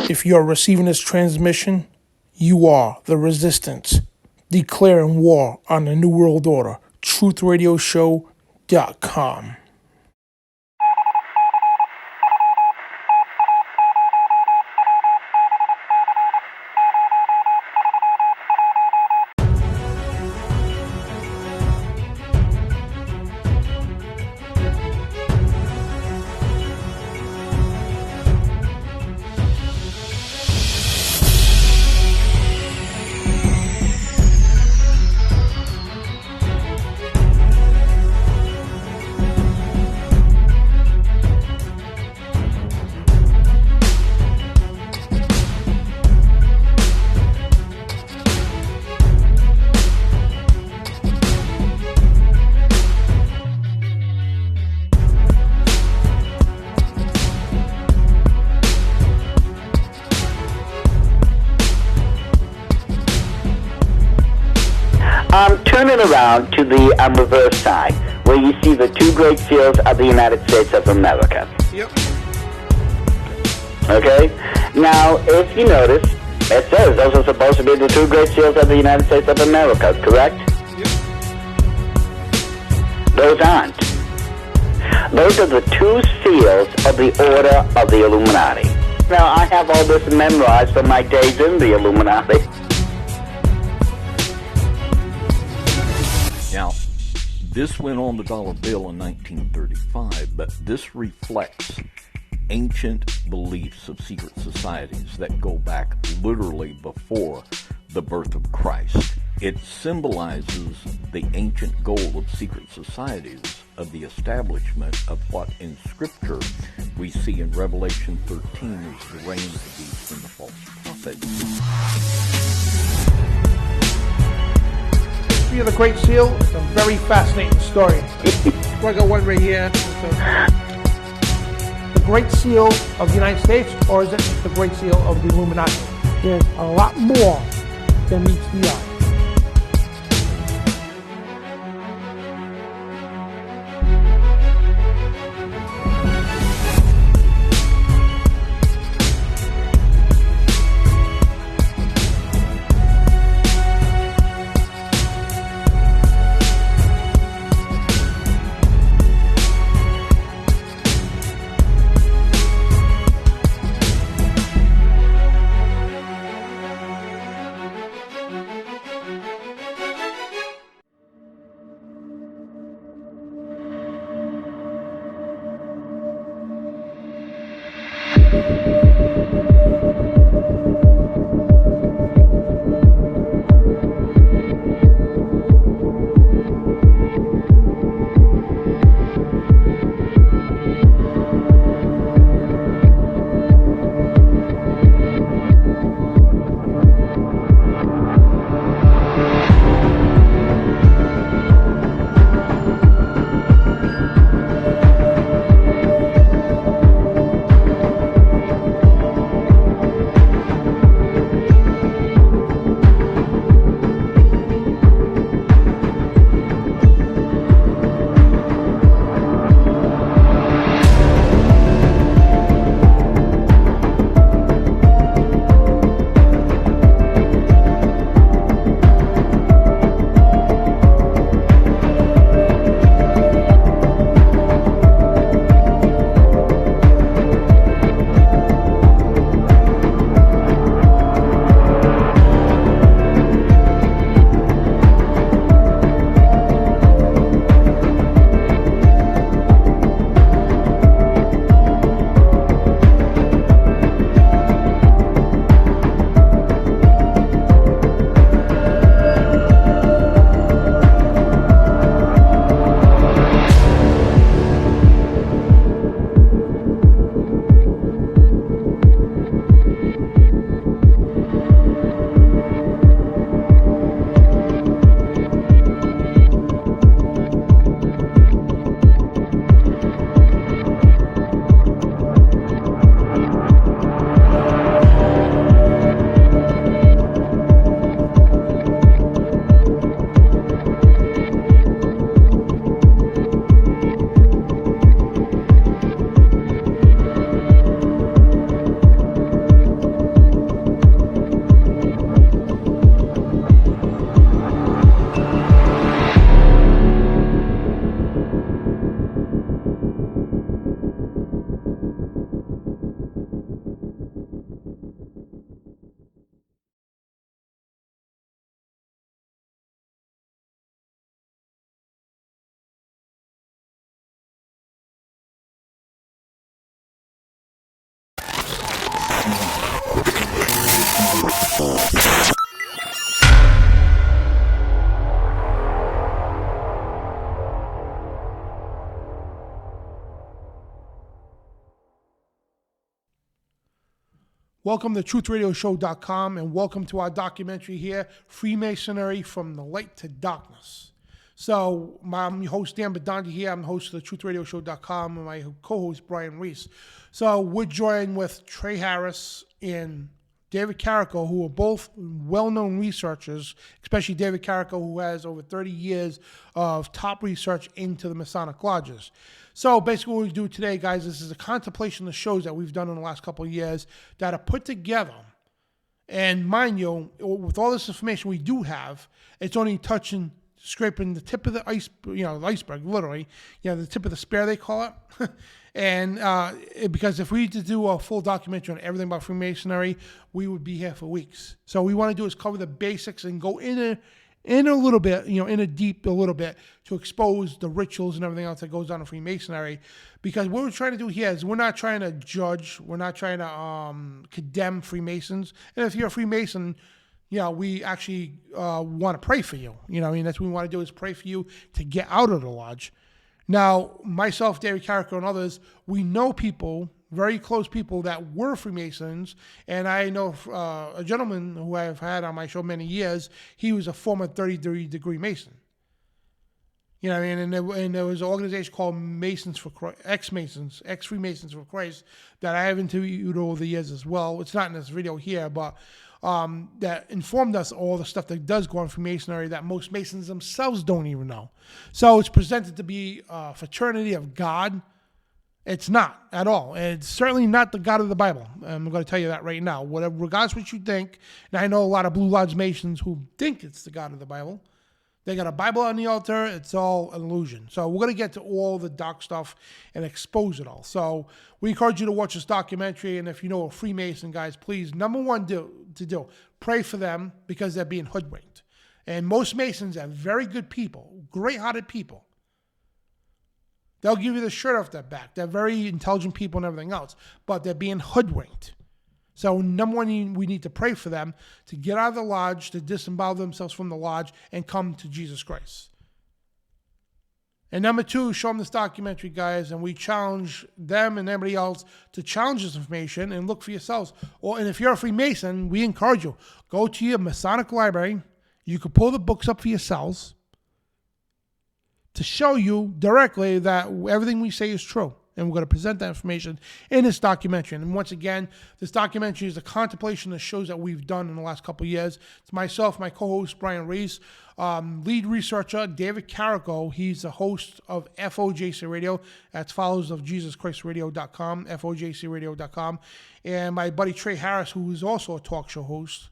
If you are receiving this transmission, you are the resistance, declaring war on the New World Order. TruthRadioShow.com. Turn it around to the reverse side, where you see the two great seals of the United States of America. Yep. Okay? Now, if you notice, it says those are supposed to be the two great seals of the United States of America, correct? Yep. Those aren't. Those are the two seals of the Order of the Illuminati. Now, I have all this memorized from my days in the Illuminati. Now, this went on the dollar bill in 1935, but this reflects ancient beliefs of secret societies that go back literally before the birth of Christ. It symbolizes the ancient goal of secret societies of the establishment of what in Scripture we see in Revelation 13 as the reign of the beast and the false prophet. Of the Great Seal, it's a very fascinating story. I got one right here. The Great Seal of the United States, or is it the Great Seal of the Illuminati? There's a lot more than meets the eye. Welcome to TruthRadioShow.com, and welcome to our documentary here, Freemasonry from the Light to Darkness. So, I'm your host, Dan Bidondi here. I'm the host of the TruthRadioShow.com, and my co-host, Brian Reece. So, we're joined with Trey Harris and David Carrico, who are both well-known researchers, especially David Carrico, who has over 30 years of top research into the Masonic lodges. So basically what we do today, guys, this is a contemplation of shows that we've done in the last couple of years that are put together. And mind you, with all this information we do have, it's only scraping the tip of the iceberg, literally, the tip of the spear, they call it. And because if we had to do a full documentary on everything about Freemasonry, we would be here for weeks. So what we want to do is cover the basics and go in a little bit, in a deep a little bit to expose the rituals and everything else that goes on in Freemasonry. Because what we're trying to do here is we're not trying to judge, we're not trying to condemn Freemasons. And if you're a Freemason, we actually want to pray for you. That's what we want to do is pray for you to get out of the lodge. Now, myself, David Carrico, and others, we know people, very close people that were Freemasons, and I know a gentleman who I've had on my show many years. He was a former 33-degree Mason. And there was an organization called Masons for Christ, ex-Freemasons for Christ, that I have interviewed over the years as well. It's not in this video here, but that informed us all the stuff that does go on Freemasonry that most Masons themselves don't even know. So it's presented to be a fraternity of God. It's not at all. It's certainly not the God of the Bible. I'm going to tell you that right now. Whatever, regardless what you think, and I know a lot of Blue Lodge Masons who think it's the God of the Bible. They got a Bible on the altar. It's all an illusion. So we're going to get to all the dark stuff and expose it all. So we encourage you to watch this documentary. And if you know a Freemason, guys, please, number one, pray for them because they're being hoodwinked. And most Masons are very good people, great-hearted people. They'll give you the shirt off their back. They're very intelligent people and everything else, but they're being hoodwinked. So number one, we need to pray for them to get out of the lodge, to disembowel themselves from the lodge, and come to Jesus Christ. And number two, show them this documentary, guys, and we challenge them and everybody else to challenge this information and look for yourselves. And if you're a Freemason, we encourage you, go to your Masonic library. You can pull the books up for yourselves to show you directly that everything we say is true. And we're going to present that information in this documentary. And once again, this documentary is a contemplation of shows that we've done in the last couple of years. It's myself, my co-host, Brian Reece, lead researcher, David Carrico. He's the host of FOJCRadio. That's followers of JesusChristRadio.com, FOJCRadio.com. And my buddy Trey Harris, who is also a talk show host.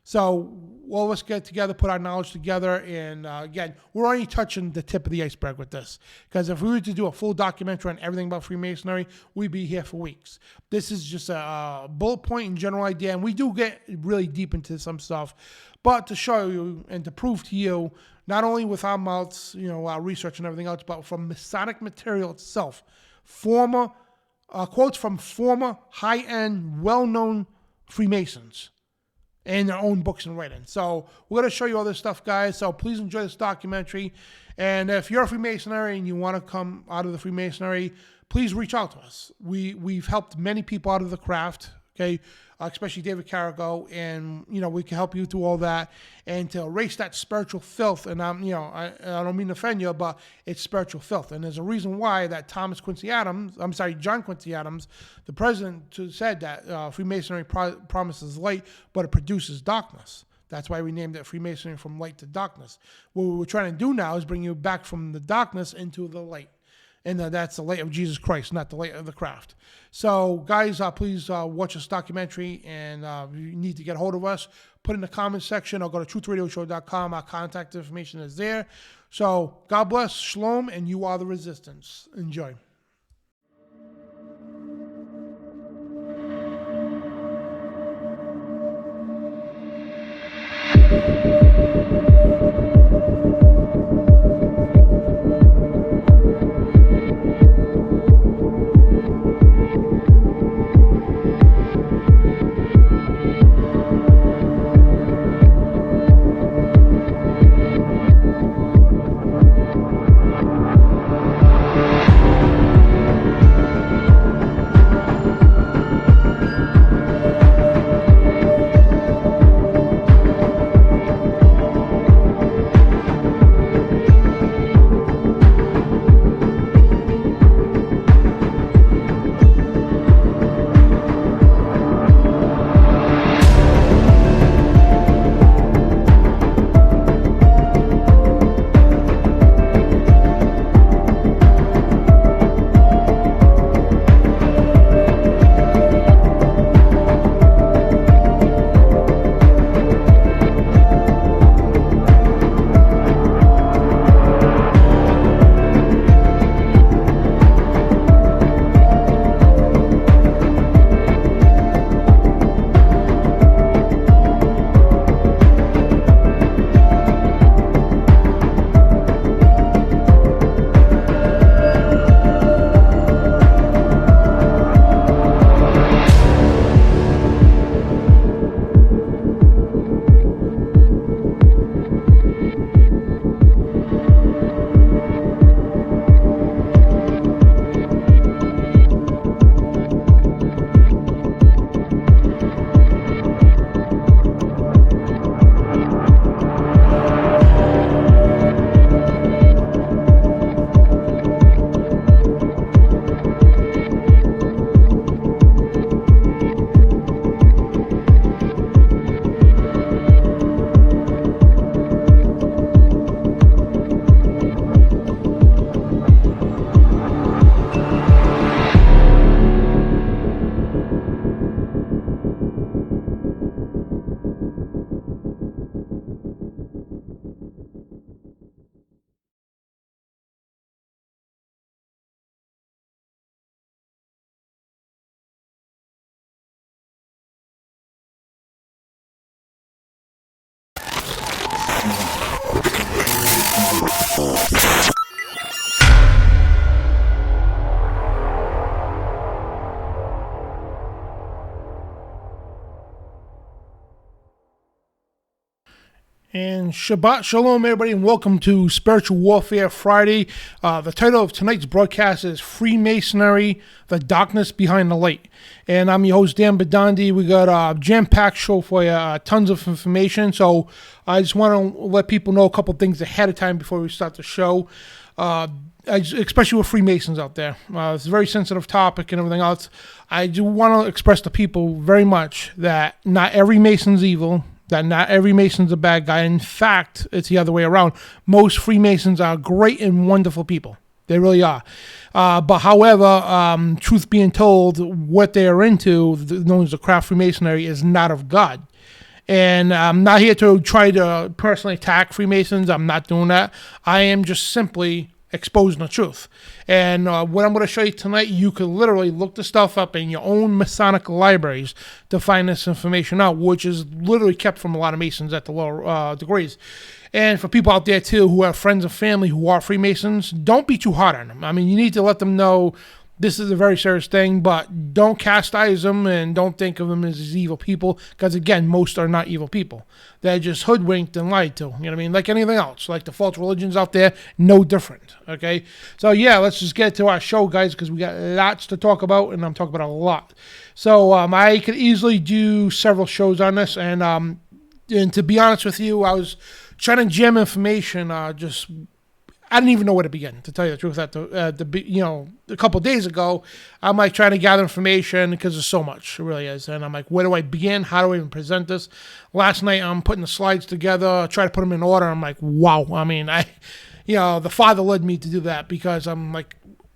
So all of us get together, put our knowledge together, and again, we're only touching the tip of the iceberg with this. Because if we were to do a full documentary on everything about Freemasonry, we'd be here for weeks. This is just a bullet point and general idea, and we do get really deep into some stuff. But to show you and to prove to you, not only with our mouths, our research and everything else, but from Masonic material itself, quotes from former high-end, well-known Freemasons in their own books and writing. So we're going to show you all this stuff, guys. So please enjoy this documentary. And if you're a Freemasonry and you want to come out of the Freemasonry, please reach out to us. We've helped many people out of the craft, okay, especially David Carrico, and we can help you through all that and to erase that spiritual filth. And I don't mean to offend you, but it's spiritual filth. And there's a reason why that John Quincy Adams, the president, said that Freemasonry promises light, but it produces darkness. That's why we named it Freemasonry from Light to Darkness. What we're trying to do now is bring you back from the darkness into the light. And that's the light of Jesus Christ, not the light of the craft. So, guys, please watch this documentary, and you need to get a hold of us. Put in the comment section or go to TruthRadioShow.com. Our contact information is there. So, God bless, shalom, and you are the resistance. Enjoy. And Shabbat Shalom, everybody, and welcome to Spiritual Warfare Friday. The title of tonight's broadcast is Freemasonry, the Darkness Behind the Light. And I'm your host, Dan Bidondi. We got a jam-packed show for you, tons of information. So I just want to let people know a couple things ahead of time before we start the show, especially with Freemasons out there. It's a very sensitive topic and everything else. I do want to express to people very much that not every Mason's evil, that not every Mason's a bad guy. In fact, it's the other way around. Most Freemasons are great and wonderful people. They really are. But however, truth being told, what they are into, known as the craft Freemasonry, is not of God. And I'm not here to try to personally attack Freemasons. I'm not doing that. I am just simply exposing the truth. And what I'm going to show you tonight, you can literally look the stuff up in your own Masonic libraries to find this information out, which is literally kept from a lot of Masons at the lower degrees. And for people out there, too, who have friends and family who are Freemasons, don't be too hard on them. I mean, you need to let them know this is a very serious thing, but don't chastise them and don't think of them as evil people, because, again, most are not evil people. They're just hoodwinked and lied to, you know what I mean? Like anything else, like the false religions out there, no different, okay? So, yeah, let's just get to our show, guys, because we got lots to talk about, and I'm talking about a lot. So I could easily do several shows on this, and to be honest with you, I was trying to jam information, I didn't even know where to begin, to tell you the truth. A couple of days ago, I'm like trying to gather information because there's so much, it really is. And I'm like, where do I begin? How do I even present this? Last night, I'm putting the slides together, try to put them in order. I'm like, wow. I mean, the Father led me to do that because I'm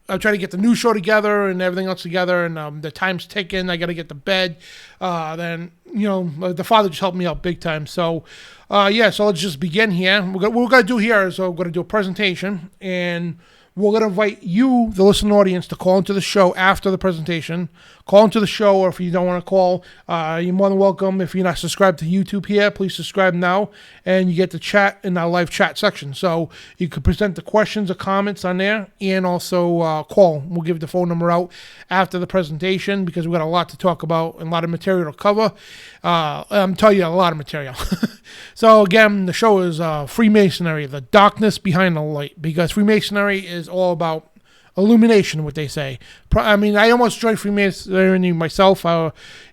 trying to get the new show together and everything else together, and the time's ticking. I got to get to bed. Then, the Father just helped me out big time. So, so let's just begin here. What we're going to do here is we're going to do a presentation, and we're going to invite you, the listening audience, to call into the show after the presentation. Call into the show, or if you don't want to call, you're more than welcome. If you're not subscribed to YouTube here, please subscribe now, and you get to chat in our live chat section. So you could present the questions or comments on there, and also call. We'll give the phone number out after the presentation because we've got a lot to talk about and a lot of material to cover. I'm telling you, a lot of material. So again, the show is Freemasonry, the darkness behind the light, because Freemasonry is all about illumination, what they say. I mean, I almost joined Freemasonry myself.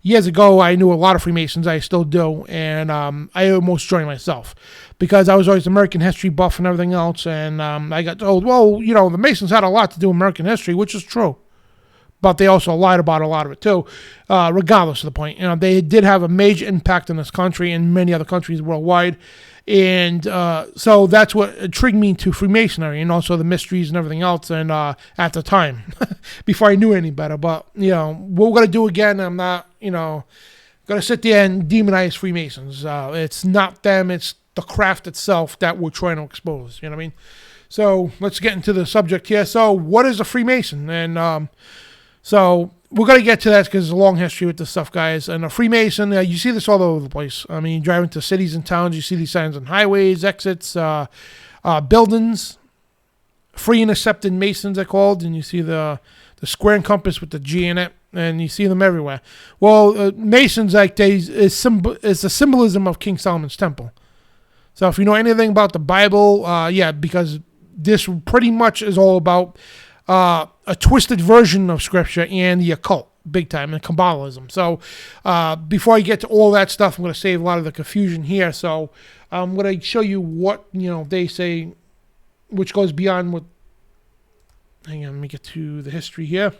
Years ago, I knew a lot of Freemasons. I still do. And I almost joined myself because I was always American history buff and everything else. And I got told, well, the Masons had a lot to do with American history, which is true. But they also lied about a lot of it, too, regardless of the point. They did have a major impact in this country and many other countries worldwide. And so that's what intrigued me to Freemasonry and also the mysteries and everything else. And at the time, before I knew any better. But, what we're going to do again, I'm not, going to sit there and demonize Freemasons. It's not them. It's the craft itself that we're trying to expose. You know what I mean? So let's get into the subject here. So what is a Freemason? And so we're going to get to that because there's a long history with this stuff, guys. And a Freemason, you see this all over the place. I mean, you drive into cities and towns, you see these signs on highways, exits, buildings. Free and accepted Masons, they're called. And you see the square and compass with the G in it. And you see them everywhere. Well, Masons, is the symbolism of King Solomon's temple. So if you know anything about the Bible, because this pretty much is all about a twisted version of scripture and the occult, big time, and Kabbalism. So before I get to all that stuff, I'm going to save a lot of the confusion here. So I'm going to show you what they say, which goes beyond what. Hang on, let me get to the history here.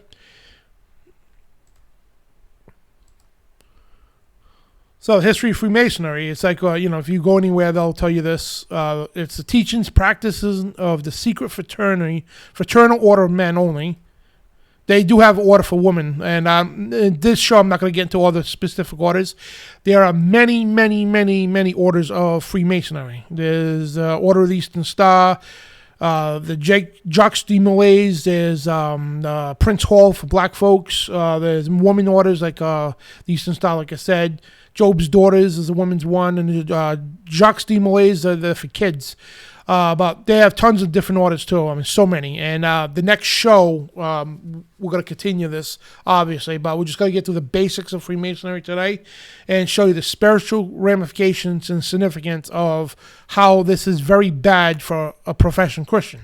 So the history of Freemasonry, it's like, if you go anywhere, they'll tell you this. It's the teachings, practices of the secret fraternal order of men only. They do have an order for women. And in this show, I'm not going to get into all the specific orders. There are many, many, many, many orders of Freemasonry. There's the Order of the Eastern Star, the Jacques de Molay, there's Prince Hall for black folks. There's woman orders like the Eastern Star, like I said. Job's Daughters is a woman's one, and Jacques de Molay are for kids. But they have tons of different orders too. I mean, so many. And the next show, we're going to continue this, obviously, but we're just going to get through the basics of Freemasonry today and show you the spiritual ramifications and significance of how this is very bad for a professional Christian.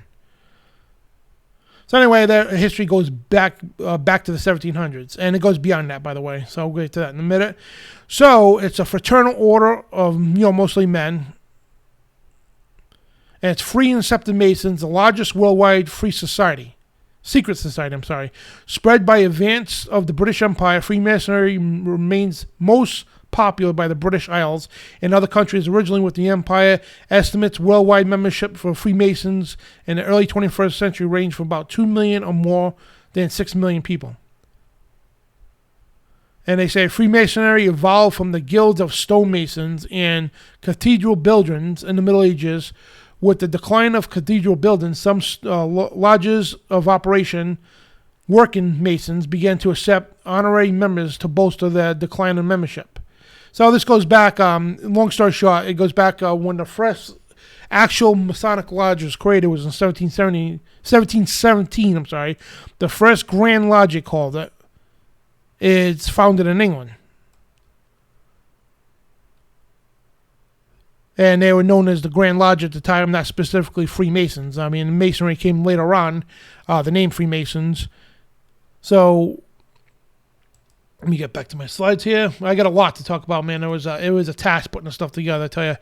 So anyway, their history goes back to the 1700s, and it goes beyond that, by the way. So we'll get to that in a minute. So it's a fraternal order of mostly men, and it's free and accepted Masons, the largest worldwide secret society, spread by advance of the British Empire. Freemasonry remains most popular by the British Isles and other countries originally with the Empire. Estimates worldwide membership for Freemasons in the early 21st century range from about 2 million or more than 6 million people. And they say Freemasonry evolved from the guilds of stonemasons and cathedral builders in the Middle Ages. With the decline of cathedral buildings, some lodges of operation working Masons began to accept honorary members to bolster their decline in membership. So this goes back, long story short, it goes back when the first actual Masonic Lodge was created was in 1717. The first Grand Lodge, they called it. It's founded in England. And they were known as the Grand Lodge at the time, not specifically Freemasons. I mean, Masonry came later on, the name Freemasons. So let me get back to my slides here. I got a lot to talk about, man. It was a task putting this stuff together, I tell you.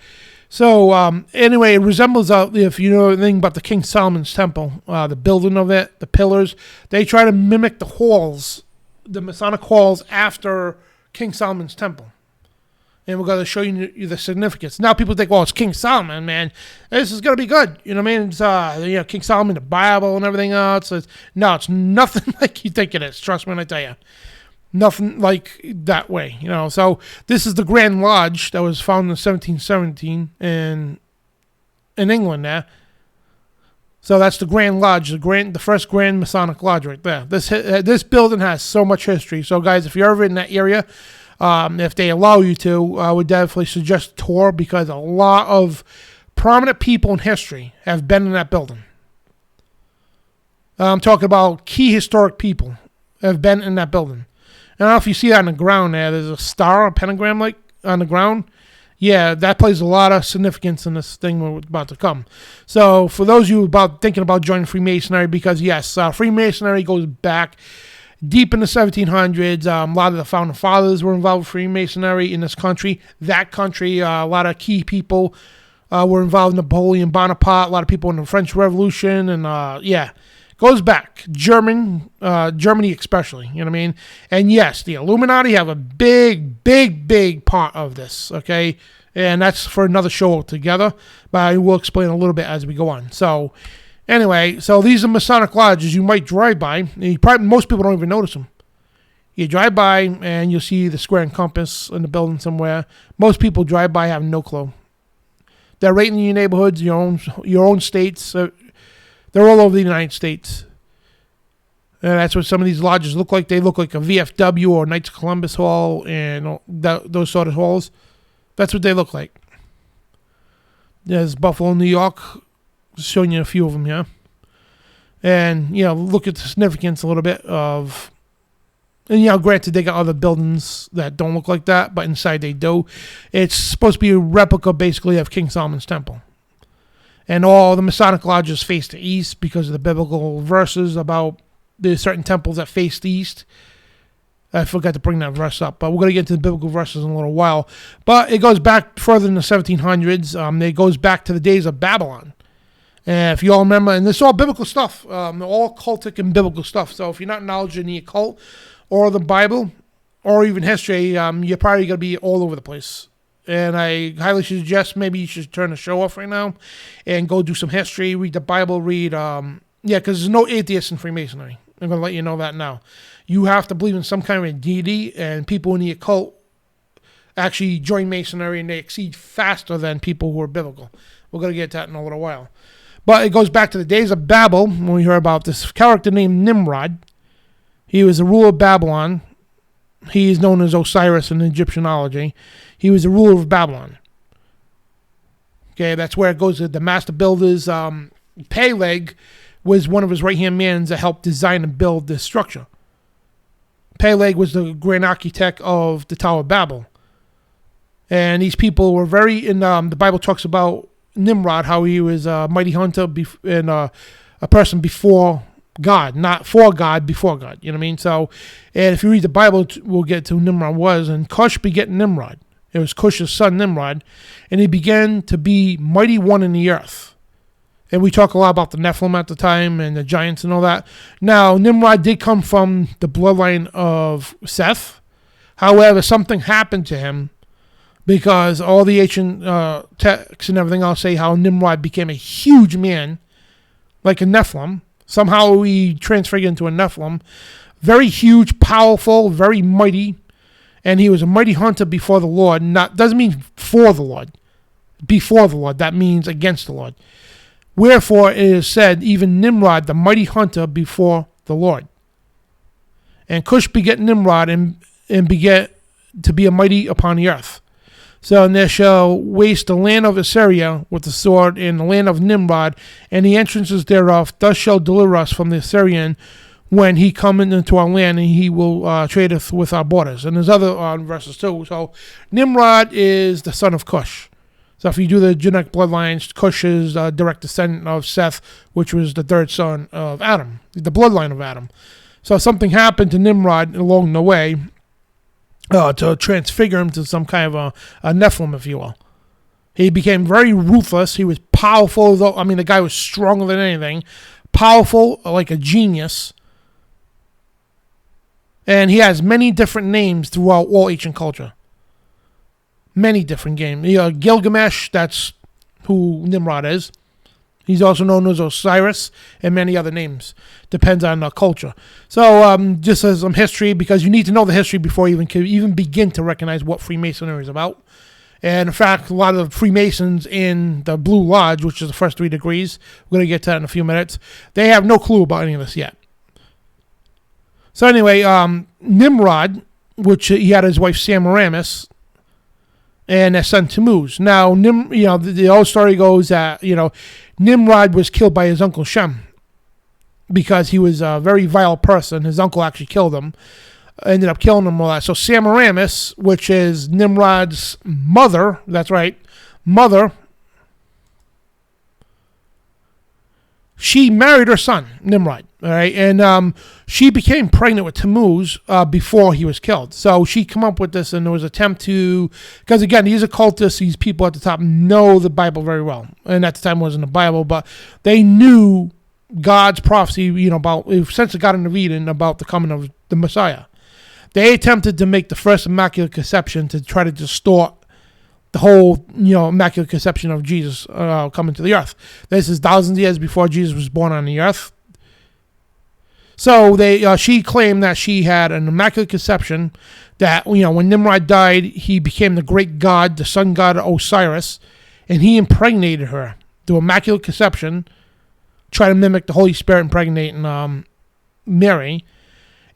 So anyway, it resembles, if you know anything about the King Solomon's Temple, the building of it, the pillars. They try to mimic the halls, the Masonic halls after King Solomon's Temple. And we're going to show you the significance. Now people think, well, it's King Solomon, man. This is going to be good. You know what I mean? It's King Solomon, the Bible and everything else. No, it's nothing like you think it is. Trust me when I tell you. Nothing like that way, So this is the Grand Lodge that was founded in 1717 in England there. So that's the Grand Lodge, the first Grand Masonic Lodge right there. This building has so much history. So guys, if you're ever in that area, if they allow you to, I would definitely suggest a tour because a lot of prominent people in history have been in that building. I'm talking about key historic people have been in that building. I don't know if you see that on the ground there. There's a star, a pentagram like on the ground. Yeah, that plays a lot of significance in this thing we're about to come. So for those of you thinking about joining Freemasonry, because yes, Freemasonry goes back deep in the 1700s. A lot of the founding fathers were involved with Freemasonry in this country. That country, a lot of key people were involved. Napoleon Bonaparte, a lot of people in the French Revolution, and goes back. Germany especially, you know what I mean? And yes, the Illuminati have a big, big, big part of this, okay? And that's for another show altogether, but I will explain a little bit as we go on. So anyway, so these are Masonic lodges you might drive by. Most people don't even notice them. You drive by and you'll see the square and compass in the building somewhere. Most people drive by have no clue. They're right in your neighborhoods, your own states. They're all over the United States. And that's what some of these lodges look like. They look like a VFW or Knights of Columbus Hall and those sort of halls. That's what they look like. There's Buffalo, New York. Just showing you a few of them here. And, look at the significance a little bit of... And, granted, they got other buildings that don't look like that, but inside they do. It's supposed to be a replica, basically, of King Solomon's Temple. And all the Masonic lodges face the east because of the biblical verses about there's certain temples that face the east. I forgot to bring that verse up, but we're going to get into the biblical verses in a little while. But it goes back further than the 1700s. It goes back to the days of Babylon. And if you all remember, and this is all biblical stuff, all cultic and biblical stuff. So if you're not knowledgeable in the occult or the Bible or even history, you're probably going to be all over the place. And I highly suggest maybe you should turn the show off right now and go do some history, read the Bible, because there's no atheists in Freemasonry. I'm going to let you know that now. You have to believe in some kind of deity, and people in the occult actually join Masonry, and they exceed faster than people who are biblical. We're going to get to that in a little while. But it goes back to the days of Babel, when we hear about this character named Nimrod. He was the ruler of Babylon. He is known as Osiris in Egyptianology. He was the ruler of Babylon. Okay, that's where it goes to the master builders. Peleg was one of his right-hand men that helped design and build this structure. Peleg was the grand architect of the Tower of Babel. And these people were the Bible talks about Nimrod, how he was a mighty hunter and a person before God, not for God, before God. You know what I mean? So, and if you read the Bible, we'll get to who Nimrod was. And Cush begat Nimrod. It was Cush's son, Nimrod. And he began to be mighty one in the earth. And we talk a lot about the Nephilim at the time and the giants and all that. Now, Nimrod did come from the bloodline of Seth. However, something happened to him because all the ancient texts and everything else say how Nimrod became a huge man, like a Nephilim. Somehow he transfigured into a Nephilim. Very huge, powerful, very mighty. And he was a mighty hunter before the Lord. Doesn't mean for the Lord. Before the Lord. That means against the Lord. Wherefore it is said, even Nimrod, the mighty hunter before the Lord. And Cush begat Nimrod and begat to be a mighty upon the earth. So, and there shall waste the land of Assyria with the sword, and the land of Nimrod, and the entrances thereof. Thus shall deliver us from the Assyrian when he cometh into our land, and he will tradeth with our borders. And there's other verses too. So, Nimrod is the son of Cush. So, if you do the genetic bloodlines, Cush is a direct descendant of Seth, which was the third son of Adam, the bloodline of Adam. So, something happened to Nimrod along the way. To transfigure him to some kind of a Nephilim, if you will. He became very ruthless. He was powerful. The guy was stronger than anything. Powerful, like a genius. And he has many different names throughout all ancient culture. Many different names. Gilgamesh, that's who Nimrod is. He's also known as Osiris and many other names. Depends on the culture. So just as some history, because you need to know the history before you can even begin to recognize what Freemasonry is about. And in fact, a lot of the Freemasons in the Blue Lodge, which is the first 3 degrees, we're going to get to that in a few minutes, they have no clue about any of this yet. So anyway, Nimrod, which he had his wife Semiramis, and their son Tammuz. Now, the old story goes that, Nimrod was killed by his uncle Shem because he was a very vile person. His uncle actually killed him, ended up killing him all that. So Semiramis, which is Nimrod's mother, that's right, she married her son, Nimrod, all right, and she became pregnant with Tammuz before he was killed. So she came up with this, and there was an attempt to, because again, these occultists, these people at the top know the Bible very well, and at the time it wasn't the Bible, but they knew God's prophecy, about, since it got into reading about the coming of the Messiah. They attempted to make the first Immaculate Conception to try to distort the whole, Immaculate Conception of Jesus coming to the earth. This is thousands of years before Jesus was born on the earth. So she claimed that she had an Immaculate Conception, that, when Nimrod died, he became the great god, the sun god Osiris, and he impregnated her through Immaculate Conception, try to mimic the Holy Spirit impregnating Mary,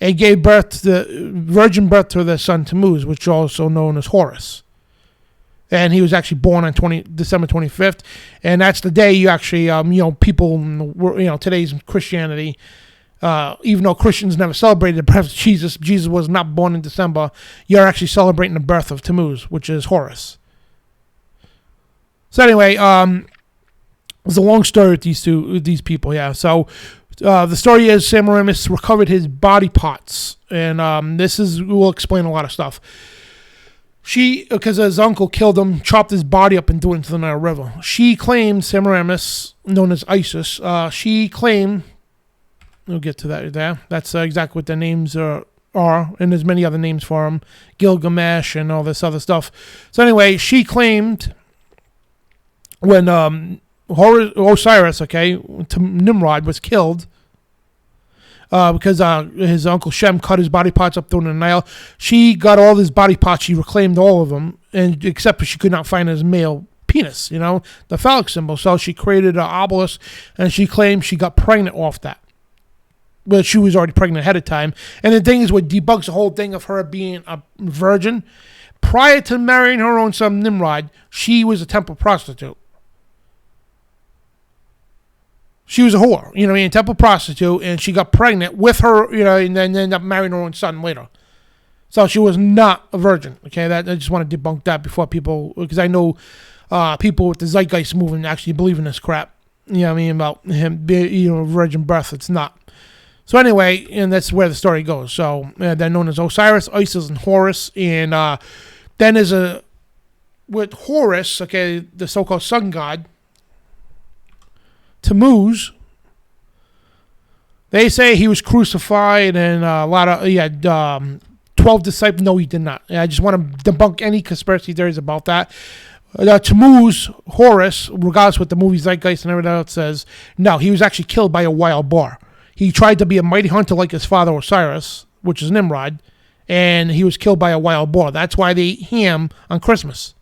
and gave virgin birth to their son Tammuz, which is also known as Horus. And he was actually born on December 25th. And that's the day you actually, people, today's Christianity, even though Christians never celebrated the birth of Jesus was not born in December, you're actually celebrating the birth of Tammuz, which is Horus. So anyway, it's a long story with these people, yeah. So the story is Semiramis recovered his body parts. And we'll explain a lot of stuff. She, because his uncle killed him, chopped his body up and threw it into the Nile River. She claimed, Semiramis, known as Isis, she claimed, we'll get to that there. That's exactly what their names are, and there's many other names for them, Gilgamesh and all this other stuff. So anyway, she claimed when Osiris, Nimrod was killed, because his uncle Shem cut his body parts up through the Nile. She got all his body parts. She reclaimed all of them, and except that she could not find his male penis, the phallic symbol. So she created an obelisk, and she claimed she got pregnant off that. But she was already pregnant ahead of time. And the thing is, what debunks the whole thing of her being a virgin, prior to marrying her own son Nimrod, she was a temple prostitute. She was a whore, you know what I mean, temple prostitute, and she got pregnant with her, you know, and then ended up marrying her own son later. So she was not a virgin, okay? That I just want to debunk that before people, because I know people with the Zeitgeist movement actually believe in this crap, you know what I mean, about him being, you know, virgin birth. It's not. So anyway, and that's where the story goes. So they're known as Osiris, Isis, and Horus, and then there's with Horus, okay, the so-called sun god, Tammuz, they say he was crucified, and he had 12 disciples. No, he did not. I just want to debunk any conspiracy theories about that. Tammuz, Horus, regardless what the movie Zeitgeist and everything else says, no, he was actually killed by a wild boar. He tried to be a mighty hunter like his father Osiris, which is Nimrod, and he was killed by a wild boar. That's why they eat ham on Christmas.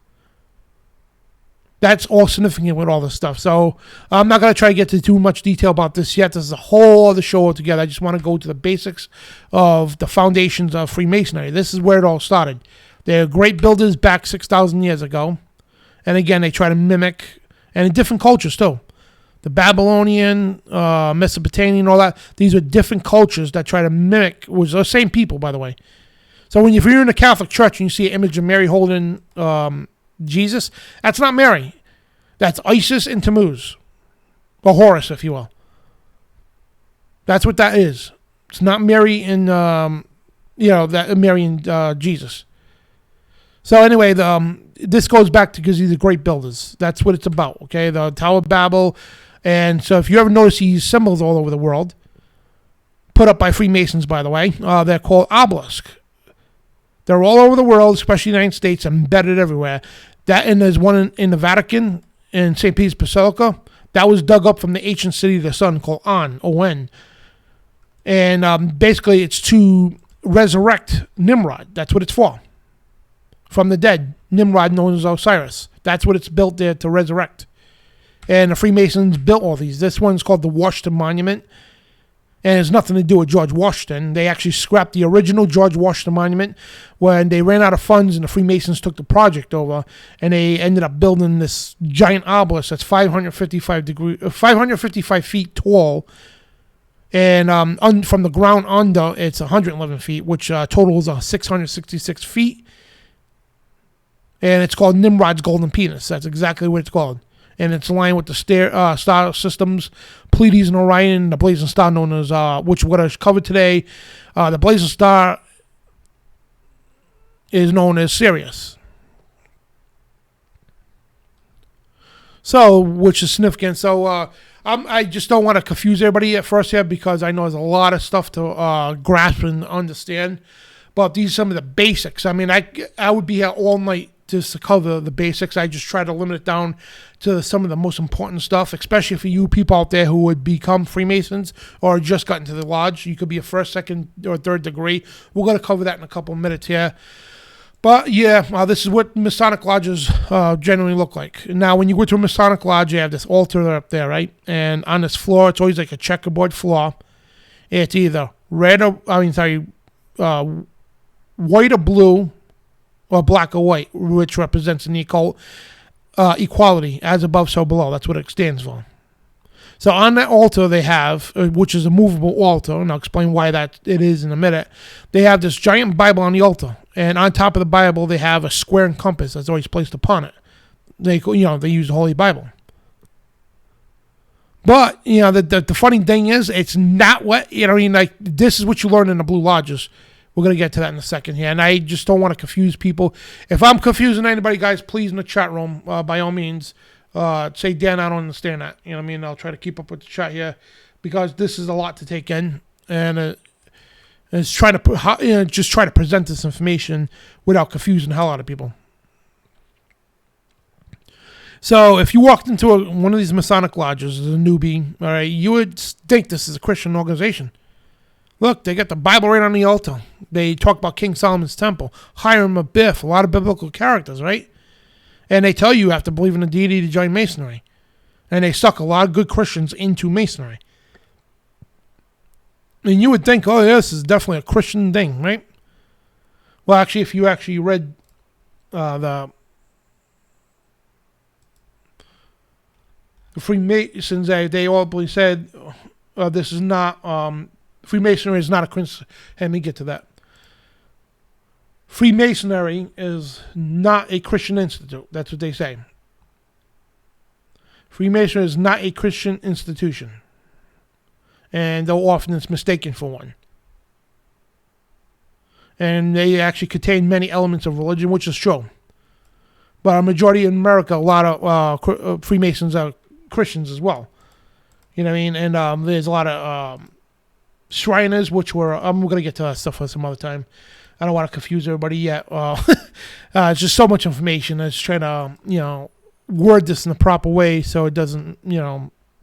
That's all significant with all this stuff. So I'm not going to try to get to too much detail about this yet. This is a whole other show altogether. I just want to go to the basics of the foundations of Freemasonry. This is where it all started. They're great builders back 6,000 years ago. And again, they try to mimic, and in different cultures too. The Babylonian, Mesopotamian, all that. These are different cultures that try to mimic, was the same people, by the way. So if you're in the Catholic Church and you see an image of Mary holding Jesus, that's not Mary. That's Isis and Tammuz, or Horus, if you will. That's what that is. It's not Mary and Mary and Jesus. So anyway, this goes back to because these are great builders. That's what it's about. Okay, the Tower of Babel, and so if you ever notice these symbols all over the world, put up by Freemasons, by the way, they're called obelisk. They're all over the world, especially the United States, embedded everywhere. That, and there's one in the Vatican, in St. Peter's Basilica. That was dug up from the ancient city of the sun called On, O-N. And basically it's to resurrect Nimrod. That's what it's for. From the dead, Nimrod known as Osiris. That's what it's built there, to resurrect. And the Freemasons built all these. This one's called the Washington Monument. And it has nothing to do with George Washington. They actually scrapped the original George Washington Monument when they ran out of funds, and the Freemasons took the project over, and they ended up building this giant obelisk that's 555 feet tall, and from the ground under, it's 111 feet, which totals 666 feet, and it's called Nimrod's Golden Penis. That's exactly what it's called. And it's aligned with the star systems, Pleiades and Orion, the blazing star known as, which what I covered today. The blazing star is known as Sirius. So, which is significant. So, I just don't want to confuse everybody at first here, because I know there's a lot of stuff to grasp and understand. But these are some of the basics. I mean, I would be here all night just to cover the basics. I just try to limit it down to some of the most important stuff, especially for you people out there who would become Freemasons or just got into the lodge. You could be a first, second, or third degree. We're going to cover that in a couple of minutes here. But yeah, this is what Masonic lodges generally look like. Now, when you go to a Masonic lodge, you have this altar up there, right? And on this floor, it's always like a checkerboard floor. It's either white or blue, or black or white, which represents an equality, as above, so below. That's what it stands for. So on that altar they have, which is a movable altar, and I'll explain why that it is in a minute. They have this giant Bible on the altar, and on top of the Bible they have a square and compass that's always placed upon it. They use the Holy Bible. But the funny thing is, it's not what this is what you learn in the Blue Lodges. We're going to get to that in a second here. And I just don't want to confuse people. If I'm confusing anybody, guys, please in the chat room, by all means, say, Dan, I don't understand that. You know what I mean? I'll try to keep up with the chat here, because this is a lot to take in. And it's try to present this information without confusing the hell out of people. So if you walked into one of these Masonic lodges as a newbie, all right, you would think this is a Christian organization. Look, they got the Bible right on the altar. They talk about King Solomon's temple, Hiram Abiff, a lot of biblical characters, right? And they tell you have to believe in the deity to join Masonry. And they suck a lot of good Christians into Masonry. And you would think, oh, yeah, this is definitely a Christian thing, right? Well, actually, if you actually read the Freemasons, they all said this is not, Freemasonry is not a Christian. Let me get to that. Freemasonry is not a Christian institute. That's what they say. Freemasonry is not a Christian institution. And though often it's mistaken for one. And they actually contain many elements of religion, which is true. But a majority in America, a lot of Freemasons are Christians as well. You know what I mean? And there's a lot of Shriners, which were, I'm going to get to that stuff for some other time. I don't want to confuse everybody yet. It's just so much information. I was trying to, word this in the proper way so it doesn't,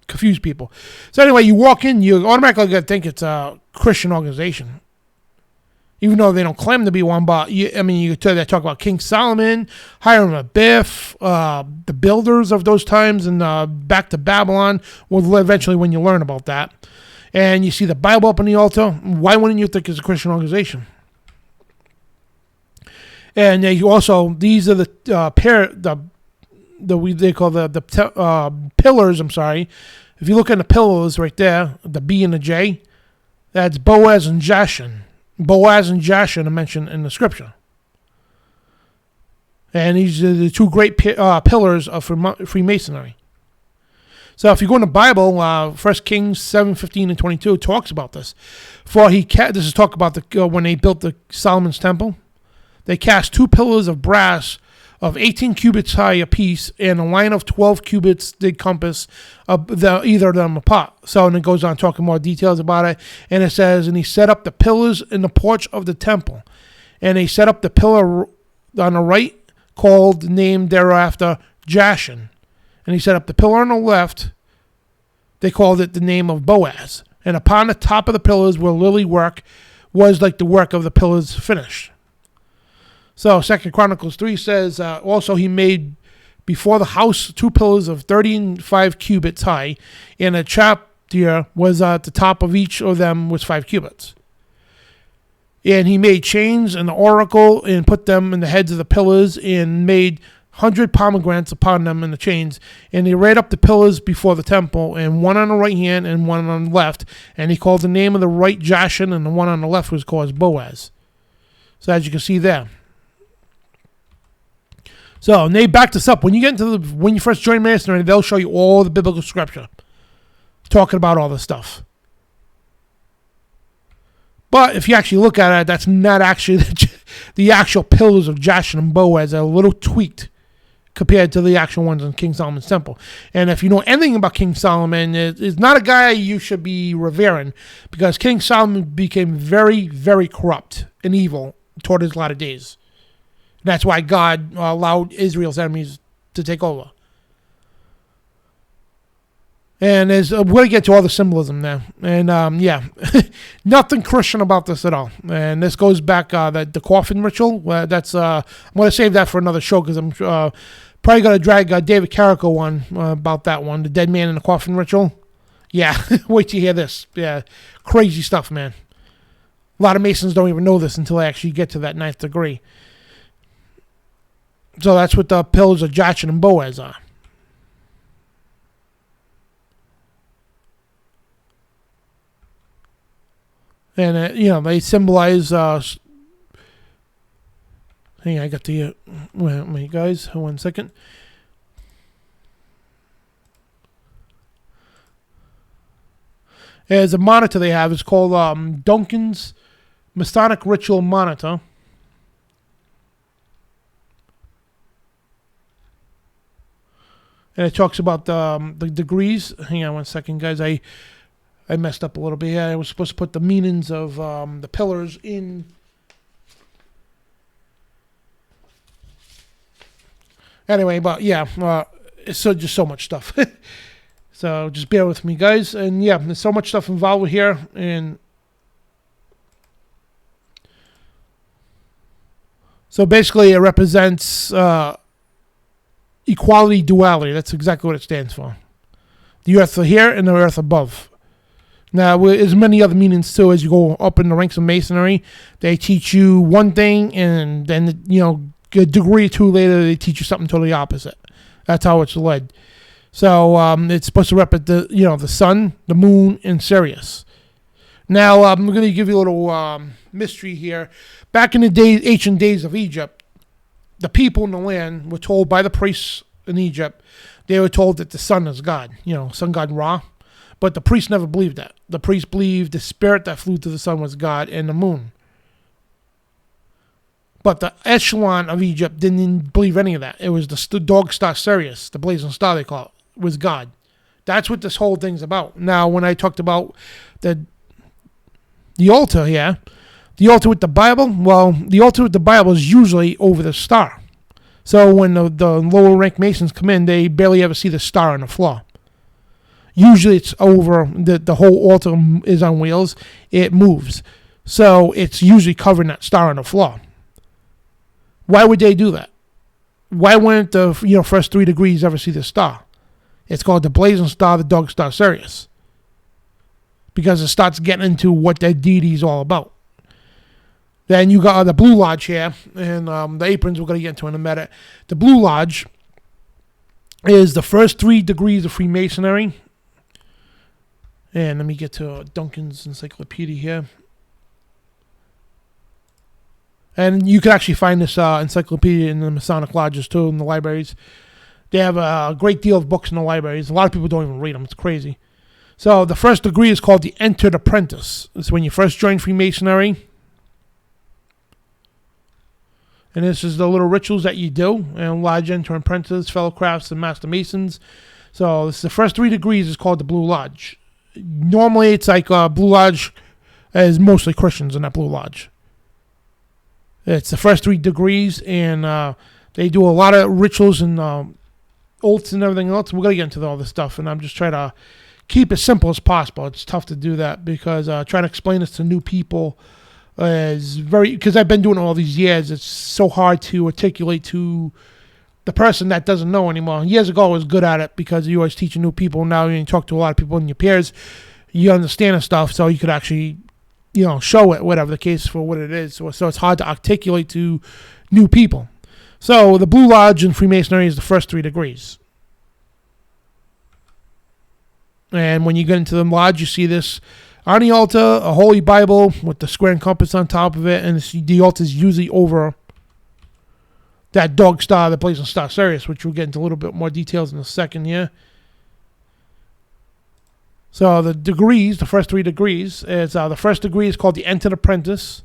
confuse people. So anyway, you walk in, you automatically going to think it's a Christian organization. Even though they don't claim to be one, but you talk about King Solomon, Hiram Abiff, the builders of those times, and back to Babylon. Well, eventually when you learn about that. And you see the Bible up on the altar. Why wouldn't you think it's a Christian organization? And you also, these are they call the pillars. I'm sorry. If you look at the pillars right there, the B and the J, that's Boaz and Jashin. Boaz and Jashin are mentioned in the scripture. And these are the two great pillars of Freemasonry. So if you go in the Bible, 1 Kings 7:15 and 22 talks about this. This is talk about when they built the Solomon's temple. They cast 2 pillars of brass of 18 cubits high apiece, and a line of 12 cubits did compass either of them apart. So, and it goes on talking more details about it. And it says, and he set up the pillars in the porch of the temple. And they set up the pillar on the right, named thereafter Jashin. And he set up the pillar on the left. They called it the name of Boaz. And upon the top of the pillars where lily work was like the work of the pillars finished. So 2 Chronicles 3 says, also he made before the house 2 pillars of 35 cubits high, and a chapter was at the top of each of them was 5 cubits. And he made chains and the oracle and put them in the heads of the pillars and made 100 pomegranates upon them in the chains. And he raised up the pillars before the temple, and one on the right hand and one on the left. And he called the name of the right Jashin, and the one on the left was called Boaz. So as you can see there. So, and they back this up. When you first join Masonry, they'll show you all the biblical scripture talking about all this stuff. But if you actually look at it, that's not actually the actual pillars of Jashin and Boaz. Are a little tweaked compared to the actual ones in King Solomon's temple. And if you know anything about King Solomon, it's not a guy you should be revering, because King Solomon became very, very corrupt and evil toward his latter days. That's why God allowed Israel's enemies to take over. And we're going to get to all the symbolism there. And nothing Christian about this at all. And this goes back, the coffin ritual. I'm going to save that for another show, because I'm probably going to drag David Carrico on about that one, the dead man in the coffin ritual. Yeah, wait till you hear this. Yeah, crazy stuff, man. A lot of Masons don't even know this until they actually get to that 9th degree. So that's what the pillars of Jashin and Boaz are. And, they symbolize... hang on, I got the... wait, guys, 1 second. There's a monitor they have. It's called Duncan's Masonic Ritual Monitor. And it talks about the degrees. Hang on 1 second, guys. I messed up a little bit here. I was supposed to put the meanings of the pillars in. Anyway, but yeah, it's just so much stuff. So just bear with me, guys. And yeah, there's so much stuff involved here. And so basically it represents... equality, duality. That's exactly what it stands for. The earth here and the earth above. Now, there's many other meanings too. As you go up in the ranks of Masonry, they teach you one thing, and then, a degree or two later, they teach you something totally opposite. That's how it's led. So it's supposed to represent the sun, the moon, and Sirius. Now I'm going to give you a little mystery here. Back in the ancient days of Egypt, the people in the land were told by the priests in Egypt, they were told that the sun is God, sun god Ra. But the priests never believed that. The priests believed the spirit that flew to the sun was God and the moon. But the echelon of Egypt didn't believe any of that. It was the dog star Sirius, the blazing star they call it, was God. That's what this whole thing's about. Now, when I talked about the altar here, the altar with the Bible, well, the altar with the Bible is usually over the star. So when the lower rank Masons come in, they barely ever see the star on the floor. Usually it's over, the whole altar is on wheels, it moves. So it's usually covering that star on the floor. Why would they do that? Why wouldn't the first 3 degrees ever see the star? It's called the blazing star, the dog star Sirius. Because it starts getting into what that deity is all about. Then you got the Blue Lodge here, and the aprons we're going to get into in a minute. The Blue Lodge is the first 3 degrees of Freemasonry. And let me get to Duncan's encyclopedia here. And you can actually find this encyclopedia in the Masonic lodges too, in the libraries. They have a great deal of books in the libraries. A lot of people don't even read them. It's crazy. So the first degree is called the Entered Apprentice. It's when you first join Freemasonry. And this is the little rituals that you do. And Lodge, Enter Apprentice, Fellow Crafts, and Master Masons. So this is the first 3 degrees is called the Blue Lodge. Normally it's like Blue Lodge is mostly Christians in that Blue Lodge. It's the first 3 degrees, and they do a lot of rituals and oaths and everything else. We're going to get into all this stuff, and I'm just trying to keep it simple as possible. It's tough to do that because trying to explain this to new people is because I've been doing it all these years, it's so hard to articulate to the person that doesn't know anymore. Years ago, I was good at it because you always teaching new people. Now you talk to a lot of people in your peers, you understand the stuff, so you could actually show it, whatever the case for what it is. So it's hard to articulate to new people. So the Blue Lodge in Freemasonry is the first 3 degrees. And when you get into the lodge, you see this on the altar, a holy Bible with the square and compass on top of it, and the altar is usually over that dog star, the blazing star Sirius, which we'll get into a little bit more details in a second here. So the degrees, the first 3 degrees, is the first degree is called the Entered Apprentice.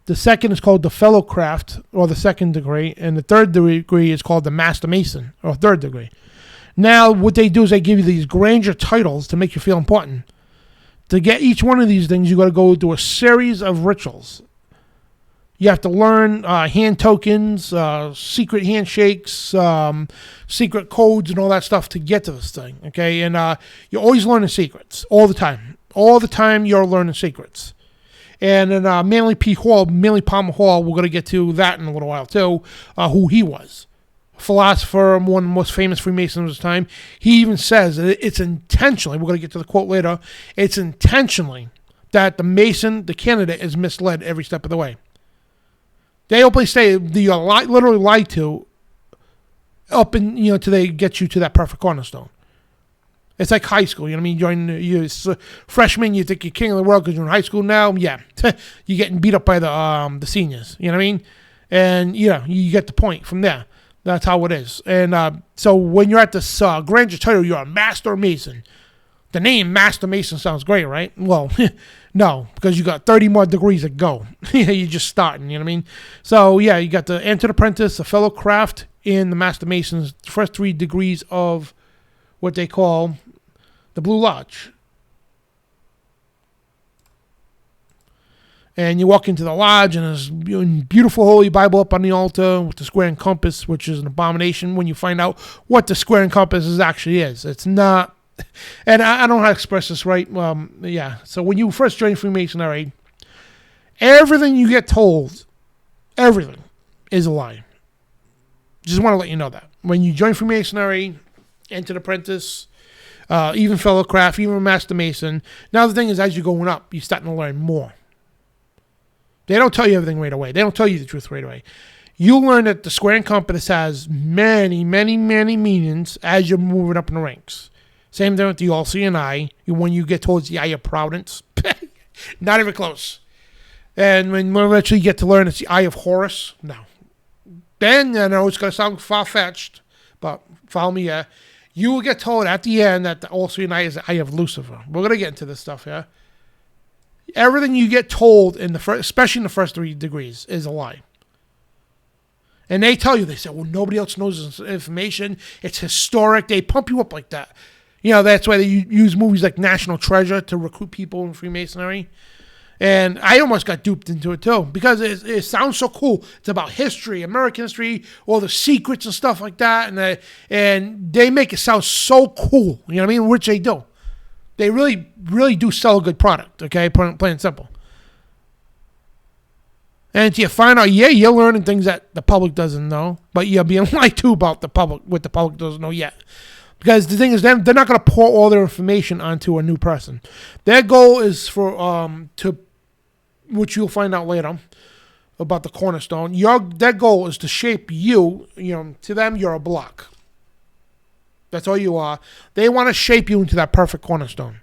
The second is called the Fellow Craft, or the second degree. And the third degree is called the Master Mason, or third degree. Now, what they do is they give you these grandeur titles to make you feel important. To get each one of these things, you got to go through a series of rituals. You have to learn hand tokens, secret handshakes, secret codes, and all that stuff to get to this thing. Okay, and you're always learning secrets all the time. All the time, you're learning secrets. And in Manly Palmer Hall, we're going to get to that in a little while too. Who he was, philosopher, one of the most famous Freemasons of his time. He even says that it's intentionally. We're going to get to the quote later. It's intentionally that the Mason, the candidate, is misled every step of the way. They openly say you're literally lied to up and till they get you to that perfect cornerstone. It's like high school, you know what I mean? You're freshman, you think you're king of the world because you're in high school now. Yeah, you're getting beat up by the seniors, you know what I mean? And you get the point from there. That's how it is. And so when you're at this grandeur title, you're a Master Mason. The name Master Mason sounds great, right? Well, no, because you got 30 more degrees to go. You're just starting, you know what I mean? So, yeah, you got the Entered Apprentice, the Fellow Craft, and the Master Mason's first 3 degrees of what they call the Blue Lodge. And you walk into the lodge, and there's a beautiful Holy Bible up on the altar with the square and compass, which is an abomination when you find out what the square and compass actually is. It's not. And I don't know how to express this right. Yeah. So when you first join Freemasonry, everything you get told, everything is a lie. Just want to let you know that. When you join Freemasonry, Entered Apprentice, even Fellow Craft, even Master Mason, now the thing is, as you're going up, you're starting to learn more. They don't tell you everything right away. They don't tell you the truth right away. you learn that the square and compass has many, many, many meanings as you're moving up in the ranks. Same thing with the All Seeing Eye. When you get towards the Eye of Providence, not even close. And when you eventually get to learn it's the Eye of Horus, no. Then, I know it's going to sound far-fetched, but follow me here. You will get told at the end that the All Seeing Eye is the Eye of Lucifer. We're going to get into this stuff here. Everything you get told, especially in the first 3 degrees, is a lie. And they tell you, they say, well, nobody else knows this information. It's historic. They pump you up like that. That's why they use movies like National Treasure to recruit people in Freemasonry. And I almost got duped into it too because it sounds so cool. It's about history, American history, all the secrets and stuff like that. And they make it sound so cool. You know what I mean? Which they do. They really, really do sell a good product. Okay, plain and simple. And you find out, you're learning things that the public doesn't know, but you're being lied to about what the public doesn't know yet. Because the thing is, they're not going to pour all their information onto a new person. Their goal is which you'll find out later about the cornerstone. Their goal is to shape you. To them, you're a block. That's all you are. They want to shape you into that perfect cornerstone.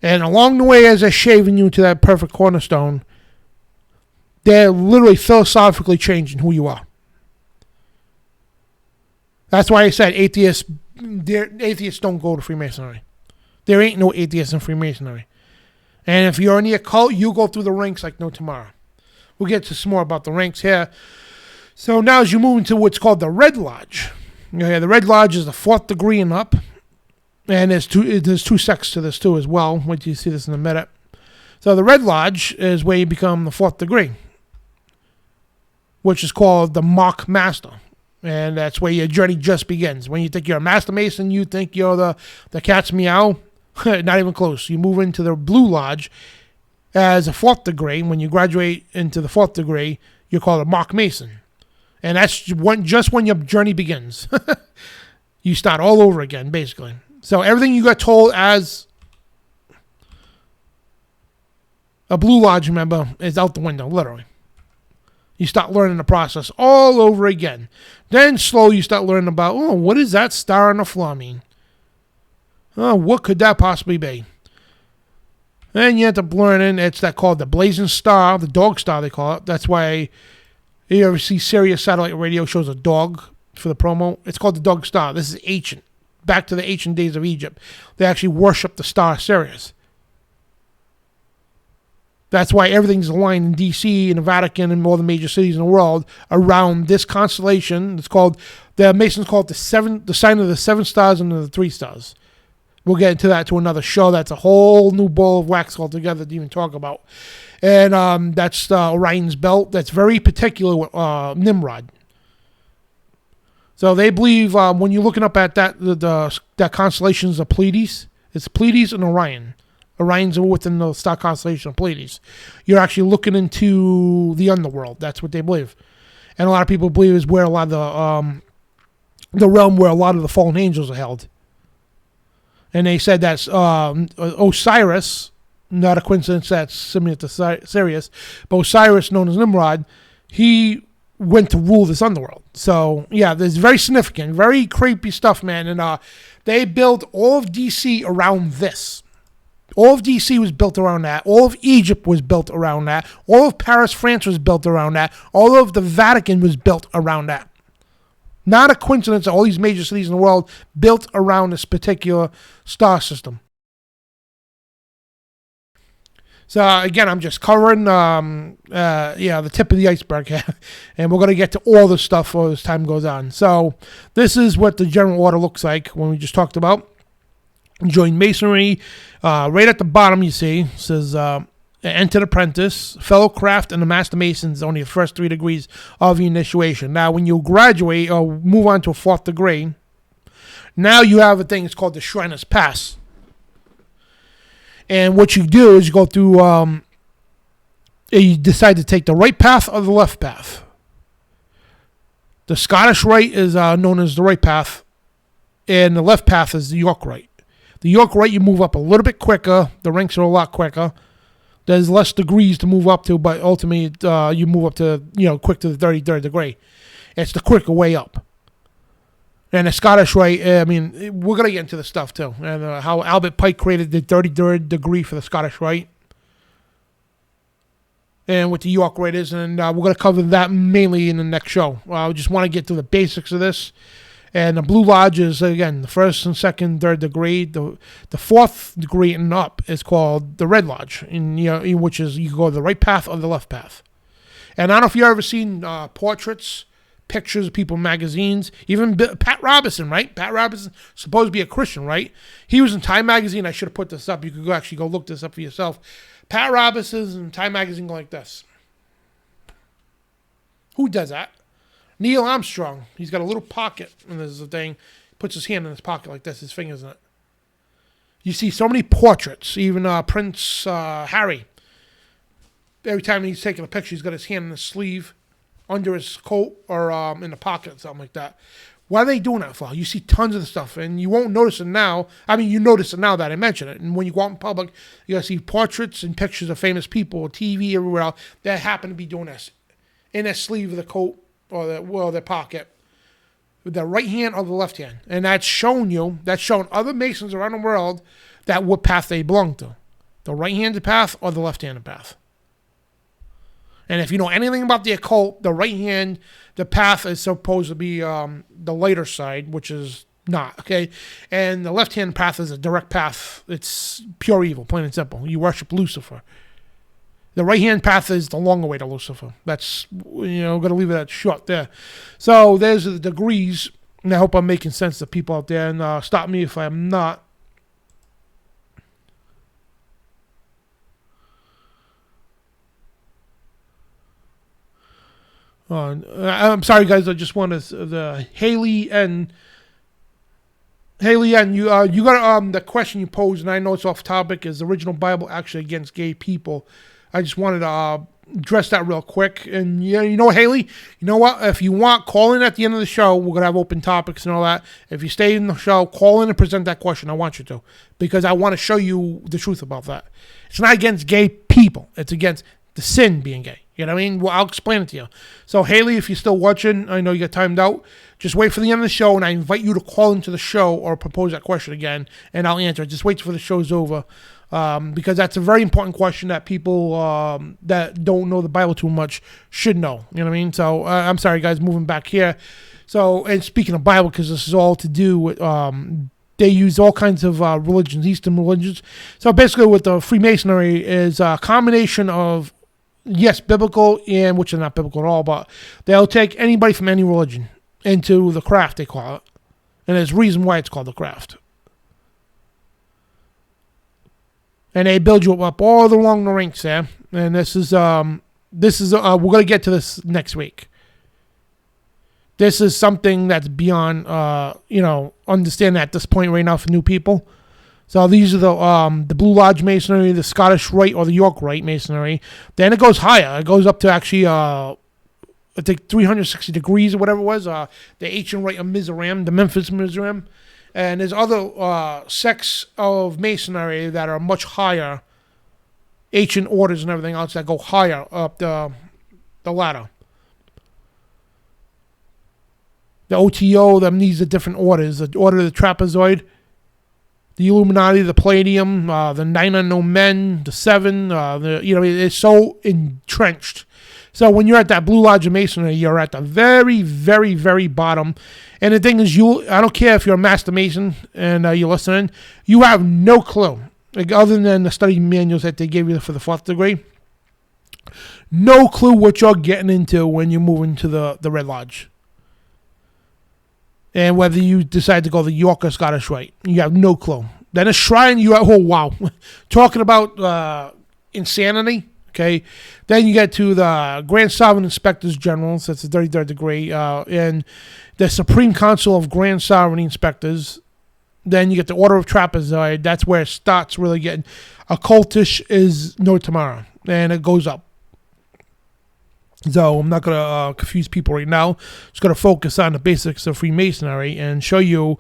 And along the way, as they're shaving you into that perfect cornerstone, they're literally philosophically changing who you are. That's why I said atheists don't go to Freemasonry. There ain't no atheists in Freemasonry. And if you're in the occult, you go through the ranks like no tomorrow. We'll get to some more about the ranks here. So now as you move into what's called the Red Lodge. The Red Lodge is the 4th degree and up. And there's two sects to this too as well. Wait till you see this in a minute. So the Red Lodge is where you become the 4th degree, which is called the Mock Master. And that's where your journey just begins. When you think you're a Master Mason, you think you're the cat's meow. Not even close. You move into the Blue Lodge as a 4th degree. When you graduate into the 4th degree, you're called a Mock Mason. And that's just when your journey begins. You start all over again, basically. So everything you got told as a Blue Lodge member is out the window, literally. You start learning the process all over again. Then slowly you start learning about, what does that star on the floor mean? What could that possibly be? And you end up learning it's that called the Blazing Star, the dog star they call it. That's why you ever see Sirius satellite radio shows a dog for the promo. It's called the dog star. This is ancient. Back to the ancient days of Egypt. They actually worship the star Sirius. That's why everything's aligned in D.C. and the Vatican and all the major cities in the world around this constellation. The Masons call it the sign of the 7 stars and the 3 stars. We'll get into that to another show. That's a whole new ball of wax altogether to even talk about. And that's Orion's belt. That's very particular with Nimrod. So they believe when you're looking up at that constellation is the Pleiades. It's Pleiades and Orion. Orion's within the star constellation of Pleiades. You're actually looking into the underworld. That's what they believe. And a lot of people believe is where a lot of the realm where a lot of the fallen angels are held. And they said that's Osiris, not a coincidence that's similar to Sirius, but Osiris, known as Nimrod, he went to rule this underworld. So, yeah, there's very significant, very creepy stuff, man. And they built all of D.C. around this. All of D.C. was built around that. All of Egypt was built around that. All of Paris, France was built around that. All of the Vatican was built around that. Not a coincidence that all these major cities in the world built around this particular star system. So, again, I'm just covering the tip of the iceberg here. And we're going to get to all this stuff as time goes on. So, this is what the general order looks like when we just talked about. Join Masonry. Right at the bottom, you see, it says Entered Apprentice, Fellow Craft, and the Master Masons, only the first 3 degrees of your initiation. Now, when you graduate or move on to a 4th degree, now you have a thing, it's called the Shriner's Pass. And what you do is you go through, you decide to take the right path or the left path. The Scottish Rite is known as the right path, and the left path is the York Rite. The York Rite, you move up a little bit quicker. The ranks are a lot quicker. There's less degrees to move up to, but ultimately you move up to, quick to the 33rd degree. It's the quicker way up. And the Scottish Rite, we're going to get into the stuff too. And how Albert Pike created the 33rd degree for the Scottish Rite. And what the York Rite is. And we're going to cover that mainly in the next show. I just want to get to the basics of this. And the Blue Lodge is, again, the first and second, third degree. The fourth degree and up is called the Red Lodge, which is you can go the right path or the left path. And I don't know if you've ever seen portraits, pictures of people in magazines. Even Pat Robertson, right? Pat Robertson, supposed to be a Christian, right? He was in Time Magazine. I should have put this up. You could actually go look this up for yourself. Pat Robertson's in Time Magazine go like this. Who does that? Neil Armstrong, he's got a little pocket, and there's a thing, puts his hand in his pocket like this, his fingers in it. You see so many portraits, even Prince Harry. Every time he's taking a picture, he's got his hand in his sleeve, under his coat, or in the pocket, something like that. What are they doing that for? You see tons of the stuff, and you won't notice it now. You notice it now that I mention it. And when you go out in public, you're going to see portraits and pictures of famous people, TV, everywhere else, that happen to be doing this. In their sleeve of the coat, or their pocket, with the right hand or the left hand. And that's shown other Masons around the world that what path they belong to. The right-handed path or the left-handed path. And if you know anything about the occult, the right hand, the path is supposed to be the lighter side, which is not, okay? And the left-hand path is a direct path. It's pure evil, plain and simple. You worship Lucifer. The right-hand path is the longer way to Lucifer. That's, going to leave it that short there. So there's the degrees, and I hope I'm making sense to people out there, and stop me if I'm not. I'm sorry, guys. I just want to, Haley N, you got the question you posed, and I know it's off topic, is the original Bible actually against gay people? I just wanted to address that real quick. And you know what, Haley? You know what? If you want, call in at the end of the show. We're going to have open topics and all that. If you stay in the show, call in and present that question. I want you to. Because I want to show you the truth about that. It's not against gay people. It's against the sin being gay. You know what I mean? Well, I'll explain it to you. So, Haley, if you're still watching, I know you got timed out. Just wait for the end of the show, and I invite you to call into the show or propose that question again, and I'll answer it. Just wait for the show's over. Because that's a very important question that people that don't know the Bible too much should know. You know what I mean? So I'm sorry, guys, moving back here. So, and speaking of Bible, because this is all to do with, they use all kinds of religions, Eastern religions. So basically what the Freemasonry is a combination of, yes, biblical, and which are not biblical at all, but they'll take anybody from any religion into the craft, they call it. And there's a reason why it's called the craft. And they build you up all along the ranks there. And this is we're going to get to this next week. This is something that's beyond, understand at this point right now for new people. So these are the Blue Lodge Masonry, the Scottish Rite or the York Rite Masonry. Then it goes higher. It goes up to actually, I think 360 degrees or whatever it was. The ancient Rite of Mizoram, the Memphis Mizoram. And there's other sects of Masonry that are much higher, ancient orders and everything else that go higher up the ladder. The OTO, these are different orders. The Order of the Trapezoid, the Illuminati, the Palladium, the Nine Unknown Men, the Seven. It's so entrenched. So when you're at that Blue Lodge of Masonry, you're at the very, very, very bottom. And the thing is, I don't care if you're a Master Mason and you're listening, you have no clue, other than the study manuals that they gave you for the 4th degree. No clue what you're getting into when you move into the Red Lodge. And whether you decide to go the York or Scottish Rite, you have no clue. Then a shrine, oh wow. Talking about insanity. Okay, then you get to the Grand Sovereign Inspectors General, so that's the 33rd degree, and the Supreme Council of Grand Sovereign Inspectors. Then you get the Order of Trapezoid. That's where it starts really getting occultish is no tomorrow, and it goes up. So I'm not going to confuse people right now. Just going to focus on the basics of Freemasonry and show you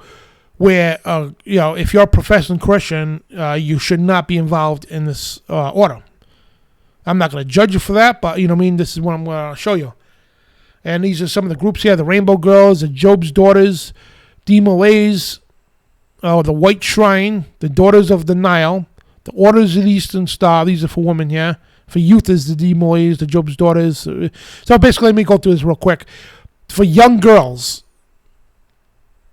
where, if you're a professing Christian, you should not be involved in this order. I'm not going to judge you for that, but you know what I mean? This is what I'm going to show you. And these are some of the groups here: the Rainbow Girls, the Job's Daughters, the Malays, the White Shrine, the Daughters of the Nile, the Orders of the Eastern Star. These are for women here. For youth is the Malays, the Job's Daughters. So basically, let me go through this real quick. For young girls,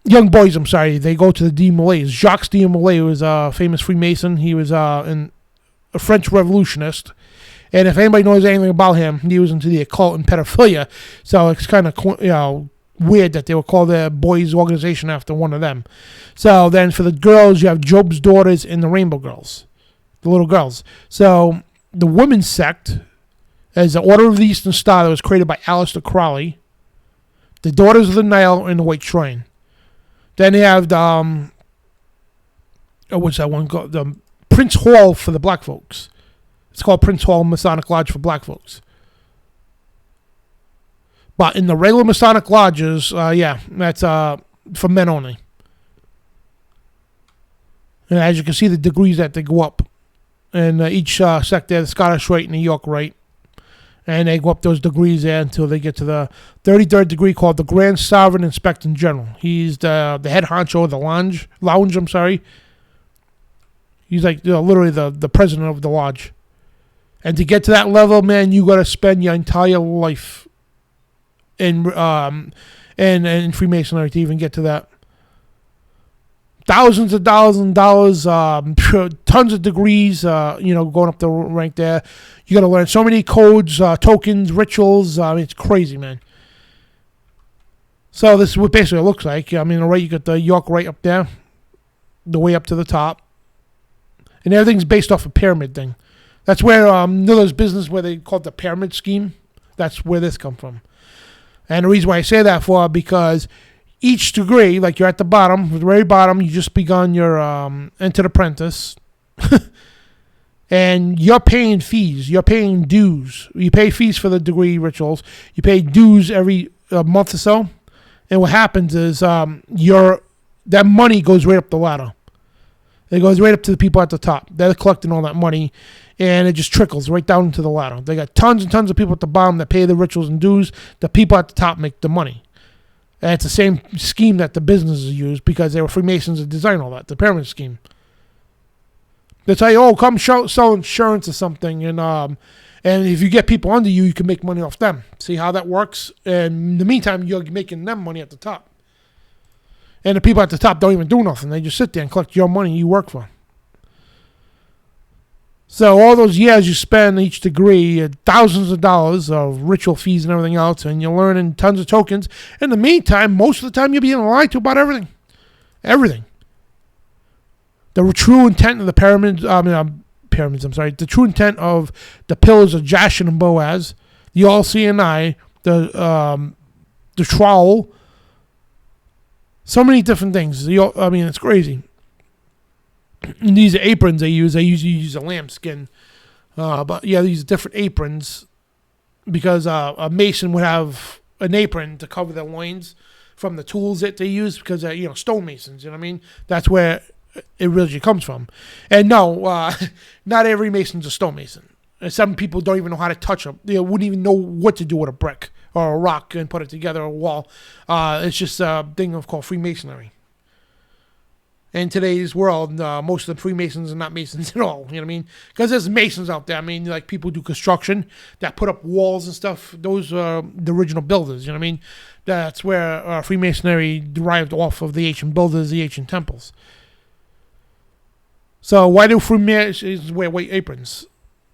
young boys, I'm sorry, they go to the D. Malays. Jacques de Molay was a famous Freemason. He was a French revolutionist. And if anybody knows anything about him, he was into the occult and pedophilia. So it's kind of weird that they would call their boys' organization after one of them. So then for the girls, you have Job's Daughters and the Rainbow Girls, the little girls. So the women's sect is the Order of the Eastern Star that was created by Aleister Crowley, the Daughters of the Nile, and the White Shrine. Then they have the, what's that one called? The Prince Hall for the black folks. It's called Prince Hall Masonic Lodge for black folks. But in the regular Masonic lodges, that's for men only. And as you can see, the degrees that they go up. And each sect there, the Scottish Rite and the York Rite. And they go up those degrees there until they get to the 33rd degree called the Grand Sovereign Inspector General. He's the head honcho of the lounge. He's like literally the president of the lodge. And to get to that level, man, you got to spend your entire life in Freemasonry to even get to that. Thousands of dollars, tons of degrees, going up the rank there. You got to learn so many codes, tokens, rituals. It's crazy, man. So this is what basically it looks like. I mean, right, you got the York right up there, the way up to the top. And everything's based off a pyramid thing. That's where, those business where they call it the pyramid scheme. That's where this come from. And the reason why I say that because each degree, like you're at the bottom, the very bottom, you just begun your entered apprentice. And you're paying fees. You're paying dues. You pay fees for the degree rituals. You pay dues every month or so. And what happens is that money goes right up the ladder. It goes right up to the people at the top. They're collecting all that money, and it just trickles right down into the ladder. They got tons and tons of people at the bottom that pay the rituals and dues. The people at the top make the money. And it's the same scheme that the businesses use because they were Freemasons that designed all that, the pyramid scheme. They tell you, come sell insurance or something, and if you get people under you, you can make money off them. See how that works? And in the meantime, you're making them money at the top. And the people at the top don't even do nothing. They just sit there and collect your money you work for. So all those years you spend each degree, thousands of dollars of ritual fees and everything else, and you're learning tons of tokens. In the meantime, most of the time you're being lied to about everything. Everything. The true intent of the the true intent of the pillars of Jachin and Boaz, the all-seeing eye, the trowel, so many different things. It's crazy. And these are aprons they use. They usually use a lambskin. But yeah, these are different aprons because a mason would have an apron to cover their loins from the tools that they use because they're, stonemasons. You know what I mean? That's where it really comes from. And no, not every mason's a stonemason. And some people don't even know how to touch them. They wouldn't even know what to do with a brick or a rock and put it together, or a wall. It's just a thing called Freemasonry. In today's world, most of the Freemasons are not Masons at all. You know what I mean? Because there's Masons out there. I mean, like people who do construction that put up walls and stuff. Those are the original builders. You know what I mean? That's where Freemasonry derived off of the ancient builders, the ancient temples. So why do Freemasons wear white aprons?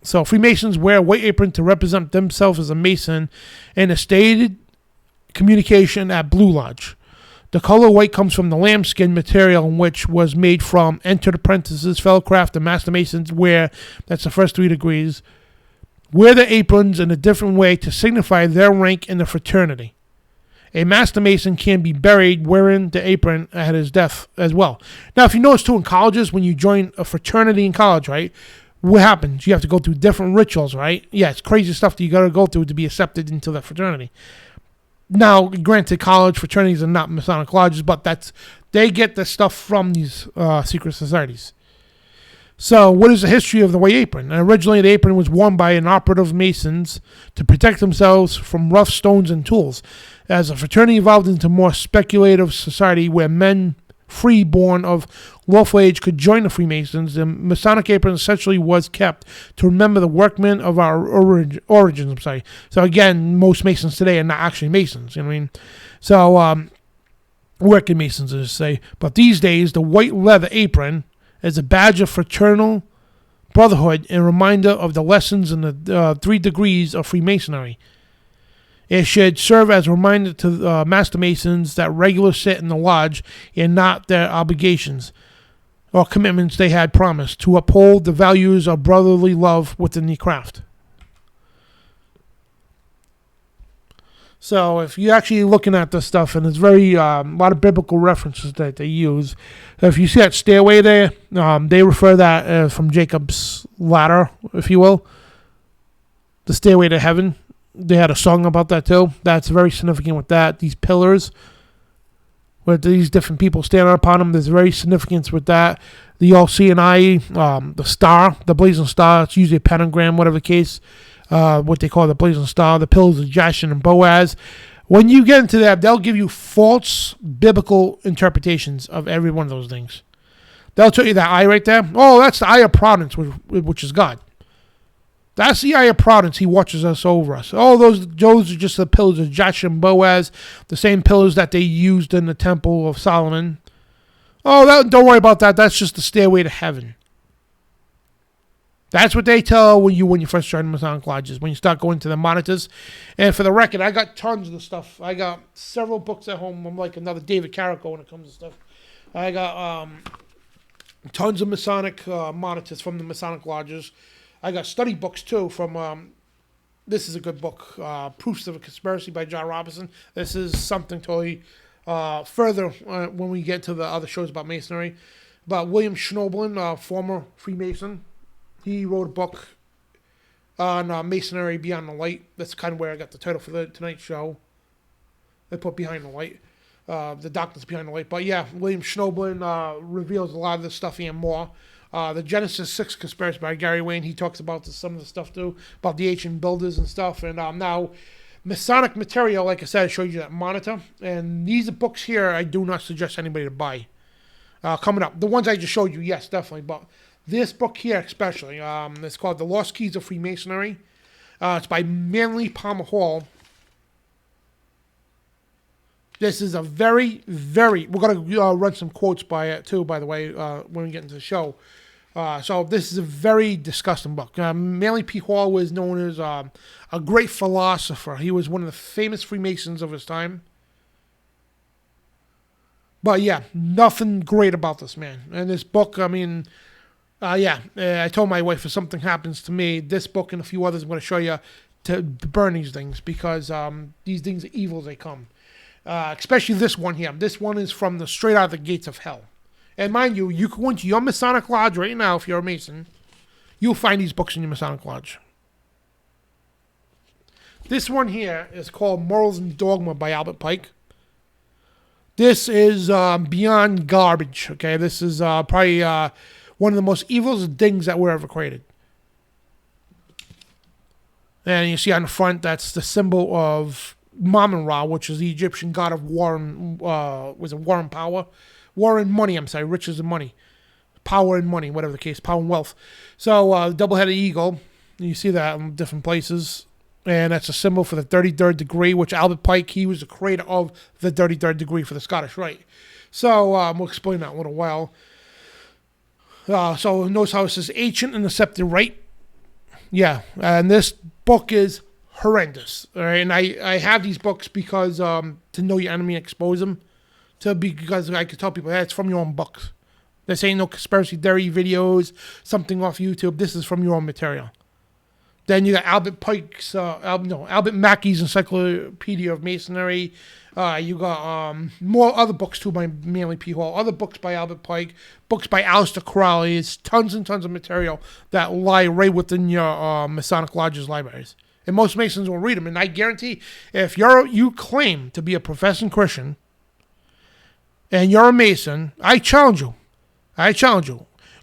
So Freemasons wear a white apron to represent themselves as a Mason in a stated communication at Blue Lodge. The color white comes from the lambskin material, which was made from entered apprentices, fellow craft, and master masons that's the first 3 degrees, wear the aprons in a different way to signify their rank in the fraternity. A master mason can be buried wearing the apron at his death as well. Now, if you notice too in colleges, when you join a fraternity in college, right, what happens? You have to go through different rituals, right? Yeah, it's crazy stuff that you got to go through to be accepted into that fraternity. Now, granted, college fraternities are not Masonic lodges, but they get the stuff from these secret societies. So, what is the history of the white apron? Originally, the apron was worn by inoperative Masons to protect themselves from rough stones and tools. As the fraternity evolved into a more speculative society where men free-born of lawful age could join the Freemasons, the Masonic apron essentially was kept to remember the workmen of our origins. So again, most Masons today are not actually Masons. You know what I mean? So working Masons, as I say. But these days, the white leather apron is a badge of fraternal brotherhood and reminder of the lessons in the 3 degrees of Freemasonry. It should serve as a reminder to Master Masons that regulars sit in the lodge and not their obligations or commitments they had promised to uphold the values of brotherly love within the craft. So if you're actually looking at this stuff, and it's very a lot of biblical references that they use. If you see that stairway there, they refer that from Jacob's ladder, if you will, the stairway to heaven. They had a song about that too. That's very significant with that. These pillars, with these different people standing upon them, there's very significance with that. The all-seeing eye, the star, the blazing star, it's usually a pentagram, whatever the case, what they call the blazing star, the pillars of Jachin and Boaz. When you get into that, they'll give you false biblical interpretations of every one of those things. They'll tell you that eye right there. Oh, that's the eye of providence, which is God. That's the eye of providence. He watches us over us. Oh, those are just the pillars of Joshua and Boaz, the same pillars that they used in the Temple of Solomon. Oh, don't worry about that. That's just the stairway to heaven. That's what they tell when you first join Masonic lodges, when you start going to the monitors. And for the record, I got tons of the stuff. I got several books at home. I'm like another David Carrico when it comes to stuff. I got tons of Masonic monitors from the Masonic lodges. I got study books, too, from, this is a good book, Proofs of a Conspiracy by John Robinson. This is something totally further when we get to the other shows about Masonry. But William Schnoebelen, former Freemason, he wrote a book on Masonry Beyond the Light. That's kind of where I got the title for tonight's show. They put Behind the Light, the Darkness Behind the Light. But yeah, William Schnoebelen reveals a lot of this stuff and more. The Genesis 6 Conspiracy by Gary Wayne, he talks about some of the stuff too, about the ancient builders and stuff. And now, Masonic material, like I said, I showed you that monitor. And these books here, I do not suggest anybody to buy. Coming up, the ones I just showed you, yes, definitely. But this book here especially, it's called The Lost Keys of Freemasonry. It's by Manly Palmer Hall. This is a very, very, we're going to run some quotes by it too, by the way, when we get into the show. So this is a very disgusting book. Manly P. Hall was known as a great philosopher. He was one of the famous Freemasons of his time. But yeah, nothing great about this man. And this book, I mean, I told my wife if something happens to me, this book and a few others I'm going to show you to burn these things because these things are evil as they come. Especially this one here. This one is from the straight out of the gates of hell. And mind you, you can go into your Masonic Lodge right now if you're a Mason. You'll find these books in your Masonic Lodge. This one here is called Morals and Dogma by Albert Pike. This is beyond garbage, okay? This is probably one of the most evil things that were ever created. And you see on the front, that's the symbol of Mamun-Ra, which is the Egyptian god of war and, war and power? War and money, I'm sorry, riches and money. Power and money, whatever the case, power and wealth. So, double-headed eagle, you see that in different places. And that's a symbol for the 33rd degree, which Albert Pike, he was the creator of the 33rd degree for the Scottish Rite. So, we'll explain that in a little while. So, notice how it says ancient and accepted right. Yeah, and this book is horrendous. All right, and I have these books because to know your enemy and expose them. Because I could tell people, hey, it's from your own books. This ain't no conspiracy theory videos, something off YouTube. This is from your own material. Then you got Albert Pike's, Albert Mackey's Encyclopedia of Masonry. You got more other books too by Manly P. Hall. Other books by Albert Pike. Books by Aleister Crowley. It's tons and tons of material that lie right within your Masonic Lodge's libraries. And most Masons will read them. And I guarantee, if you claim to be a professing Christian, and you're a Mason, I challenge you.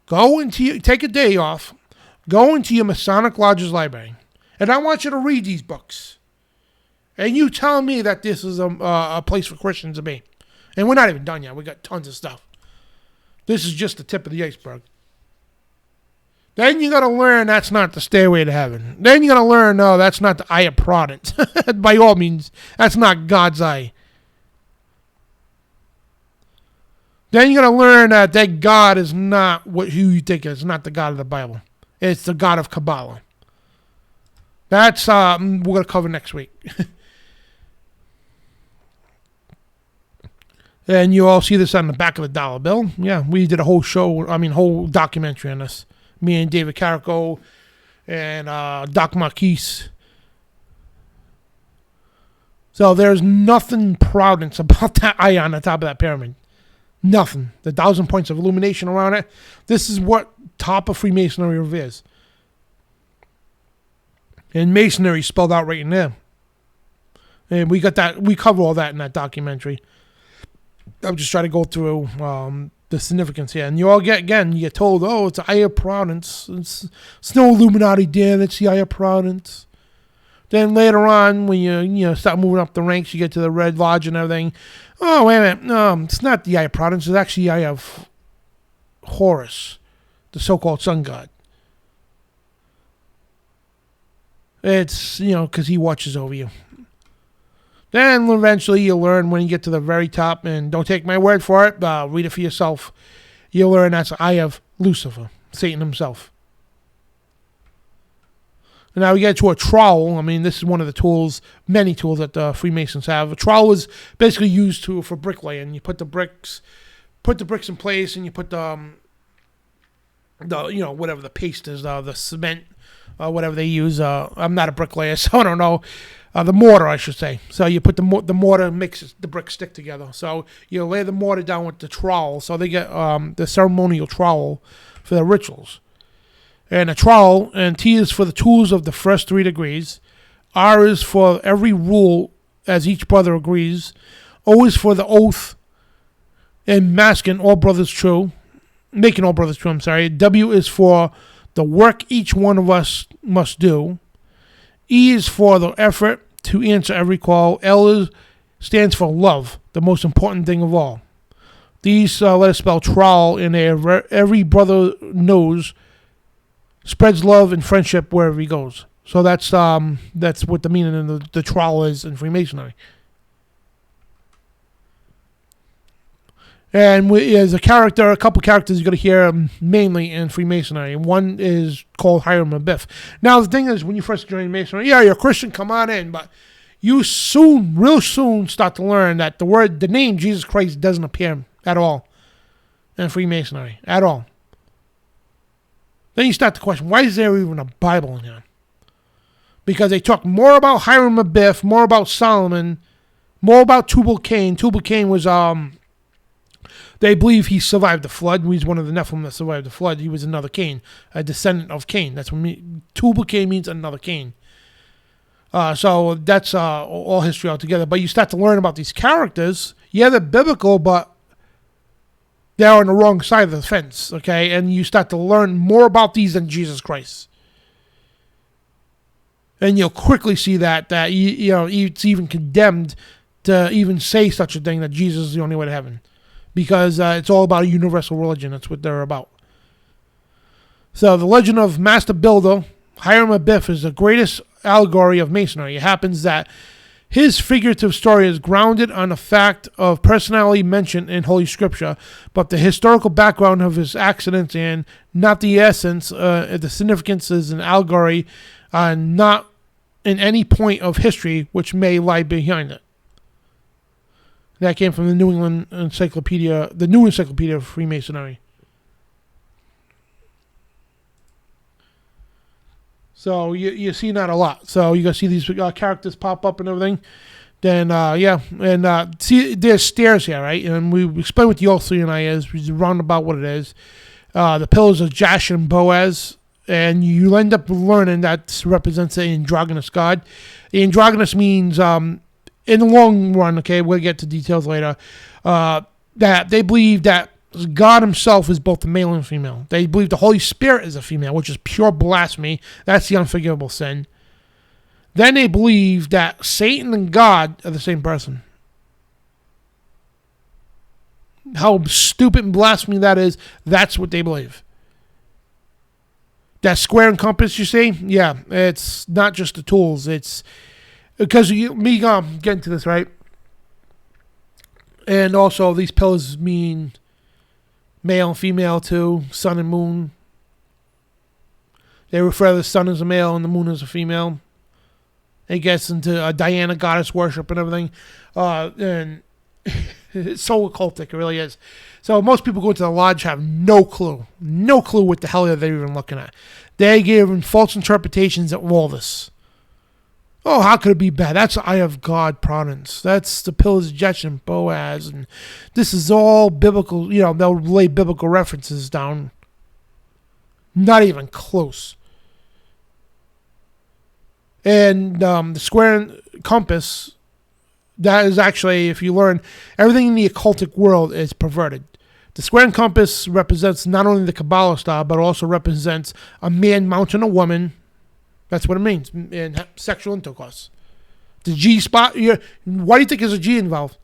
take a day off, go into your Masonic Lodge's library, and I want you to read these books. And you tell me that this is a place for Christians to be. And we're not even done yet. We got tons of stuff. This is just the tip of the iceberg. Then you got to learn that's not the stairway to heaven. Then you got to learn, no, that's not the eye of providence. By all means, that's not God's eye. Then you got to learn that God is not who you think it is. It's not the God of the Bible. It's the God of Kabbalah. That's we're going to cover next week. And you all see this on the back of the dollar bill. Yeah, we did a whole whole documentary on this. Me and David Carrico and Doc Marquise. So there's nothing providence about that eye on the top of that pyramid. Nothing. The 1,000 points of illumination around it. This is what top of Freemasonry is. And Masonry spelled out right in there. And we cover all that in that documentary. I'm just trying to go through the significance here. And you all you get told, oh, it's the eye of providence. It's no Illuminati, Dan. It's the eye of providence. Then later on, when you start moving up the ranks, you get to the Red Lodge and everything. Oh, wait a minute. No, it's not the eye of providence. It's actually the eye of Horus, the so-called sun god. It's, because he watches over you. Then eventually you'll learn when you get to the very top, and don't take my word for it, read it for yourself. You'll learn that's the eye of Lucifer, Satan himself. And now we get to a trowel. I mean, this is one of the tools, many tools that the Freemasons have. A trowel is basically used for bricklaying. You put the bricks in place, and you put the whatever the paste is, the cement, whatever they use. I'm not a bricklayer, so I don't know. The mortar, I should say. So you put the mortar, makes the bricks stick together. So you lay the mortar down with the trowel. So they get the ceremonial trowel for the rituals. And a trowel, and T is for the tools of the first 3 degrees. R is for every rule as each brother agrees. O is for the oath and making all brothers true. W is for the work each one of us must do. E is for the effort to answer every call. L stands for love, the most important thing of all. These letters spell trowel, and every brother knows spreads love and friendship wherever he goes. So that's what the meaning of the trowel is in Freemasonry. And as a couple characters you're going to hear mainly in Freemasonry. One is called Hiram Abiff. Now, the thing is, when you first join Masonry, you're a Christian, come on in. But you real soon start to learn that the name Jesus Christ doesn't appear at all in Freemasonry. At all. Then you start to question, why is there even a Bible in here? Because they talk more about Hiram Abiff, more about Solomon, more about Tubal-Cain. Tubal-Cain was... They believe he survived the flood. He's one of the Nephilim that survived the flood. He was another Cain, a descendant of Cain. That's what Tubal-Cain means, another Cain. So that's all history altogether. But you start to learn about these characters. Yeah, they're biblical, but they're on the wrong side of the fence, okay? And you start to learn more about these than Jesus Christ. And you'll quickly see that it's even condemned to even say such a thing, that Jesus is the only way to heaven. Because it's all about a universal religion. That's what they're about. So the legend of Master Builder, Hiram Abiff, is the greatest allegory of Masonry. It happens that his figurative story is grounded on the fact of personality mentioned in Holy Scripture, but the historical background of his accidents and not the essence, the significance is an allegory, not in any point of history which may lie behind it. That came from the New Encyclopedia of Freemasonry. So you see that a lot. So you're going to see these characters pop up and everything. Then, see, there's stairs here, right? And we explain what the All-Three-and-I is. We round about what it is. The pillars of Josh and Boaz. And you end up learning that represents the androgynous god. The androgynous means... in the long run, okay, we'll get to details later, that they believe that God himself is both the male and female. They believe the Holy Spirit is a female, which is pure blasphemy. That's the unforgivable sin. Then they believe that Satan and God are the same person. How stupid and blasphemy that is, that's what they believe. That square and compass you see? Yeah, it's not just the tools. It's because me get into this, right? And also these pillars mean male and female too, sun and moon. They refer to the sun as a male and the moon as a female. It gets into Diana goddess worship and everything. And it's so occultic, it really is. So most people go to the lodge have no clue what the hell they're even looking at. They give false interpretations of all this. Oh, how could it be bad? That's the Eye of God province. That's the Pillars of Jeshurun, Boaz, and this is all biblical. They'll lay biblical references down. Not even close. And the square and compass, that is actually, if you learn, everything in the occultic world is perverted. The square and compass represents not only the Kabbalah style, but also represents a man mounting a woman. That's what it means in sexual intercourse. The G spot, why do you think there's a G involved?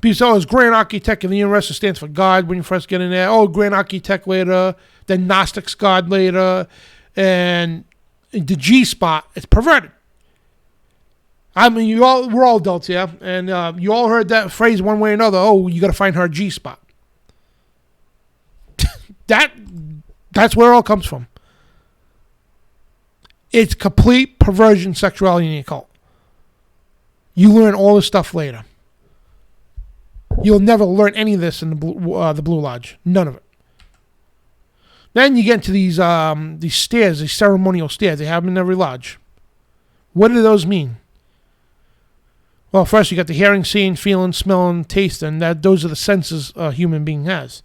People say, it's Grand Architect, and the university stands for God when you first get in there. Oh, Grand Architect later, then Gnostics God later, and the G spot, it's perverted. I mean, we're all adults here, and you all heard that phrase one way or another. Oh, you got to find her G spot. That's where it all comes from. It's complete perversion, sexuality, and the occult. You learn all this stuff later. You'll never learn any of this in the Blue Lodge. None of it. Then you get into these stairs, these ceremonial stairs. They have them in every lodge. What do those mean? Well, first you got the hearing, seeing, feeling, smelling, tasting. Those are the senses a human being has.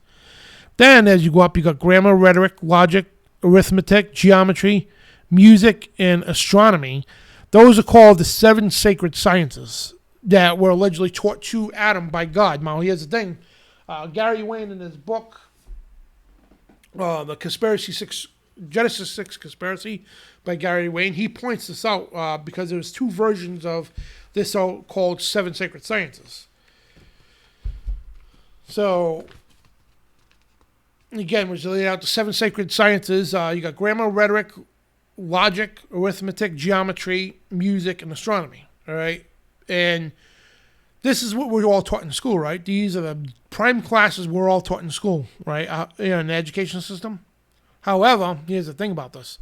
Then as you go up, you got grammar, rhetoric, logic, arithmetic, geometry, music, and astronomy. Those are called the 7 sacred sciences that were allegedly taught to Adam by God. Now, here's the thing. Gary Wayne, in his book, the Genesis 6 Conspiracy by Gary Wayne, he points this out because there's 2 versions of this so-called 7 sacred sciences. So, again, which laid out the 7 sacred sciences. You got grammar, rhetoric, logic, arithmetic, geometry, music, and astronomy. All right, and this is what we're all taught in school, right? These are the prime classes we're all taught in school, right? In the education system. However, here's the thing about this: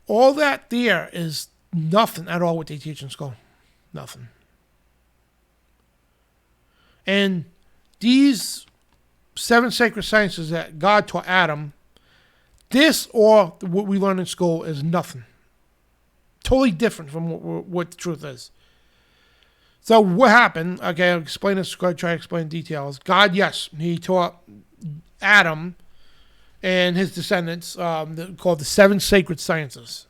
all that there is nothing at all what they teach in school, nothing. And these 7 sacred sciences that God taught Adam, this or what we learn in school is nothing. Totally different from what the truth is. So what happened? Okay, I'll explain this. Try to explain details. God, yes, he taught Adam and his descendants called the 7 sacred sciences.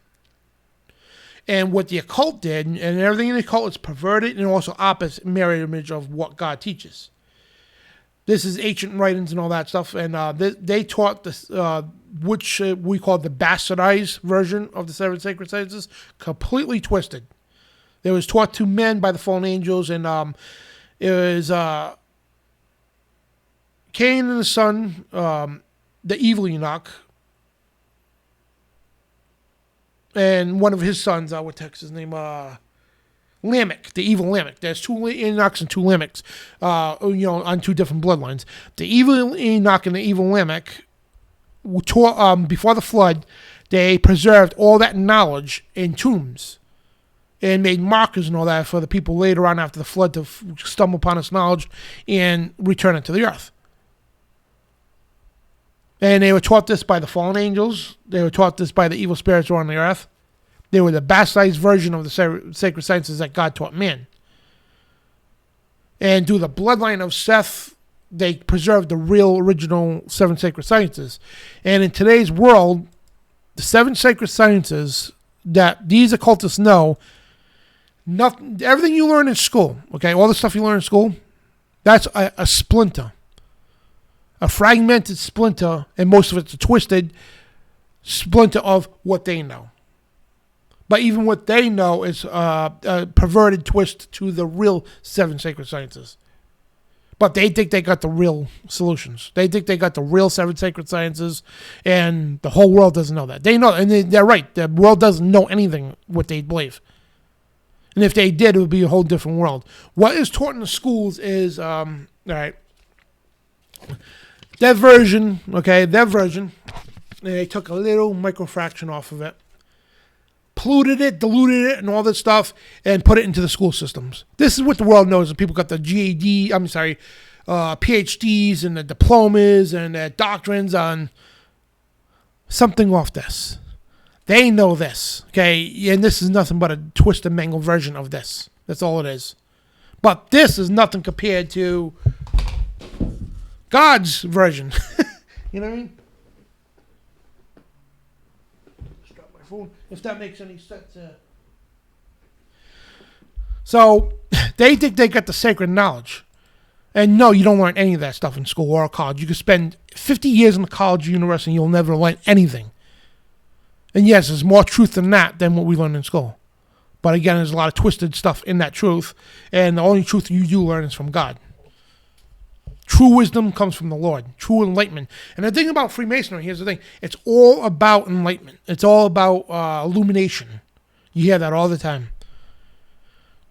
And what the occult did, and everything in the occult is perverted and also opposite mirror image of what God teaches. This is ancient writings and all that stuff, and they taught this, which we call the bastardized version of the 7 sacred sciences, completely twisted. It was taught to men by the fallen angels, and it was Cain and his son, the evil Enoch, and one of his sons, what the heck's his name? Lamech, the evil Lamech. There's 2 Enochs and 2 Lamechs, on 2 different bloodlines. The evil Enoch and the evil Lamech, before the flood, they preserved all that knowledge in tombs and made markers and all that for the people later on after the flood to stumble upon this knowledge and return it to the earth. And they were taught this by the fallen angels. They were taught this by the evil spirits who are on the earth. They were the bastardized version of the sacred sciences that God taught man. And through the bloodline of Seth, they preserved the real original 7 sacred sciences. And in today's world, the 7 sacred sciences that these occultists know, everything you learn in school, okay, all the stuff you learn in school, that's a splinter a fragmented splinter, and most of it's a twisted splinter of what they know. But even what they know is a perverted twist to the real 7 sacred sciences. But they think they got the real solutions. They think they got the real 7 sacred sciences, and the whole world doesn't know that. They know, and they're right. The world doesn't know anything what they believe. And if they did, it would be a whole different world. What is taught in the schools is, all right, their version, they took a little microfraction off of it, polluted it, diluted it, and all this stuff, and put it into the school systems. This is what the world knows. And people got the PhDs and the diplomas and the doctrines on something off this. They know this, okay? And this is nothing but a twist and mangle version of this. That's all it is. But this is nothing compared to God's version. You know what I mean? Just drop my phone. If that makes any sense. So, they think they got the sacred knowledge. And no, you don't learn any of that stuff in school or college. You could spend 50 years in the college or university and you'll never learn anything. And yes, there's more truth in that than what we learn in school. But again, there's a lot of twisted stuff in that truth. And the only truth you do learn is from God. True wisdom comes from the Lord. True enlightenment. And the thing about Freemasonry, here's the thing. It's all about enlightenment. It's all about illumination. You hear that all the time.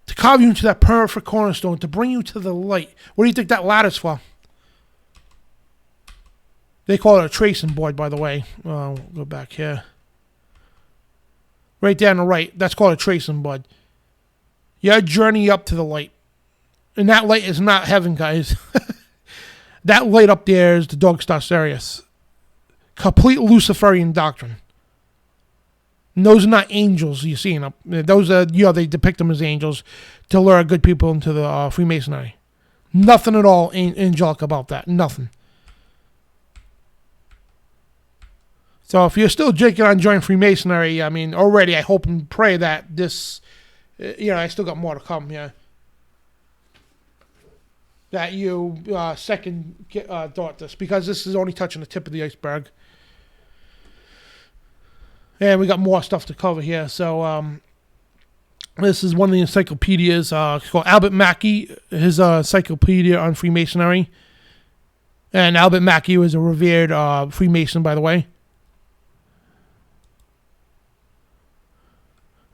To carve you into that perfect cornerstone. To bring you to the light. What do you think that ladder's for? They call it a tracing board, by the way. We'll go back here. Right there on the right. That's called a tracing board. Your journey up to the light. And that light is not heaven, guys. That light up there is the Dog Star Sirius. Complete Luciferian doctrine. And those are not angels you're seeing up. Those are, they depict them as angels to lure good people into the Freemasonry. Nothing at all angelic about that. Nothing. So if you're still jaking on joining Freemasonry, I mean, already I hope and pray that this, I still got more to come here. That you second thought this, because this is only touching the tip of the iceberg. And we got more stuff to cover here. So this is one of the encyclopedias. It's called Albert Mackey, his encyclopedia on Freemasonry. And Albert Mackey was a revered Freemason, by the way.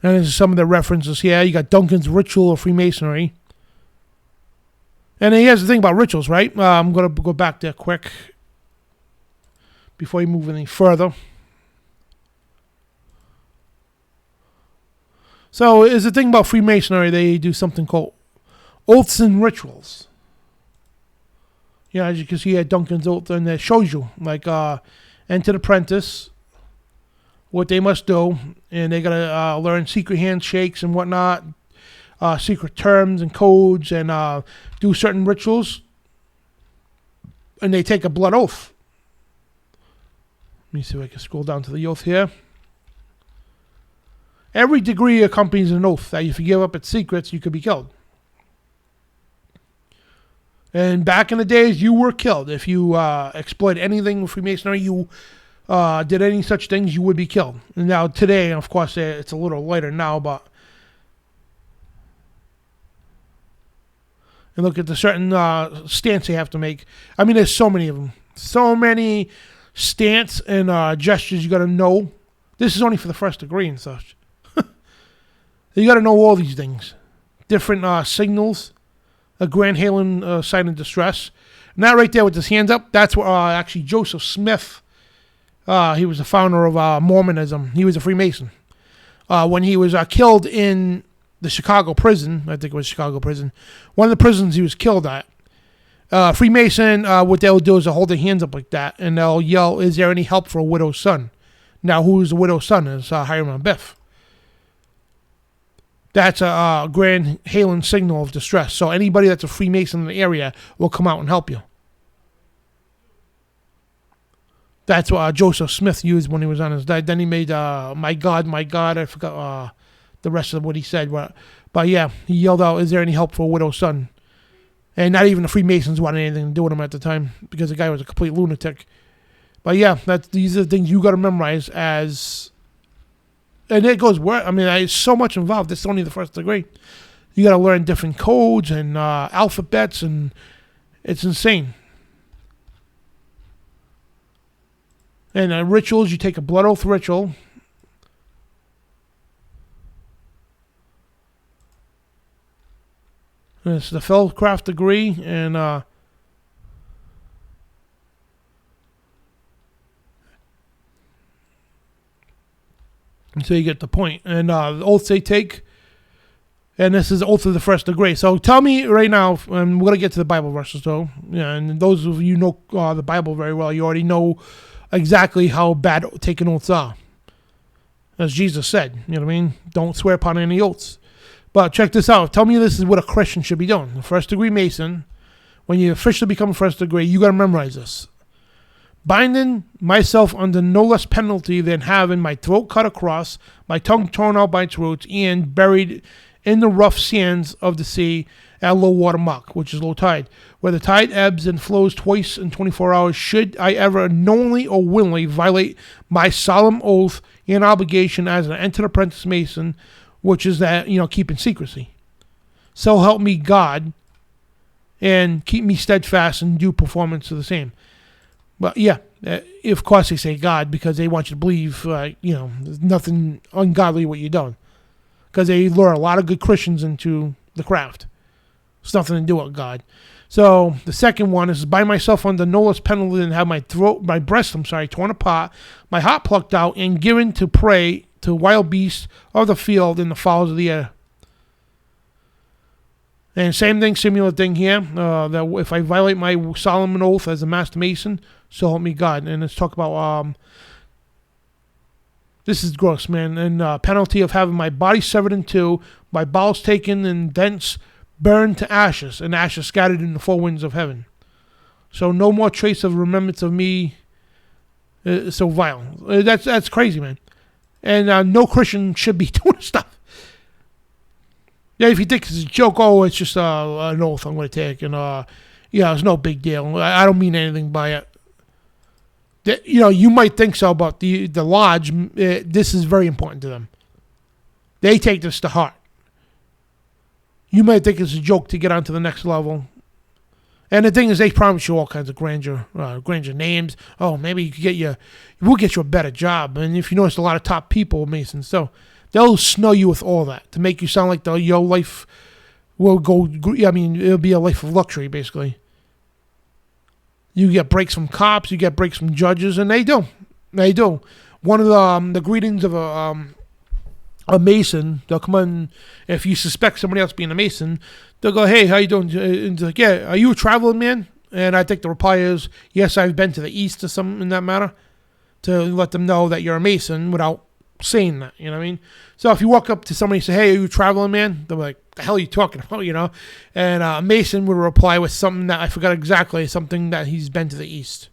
And there's some of the references here. You got Duncan's Ritual of Freemasonry. And here's the thing about rituals, right? I'm going to go back there quick before you move any further. So, is the thing about Freemasonry, they do something called oaths and rituals. As you can see at Duncan's oath, and it shows you, like, enter the apprentice, what they must do, and they got to learn secret handshakes and whatnot, secret terms and codes, and do certain rituals, and they take a blood oath. Let me see if I can scroll down to the oath here. Every degree accompanies an oath that if you give up its secrets, you could be killed. And back in the days, you were killed. If you exploited anything with Freemasonry, you did any such things, you would be killed. And now today, of course, it's a little lighter now, but and look at the certain stance they have to make. I mean, there's so many of them. So many stance and gestures you got to know. This is only for the first degree and such. You got to know all these things. Different signals. A Grand Halen sign of distress. And that right there with his hands up, that's where actually Joseph Smith, he was the founder of Mormonism. He was a Freemason. When he was killed in the Chicago prison, I think it was Chicago prison, one of the prisons he was killed at, Freemason, what they'll do is they'll hold their hands up like that, and they'll yell, "Is there any help for a widow's son?" Now, who's the widow's son? Is Hiram Biff. That's a Grand Halen signal of distress. So anybody that's a Freemason in the area will come out and help you. That's what Joseph Smith used when he was on his diet. Then he made, my God, I forgot the rest of what he said. But yeah, he yelled out, "Is there any help for a widow's son?" And not even the Freemasons wanted anything to do with him at the time because the guy was a complete lunatic. But yeah, these are the things you got to memorize as... And it goes where... I mean, there's so much involved. It's only the first degree. You got to learn different codes and alphabets, and it's insane. And rituals, you take a blood oath ritual. And it's the Fellcraft degree, and so you get the point. And the oaths they take, and this is the oath of the first degree. So tell me right now, and we're going to get to the Bible verses though. Yeah, and those of you know the Bible very well, you already know exactly how bad taking oaths are. As Jesus said, you know what I mean? Don't swear upon any oaths. But check this out. Tell me this is what a Christian should be doing. The first degree Mason, when you officially become a first degree, you got to memorize this. Binding myself under no less penalty than having my throat cut across, my tongue torn out by its roots, and buried in the rough sands of the sea at low water mark, which is low tide, where the tide ebbs and flows twice in 24 hours, should I ever knowingly or willingly violate my solemn oath and obligation as an entered apprentice Mason, which is that, keeping secrecy. So help me God, and keep me steadfast in due performance of the same. But yeah, of course they say God because they want you to believe, there's nothing ungodly what you're doing. Because they lure a lot of good Christians into the craft. It's nothing to do with God. So the second one is by myself under no less penalty than have my breast torn apart, my heart plucked out, and given to prey to wild beasts of the field and the fowls of the air. And same thing, similar thing here, that if I violate my solemn oath as a Master Mason, so help me God. And let's talk about, this is gross, man, and penalty of having my body severed in two, my bowels taken and thence burned to ashes, and ashes scattered in the four winds of heaven. So no more trace of remembrance of me, so vile. That's crazy, man. And no Christian should be doing stuff. Yeah, if you think it's a joke, it's just an oath I'm going to take, and it's no big deal. I don't mean anything by it. You might think so, but the lodge, this is very important to them. They take this to heart. You might think it's a joke to get on to the next level. And the thing is, they promise you all kinds of grandeur names. Oh, maybe we'll get you a better job. And if you notice, a lot of top people, Masons, so they'll snow you with all that to make you sound like your life will go. I mean, it'll be a life of luxury, basically. You get breaks from cops, you get breaks from judges, and they do. One of the greetings of a Mason, they'll come on, if you suspect somebody else being a Mason, they'll go, hey, how you doing? And like, yeah, are you a traveling man? And I think the reply is, yes, I've been to the East or something in that matter, to let them know that you're a Mason without saying that, you know what I mean? So if you walk up to somebody and say, hey, are you a traveling man? They're like, the hell are you talking about, And a Mason would reply with something that I forgot exactly, something that he's been to the East,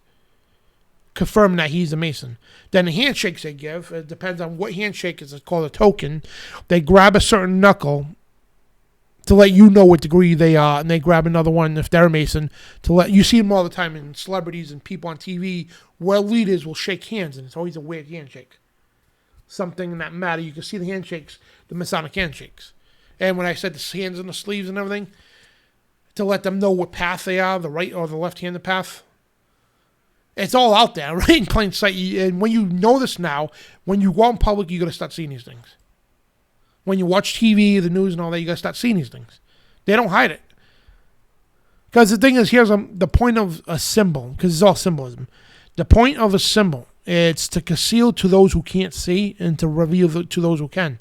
confirming that he's a Mason. Then the handshakes they give, it depends on what handshake is called a token. They grab a certain knuckle to let you know what degree they are, and they grab another one if they're a Mason to let you see them all the time in celebrities and people on TV where leaders will shake hands, and it's always a weird handshake. Something in that matter, you can see the handshakes, the Masonic handshakes. And when I said the hands on the sleeves and everything, to let them know what path they are, the right or the left-handed path. It's all out there, right in plain sight. And when you know this now, when you go out in public, you got to start seeing these things. When you watch TV, the news and all that, you got to start seeing these things. They don't hide it. Because the thing is, here's the point of a symbol, because it's all symbolism. The point of a symbol, it's to conceal to those who can't see and to reveal to those who can.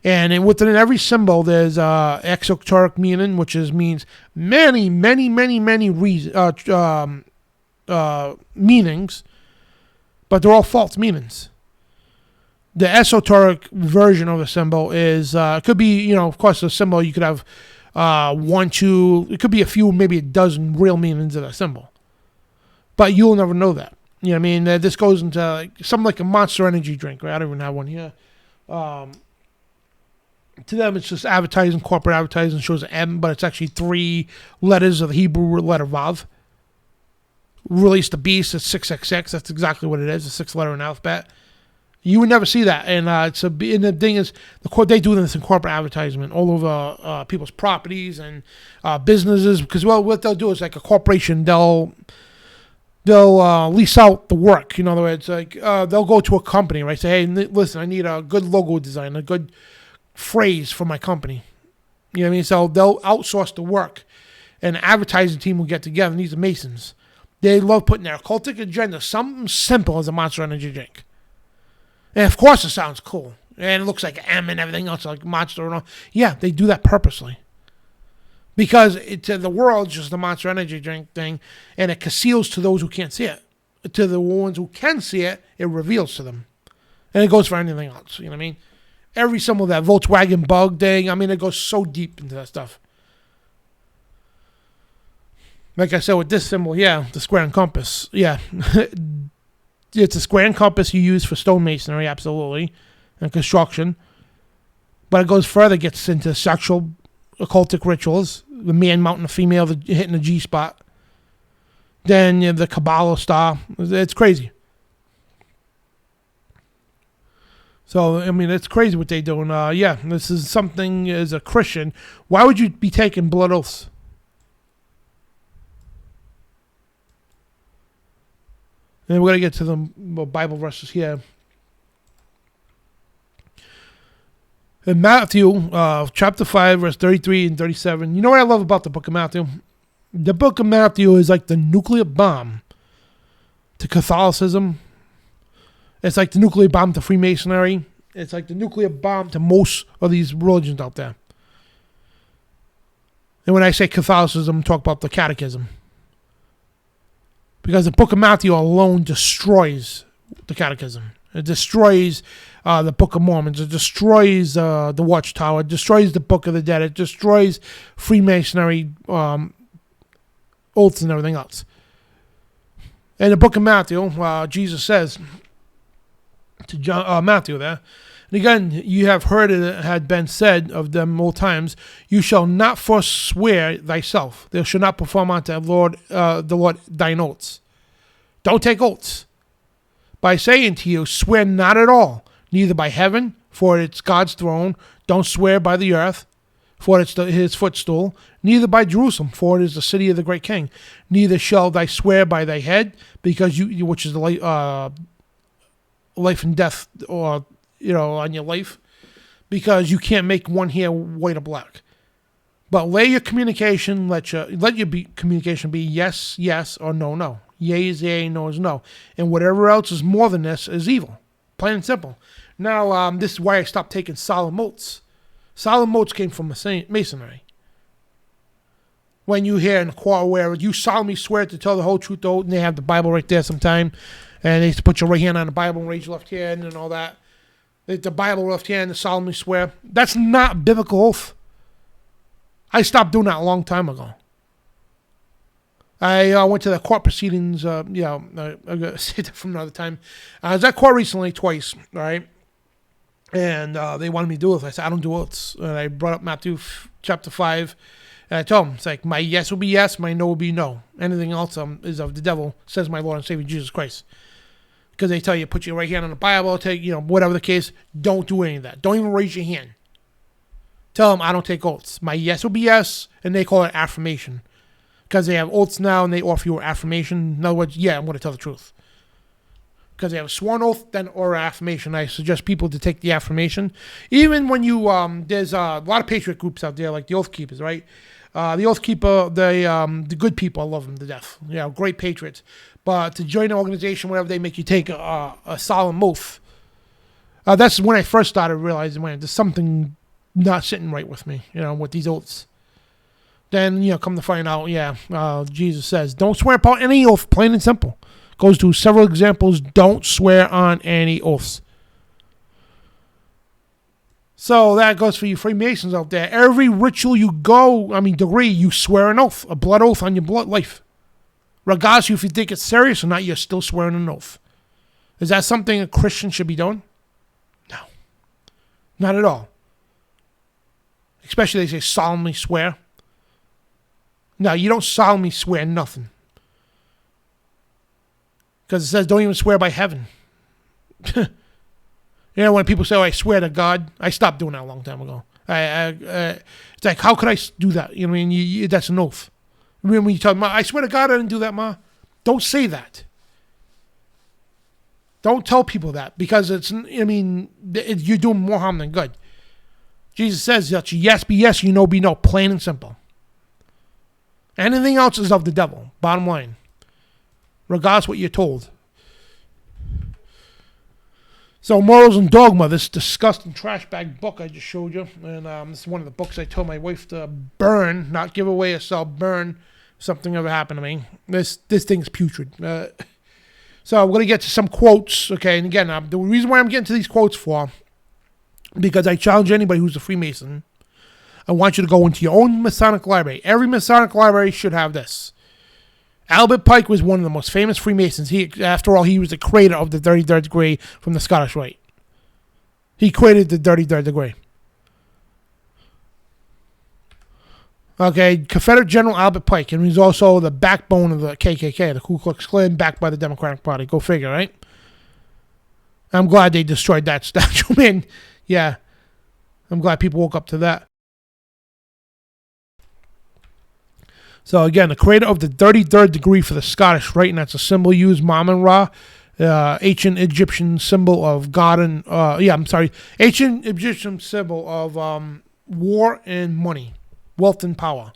And within every symbol, there's exoteric meaning, which means many, many, many, many meanings, but they're all false meanings. The esoteric version of a symbol is, it could be, of course, a symbol, you could have one, two, it could be a few, maybe a dozen real meanings of that symbol. But you'll never know that. You know what I mean? This goes into something like a Monster Energy drink, right? I don't even have one here. To them, it's just advertising, corporate advertising, shows an M, but it's actually 3 letters of the Hebrew letter Vav. Release the beast, it's 666. That's exactly what it is, a 6-letter in alphabet. You would never see that. And and the thing is, they do this in corporate advertisement all over people's properties and businesses. Because, well, what they'll do is like a corporation, they'll lease out the work. In other words, like they'll go to a company, right? Say, hey, listen, I need a good logo design, a good phrase for my company. You know what I mean? So they'll outsource the work, and the advertising team will get together. And these are Masons. They love putting their occultic agenda, something simple as a Monster Energy drink. And of course it sounds cool. And it looks like M and everything else, like Monster and all. Yeah, they do that purposely. Because to the world, it's just a Monster Energy drink thing, and it conceals to those who can't see it. To the ones who can see it, it reveals to them. And it goes for anything else, you know what I mean? Every symbol, that Volkswagen bug thing, I mean, it goes so deep into that stuff. Like I said, with this symbol, yeah, the square and compass, yeah. It's a square and compass you use for stonemasonry, absolutely, and construction. But it goes further, gets into sexual occultic rituals, the man mounting the female, hitting the G-spot. Then you have the Kabbalah star. It's crazy. So, I mean, it's crazy what they're doing. Yeah, this is something as a Christian. Why would you be taking blood oaths? And we're going to get to the Bible verses here. In Matthew, chapter 5, verse 33 and 37. You know what I love about the book of Matthew? The book of Matthew is like the nuclear bomb to Catholicism. It's like the nuclear bomb to Freemasonry. It's like the nuclear bomb to most of these religions out there. And when I say Catholicism, I'm talking about the catechism. Because the book of Matthew alone destroys the catechism. It destroys the Book of Mormon. It destroys the Watchtower. It destroys the Book of the Dead. It destroys Freemasonry oaths and everything else. In the book of Matthew, Jesus says to John, Matthew there, and again, you have heard it had been said of them old times, you shall not forswear thyself. Thou shalt not perform unto the Lord thine oaths. Don't take oaths. By saying to you, swear not at all, neither by heaven, for it's God's throne. Don't swear by the earth, for it's his footstool. Neither by Jerusalem, for it is the city of the great king. Neither shall thy swear by thy head, because you which is the life and death, or on your life, because you can't make one hair white or black. But let your communication, let your communication be yes, yes, or no, no. Yea is yea, no is no. And whatever else is more than this is evil. Plain and simple. Now, this is why I stopped taking solemn oaths. Solemn oaths came from Masonry. When you hear in a court where you solemnly swear to tell the whole truth, and they have the Bible right there sometime, and they used to put your right hand on the Bible and raise your left hand and all that. The Bible left hand and solemnly swear. That's not biblical oath. I stopped doing that a long time ago. I went to the court proceedings, I'm going to say that from another time. I was at court recently twice, all right? And they wanted me to do it. I said, I don't do oaths. And I brought up Matthew chapter 5. And I told them, it's like, my yes will be yes, my no will be no. Anything else is of the devil, says my Lord and Savior Jesus Christ. Because they tell you, put your right hand on the Bible, take, whatever the case, don't do any of that. Don't even raise your hand. Tell them I don't take oaths. My yes will be yes, and they call it affirmation. Because they have oaths now, and they offer you an affirmation. In other words, yeah, I'm going to tell the truth. Because they have a sworn oath or affirmation. I suggest people to take the affirmation. Even when you, there's a lot of patriot groups out there, like the Oath Keepers, right? The Oath Keeper, the good people, I love them to death. Great patriots. But to join an organization, whatever, they make you take a solemn oath. That's when I first started realizing, man, there's something not sitting right with me, with these oaths. Then, come to find out, Jesus says, don't swear upon any oath, plain and simple. Goes to several examples, don't swear on any oaths. So that goes for you Freemasons out there. Every ritual you degree, you swear an oath, a blood oath on your blood life. Regardless if you think it's serious or not, you're still swearing an oath. Is that something a Christian should be doing? No. Not at all. Especially they say solemnly swear. No, you don't solemnly swear nothing. Because it says don't even swear by heaven. When people say, I swear to God, I stopped doing that a long time ago. It's like, how could I do that? You know what I mean? That's an oath. When you tell Ma, I swear to God I didn't do that, Ma. Don't say that. Don't tell people that because you're doing more harm than good. Jesus says that yes be yes, you no be no, plain and simple. Anything else is of the devil, bottom line. Regardless what you're told. So, Morals and Dogma, this disgusting trash bag book I just showed you. And this is one of the books I told my wife to burn, not give away or sell, burn. Something ever happened to me. This thing's putrid. So, we're going to get to some quotes. Okay, and again, the reason why I'm getting to these quotes for, because I challenge anybody who's a Freemason. I want you to go into your own Masonic library. Every Masonic library should have this. Albert Pike was one of the most famous Freemasons. After all, he was the creator of the 33rd degree from the Scottish Rite. He created the 33rd degree. Okay, Confederate General Albert Pike, and he's also the backbone of the KKK, the Ku Klux Klan, backed by the Democratic Party. Go figure, right? I'm glad they destroyed that statue, man. Yeah, I'm glad people woke up to that. So again, the creator of the 33rd degree for the Scottish Rite, and that's a symbol used, Amun-Ra, ancient Egyptian symbol of God and ancient Egyptian symbol of war and money, wealth and power,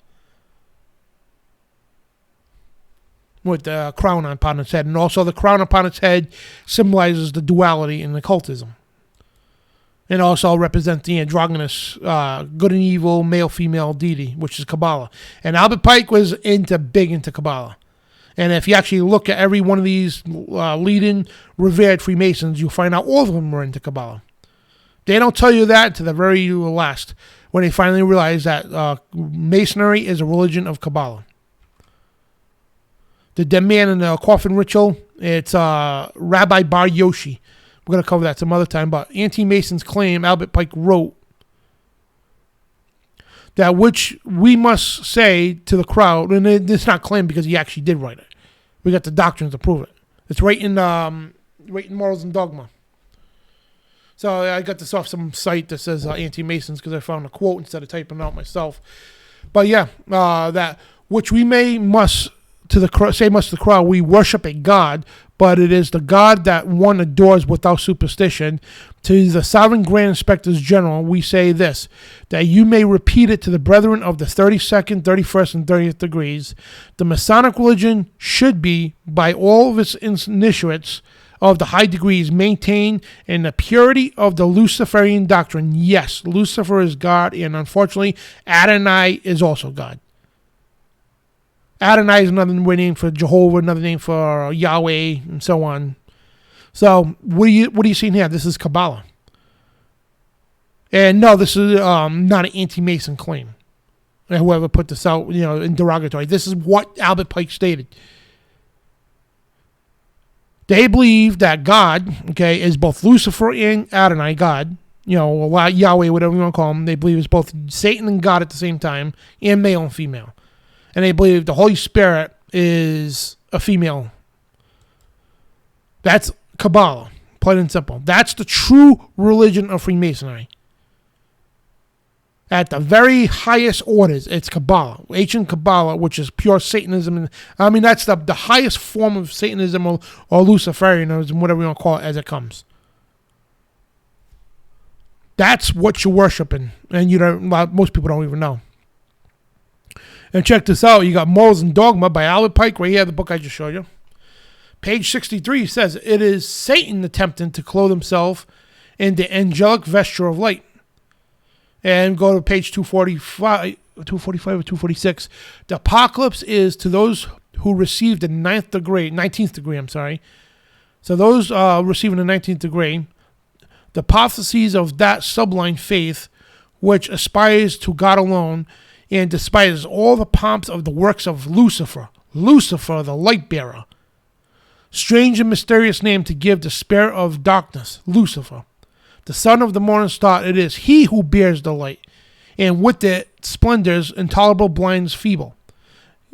with the crown upon its head, and also the crown upon its head symbolizes the duality in occultism. And also represent the androgynous, good and evil, male-female deity, which is Kabbalah. And Albert Pike was big into Kabbalah. And if you actually look at every one of these leading, revered Freemasons, you'll find out all of them were into Kabbalah. They don't tell you that to the very last, when they finally realize that Masonry is a religion of Kabbalah. The dead man in the coffin ritual, it's Rabbi Bar Yoshi. We're going to cover that some other time, but anti-Masons claim Albert Pike wrote that which we must say to the crowd, and it's not claimed because he actually did write it. We got the doctrines to prove it. It's right in Morals and Dogma. So I got this off some site that says anti-Masons because I found a quote instead of typing it out myself. But yeah, that which we must to the crowd, we worship a God, but it is the God that one adores without superstition. To the Sovereign Grand Inspectors General, we say this, that you may repeat it to the brethren of the 32nd, 31st, and 30th degrees. The Masonic religion should be, by all of its initiates of the high degrees, maintained in the purity of the Luciferian doctrine. Yes, Lucifer is God, and unfortunately, Adonai is also God. Adonai is another name for Jehovah, another name for Yahweh, and so on. So, what are you seeing here? This is Kabbalah. And no, this is not an anti-Mason claim. Whoever put this out, in derogatory. This is what Albert Pike stated. They believe that God, is both Lucifer and Adonai, God. Yahweh, whatever you want to call him. They believe it's both Satan and God at the same time, and male and female. And they believe the Holy Spirit is a female. That's Kabbalah, plain and simple. That's the true religion of Freemasonry. At the very highest orders, it's Kabbalah, ancient Kabbalah, which is pure Satanism. That's the highest form of Satanism or Luciferianism, whatever you want to call it, as it comes. That's what you're worshiping, and most people don't even know. And check this out. You got Morals and Dogma by Albert Pike right here, the book I just showed you. Page 63 says, it is Satan attempting to clothe himself in the angelic vesture of light. And go to page 245 or 246. The apocalypse is to those who received the 19th degree. So those receiving the 19th degree, the prophecies of that sublime faith, which aspires to God alone, and despises all the pomps of the works of Lucifer, the light bearer. Strange and mysterious name to give the spirit of darkness, Lucifer. The son of the morning star, it is he who bears the light, and with it splendors, intolerable blinds feeble.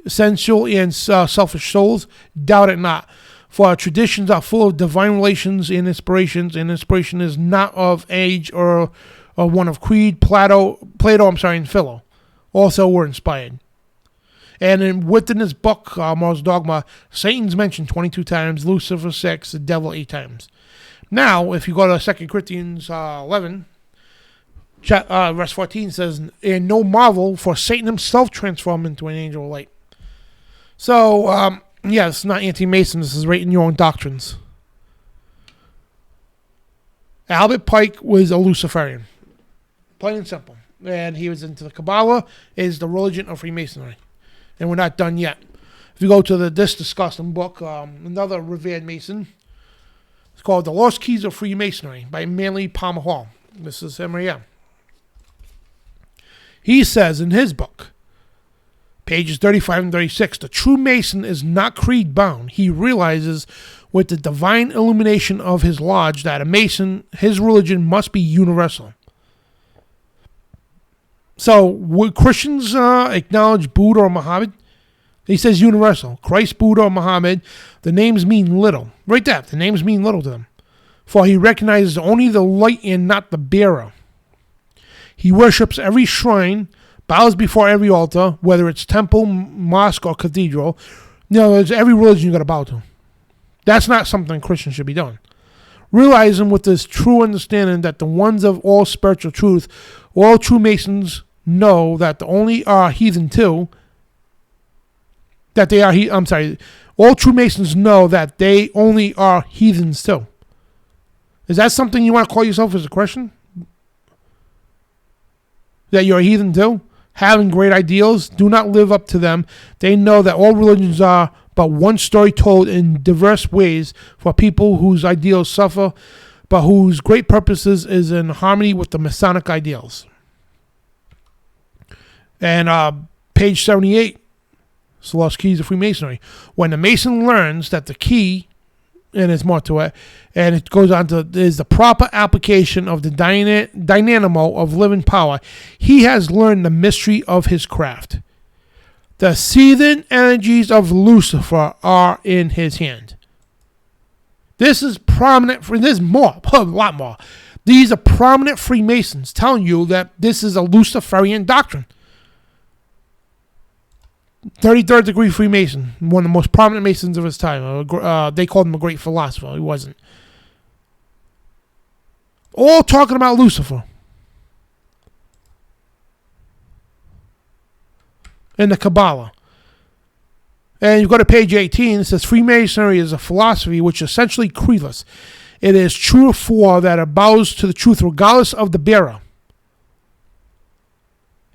Sensual and selfish souls, doubt it not. For our traditions are full of divine relations and inspirations, and inspiration is not of age or one of creed. Plato, and Philo also were inspired. And within this book, Morals Dogma, Satan's mentioned 22 times, Lucifer 6, the devil 8 times. Now, if you go to 2 Corinthians 11, verse 14 says, and no marvel, for Satan himself transformed into an angel of light. So, it's not anti-Mason. This is right in your own doctrines. Albert Pike was a Luciferian. Plain and simple. And he was into the Kabbalah, is the religion of Freemasonry. And we're not done yet. If you go to this disgusting book, another revered Mason, it's called The Lost Keys of Freemasonry by Manly Palmer Hall. This is him right here. He says in his book, pages 35 and 36, the true Mason is not creed bound. He realizes with the divine illumination of his lodge that a Mason, his religion must be universal. So would Christians acknowledge Buddha or Muhammad? He says universal. Christ, Buddha, or Muhammad, the names mean little. Right there, the names mean little to them. For he recognizes only the light and not the bearer. He worships every shrine, bows before every altar, whether it's temple, mosque, or cathedral. There's every religion you got to bow to. That's not something Christians should be doing. Realizing with this true understanding that the ones of all spiritual truth, all true Masons know that the only are heathen too. All true Masons know that they only are heathens too. Is that something you want to call yourself as a Christian? That you're a heathen too? Having great ideals, do not live up to them. They know that all religions are but one story told in diverse ways for people whose ideals suffer, but whose great purposes is in harmony with the Masonic ideals. And page 78, it's the Lost Keys of Freemasonry. When the Mason learns that the key, and there's more to it, and it goes on to, is the proper application of the dynamo of living power, he has learned the mystery of his craft. The seething energies of Lucifer are in his hand. This is prominent, there's more, a lot more. These are prominent Freemasons telling you that this is a Luciferian doctrine. 33rd degree Freemason, one of the most prominent Masons of his time. They called him a great philosopher. He wasn't. All talking about Lucifer. In the Kabbalah. And you go to page 18, it says Freemasonry is a philosophy which is essentially creedless. It is true for that it bows to the truth regardless of the bearer.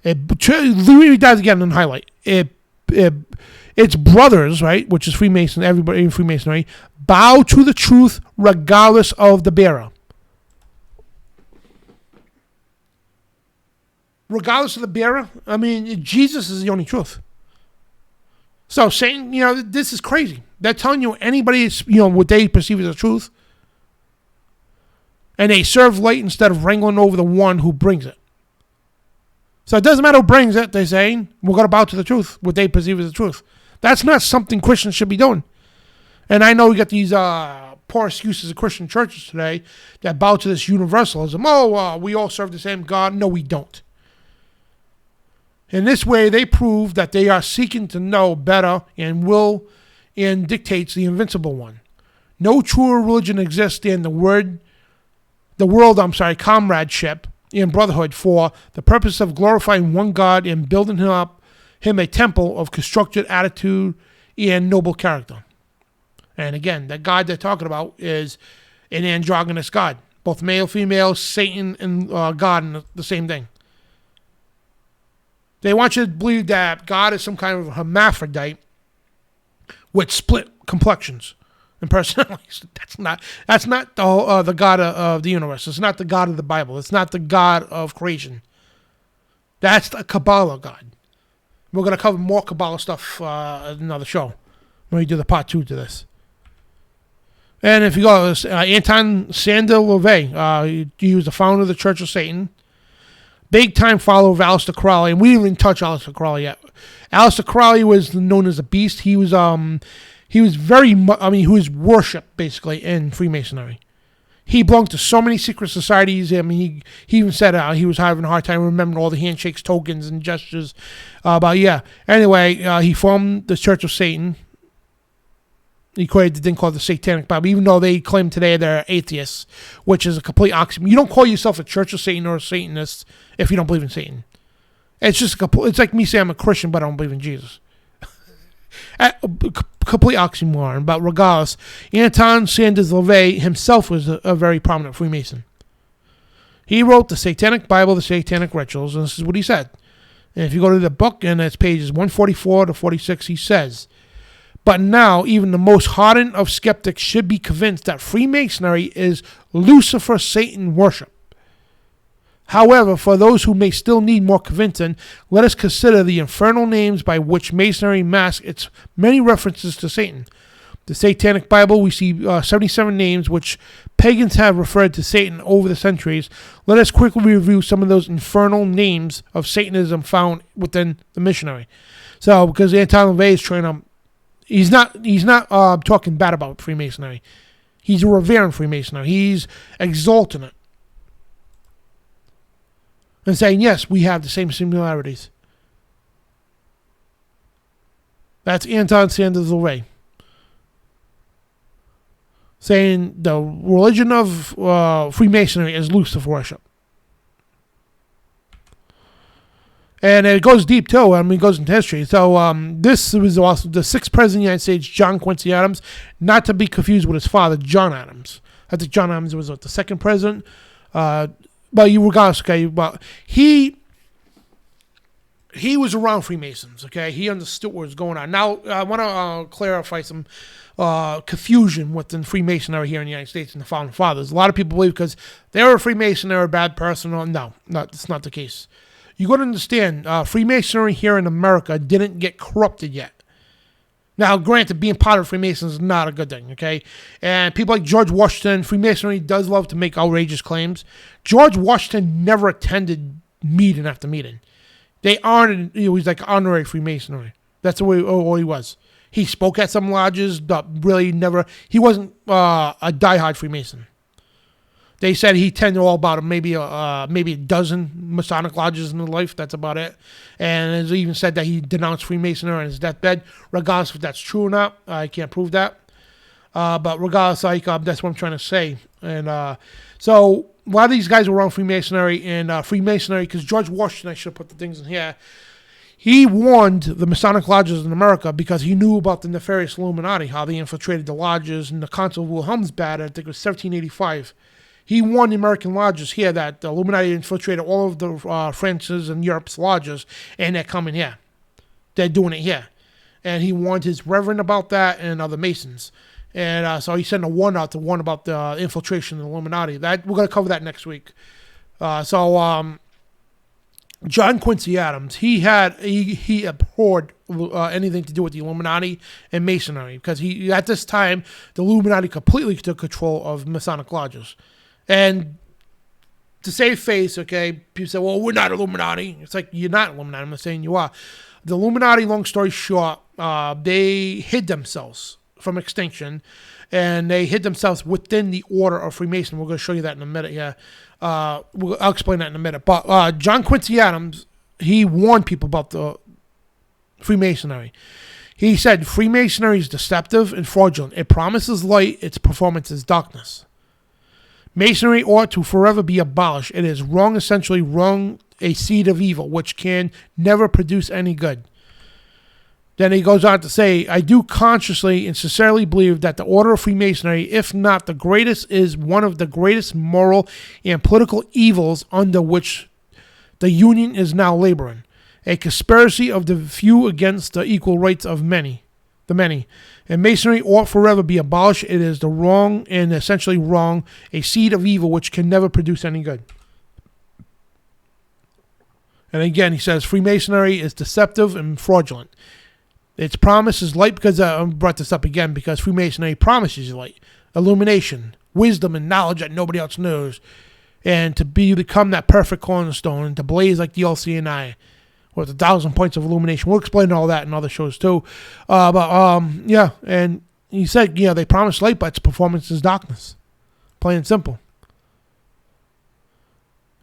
Read that again and highlight. Its brothers, right, which is Freemason, everybody in Freemasonry, bow to the truth regardless of the bearer. Regardless of the bearer, I mean, Jesus is the only truth. So Satan, this is crazy. They're telling you anybody, what they perceive as the truth. And they serve light instead of wrangling over the one who brings it. So it doesn't matter who brings it, they're saying, we're going to bow to the truth, what they perceive as the truth. That's not something Christians should be doing. And I know we got these poor excuses of Christian churches today that bow to this universalism. We all serve the same God. No, we don't. In this way, they prove that they are seeking to know better and will and dictates the invincible one. No truer religion exists than the world, comradeship and brotherhood for the purpose of glorifying one God and building him a temple of constructed attitude and noble character. And again, the God they're talking about is an androgynous God. Both male, female, Satan, and God are the same thing. They want you to believe that God is some kind of hermaphrodite with split complexions and personalities. That's not the God of the universe. It's not the God of the Bible. It's not the God of creation. That's the Kabbalah God. We're going to cover more Kabbalah stuff in another show when we do the part 2 to this. And if you go, Anton Sandor LaVey, he was the founder of the Church of Satan. big time follower of Aleister Crowley, and we didn't even touch Aleister Crowley yet. Aleister Crowley was known as a beast. He was very much, he was worshipped basically in Freemasonry. He belonged to so many secret societies. I mean, he even said he was having a hard time remembering all the handshakes, tokens, and gestures. Anyway, he formed the Church of Satan. He created the thing called the Satanic Bible, even though they claim today they're atheists, which is a complete oxymoron. You don't call yourself a Church of Satan or a Satanist if you don't believe in Satan. It's just it's like me saying I'm a Christian, but I don't believe in Jesus. Complete oxymoron. But regardless, Anton Sanders LaVey himself was a very prominent Freemason. He wrote the Satanic Bible, the Satanic Rituals, and this is what he said. And if you go to the book, and it's pages 144 to 46, he says, "But now even the most hardened of skeptics should be convinced that Freemasonry is Lucifer Satan worship. However, for those who may still need more convincing, let us consider the infernal names by which Masonry masks its many references to Satan. The Satanic Bible, we see 77 names which pagans have referred to Satan over the centuries. Let us quickly review some of those infernal names of Satanism found within the missionary." So, because Anton LaVey is trying to, he's not talking bad about Freemasonry. He's revering Freemasonry. He's exalting it. And saying, yes, we have the same similarities. That's Anton Sanders LaVey. Saying the religion of Freemasonry is Lucifer worship. And it goes deep too. I mean, it goes into history. So this was also the 6th president of the United States, John Quincy Adams, not to be confused with his father, John Adams. I think John Adams was the 2nd president. But regardless, okay, but he was around Freemasons, okay? He understood what was going on. Now, I want to clarify some confusion within Freemasonry here in the United States and the Founding Fathers. A lot of people believe because they were a Freemason, they were a bad person. No, that's not the case. You got to understand, Freemasonry here in America didn't get corrupted yet. Now, granted, being part of Freemasons is not a good thing, okay? And people like George Washington, Freemasonry does love to make outrageous claims. George Washington never attended meeting after meeting. They honored, he was like honorary Freemasonry. That's the way all he was. He spoke at some lodges, but really never, he wasn't a diehard Freemason. They said he attended all about maybe a dozen Masonic lodges in his life. That's about it. And it's even said that he denounced Freemasonry on his deathbed. Regardless if that's true or not, I can't prove that. But regardless, that's what I'm trying to say. And so a lot of these guys were around Freemasonry and Freemasonry, because George Washington, I should put the things in here, he warned the Masonic lodges in America because he knew about the nefarious Illuminati, how they infiltrated the lodges, and the Council of Wilhelmsbad, I think it was 1785. He warned the American lodges here that the Illuminati infiltrated all of the France's and Europe's lodges, and they're coming here. They're doing it here. And he warned his reverend about that and other Masons. And so he sent a warn out to warn about the infiltration of the Illuminati. That we're going to cover that next week. John Quincy Adams, he abhorred anything to do with the Illuminati and Masonry, because at this time the Illuminati completely took control of Masonic lodges. And to save face, okay, people say, well, we're not Illuminati. It's like, you're not Illuminati. I'm not saying you are. The Illuminati, long story short, they hid themselves from extinction, and they hid themselves within the order of Freemason. We're going to show you that in a minute. Yeah, I'll explain that in a minute. But John Quincy Adams, he warned people about the Freemasonry. He said, Freemasonry is deceptive and fraudulent. It promises light. Its performance is darkness. Masonry ought to forever be abolished. It is wrong, essentially wrong, a seed of evil, which can never produce any good. Then he goes on to say, I do consciously and sincerely believe that the order of Freemasonry, if not the greatest, is one of the greatest moral and political evils under which the Union is now laboring. A conspiracy of the few against the equal rights of the many. And Masonry ought forever be abolished. It is the wrong and essentially wrong, a seed of evil which can never produce any good. And again, he says, Freemasonry is deceptive and fraudulent. Its promise is light, because I brought this up again, because Freemasonry promises you light, illumination, wisdom, and knowledge that nobody else knows. and to become that perfect cornerstone and to blaze like the LCNI with 1,000 points of illumination. We'll explain all that in other shows too. Yeah, and he said, they promised light, but its performance is darkness. Plain and simple.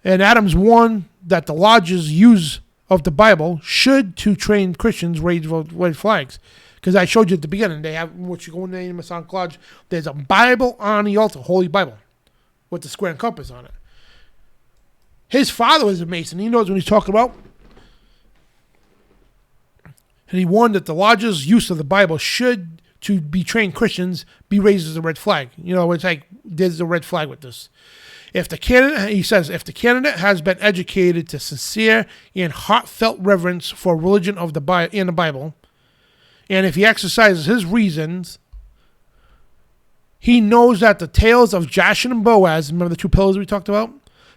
And Adams warned that the lodges' use of the Bible should, to train Christians, raise red flags. Because I showed you at the beginning, they have, what you go in the Masonic Lodge, there's a Bible on the altar, Holy Bible, with the square and compass on it. His father was a Mason. He knows what he's talking about. And he warned that the lodge's use of the Bible should, to be trained Christians, be raised as a red flag. It's like there's a red flag with this. He says, if the candidate has been educated to sincere and heartfelt reverence for religion of the Bible, and if he exercises his reasons, he knows that the tales of Jachin and Boaz, remember the two pillars we talked about?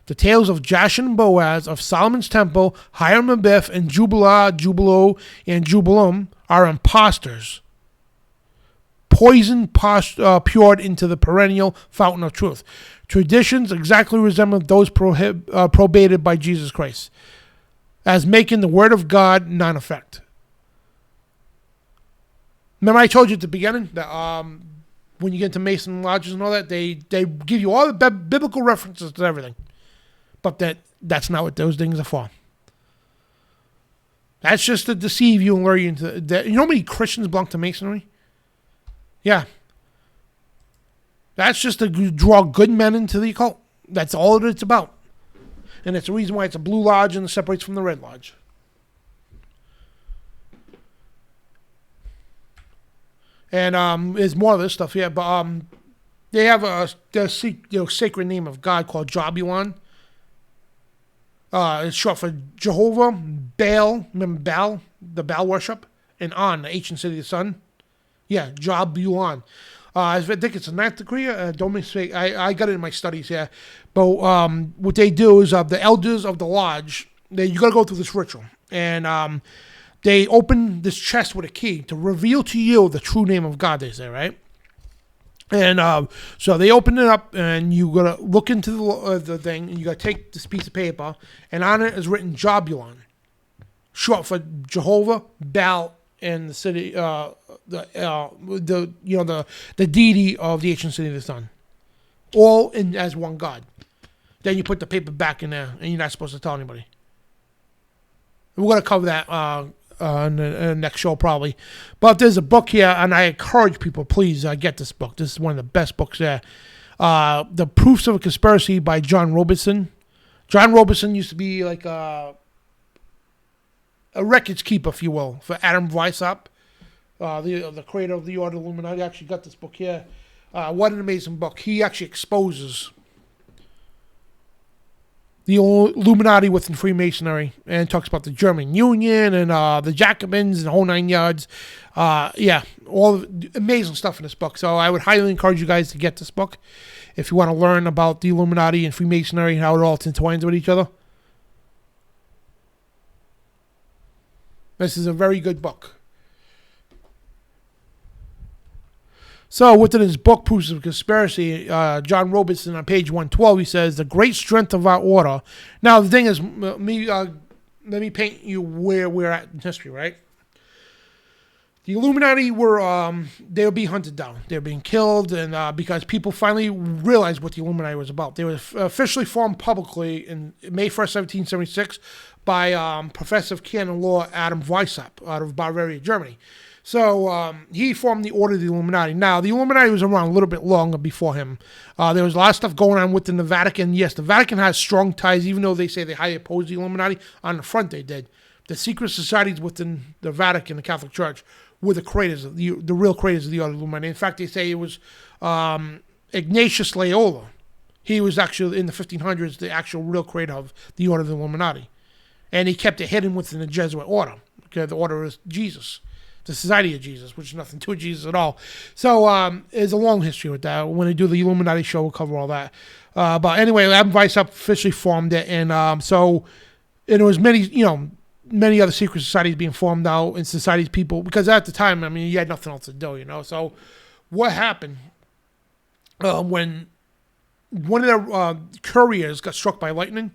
The tales of Jachin and Boaz, of Solomon's Temple, Hiram and Biff, and Jubilah, Jubilo, and Jubilum are impostors. Poison poured into the perennial fountain of truth. Traditions exactly resemble those probated by Jesus Christ, as making the word of God non-effect. Remember I told you at the beginning that when you get into Mason lodges and all that, they give you all the biblical references to everything. But that's not what those things are for. That's just to deceive you and lure you into that. You know how many Christians belong to Masonry? Yeah. That's just to draw good men into the occult. That's all that it's about. And it's the reason why it's a blue lodge and it separates from the red lodge. And there's more of this stuff here, but they have a sacred name of God called Jobulon. It's short for Jehovah, Baal, remember Baal, the Baal worship, and On, the ancient city of the sun. Yeah, Jobulon. I think it's a ninth degree. Don't mistake. I got it in my studies here. But what they do is the elders of the lodge, you got to go through this ritual. And they open this chest with a key to reveal to you the true name of God, they say, right? And so they open it up, and you got to look into the thing, and you got to take this piece of paper, and on it is written Jobulon, short for Jehovah, Baal, and the city, the deity of the ancient city of the sun, all in as one God. Then you put the paper back in there, and you're not supposed to tell anybody. We're gonna cover that in the next show probably, but there's a book here, and I encourage people, please get this book. This is one of the best books there. The Proofs of a Conspiracy by John Robeson. John Robeson used to be like a records keeper, if you will, for Adam Weishaupt, the creator of the Order of Illuminati. I actually got this book here. What an amazing book. He actually exposes the Illuminati within Freemasonry and talks about the German Union and the Jacobins and the whole 9 yards. All amazing stuff in this book. So I would highly encourage you guys to get this book if you want to learn about the Illuminati and Freemasonry and how it all intertwines with each other. This is a very good book. So within his book, Proofs of Conspiracy, John Robeson on page 112, he says, the great strength of our order. Now, the thing is, let me paint you where we're at in history, right? The Illuminati they were being hunted down. They were being killed, and because people finally realized what the Illuminati was about. They were officially formed publicly in May 1st, 1776, by Professor of Canon Law Adam Weishaupt out of Bavaria, Germany. So he formed the Order of the Illuminati. Now, the Illuminati was around a little bit longer before him. There was a lot of stuff going on within the Vatican. Yes, the Vatican has strong ties, even though they say they highly oppose the Illuminati. On the front, they did. The secret societies within the Vatican, the Catholic Church, were the creators, the real creators of the Order of the Illuminati. In fact, they say it was Ignatius Loyola. He was actually, in the 1500s, the actual real creator of the Order of the Illuminati. And he kept it hidden within the Jesuit order, because the order is Jesus. The Society of Jesus, which is nothing to Jesus at all. So there's a long history with that. When I do the Illuminati show, we'll cover all that. But anyway, Adam Weishaupt officially formed it, and so there was many other secret societies being formed out, and societies people, because at the time, I mean, you had nothing else to do, So what happened when one of their couriers got struck by lightning.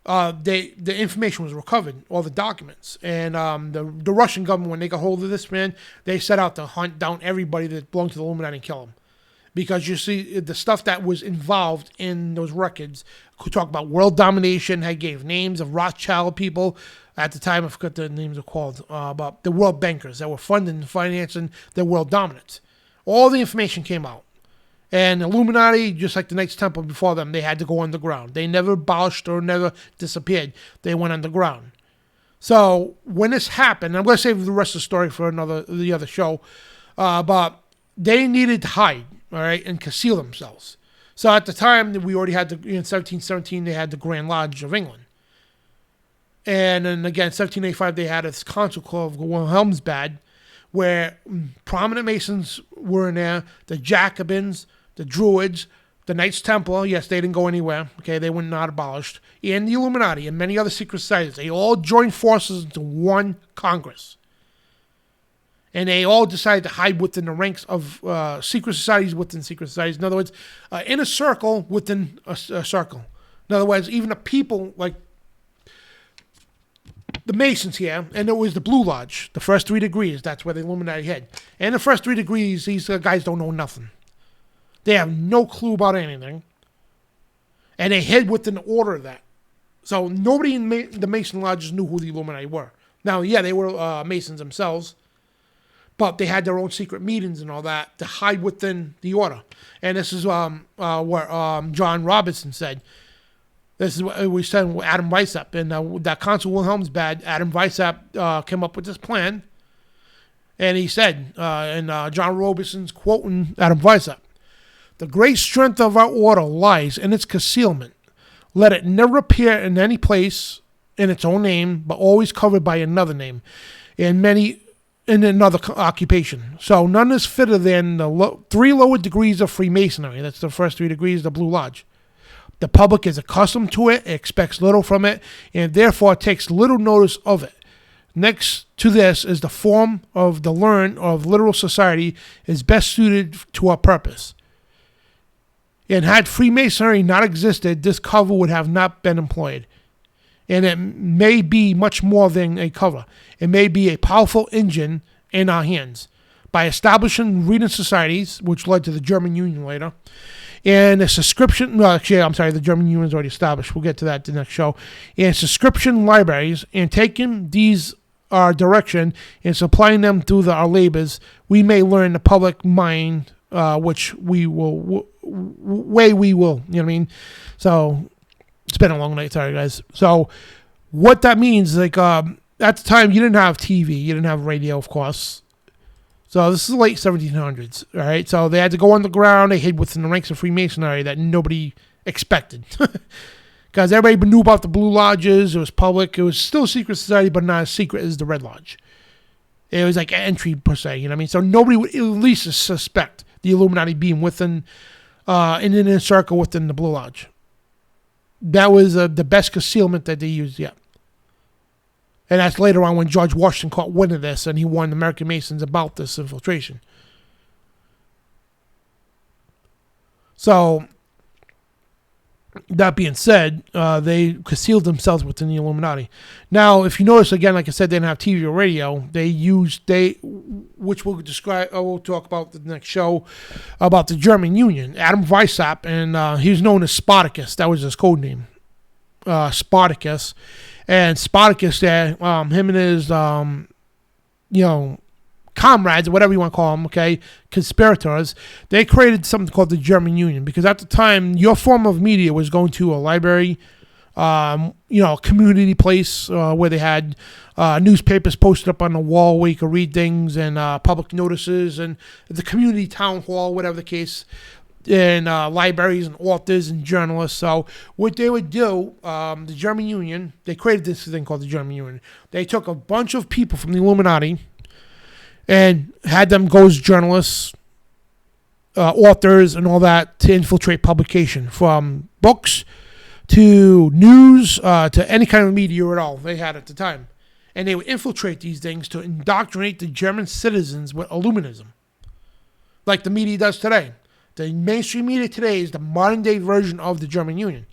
The information was recovered, all the documents, and the Russian government, when they got hold of this man, they set out to hunt down everybody that belonged to the Illuminati and kill them, because you see the stuff that was involved in those records could talk about world domination. Had gave names of Rothschild people at the time. I forgot the names are called, about the world bankers that were funding and financing their world dominance. All the information came out. And Illuminati, just like the Knights Templar before them, they had to go underground. They never abolished or never disappeared. They went underground. So when this happened, I'm going to save the rest of the story for the other show, but they needed to hide, all right, and conceal themselves. So at the time, we already had in 1717, they had the Grand Lodge of England. And then again, 1785, they had this council called Wilhelmsbad, where prominent Masons were in there, the Jacobins, the Druids, the Knights Templar. Yes, they didn't go anywhere. Okay, they were not abolished. And the Illuminati and many other secret societies. They all joined forces into one Congress. And they all decided to hide within the ranks of secret societies within secret societies. In other words, in a circle within a circle. In other words, even the people like the Masons here, and it was the Blue Lodge, the first 3 degrees, that's where the Illuminati hid. And the first 3 degrees, these guys don't know nothing. They have no clue about anything. And they hid within the order of that. So nobody in the Mason Lodges knew who the Illuminati were. Now, yeah, they were Masons themselves, but they had their own secret meetings and all that to hide within the order. And this is what John Robertson said. This is what we said with Adam Weishaupt. And that Consul Wilhelmsbad, Adam Weishaupt came up with this plan. And he said, and John Robertson's quoting Adam Weishaupt, "The great strength of our order lies in its concealment. Let it never appear in any place in its own name, but always covered by another name, in another occupation. So none is fitter than the 3 lower degrees of Freemasonry." That's the first 3 degrees, the Blue Lodge. "The public is accustomed to it, expects little from it, and therefore takes little notice of it. Next to this is the form of the learned of literal society is best suited to our purpose. And had Freemasonry not existed, this cover would have not been employed. And it may be much more than a cover. It may be a powerful engine in our hands. By establishing reading societies, which led to the German Union later, and a subscription, the German Union is already established. We'll get to that in the next show. And subscription libraries, and taking these our direction and supplying them through our labors, we may learn the public mind, which we will, you know what I mean? So it's been a long night, sorry guys. So what that means, like, at the time you didn't have TV, you didn't have radio, of course. So this is the late 1700s, all right? So they had to go underground. They hid within the ranks of Freemasonry that nobody expected. Because everybody knew about the Blue Lodges. It was public. It was still a secret society, but not as secret as the Red Lodge. It was like an entry, per se, you know what I mean? So nobody would at least suspect the Illuminati being within, in an inner circle within the Blue Lodge. That was the best concealment that they used yet. And that's later on when George Washington caught wind of this and he warned American Masons about this infiltration. So, that being said, they concealed themselves within the Illuminati. Now, if you notice, again, like I said, they didn't have TV or radio. Which we'll describe, we'll talk about the next show, about the German Union. Adam Weishaupt, and he was known as Spartacus. That was his code name. Spartacus. And Spartacus there, him and his, comrades, or whatever you want to call them, okay, conspirators, they created something called the German Union. Because at the time, your form of media was going to a library, a community place where they had newspapers posted up on the wall where you could read things, and public notices, and the community town hall, whatever the case, and libraries and authors and journalists. So what they would do, the German Union, they created this thing called the German Union. They took a bunch of people from the Illuminati and had them go as journalists, authors, and all that to infiltrate publication, from books to news to any kind of media at all they had at the time. And they would infiltrate these things to indoctrinate the German citizens with Illuminism, like the media does today. The mainstream media today is the modern day version of the German Union.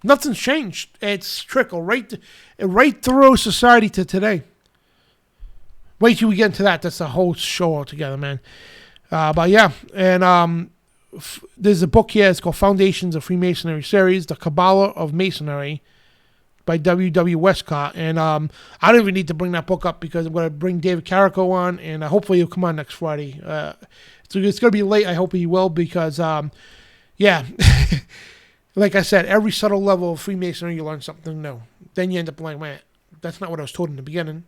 Nothing's changed. It's trickled right through society to today. Wait till we get into that. That's a whole show altogether, man. But yeah, and there's a book here. It's called Foundations of Freemasonry Series, The Kabbalah of Masonry by W.W. Westcott. And I don't even need to bring that book up because I'm going to bring David Carrico on, and hopefully he'll come on next Friday. So it's going to be late. I hope he will because, yeah, like I said, every subtle level of Freemasonry, you learn something new. Then you end up like, man, that's not what I was told in the beginning.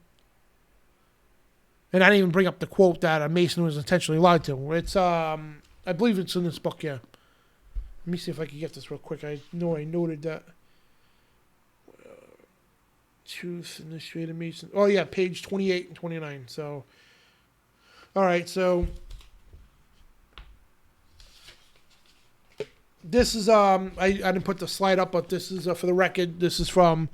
And I didn't even bring up the quote that a Mason was intentionally lied to. It's, I believe it's in this book, yeah. Let me see if I can get this real quick. I know I noted that. Truth Initiated Mason. Oh, yeah, page 28 and 29. So, all right, so this is, I didn't put the slide up, but this is, for the record, this is from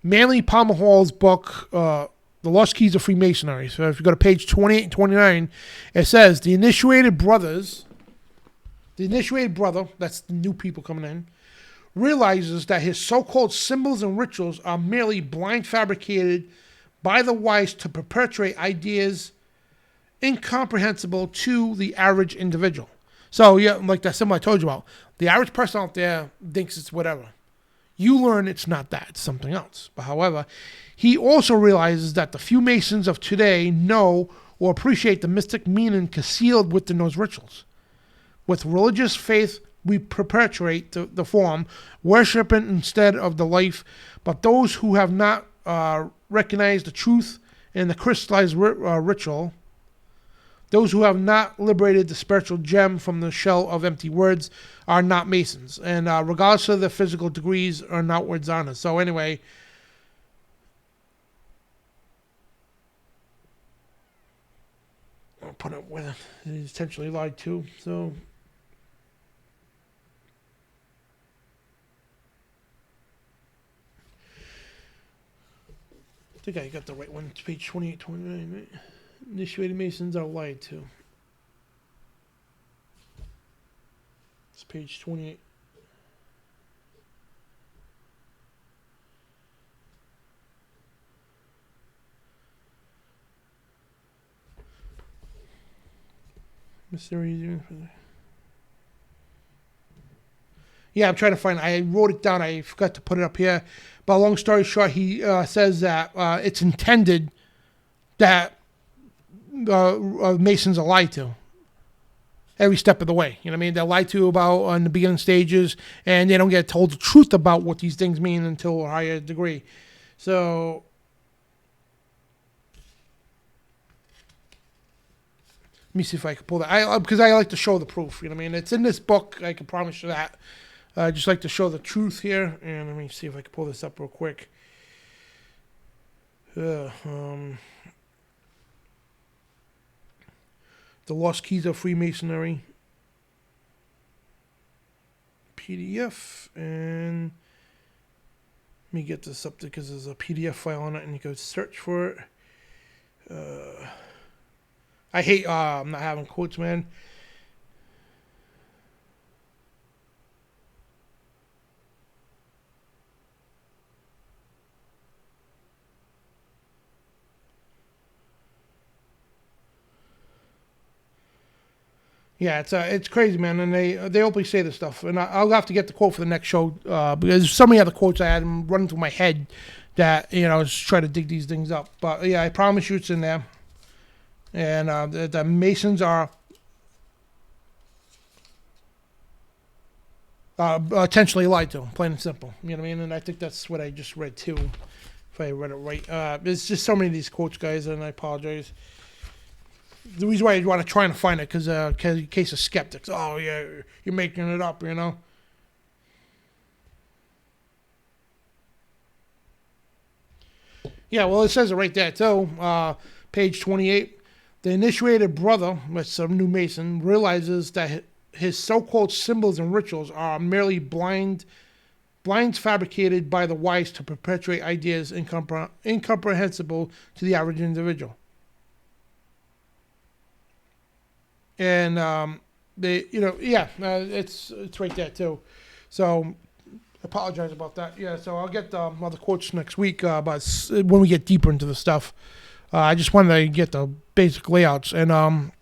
Manly Palmer Hall's book, The Lost Keys of Freemasonry. So if you go to page 28 and 29, it says, the initiated brother, that's the new people coming in, realizes that his so-called symbols and rituals are merely blind fabricated by the wise to perpetuate ideas incomprehensible to the average individual. So, yeah, like that symbol I told you about, the average person out there thinks it's whatever. You learn it's not that, it's something else. But however, he also realizes that the few Masons of today know or appreciate the mystic meaning concealed within those rituals. With religious faith, we perpetuate the form, worshiping instead of the life. But those who have not recognized the truth in the crystallized ritual, those who have not liberated the spiritual gem from the shell of empty words are not Masons. And regardless of their physical degrees or outwards honors. So anyway, I'll put up with it. He's intentionally lied to. So I think I got the right one. It's page 28, 29, right? Initiated Masons are lied to. It's page 28. Mystery. Yeah, I'm trying to find. I wrote it down. I forgot to put it up here. But long story short, he says that it's intended that Masons are lied to every step of the way. You know what I mean? They're lied to about on the beginning stages, and they don't get told the truth about what these things mean until a higher degree. So let me see if I can pull that. Because I like to show the proof. You know what I mean? It's in this book. I can promise you that. I just like to show the truth here. And let me see if I can pull this up real quick. The Lost Keys of Freemasonry PDF. And let me get this up there because there's a PDF file on it and you go search for it. I hate not having quotes, man. Yeah, it's crazy, man, and they openly say this stuff, and I'll have to get the quote for the next show because there's so many other quotes I had running through my head that I was trying to dig these things up. But yeah, I promise you it's in there, and the Masons are intentionally lied to, plain and simple. You know what I mean? And I think that's what I just read too, if I read it right. There's just so many of these quotes, guys, and I apologize. The reason why I want to try and find it because in case of skeptics, oh yeah, you're making it up, Yeah, well, it says it right there too. Page 28. The initiated brother, with some new Mason, realizes that his so-called symbols and rituals are merely blinds fabricated by the wise to perpetuate ideas incomprehensible to the average individual. And it's right there too. So apologize about that. Yeah, so I'll get other quotes next week, but when we get deeper into the stuff. I just wanted to get the basic layouts. And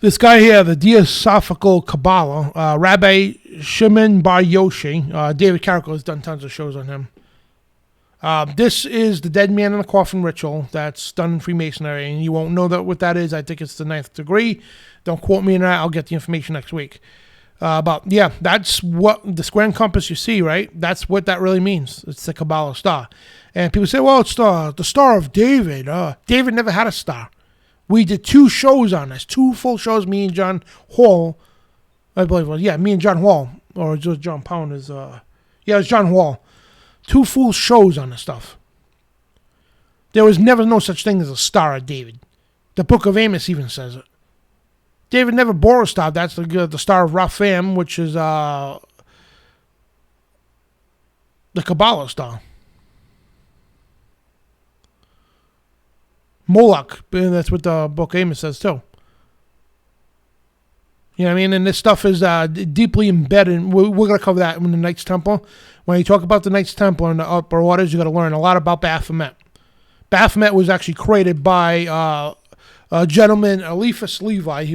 this guy here, the Theosophical Kabbalah, Rabbi Shimon Bar Yoshi, David Carrico has done tons of shows on him. This is the dead man in the coffin ritual that's done in Freemasonry, and you won't know what that is. I think it's the 9th degree. Don't quote me on that. I'll get the information next week. But yeah, that's what the square and compass you see, right? That's what that really means. It's the Kabbalah star. And people say, well, it's the Star of David. David never had a star. We did 2 shows on this, 2 full shows, me and John Hall. I believe it was, me and John Hall. Or it was John Pound. It was John Hall. 2 full shows on this stuff. There was never no such thing as a Star of David. The Book of Amos even says it. David never bore a star. That's the Star of Raphaim, which is the Kabbalah star. Moloch, that's what the Book of Amos says too. You know what I mean? And this stuff is deeply embedded. We're going to cover that in the Knights Templar. When you talk about the Knights Templar and the upper orders, you got to learn a lot about Baphomet. Baphomet was actually created by a gentleman, Eliphas Levi. He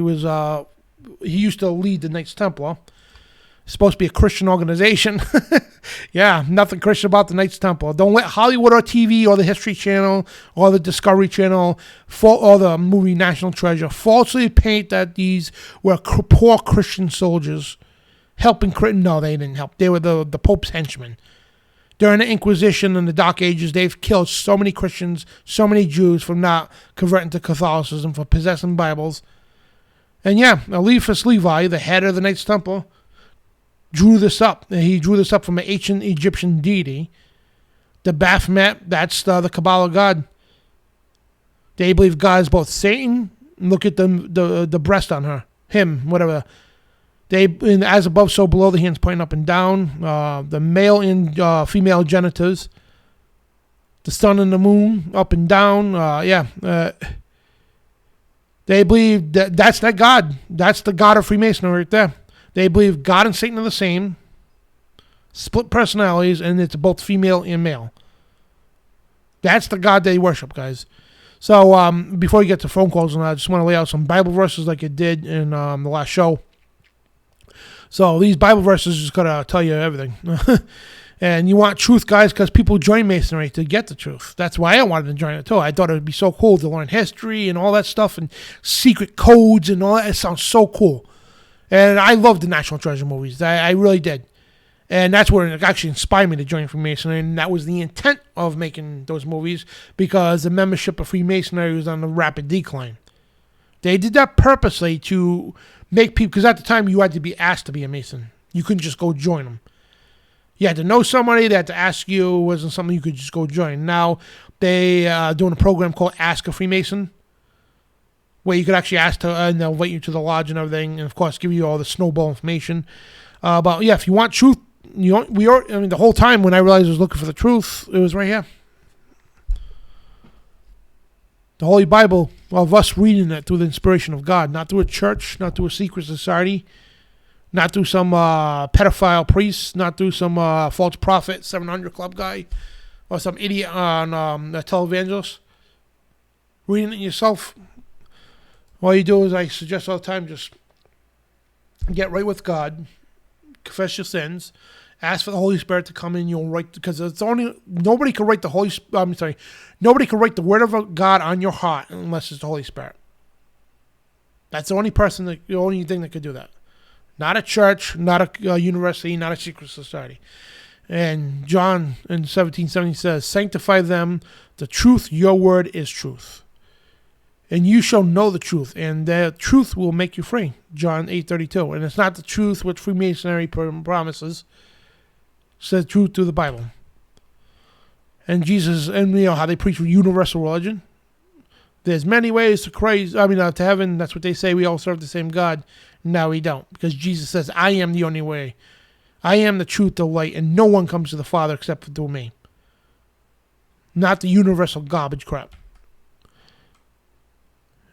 used to lead the Knights Templar. It's supposed to be a Christian organization. Yeah, nothing Christian about the Knights Templar. Don't let Hollywood or TV or the History Channel or the Discovery Channel or the movie National Treasure falsely paint that these were poor Christian soldiers helping. No, they didn't help. They were the Pope's henchmen. During the Inquisition and the Dark Ages, they've killed so many Christians, so many Jews from not converting to Catholicism, for possessing Bibles. And yeah, Eliphas Levi, the head of the Knights Templar, drew this up. He drew this up from an ancient Egyptian deity. The Baphomet, that's the Kabbalah god. They believe God is both Satan. Look at the breast on her. Him, whatever. As above, so below, the hands pointing up and down. The male and female genitals. The sun and the moon, up and down. They believe that's that God. That's the God of Freemasonry right there. They believe God and Satan are the same. Split personalities, and it's both female and male. That's the God they worship, guys. So before we get to phone calls, I just want to lay out some Bible verses like I did in the last show. So these Bible verses just got to tell you everything. And you want truth, guys, because people join Masonry to get the truth. That's why I wanted to join it, too. I thought it would be so cool to learn history and all that stuff and secret codes and all that. It sounds so cool. And I loved the National Treasure movies. I really did. And that's what it actually inspired me to join Freemasonry. And that was the intent of making those movies, because the membership of Freemasonry was on a rapid decline. They did that purposely to make people, because at the time you had to be asked to be a Mason. You couldn't just go join them. You had to know somebody. They had to ask you. It wasn't something you could just go join. Now they are doing a program called Ask a Freemason, where you could actually ask to, and they'll invite you to the lodge and everything, and of course give you all the snowball information. But yeah, if you want truth, the whole time when I realized I was looking for the truth, it was right here. The Holy Bible, of us reading it through the inspiration of God, not through a church, not through a secret society, not through some pedophile priest, not through some false prophet, 700 Club guy, or some idiot on a televangelist. Reading it yourself. All you do is, I suggest all the time, just get right with God, confess your sins, ask for the Holy Spirit to come in. You'll write, because nobody can write nobody can write the Word of God on your heart unless it's the Holy Spirit. That's the only thing that could do that. Not a church, not a university, not a secret society. And John in 17:70 says, "Sanctify them. The truth, your word is truth. And you shall know the truth, and the truth will make you free." John 8:32. And it's not the truth which Freemasonry promises. It's the truth through the Bible. And Jesus, and how they preach universal religion. There's many ways to heaven. That's what they say. We all serve the same God. No, we don't. Because Jesus says, I am the only way. I am the truth, the light, and no one comes to the Father except through me. Not the universal garbage crap.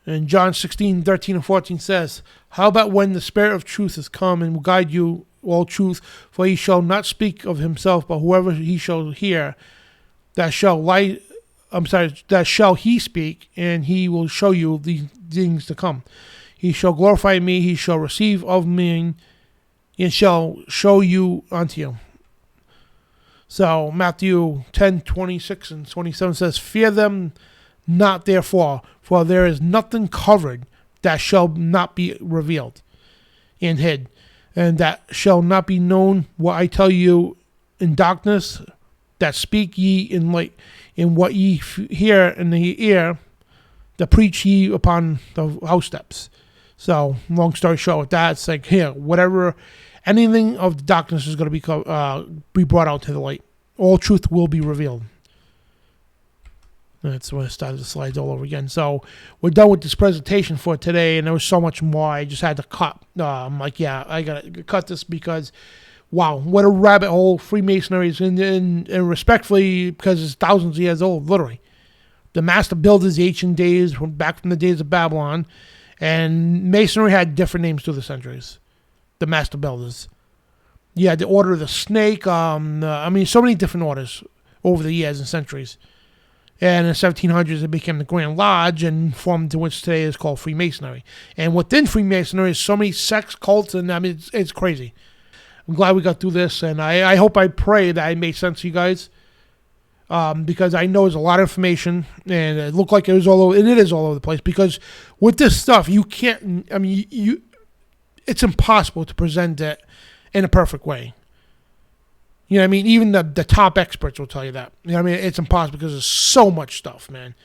And John 16:13 and 14 says, how about when the Spirit of truth is come and will guide you all truth, for he shall not speak of himself, but whoever he shall hear, that shall he speak, and he will show you the things to come. He shall glorify me, he shall receive of me, and shall show you unto you. So Matthew 10:26 and 27 says, fear them not therefore, for there is nothing covered that shall not be revealed and hid, and that shall not be known what I tell you in darkness, that speak ye in light, and what ye hear in the ear, that preach ye upon the house steps. So, long story short with that, it's like, here, whatever, anything of the darkness is going to be brought out to the light. All truth will be revealed. That's when I started the slides all over again. So we're done with this presentation for today, and there was so much more. I just had to cut. I'm like, yeah, I got to cut this because, wow, what a rabbit hole Freemasonry is. And respectfully, because it's thousands of years old, literally. The master builders, the ancient days, back from the days of Babylon, and Masonry had different names through the centuries. The master builders. Yeah, the Order of the Snake. So many different orders over the years and centuries. And in the 1700s, it became the Grand Lodge and formed to which today is called Freemasonry. And within Freemasonry is so many sects, cults, and it's crazy. I'm glad we got through this, and I hope, I pray that it made sense to you guys, because I know there's a lot of information, and it looked like it was all over, and it is all over the place. Because with this stuff, you can't. It's impossible to present it in a perfect way. You know what I mean? Even the top experts will tell you that. You know what I mean? It's impossible because there's so much stuff, man.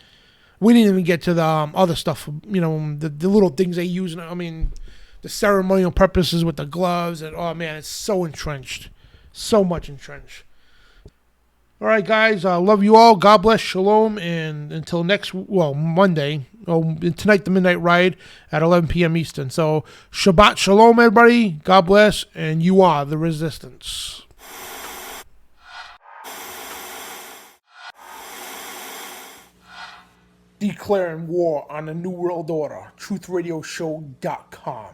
We didn't even get to the other stuff, the little things they use. The ceremonial purposes with the gloves. And, oh, man, it's so entrenched. So much entrenched. All right, guys. I love you all. God bless. Shalom. And until Monday. Tonight, the Midnight Ride at 11 p.m. Eastern. So, Shabbat Shalom, everybody. God bless. And you are the resistance. Declaring war on the New World Order. TruthRadioShow.com.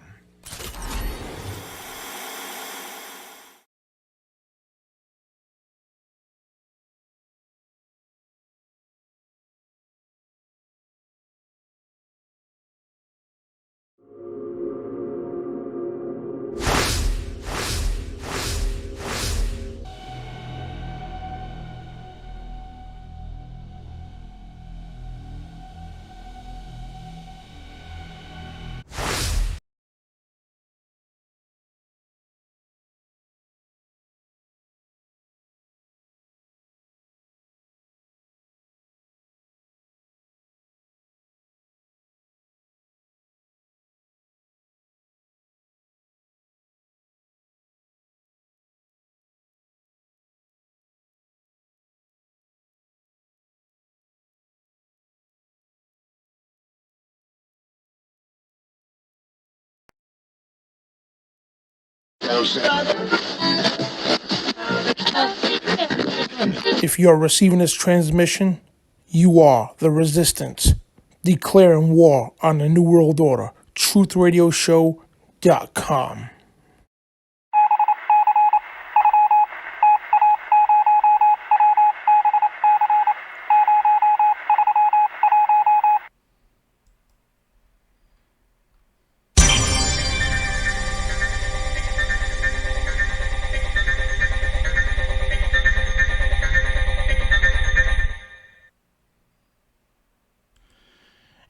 If you're receiving this transmission, you are the resistance. Declaring war on the New World Order. TruthRadioShow.com.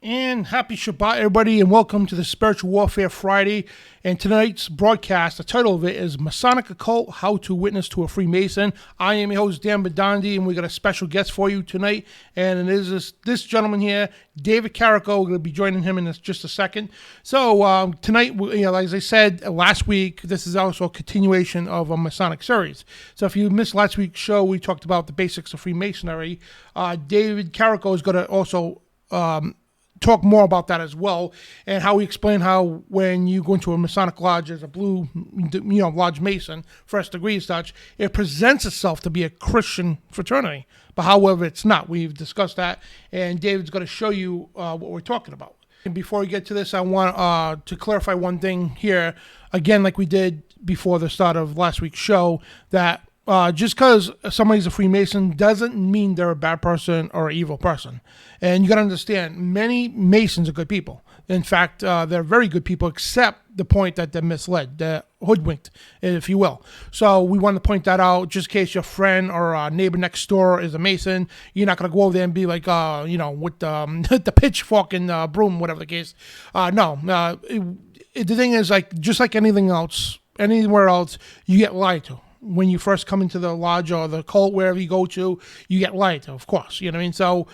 And happy Shabbat, everybody, and welcome to the Spiritual Warfare Friday. And tonight's broadcast, the title of it is Masonic Occult, How to Witness to a Freemason. I am your host, Dan Bidondi, and we got a special guest for you tonight. And it is this gentleman here, David Carrico. We're going to be joining him in just a second. So tonight, as I said last week, this is also a continuation of a Masonic series. So if you missed last week's show, we talked about the basics of Freemasonry. David Carrico is going to also talk more about that as well, and how we explain how when you go into a Masonic lodge as a blue, lodge Mason, first degree as such, it presents itself to be a Christian fraternity. But however, it's not. We've discussed that, and David's going to show you what we're talking about. And before we get to this, I want to clarify one thing here. Again, like we did before the start of last week's show, that just because somebody's a Freemason doesn't mean they're a bad person or an evil person. And you got to understand, many Masons are good people. In fact, they're very good people, except the point that they're misled, they're hoodwinked, if you will. So we want to point that out, just in case your friend or neighbor next door is a Mason. You're not going to go over there and be like, with the pitchfork and broom, whatever the case. The thing is, like, just like anything else, anywhere else, you get lied to. When you first come into the lodge or the cult, wherever you go to, you get lied to, of course. You know what I mean? So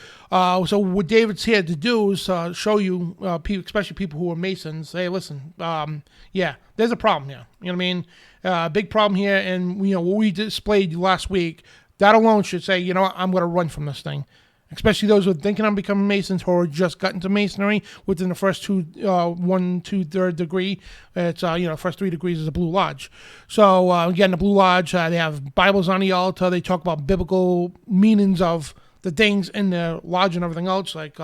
what David's here to do is show you, especially people who are Masons, hey, listen, there's a problem here. You know what I mean? Big problem here. And, what we displayed last week, that alone should say, you know what, I'm going to run from this thing. Especially those who are thinking I'm becoming Masons who just got into Masonry within the first 1, 2, 3rd degree. It's, first 3 degrees is a Blue Lodge. So, again, the Blue Lodge, they have Bibles on the altar. They talk about biblical meanings of the things in the lodge and everything else, like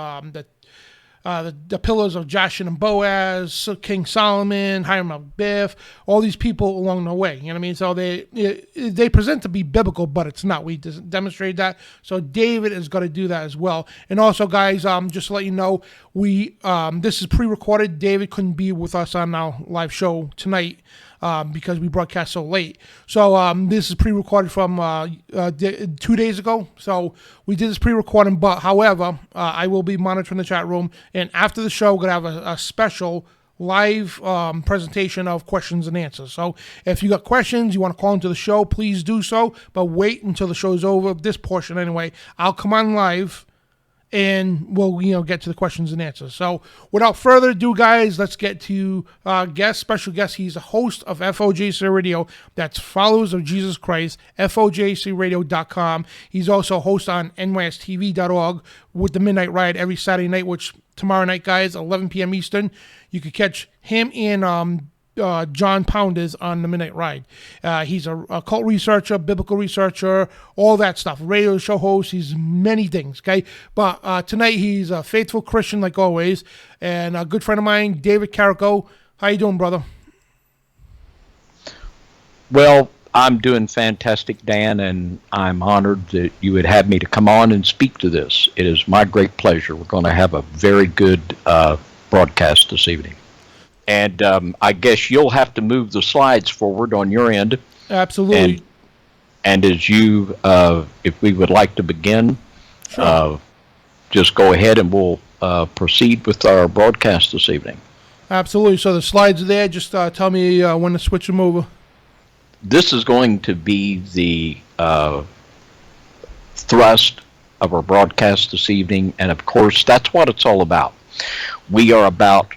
the pillars of Jashin and Boaz, King Solomon, Hiram Biff, all these people along the way. You know what I mean? So they present to be biblical, but it's not. We demonstrate that. So David is going to do that as well. And also, guys, just to let you know, this is pre-recorded. David couldn't be with us on our live show tonight. Because we broadcast so late. So this is pre-recorded from 2 days ago. So we did this pre-recording, but however, I will be monitoring the chat room. And after the show, we're going to have a special live presentation of questions and answers. So if you got questions, you want to call into the show, please do so. But wait until the show's over, this portion anyway. I'll come on live and we'll, get to the questions and answers. So without further ado, guys, let's get to special guest. He's a host of FOJCRadio. That's Followers of Jesus Christ, FOJCRadio.com. He's also a host on nystv.org with the Midnight Ride every Saturday night, which tomorrow night, guys, 11 p.m. Eastern. You could catch him and John Pounders on the Midnight Ride. He's a cult researcher, biblical researcher, all that stuff. Radio show host. He's many things, okay? But tonight he's a faithful Christian like always, and a good friend of mine, David Carrico. How you doing, brother? Well, I'm doing fantastic, Dan, and I'm honored that you would have me to come on and speak to this. It is my great pleasure. We're going to have a very good broadcast this evening. And I guess you'll have to move the slides forward on your end. Absolutely. And as you, if we would like to begin, sure. Just go ahead and we'll proceed with our broadcast this evening. Absolutely. So the slides are there. Just tell me when to switch them over. This is going to be the thrust of our broadcast this evening. And, of course, that's what it's all about. We are about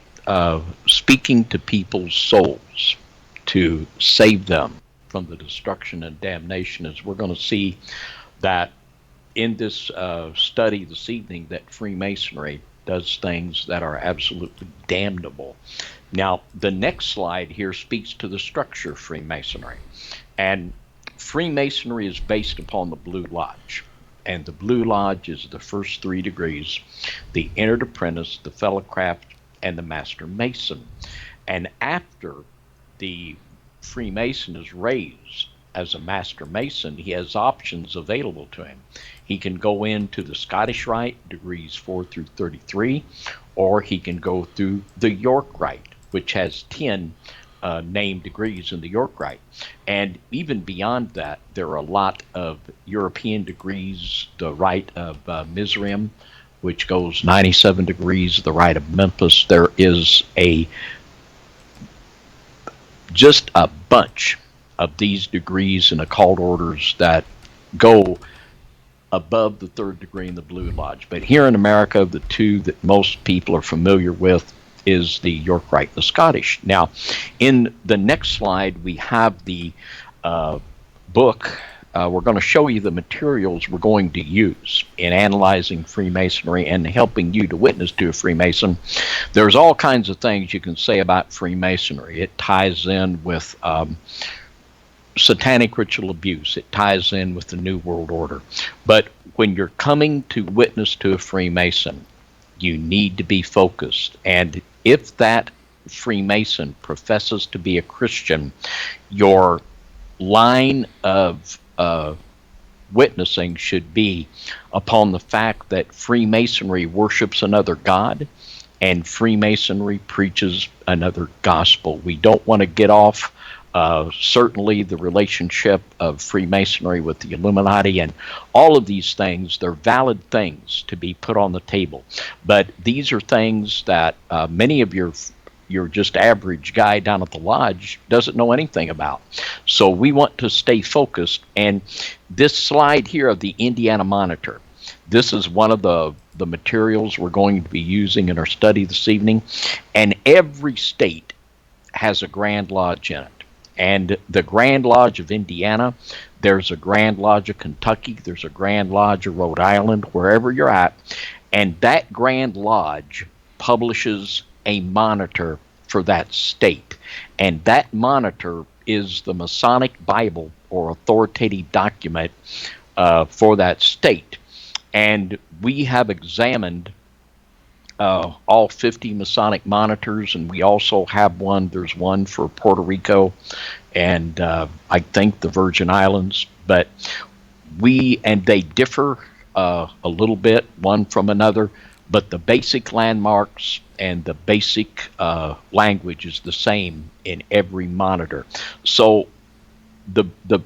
speaking to people's souls to save them from the destruction and damnation, as we're going to see that in this study this evening, that Freemasonry does things that are absolutely damnable. Now, the next slide here speaks to the structure of Freemasonry. And Freemasonry is based upon the Blue Lodge. And the Blue Lodge is the first 3 degrees, the Entered Apprentice, the Fellow Craft, and the Master Mason. And after the Freemason is raised as a Master Mason, he has options available to him. He can go into the Scottish Rite, degrees 4 through 33, or he can go through the York Rite, which has 10 named degrees in the York Rite. And even beyond that, there are a lot of European degrees, the Rite of Mizraim, which goes 97 degrees, the Rite of Memphis. There is just a bunch of these degrees and occult orders that go above the 3rd degree in the Blue Lodge. But here in America, the 2 that most people are familiar with is the York Rite and the Scottish. Now, in the next slide, we have the book. We're going to show you the materials we're going to use in analyzing Freemasonry and helping you to witness to a Freemason. There's all kinds of things you can say about Freemasonry. It ties in with satanic ritual abuse. It ties in with the New World Order. But when you're coming to witness to a Freemason, You need to be focused. And if that Freemason professes to be a Christian, your line of witnessing should be upon the fact that Freemasonry worships another God and Freemasonry preaches another gospel. We don't want to get off certainly the relationship of Freemasonry with the Illuminati and all of these things. They're valid things to be put on the table. But these are things that many of your just average guy down at the lodge doesn't know anything about. So we want to stay focused. And this slide here of the Indiana Monitor, this is one of the materials we're going to be using in our study this evening. And every state has a Grand Lodge in it. And the Grand Lodge of Indiana, there's a Grand Lodge of Kentucky, there's a Grand Lodge of Rhode Island, wherever you're at. And that Grand Lodge publishes a monitor for that state. And that monitor is the Masonic Bible or authoritative document for that state. And we have examined all 50 Masonic monitors, and we also have one. There's one for Puerto Rico and I think the Virgin Islands, but they differ a little bit one from another, but the basic landmarks and the basic language is the same in every monitor. So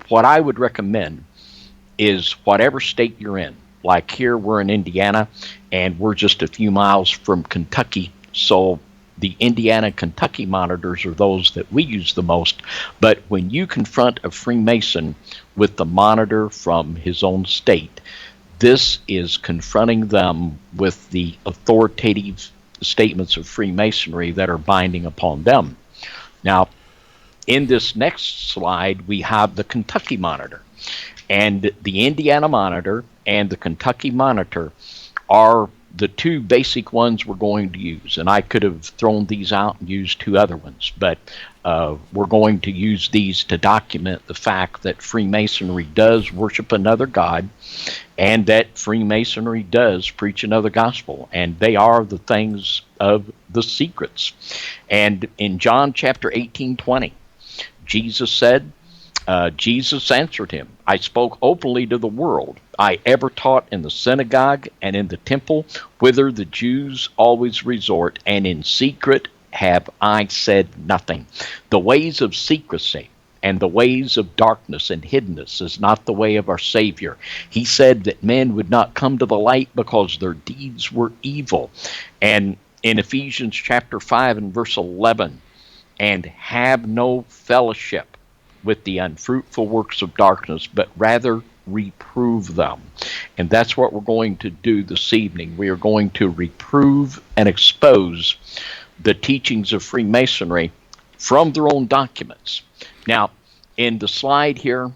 what I would recommend is whatever state you're in. Like here, we're in Indiana, and we're just a few miles from Kentucky. So the Indiana Kentucky monitors are those that we use the most. But when you confront a Freemason with the monitor from his own state, this is confronting them with the authoritative statements of Freemasonry that are binding upon them. Now, in this next slide, we have the Kentucky monitor. And the Indiana monitor and the Kentucky monitor are the two basic ones we're going to use. And I could have thrown these out and used two other ones, but we're going to use these to document the fact that Freemasonry does worship another God and that Freemasonry does preach another gospel. And they are the things of the secrets. And in John chapter 18:20, Jesus said, Jesus answered him, I spoke openly to the world. I ever taught in the synagogue and in the temple, whither the Jews always resort, and in secret have I said nothing. The ways of secrecy and the ways of darkness and hiddenness is not the way of our Savior. He said that men would not come to the light because their deeds were evil. And in Ephesians chapter 5 and verse 11, and have no fellowship with the unfruitful works of darkness, but rather reprove them. And that's what we're going to do this evening. We are going to reprove and expose the teachings of Freemasonry from their own documents. Now, in the slide here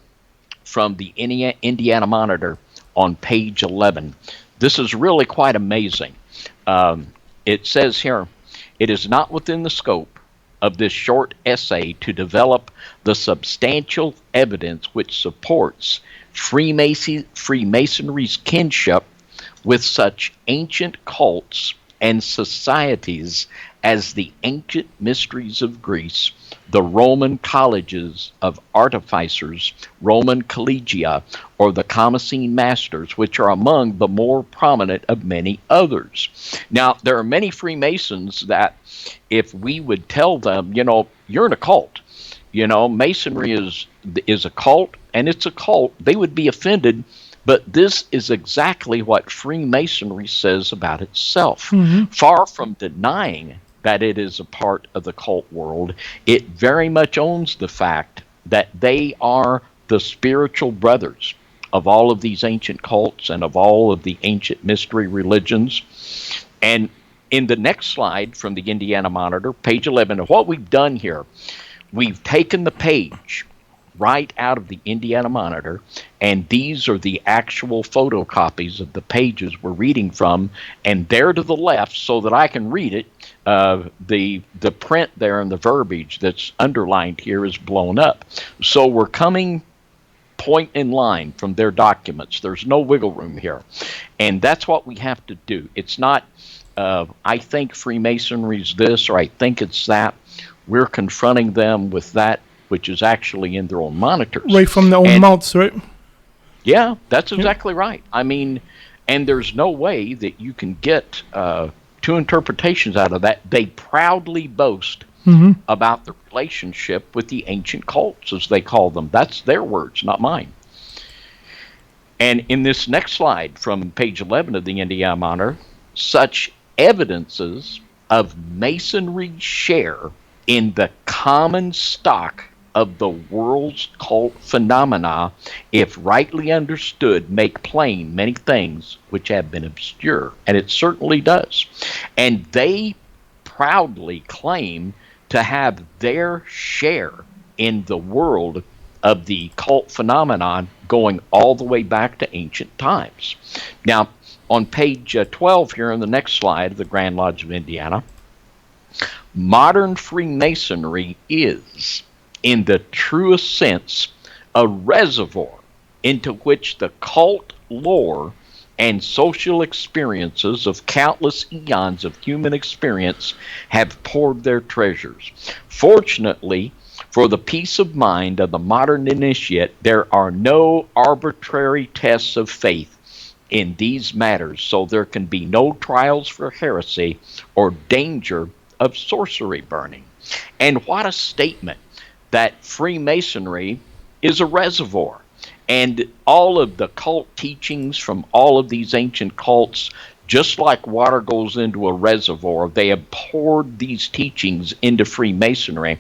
from the Indiana Monitor on page 11, this is really quite amazing. It says here, it is not within the scope of this short essay to develop the substantial evidence which supports Freemasonry's kinship with such ancient cults and societies as the ancient mysteries of Greece, the Roman colleges of artificers, Roman collegia, or the Damascene masters, which are among the more prominent of many others. Now, there are many Freemasons that if we would tell them, you're in a cult, Masonry is a cult, and it's a cult, they would be offended. But this is exactly what Freemasonry says about itself. Mm-hmm. Far from denying that it is a part of the cult world, it very much owns the fact that they are the spiritual brothers of all of these ancient cults and of all of the ancient mystery religions. And in the next slide from the Indiana Monitor, page 11, what we've done here, we've taken the page right out of the Indiana Monitor, and these are the actual photocopies of the pages we're reading from, and there to the left, so that I can read it, the print there and the verbiage that's underlined here is blown up. So we're coming point in line from their documents. There's no wiggle room here. And that's what we have to do. It's not I think Freemasonry's this, or I think it's that, we're confronting them with that which is actually in their own monitors. Right from their own mouths, right? Yeah, that's exactly right. I mean, and there's no way that you can get two interpretations out of that. They proudly boast about the relationship with the ancient cults, as they call them. That's their words, not mine. And in this next slide from page 11 of the Indiana Monitor, such evidences of Masonry's share in the common stock of the world's cult phenomena, if rightly understood, make plain many things which have been obscure. And it certainly does. And they proudly claim to have their share in the world of the cult phenomenon going all the way back to ancient times. Now, on page 12 here in the next slide of the Grand Lodge of Indiana, modern Freemasonry is, in the truest sense, a reservoir into which the cult lore and social experiences of countless eons of human experience have poured their treasures. Fortunately, for the peace of mind of the modern initiate, there are no arbitrary tests of faith in these matters, so there can be no trials for heresy or danger of sorcery burning. And what a statement that Freemasonry is a reservoir. And all of the cult teachings from all of these ancient cults, just like water goes into a reservoir, they have poured these teachings into Freemasonry,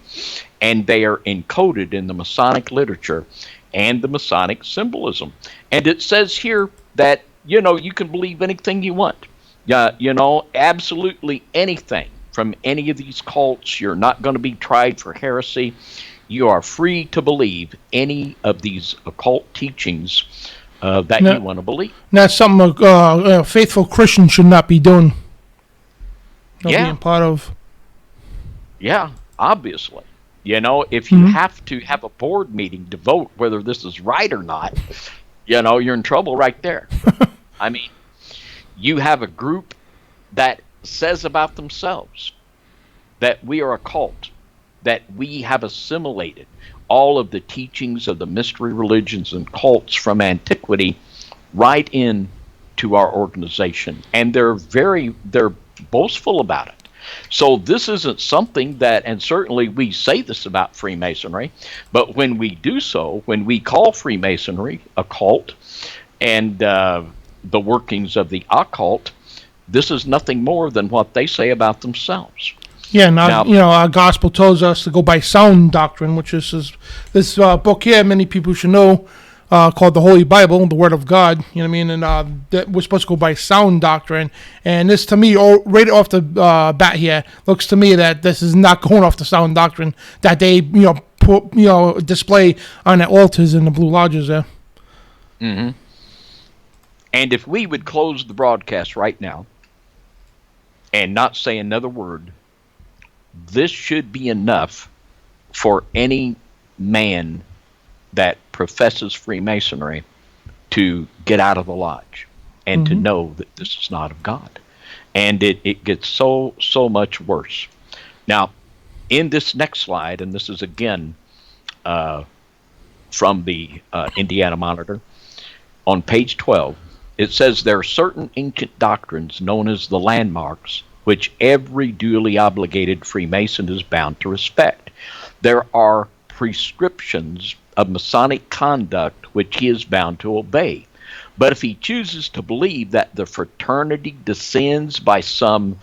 and they are encoded in the Masonic literature and the Masonic symbolism. And it says here that, you know, you can believe anything you want. You know, absolutely anything from any of these cults. You're not going to be tried for heresy. You are free to believe any of these occult teachings that you want to believe. That's something a faithful Christian should not be doing. Being part of. Yeah, obviously. You know, if you have to have a board meeting to vote whether this is right or not, you know, you're in trouble right there. I mean, you have a group that says about themselves that we are a cult, that we have assimilated all of the teachings of the mystery religions and cults from antiquity right into our organization. And they're boastful about it. So this isn't something that, and certainly we say this about Freemasonry, but when we do so, when we call Freemasonry a cult and the workings of the occult, this is nothing more than what they say about themselves. Yeah, now, you know, our gospel tells us to go by sound doctrine, which is this book here, many people should know, called the Holy Bible, the Word of God, you know what I mean? And that we're supposed to go by sound doctrine. And this, to me, right off the bat here, looks to me that this is not going off the sound doctrine that they, display on the altars in the Blue Lodges there. Mm-hmm. And if we would close the broadcast right now and not say another word, this should be enough for any man that professes Freemasonry to get out of the lodge and to know that this is not of God. And it gets so much worse. Now, in this next slide, and this is again from the Indiana Monitor, on page 12, it says there are certain ancient doctrines known as the landmarks which every duly obligated Freemason is bound to respect. There are prescriptions of Masonic conduct which he is bound to obey. But if he chooses to believe that the fraternity descends by some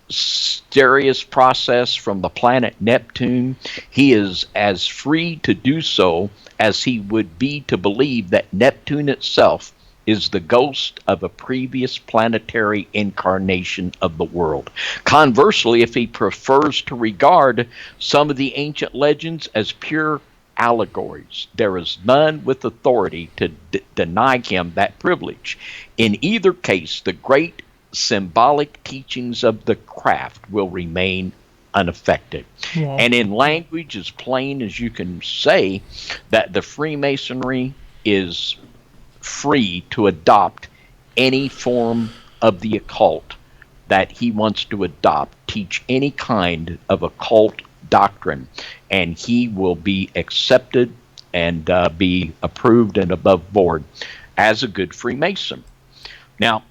mysterious process from the planet Neptune, he is as free to do so as he would be to believe that Neptune itself is the ghost of a previous planetary incarnation of the world. Conversely, if he prefers to regard some of the ancient legends as pure allegories, there is none with authority to deny him that privilege. In either case, the great symbolic teachings of the craft will remain unaffected. Yeah. And in language as plain as you can say, that the Freemasonry is free to adopt any form of the occult that he wants to adopt teach any kind of occult doctrine, and he will be accepted and be approved and above board as a good Freemason. Now,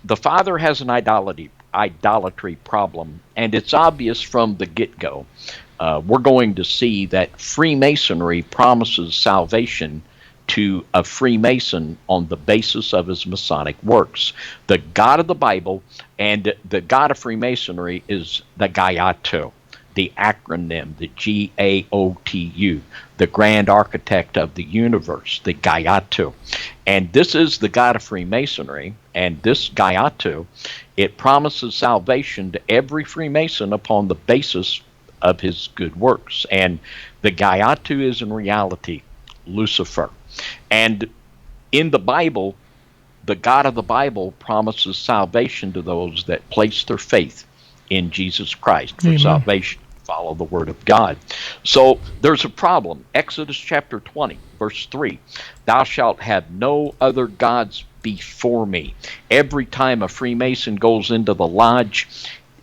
the father has an idolatry problem, and it's obvious from the get-go. We're going to see that Freemasonry promises salvation to a Freemason on the basis of his Masonic works. The God of the Bible and the God of Freemasonry is the Gaiato, the acronym, the G-A-O-T-U, the grand architect of the universe, the Gaiato. And this is the God of Freemasonry, and this Gaiato, it promises salvation to every Freemason upon the basis of his good works. And the Gaiato is in reality Lucifer. And in the Bible, the God of the Bible promises salvation to those that place their faith in Jesus Christ for salvation. Follow the word of God. So there's a problem. Exodus chapter 20, verse 3. Thou shalt have no other gods before me. Every time a Freemason goes into the lodge,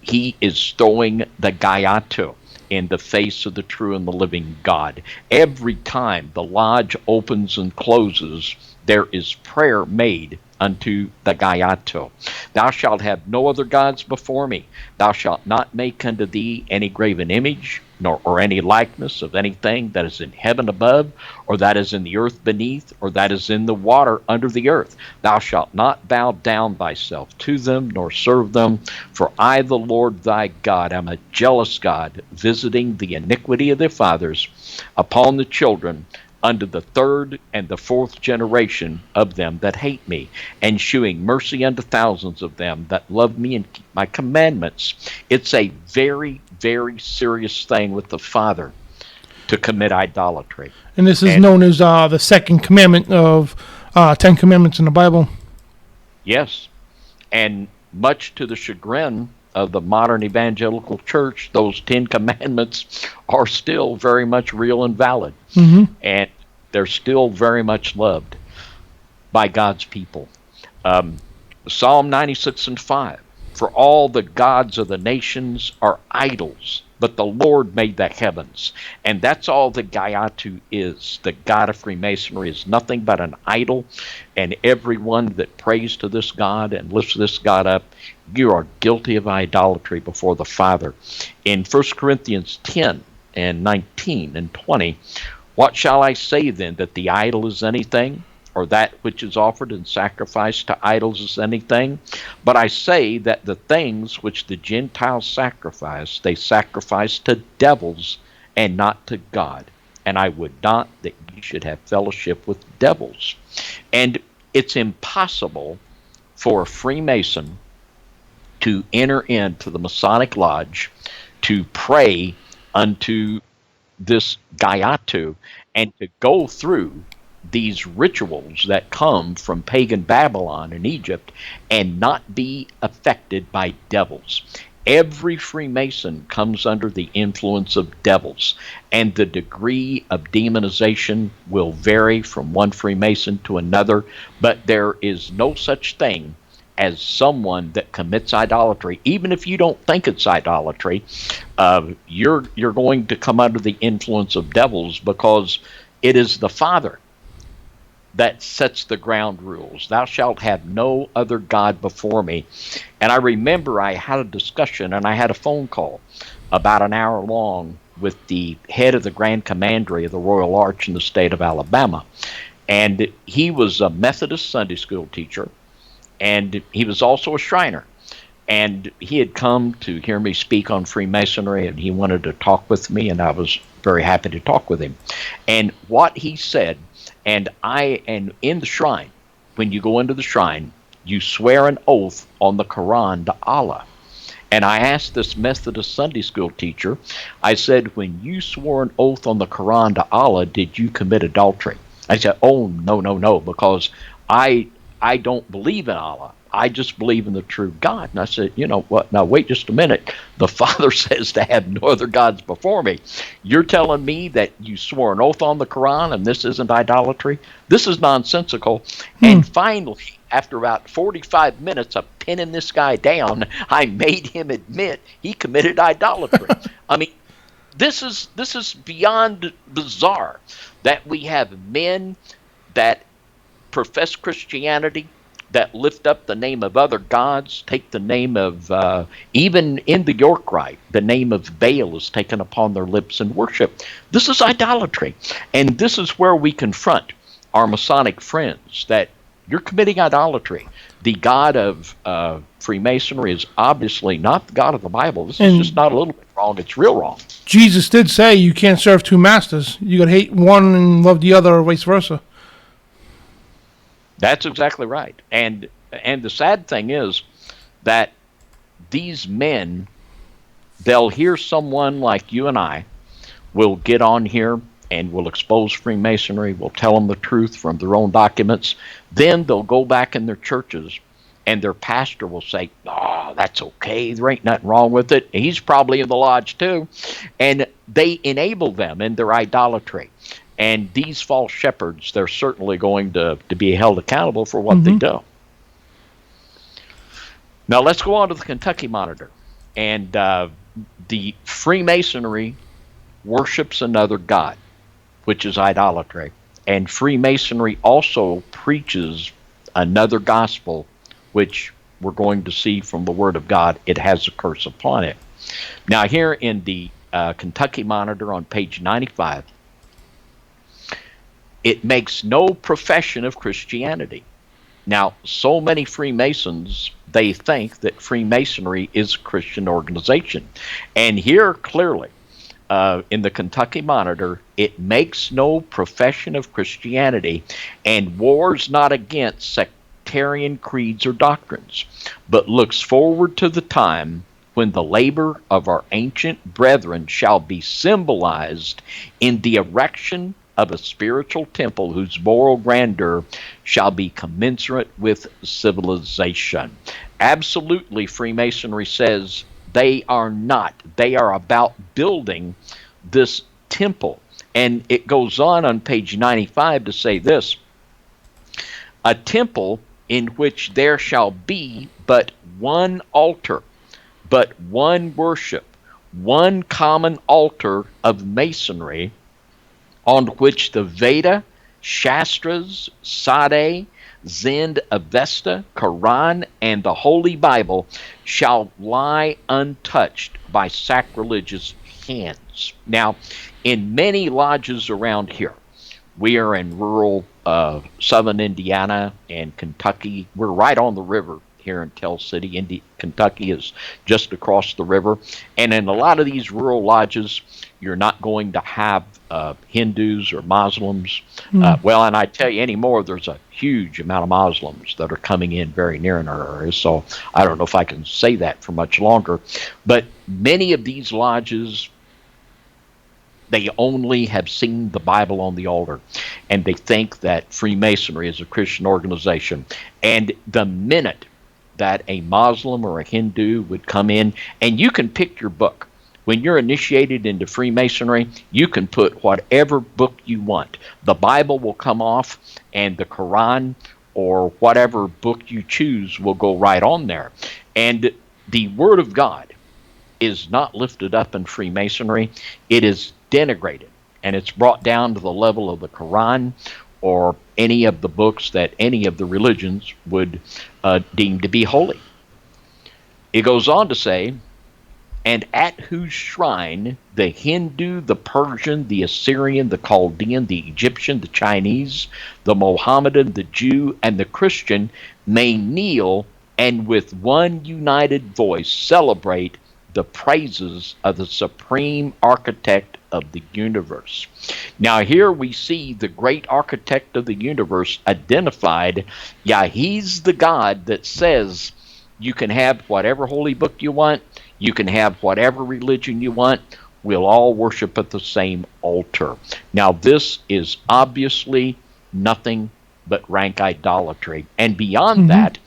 he is throwing the Gaiato in the face of the true and the living God. Every time the lodge opens and closes, there is prayer made unto the Gaiato. Thou shalt have no other gods before me. Thou shalt not make unto thee any graven image, or any likeness of anything that is in heaven above, or that is in the earth beneath, or that is in the water under the earth. Thou shalt not bow down thyself to them, nor serve them. For I, the Lord thy God, am a jealous God, visiting the iniquity of their fathers upon the children, unto the third and the fourth generation of them that hate me, and shewing mercy unto thousands of them that love me and keep my commandments. It's a very, very serious thing with the Father to commit idolatry. And this is known as the second commandment of 10 Commandments in the Bible. Yes. And much to the chagrin of the modern evangelical church, those 10 commandments are still very much real and valid. Mm-hmm. And they're still very much loved by God's people. Psalm 96 and 5. For all the gods of the nations are idols, but the Lord made the heavens. And that's all the Gaiato is. The God of Freemasonry is nothing but an idol. And everyone that prays to this God and lifts this God up, you are guilty of idolatry before the Father. In 1 Corinthians 10 and 19 and 20, what shall I say then, that the idol is anything, or that which is offered in sacrifice to idols is anything? But I say that the things which the Gentiles sacrifice, they sacrifice to devils and not to God. And I would not that you should have fellowship with devils. And it's impossible for a Freemason to enter into the Masonic Lodge to pray unto this Gaiato and to go through these rituals that come from pagan Babylon and Egypt and not be affected by devils. Every Freemason comes under the influence of devils, and the degree of demonization will vary from one Freemason to another, but there is no such thing as someone that commits idolatry. Even if you don't think it's idolatry, you're going to come under the influence of devils, because it is the Father that sets the ground rules. Thou shalt have no other God before me. And I remember I had a discussion, and I had a phone call about an hour long with the head of the Grand Commandery of the Royal Arch in the state of Alabama. And he was a Methodist Sunday school teacher, and he was also a Shriner. And he had come to hear me speak on Freemasonry, and he wanted to talk with me, and I was very happy to talk with him. And what he said, and in the shrine, when you go into the shrine, you swear an oath on the Quran to Allah. And I asked this Methodist Sunday school teacher, I said, when you swore an oath on the Quran to Allah, did you commit adultery? I said, oh, no, because I don't believe in Allah. I just believe in the true God. And I said, you know what? Now, wait just a minute. The Father says to have no other gods before me. You're telling me that you swore an oath on the Quran and this isn't idolatry? This is nonsensical. And finally, after about 45 minutes of pinning this guy down, I made him admit he committed idolatry. I mean, this is beyond bizarre that we have men that profess Christianity, that lift up the name of other gods, take the name of, even in the York Rite, the name of Baal is taken upon their lips in worship. This is idolatry. And this is where we confront our Masonic friends that you're committing idolatry. The God of Freemasonry is obviously not the God of the Bible. This is just not a little bit wrong. It's real wrong. Jesus did say you can't serve two masters. You got to hate one and love the other, or vice versa. That's exactly right. And the sad thing is that these men, they'll hear someone like you and I will get on here and will expose Freemasonry, will tell them the truth from their own documents. Then they'll go back in their churches and their pastor will say, oh, that's okay. There ain't nothing wrong with it. He's probably in the lodge too. And they enable them in their idolatry. And these false shepherds, they're certainly going to be held accountable for what they do. Now let's go on to the Kentucky Monitor. And the Freemasonry worships another god, which is idolatry. And Freemasonry also preaches another gospel, which we're going to see from the Word of God. It has a curse upon it. Now here in the Kentucky Monitor on page 95, it makes no profession of Christianity. Now, so many Freemasons, they think that Freemasonry is a Christian organization. And here clearly, in the Kentucky Monitor, it makes no profession of Christianity and wars not against sectarian creeds or doctrines, but looks forward to the time when the labor of our ancient brethren shall be symbolized in the erection of a spiritual temple whose moral grandeur shall be commensurate with civilization. Absolutely, Freemasonry says they are not. They are about building this temple. And it goes on page 95 to say this: a temple in which there shall be but one altar, but one worship, one common altar of masonry, on which the Veda, Shastras, Sade, Zend, Avesta, Quran, and the Holy Bible shall lie untouched by sacrilegious hands. Now, in many lodges around here, we are in rural southern Indiana and Kentucky. We're right on the river here in Tell City. Kentucky is just across the river. And in a lot of these rural lodges, you're not going to have Hindus or Muslims. Well, and I tell you anymore, there's a huge amount of Muslims that are coming in very near in our area. So I don't know if I can say that for much longer. But many of these lodges, they only have seen the Bible on the altar, and they think that Freemasonry is a Christian organization. And the minute that a Muslim or a Hindu would come in, and you can pick your book. When you're initiated into Freemasonry, you can put whatever book you want. The Bible will come off, and the Quran or whatever book you choose will go right on there. And the Word of God is not lifted up in Freemasonry. It is denigrated, and it's brought down to the level of the Quran or any of the books that any of the religions would deem to be holy. It goes on to say, and at whose shrine the Hindu, the Persian, the Assyrian, the Chaldean, the Egyptian, the Chinese, the Mohammedan, the Jew, and the Christian may kneel and with one united voice celebrate the praises of the supreme architect of the universe. Now here we see the great architect of the universe identified. Yeah, he's the God that says you can have whatever holy book you want, you can have whatever religion you want, we'll all worship at the same altar. Now this is obviously nothing but rank idolatry. And beyond that,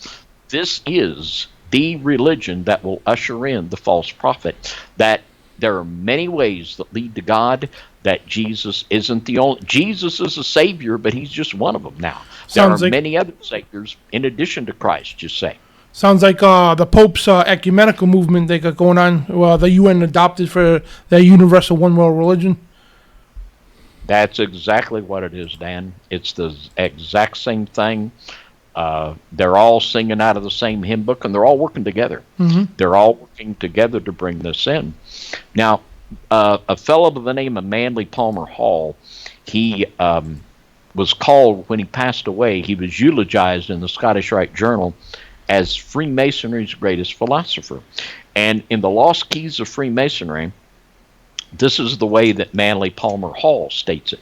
this is the religion that will usher in the false prophet, that there are many ways that lead to God, that Jesus isn't the only. Jesus is a savior, but he's just one of them now. Sounds there are like- many other saviors in addition to Christ, you say. Sounds like the Pope's ecumenical movement they got going on. Well, the UN adopted for their universal one world religion. That's exactly what it is, Dan. It's the exact same thing. They're all singing out of the same hymn book, and they're all working together. They're all working together to bring this in. Now, a fellow by the name of Manly Palmer Hall, he was called, when he passed away, he was eulogized in the Scottish Rite Journal as Freemasonry's greatest philosopher. And in the Lost Keys of Freemasonry, this is the way that Manly Palmer Hall states it.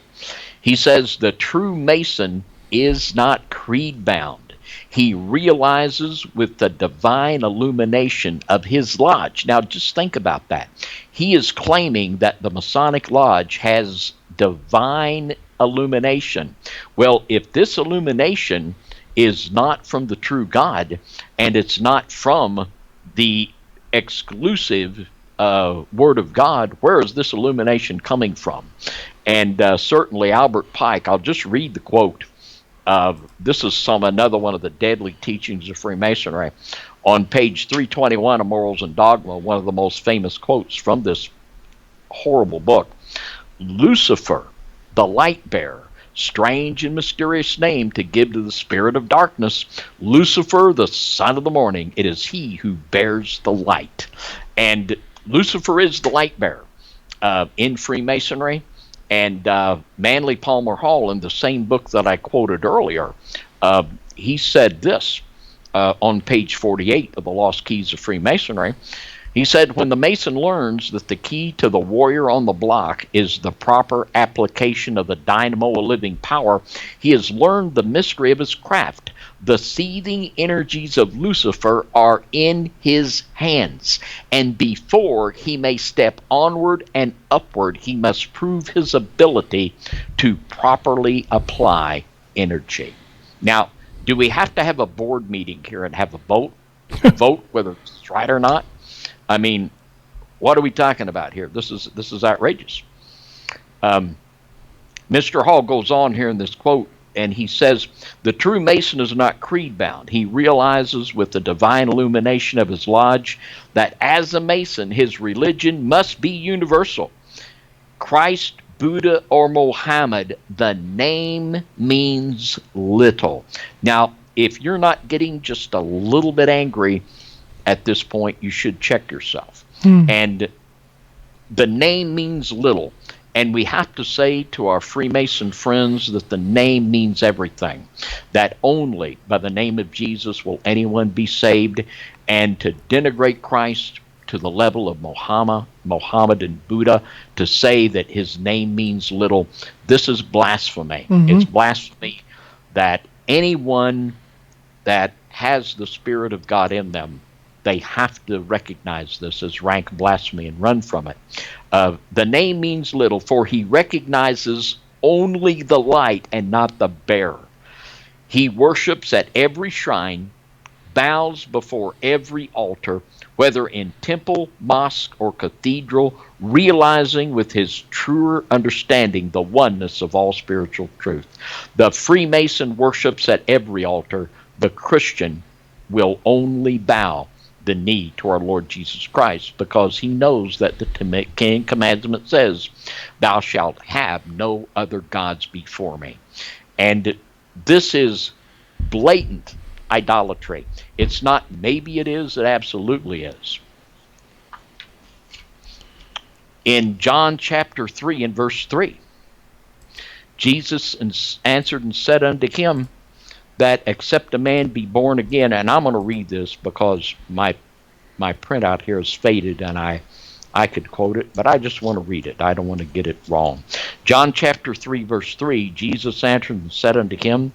He says, the true Mason is not creed-bound. He realizes with the divine illumination of his lodge. Now, just think about that. He is claiming that the Masonic Lodge has divine illumination. Well, if this illumination is not from the true God, and it's not from the exclusive Word of God, where is this illumination coming from? And certainly Albert Pike, I'll just read the quote. This is another one of the deadly teachings of Freemasonry. On page 321 of Morals and Dogma, one of the most famous quotes from this horrible book. Lucifer, the light bearer, strange and mysterious name to give to the spirit of darkness. Lucifer, the son of the morning, it is he who bears the light. And Lucifer is the light bearer in Freemasonry. And Manly Palmer Hall, in the same book that I quoted earlier, he said this on page 48 of the Lost Keys of Freemasonry. He said, when the Mason learns that the key to the warrior on the block is the proper application of the dynamo of living power, he has learned the mystery of his craft. The seething energies of Lucifer are in his hands, and before he may step onward and upward, he must prove his ability to properly apply energy. Now, do we have to have a board meeting here and have a vote? Vote whether it's right or not? I mean, what are we talking about here? This is outrageous. Mr. Hall goes on here in this quote, and he says, the true Mason is not creed-bound. He realizes with the divine illumination of his lodge that as a Mason, his religion must be universal. Christ, Buddha, or Mohammed, the name means little. Now, if you're not getting just a little bit angry at this point, you should check yourself. And the name means little. And we have to say to our Freemason friends that the name means everything. That only by the name of Jesus will anyone be saved. And to denigrate Christ to the level of Mohammed and Buddha, to say that his name means little, this is blasphemy. It's blasphemy that anyone that has the Spirit of God in them, they have to recognize this as rank blasphemy and run from it. The name means little, for he recognizes only the light and not the bearer. He worships at every shrine, bows before every altar, whether in temple, mosque, or cathedral, realizing with his truer understanding the oneness of all spiritual truth. The Freemason worships at every altar. The Christian will only bow the knee to our Lord Jesus Christ, because he knows that the Ten Commandment says, thou shalt have no other gods before me. And this is blatant idolatry. It's not maybe it is, it absolutely is. In John chapter 3 and verse 3, Jesus answered and said unto him, that except a man be born again, and I'm going to read this because my printout here is faded and I could quote it, but I just want to read it. I don't want to get it wrong. John chapter 3 verse 3, Jesus answered and said unto him,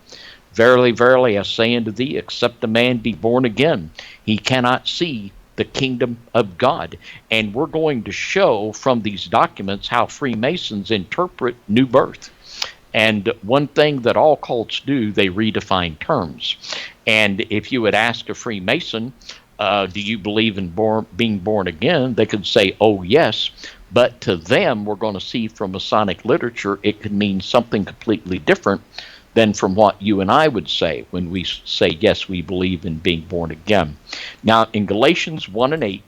verily, verily, I say unto thee, except a man be born again, he cannot see the kingdom of God. And we're going to show from these documents how Freemasons interpret new birth. And one thing that all cults do, they redefine terms. And if you would ask a Freemason, do you believe in being born again? They could say, oh, yes. But to them, we're going to see from Masonic literature, it could mean something completely different than from what you and I would say when we say, yes, we believe in being born again. Now, in Galatians 1 and 8,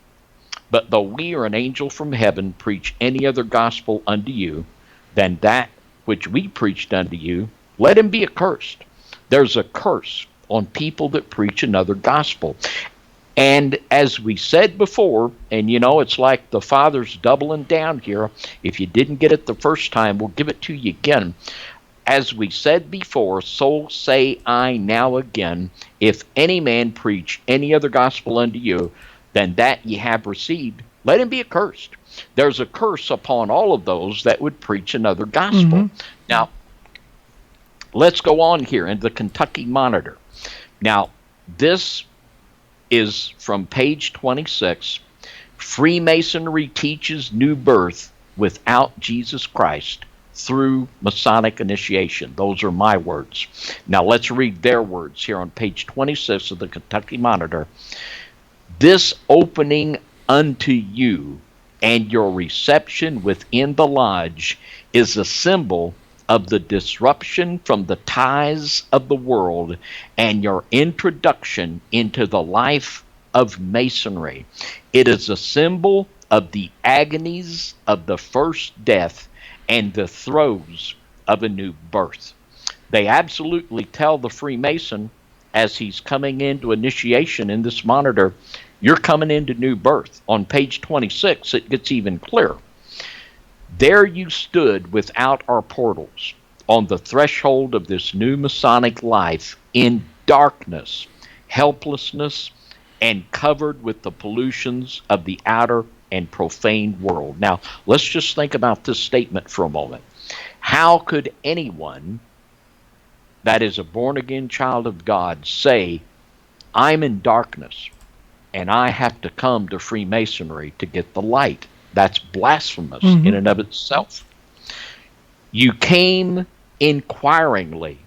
but though we or an angel from heaven preach any other gospel unto you than that which we preached unto you, let him be accursed. There's a curse on people that preach another gospel. And as we said before, and it's like the Father's doubling down here. If you didn't get it the first time, we'll give it to you again. As we said before, so say I now again, if any man preach any other gospel unto you than that ye have received, let him be accursed. There's a curse upon all of those that would preach another gospel. Now, let's go on here in the Kentucky Monitor. Now, this is from page 26. Freemasonry teaches new birth without Jesus Christ through Masonic initiation. Those are my words. Now let's read their words here on page 26 of the Kentucky Monitor. This opening unto you and your reception within the lodge is a symbol of the disruption from the ties of the world and your introduction into the life of Masonry. It is a symbol of the agonies of the first death and the throes of a new birth. They absolutely tell the Freemason as he's coming into initiation in this monitor, you're coming into new birth. On page 26, it gets even clearer. There you stood without our portals, on the threshold of this new Masonic life, in darkness, helplessness, and covered with the pollutions of the outer and profane world. Now, let's just think about this statement for a moment. How could anyone that is a born-again child of God say, I'm in darkness, and I have to come to Freemasonry to get the light? That's blasphemous in and of itself. You came inquiringly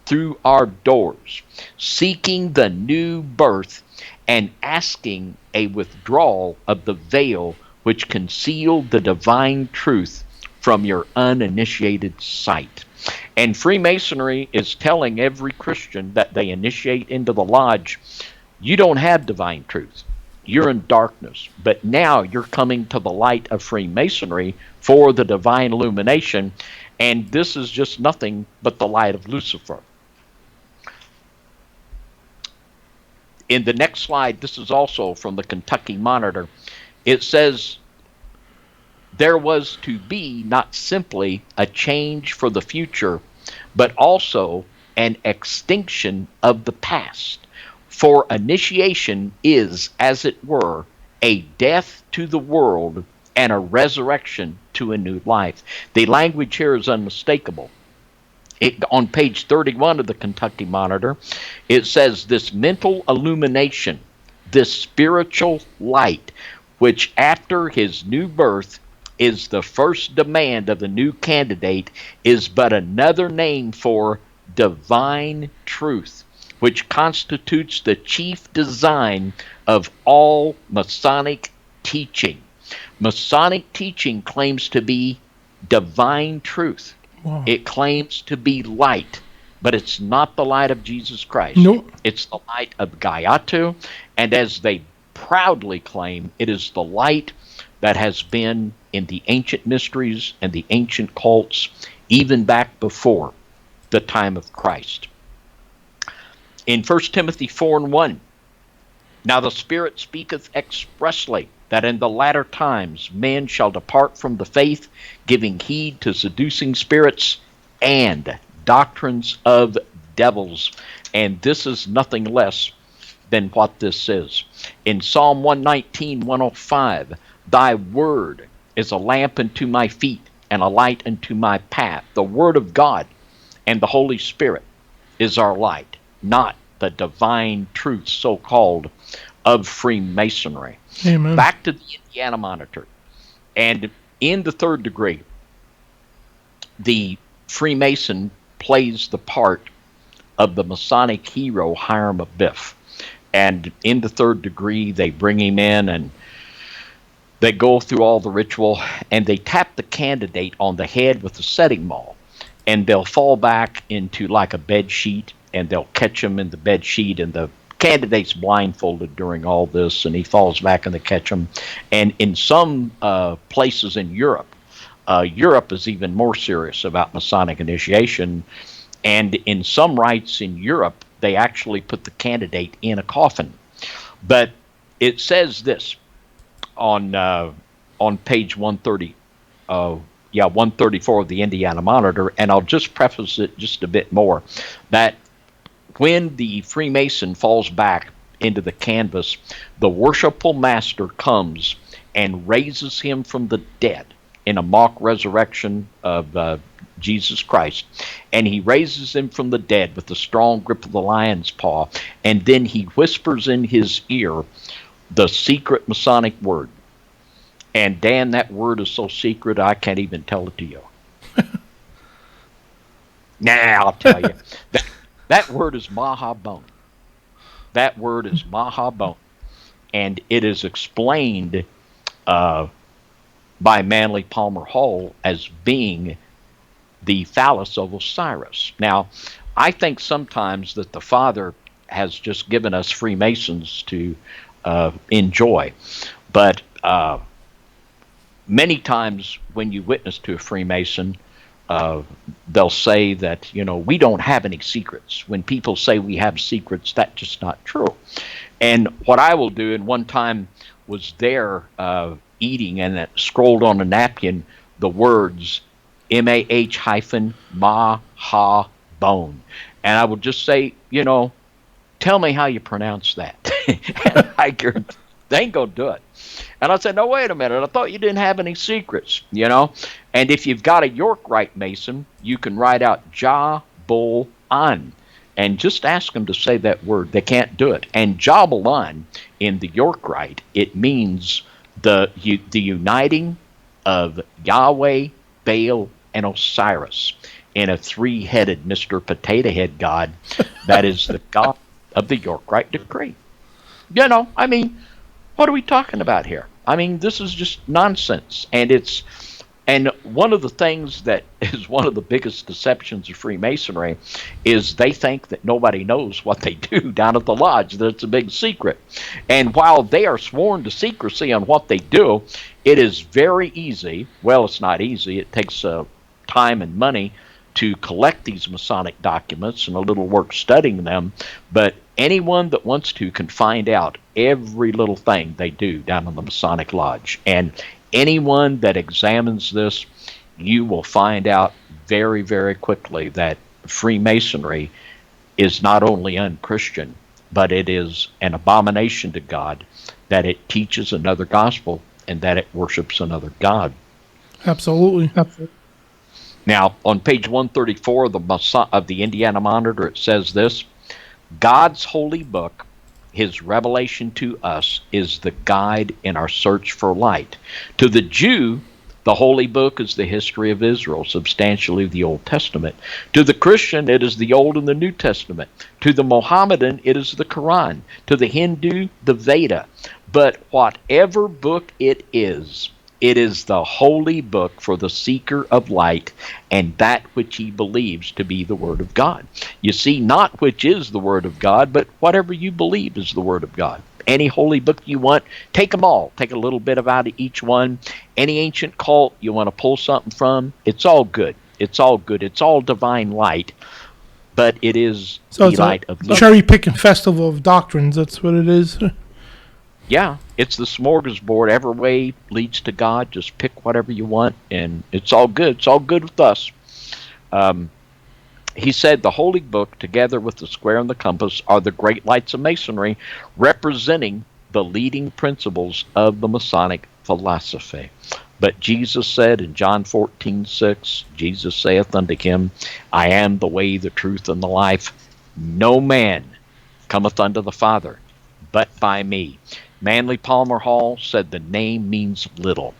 through our doors, seeking the new birth and asking a withdrawal of the veil which concealed the divine truth from your uninitiated sight. And Freemasonry is telling every Christian that they initiate into the lodge, you don't have divine truth. You're in darkness. But now you're coming to the light of Freemasonry for the divine illumination, and this is just nothing but the light of Lucifer. In the next slide, this is also from the Kentucky Monitor. It says, there was to be not simply a change for the future, but also an extinction of the past. For initiation is, as it were, a death to the world and a resurrection to a new life. The language here is unmistakable. On page 31 of the Kentucky Monitor, it says, this mental illumination, this spiritual light, which after his new birth is the first demand of the new candidate, is but another name for divine truth, which constitutes the chief design of all Masonic teaching. Masonic teaching claims to be divine truth. Wow. It claims to be light, but it's not the light of Jesus Christ. Nope. It's the light of Gaiatu, and as they proudly claim, it is the light that has been in the ancient mysteries and the ancient cults, even back before the time of Christ. In 1 Timothy 4:1, now the Spirit speaketh expressly that in the latter times men shall depart from the faith, giving heed to seducing spirits and doctrines of devils. And this is nothing less than what this is. In Psalm 119:105, thy word is a lamp unto my feet and a light unto my path. The word of God and the Holy Spirit is our light, not the divine truth so-called of Freemasonry. Amen. Back to the Indiana Monitor. And in the third degree, the Freemason plays the part of the Masonic hero Hiram Abiff. And in the third degree, they bring him in and they go through all the ritual and they tap the candidate on the head with a setting maul. And they'll fall back into like a bed sheet and they'll catch him in the bed sheet, and the candidate's blindfolded during all this, and he falls back and they catch him. And in some places in Europe, Europe is even more serious about Masonic initiation. And in some rites in Europe, they actually put the candidate in a coffin. But it says this on page 130, 134 of the Indiana Monitor, and I'll just preface it just a bit more, that when the Freemason falls back into the canvas, the worshipful master comes and raises him from the dead in a mock resurrection of Jesus Christ. And he raises him from the dead with the strong grip of the lion's paw, and then he whispers in his ear the secret Masonic word. And Dan, that word is so secret I can't even tell it to you. I'll tell you. That word is Mahabone. That word is Mahabone. And it is explained by Manly Palmer Hall as being the phallus of Osiris. Now, I think sometimes that the Father has just given us Freemasons to enjoy. But many times when you witness to a Freemason, they'll say that, we don't have any secrets. When people say we have secrets, that's just not true. And what I will do, and one time was there eating, and it scrolled on a napkin the words MAH hyphen Ma Ha Bone. And I would just say, tell me how you pronounce that. And I guarantee they ain't going to do it. And I said, no, wait a minute. I thought you didn't have any secrets, And if you've got a York Rite Mason, you can write out Ja-Bul-An and just ask them to say that word. They can't do it. And Ja-Bul-An in the York Rite, it means the uniting of Yahweh, Baal, and Osiris in a three-headed Mr. Potato Head God that is the God of the York Rite decree. What are we talking about here? This is just nonsense. And one of the things that is one of the biggest deceptions of Freemasonry is they think that nobody knows what they do down at the lodge, that it's a big secret. And while they are sworn to secrecy on what they do, it is very easy. Well, it's not easy. It takes time and money to collect these Masonic documents and a little work studying them. But anyone that wants to can find out every little thing they do down in the Masonic Lodge. And anyone that examines this, you will find out very, very quickly that Freemasonry is not only unchristian, but it is an abomination to God, that it teaches another gospel and that it worships another God. Absolutely. Now, on page 134 of the Indiana Monitor, it says this: God's holy book, his revelation to us, is the guide in our search for light. To the Jew, the holy book is the history of Israel, substantially the Old Testament. To the Christian, it is the Old and the New Testament. To the Mohammedan, it is the Quran. To the Hindu, the Veda. But whatever book it is the holy book for the seeker of light, and that which he believes to be the Word of God. You see, not which is the Word of God, but whatever you believe is the Word of God. Any holy book you want, take them all. Take a little bit out of each one. Any ancient cult you want to pull something from, it's all good. It's all good. It's all divine light, but it is the light of love. Cherry-picking festival of doctrines, that's what it is. Yeah, it's the smorgasbord. Every way leads to God. Just pick whatever you want, and it's all good. It's all good with us. He said the Holy Book, together with the square and the compass, are the great lights of Masonry, representing the leading principles of the Masonic philosophy. But Jesus said in John 14:6, Jesus saith unto him, I am the way, the truth, and the life. No man cometh unto the Father but by me. Manly Palmer Hall said the name means little.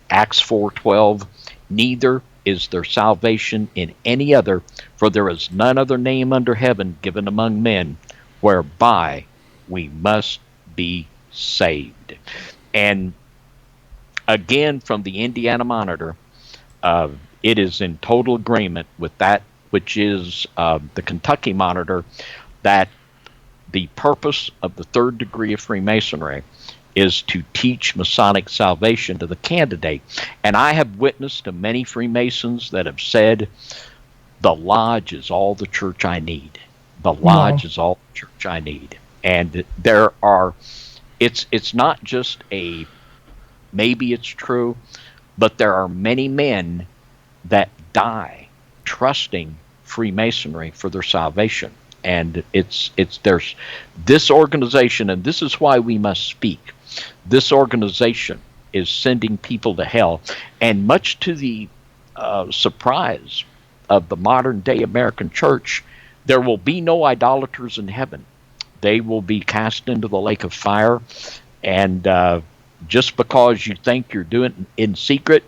Acts 4:12, neither is there salvation in any other, for there is none other name under heaven given among men whereby we must be saved. And again, from the Indiana Monitor, it is in total agreement with that which is the Kentucky Monitor, that the purpose of the third degree of Freemasonry is to teach Masonic salvation to the candidate. And I have witnessed to many Freemasons that have said, the lodge is all the church I need. The lodge is all the church I need. And there are, it's not just a, maybe it's true, but there are many men that die trusting Freemasonry for their salvation. And there's this organization, and this is why we must speak. This organization is sending people to hell, and much to the surprise of the modern day American church, there will be no idolaters in heaven. They will be cast into the lake of fire, and just because you think you're doing it in secret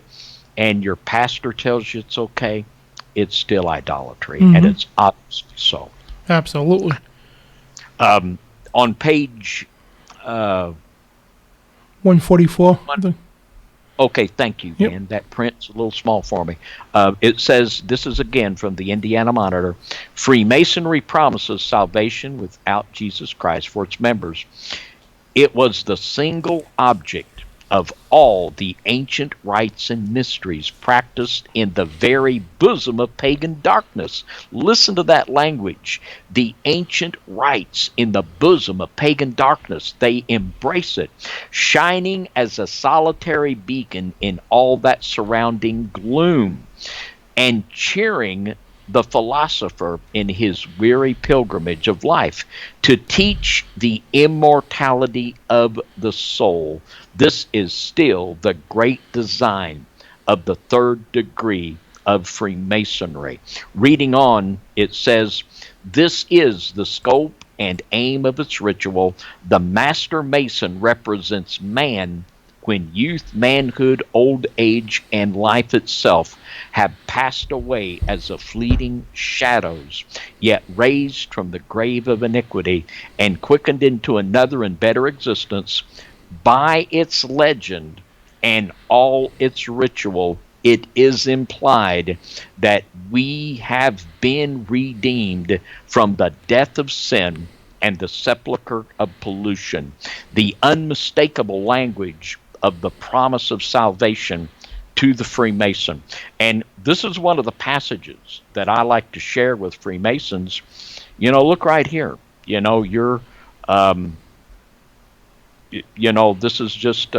and your pastor tells you it's okay, it's still idolatry, and it's obviously so. Absolutely. On page 144. Okay, thank you, Dan. That print's a little small for me. It says, this is again from the Indiana Monitor, Freemasonry promises salvation without Jesus Christ for its members. It was the single object of all the ancient rites and mysteries practiced in the very bosom of pagan darkness. Listen to that language. The ancient rites in the bosom of pagan darkness. They embrace it, shining as a solitary beacon in all that surrounding gloom, and cheering the philosopher in his weary pilgrimage of life to teach the immortality of the soul. This is still the great design of the third degree of Freemasonry. Reading on, it says, this is the scope and aim of its ritual. The Master Mason represents man when youth, manhood, old age, and life itself have passed away as a fleeting shadows, yet raised from the grave of iniquity and quickened into another and better existence. By its legend and all its ritual, it is implied that we have been redeemed from the death of sin and the sepulchre of pollution. The unmistakable language of the promise of salvation to the Freemason. And this is one of the passages that I like to share with Freemasons. You know, look right here. You know, you're this is just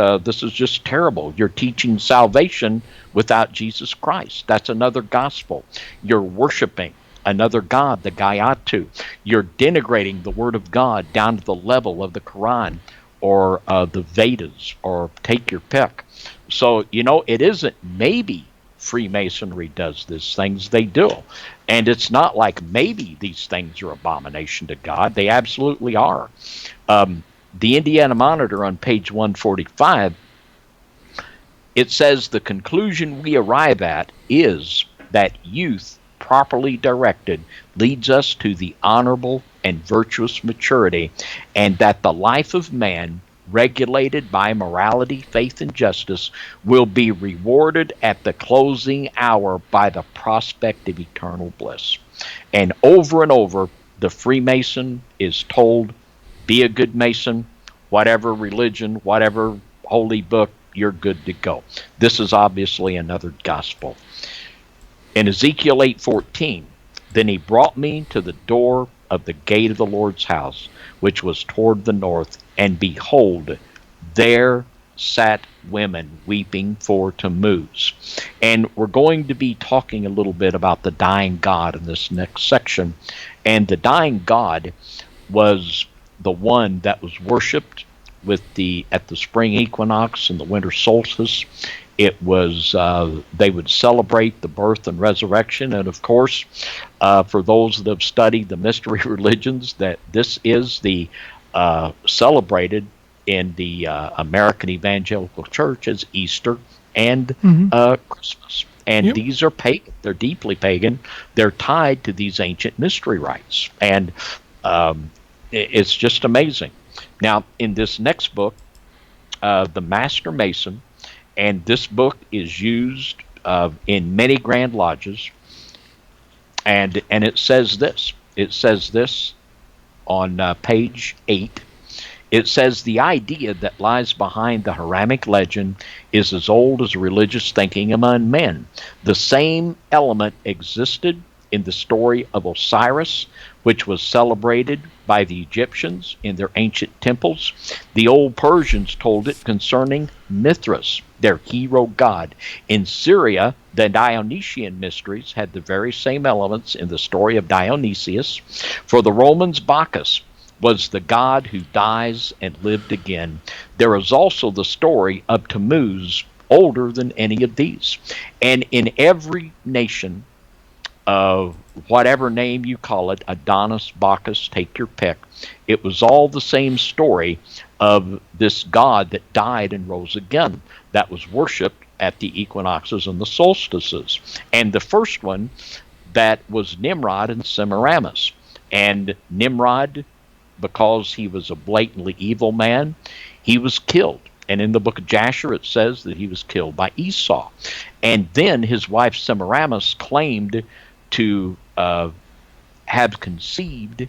terrible. You're teaching salvation without Jesus Christ. That's another gospel. You're worshiping another god, the Gayatu. You're denigrating the Word of God down to the level of the Quran or the Vedas, or take your pick. So, you know, it isn't maybe Freemasonry does these things. They do. And it's not like maybe these things are abomination to God. They absolutely are. The Indiana Monitor on page 145, it says the conclusion we arrive at is that youth properly directed leads us to the honorable and virtuous maturity, and that the life of man, regulated by morality, faith, and justice, will be rewarded at the closing hour by the prospect of eternal bliss. And over, the Freemason is told, be a good Mason, whatever religion, whatever holy book, you're good to go. This is obviously another gospel. In Ezekiel 8:14, then he brought me to the door of the gate of the Lord's house, which was toward the north, and behold, there sat women weeping for Tammuz. And we're going to be talking a little bit about the dying God in this next section. And the dying God was the one that was worshipped at the spring equinox and the winter solstice. It was they would celebrate the birth and resurrection, and of course, for those that have studied the mystery religions, that this is the celebrated in the American Evangelical Church as Easter and Christmas. And Yep. these are pagan. They're deeply pagan. They're tied to these ancient mystery rites. And it's just amazing. Now, in this next book, The Master Mason, and this book is used in many Grand Lodges, and it says this. It says this on page 8. It says the idea that lies behind the Hiramic legend is as old as religious thinking among men. The same element existed in the story of Osiris, which was celebrated by the Egyptians in their ancient temples. The old Persians told it concerning Mithras, their hero god. In Syria, the Dionysian mysteries had the very same elements in the story of Dionysius. For the Romans, Bacchus was the god who dies and lived again. There is also the story of Tammuz, older than any of these. And in every nation, of whatever name you call it, Adonis, Bacchus, take your pick, it was all the same story of this god that died and rose again, that was worshipped at the equinoxes and the solstices. And the first one, that was Nimrod and Semiramis. And Nimrod, because he was a blatantly evil man, he was killed. And in the book of Jasher, it says that he was killed by Esau. And then his wife Semiramis claimed to have conceived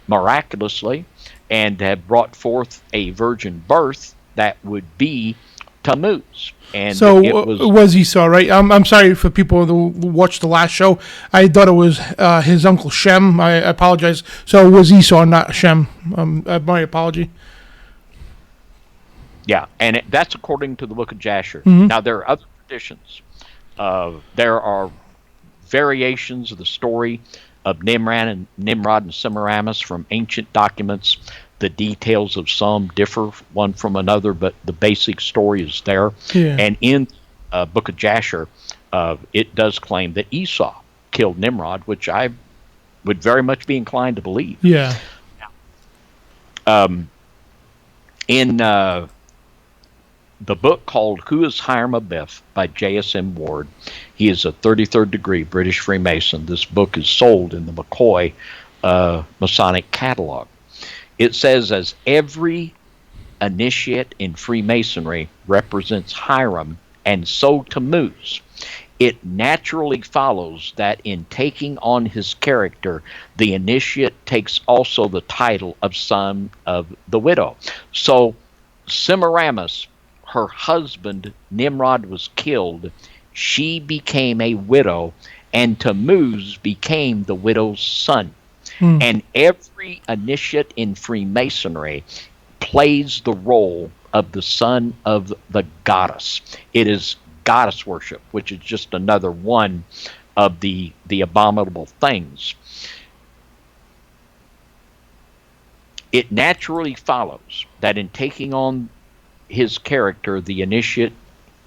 miraculously and have brought forth a virgin birth that would be Tammuz. And So it was Esau, right? I'm sorry for people who watched the last show. I thought it was his uncle Shem. I apologize. So it was Esau, not Shem. My apology. Yeah, and that's according to the book of Jasher. Now, there are other traditions. There are variations of the story of Nimrod and Semiramis from ancient documents. The details of some differ one from another, but the basic story is there. Yeah. And in book of Jasher, it does claim that Esau killed Nimrod, which I would very much be inclined to believe. Yeah. In the book called Who is Hiram Abiff by J.S.M. Ward, he is a 33rd degree British Freemason. This book is sold in the McCoy Masonic catalog. It says, as every initiate in Freemasonry represents Hiram and so Tammuz, it naturally follows that in taking on his character, the initiate takes also the title of son of the widow. So Semiramis, her husband Nimrod, was killed. She became a widow, and Tammuz became the widow's son. And every initiate in Freemasonry plays the role of the son of the goddess. It is goddess worship, which is just another one of the abominable things. It naturally follows that in taking on his character, the initiate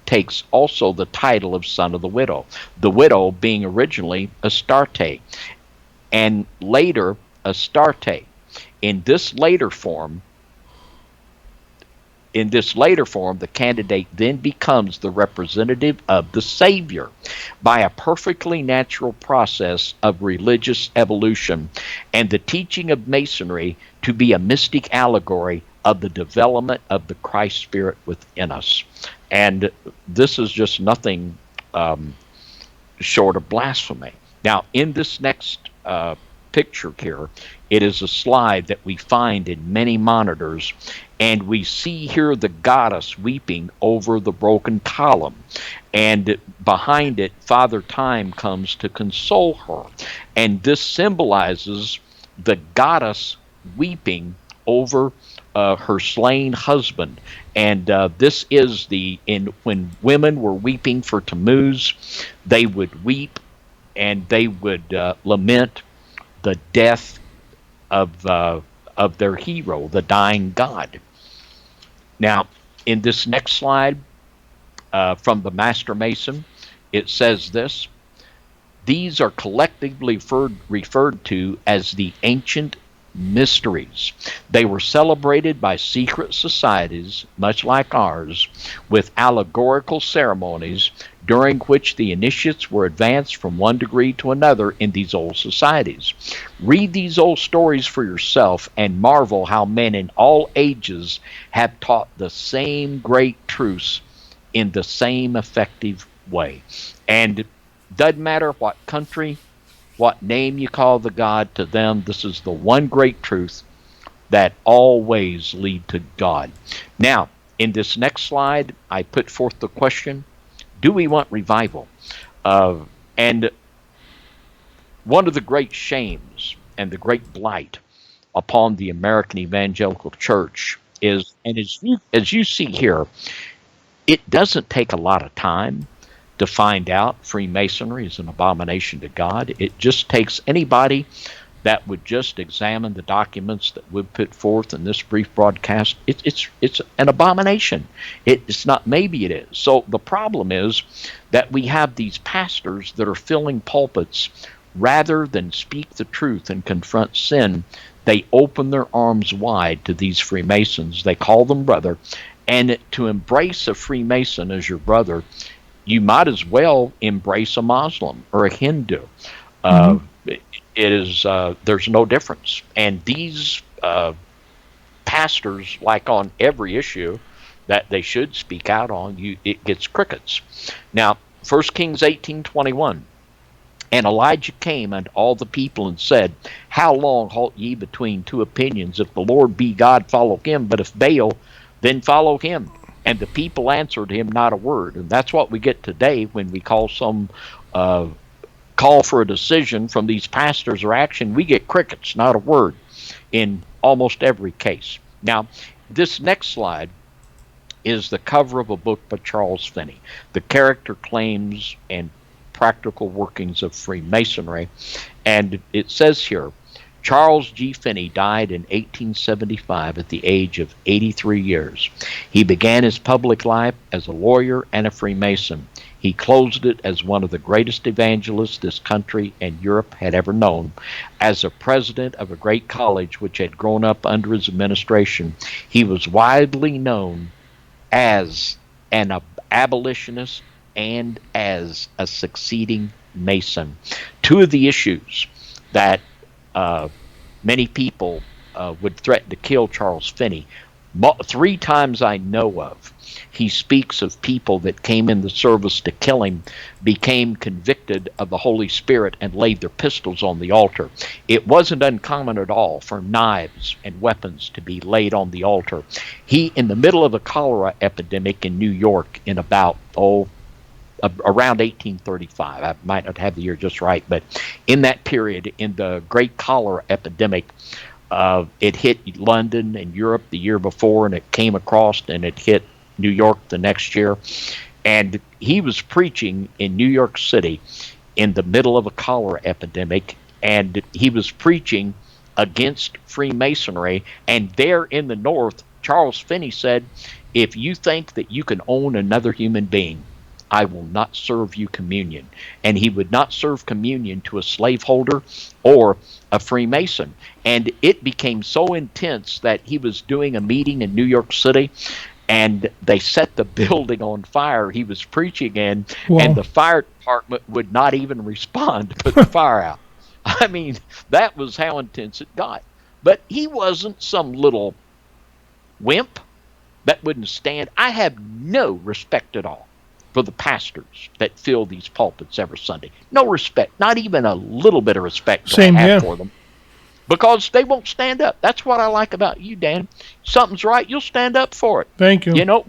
takes also the title of son of the widow being originally Astarte, and later Astarte. In this later form, the candidate then becomes the representative of the Savior by a perfectly natural process of religious evolution, and the teaching of Masonry to be a mystic allegory of the development of the Christ Spirit within us. And this is just nothing short of blasphemy. Now, in this next picture here, it is a slide that we find in many monitors, and we see here the goddess weeping over the broken column, and behind it Father Time comes to console her, and this symbolizes the goddess weeping over her slain husband. And this is when women were weeping for Tammuz, they would weep and they would lament the death of their hero, the dying god. Now, in this next slide from the Master Mason, it says this: these are collectively referred to as the ancient mysteries. They were celebrated by secret societies, much like ours, with allegorical ceremonies during which the initiates were advanced from one degree to another in these old societies. Read these old stories for yourself and marvel how men in all ages have taught the same great truths in the same effective way. And it doesn't matter what country, what name you call the God, to them this is the one great truth that all ways lead to God. Now, in this next slide, I put forth the question, do we want revival? And one of the great shames and the great blight upon the American evangelical church is, and as you see here, it doesn't take a lot of time to find out Freemasonry is an abomination to God. It just takes anybody that would just examine the documents that we've put forth in this brief broadcast. It's an abomination. It's not, maybe it is. So the problem is that we have these pastors that are filling pulpits rather than speak the truth and confront sin. They open their arms wide to these Freemasons. They call them brother. And to embrace a Freemason as your brother, you might as well embrace a Muslim or a Hindu. It is there's no difference. And these pastors, like on every issue that they should speak out on, it gets crickets. Now, 1 Kings 18:21. And Elijah came unto all the people and said, how long halt ye between two opinions? If the Lord be God, follow him, but if Baal, then follow him. And the people answered him not a word. And that's what we get today when we call for a decision from these pastors or action. We get crickets, not a word, in almost every case. Now, this next slide is the cover of a book by Charles Finney, The Character, Claims, and Practical Workings of Freemasonry. And it says here, Charles G. Finney died in 1875 at the age of 83 years. He began his public life as a lawyer and a Freemason. He closed it as one of the greatest evangelists this country and Europe had ever known. As a president of a great college which had grown up under his administration, he was widely known as an abolitionist and as a succeeding Mason. Two of the issues that many people would threaten to kill Charles Finney, 3 times I know of, he speaks of people that came in the service to kill him, became convicted of the Holy Spirit, and laid their pistols on the altar. It wasn't uncommon at all for knives and weapons to be laid on the altar. He, in the middle of a cholera epidemic in New York in about, around 1835, I might not have the year just right, but in that period, in the great cholera epidemic, it hit London and Europe the year before, and it came across and it hit New York the next year. And he was preaching in New York City in the middle of a cholera epidemic, and he was preaching against Freemasonry. And there in the North, Charles Finney said, if you think that you can own another human being, I will not serve you communion. And he would not serve communion to a slaveholder or a Freemason. And it became so intense that he was doing a meeting in New York City, and they set the building on fire he was preaching in, and the fire department would not even respond to put the fire out. I mean, that was how intense it got. But he wasn't some little wimp that wouldn't stand. I have no respect at all for the pastors that fill these pulpits every Sunday. No respect, not even a little bit of respect Same I have here. for them. Because they won't stand up. That's what I like about you, Dan. Something's right, you'll stand up for it. Thank you. You know,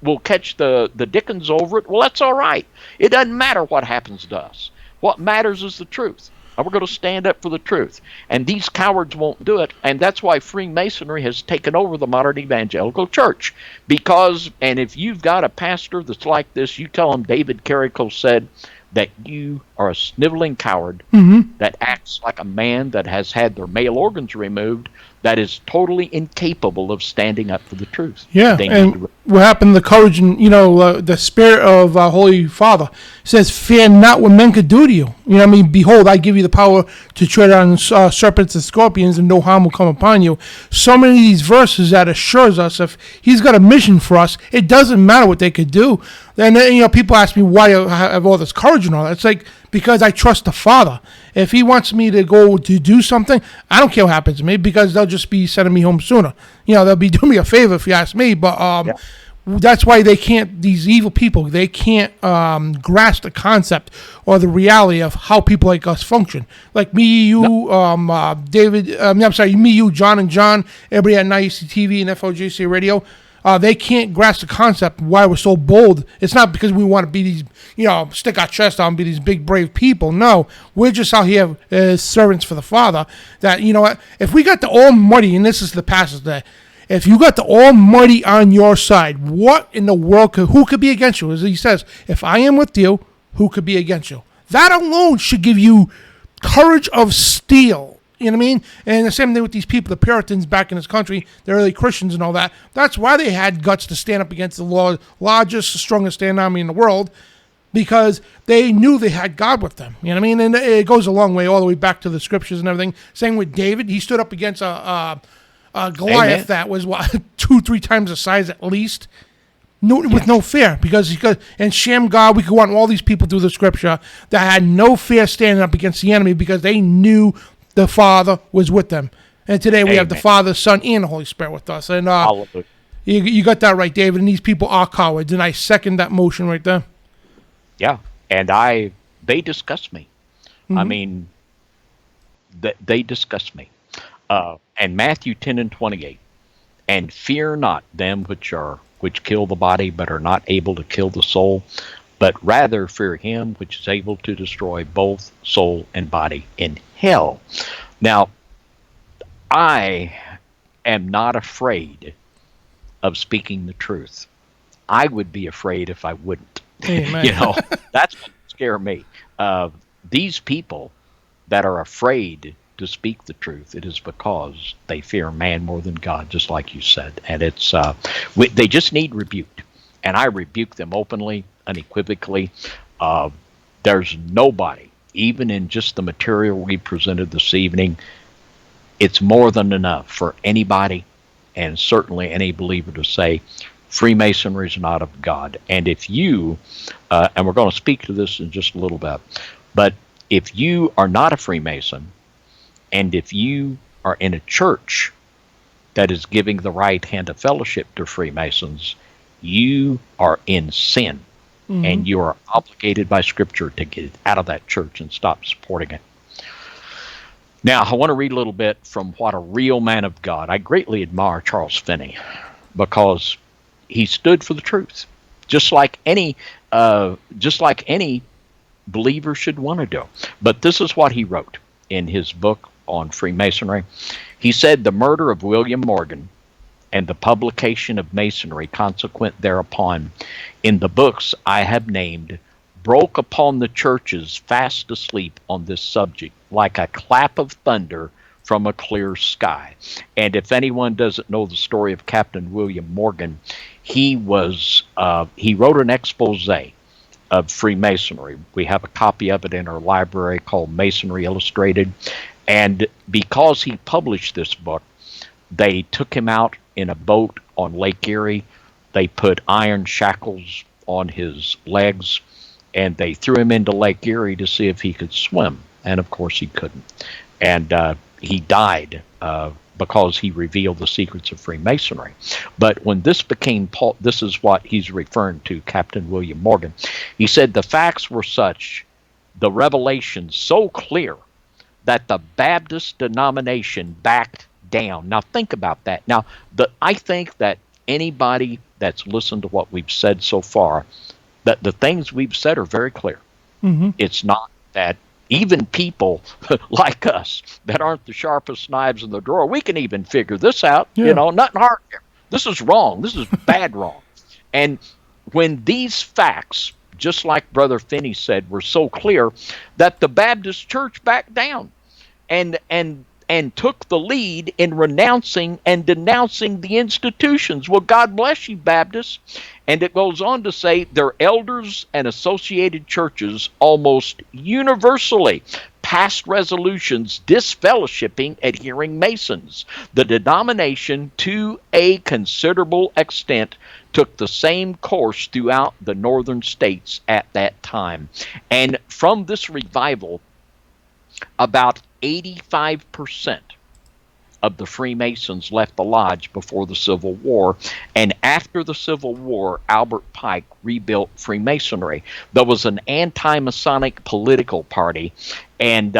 we'll catch the Dickens over it. Well, that's all right. It doesn't matter what happens to us. What matters is the truth. And we're going to stand up for the truth. And these cowards won't do it. And that's why Freemasonry has taken over the modern evangelical church. Because, and if you've got a pastor that's like this, you tell them David Carrico said, that you are a sniveling coward that acts like a man that has had their male organs removed, that is totally incapable of standing up for the truth. Yeah, They need and to what happened to the courage and, the spirit of our Holy Father says, fear not what men could do to you. You know what I mean? Behold, I give you the power to tread on serpents and scorpions, and no harm will come upon you. So many of these verses that assures us if he's got a mission for us, it doesn't matter what they could do. And people ask me why I have all this courage and all that. It's like, because I trust the Father. If he wants me to go to do something, I don't care what happens to me, because they'll just be sending me home sooner. They'll be doing me a favor if you ask me. But that's why they can't, these evil people, they can't grasp the concept or the reality of how people like us function. Like me, you, David, me, you, John, and John, everybody at NIEC TV and FOJCRadio. They can't grasp the concept why we're so bold. It's not because we want to be these, stick our chest out and be these big, brave people. No, we're just out here as servants for the Father. That, if we got the Almighty, and this is the passage that, if you got the Almighty on your side, what in the world who could be against you? As he says, if I am with you, who could be against you? That alone should give you courage of steel. You know what I mean? And the same thing with these people, the Puritans back in this country, the early Christians and all that. That's why they had guts to stand up against the largest, strongest stand army in the world, because they knew they had God with them. You know what I mean? And it goes a long way, all the way back to the scriptures and everything. Same with David. He stood up against a Goliath Amen. That was, 2-3 times the size at least. With no fear, because and Shamgar, we could want all these people through the scripture that had no fear standing up against the enemy, because they knew the Father was with them. And today we have the Father, Son, and the Holy Spirit with us. And you got that right, David. And these people are cowards, and I second that motion right there. Yeah, and they disgust me. I mean, they disgust me. And Matthew 10:28, and fear not them which kill the body, but are not able to kill the soul, but rather fear him which is able to destroy both soul and body in hell. Now, I am not afraid of speaking the truth. I would be afraid if I wouldn't. Amen. That's what scares me. These people that are afraid to speak the truth, it is because they fear man more than God, just like you said. And it's they just need rebuked. And I rebuke them openly, unequivocally. There's nobody, even in just the material we presented this evening, it's more than enough for anybody, and certainly any believer, to say Freemasonry is not of God. And if you, and we're going to speak to this in just a little bit, but if you are not a Freemason, and if you are in a church that is giving the right hand of fellowship to Freemasons, you are in sin. And you are obligated by Scripture to get out of that church and stop supporting it. Now, I want to read a little bit from what a real man of God. I greatly admire Charles Finney, because he stood for the truth, just like any believer should want to do. But this is what he wrote in his book on Freemasonry. He said, the murder of William Morgan and the publication of Masonry consequent thereupon in the books I have named broke upon the churches fast asleep on this subject like a clap of thunder from a clear sky. And if anyone doesn't know the story of Captain William Morgan, he wrote an expose of Freemasonry. We have a copy of it in our library called Masonry Illustrated. And because he published this book, they took him out in a boat on Lake Erie. They put iron shackles on his legs, and they threw him into Lake Erie to see if he could swim. And of course he couldn't. And he died because he revealed the secrets of Freemasonry. But when this became, this is what he's referring to, Captain William Morgan. He said the facts were such, the revelation so clear, that the Baptist denomination backed down. Now think about that. Now, I think that anybody that's listened to what we've said so far, that the things we've said are very clear. It's not that even people like us that aren't the sharpest knives in the drawer, we can even figure this out. Nothing hard here. This is wrong. This is bad wrong. And when these facts just like Brother Finney said, were so clear that the Baptist Church backed down and took the lead in renouncing and denouncing the institutions. Well, God bless you, Baptists. And it goes on to say their elders and associated churches almost universally passed resolutions disfellowshipping adhering Masons. The denomination, to a considerable extent, took the same course throughout the northern states at that time. And from this revival, about 85% of the Freemasons left the lodge before the Civil War, and after the Civil War, Albert Pike rebuilt Freemasonry. There was an anti-Masonic political party, and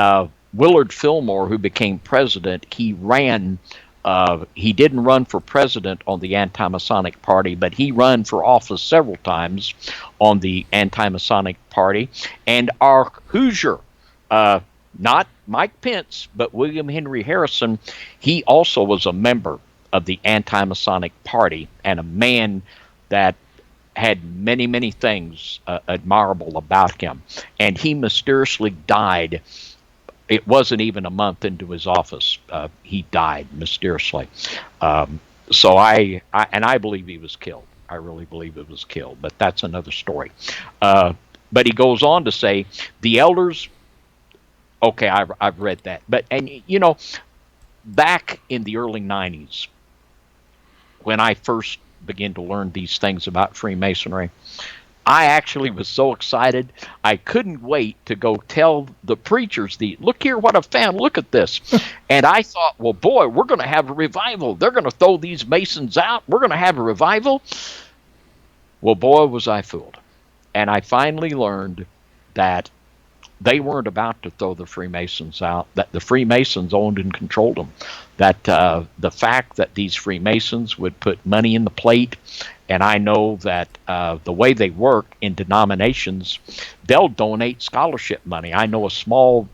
Willard Fillmore, who became president, he didn't run for president on the anti-Masonic party, but he ran for office several times on the anti-Masonic party. And our Hoosier, not Mike Pence, but William Henry Harrison, he also was a member of the anti-Masonic party and a man that had many, many things admirable about him. And he mysteriously died. It wasn't even a month into his office. He died mysteriously. So I believe he was killed. I really believe he was killed, but that's another story. But he goes on to say, the elders, okay, I've read that. But, and you know, back in the early 90s, when I first began to learn these things about Freemasonry, I actually was so excited, I couldn't wait to go tell the preachers, look here what I found, look at this. And I thought, well, boy, we're going to have a revival. They're going to throw these Masons out. We're going to have a revival. Well, boy, was I fooled. And I finally learned that they weren't about to throw the Freemasons out, that the Freemasons owned and controlled them, that the fact that these Freemasons would put money in the plate, and I know that the way they work in denominations, they'll donate scholarship money. I know a small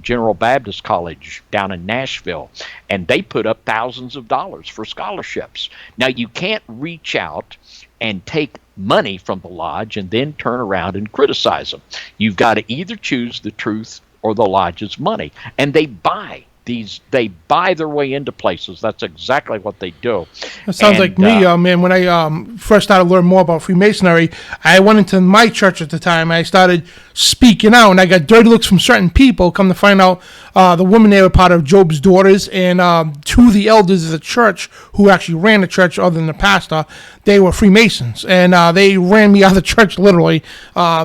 General Baptist college down in Nashville, and they put up thousands of dollars for scholarships. Now, you can't reach out and take money from the lodge and then turn around and criticize them. You've got to either choose the truth or the lodge's money. And they buy their way into places. That's exactly what they do. That sounds like me, man. When I first started to learn more about Freemasonry, I went into my church at the time. I started speaking out, and I got dirty looks from certain people. Come to find out, the women there were part of Job's daughters, and two of the elders of the church who actually ran the church, other than the pastor, they were Freemasons, and they ran me out of the church literally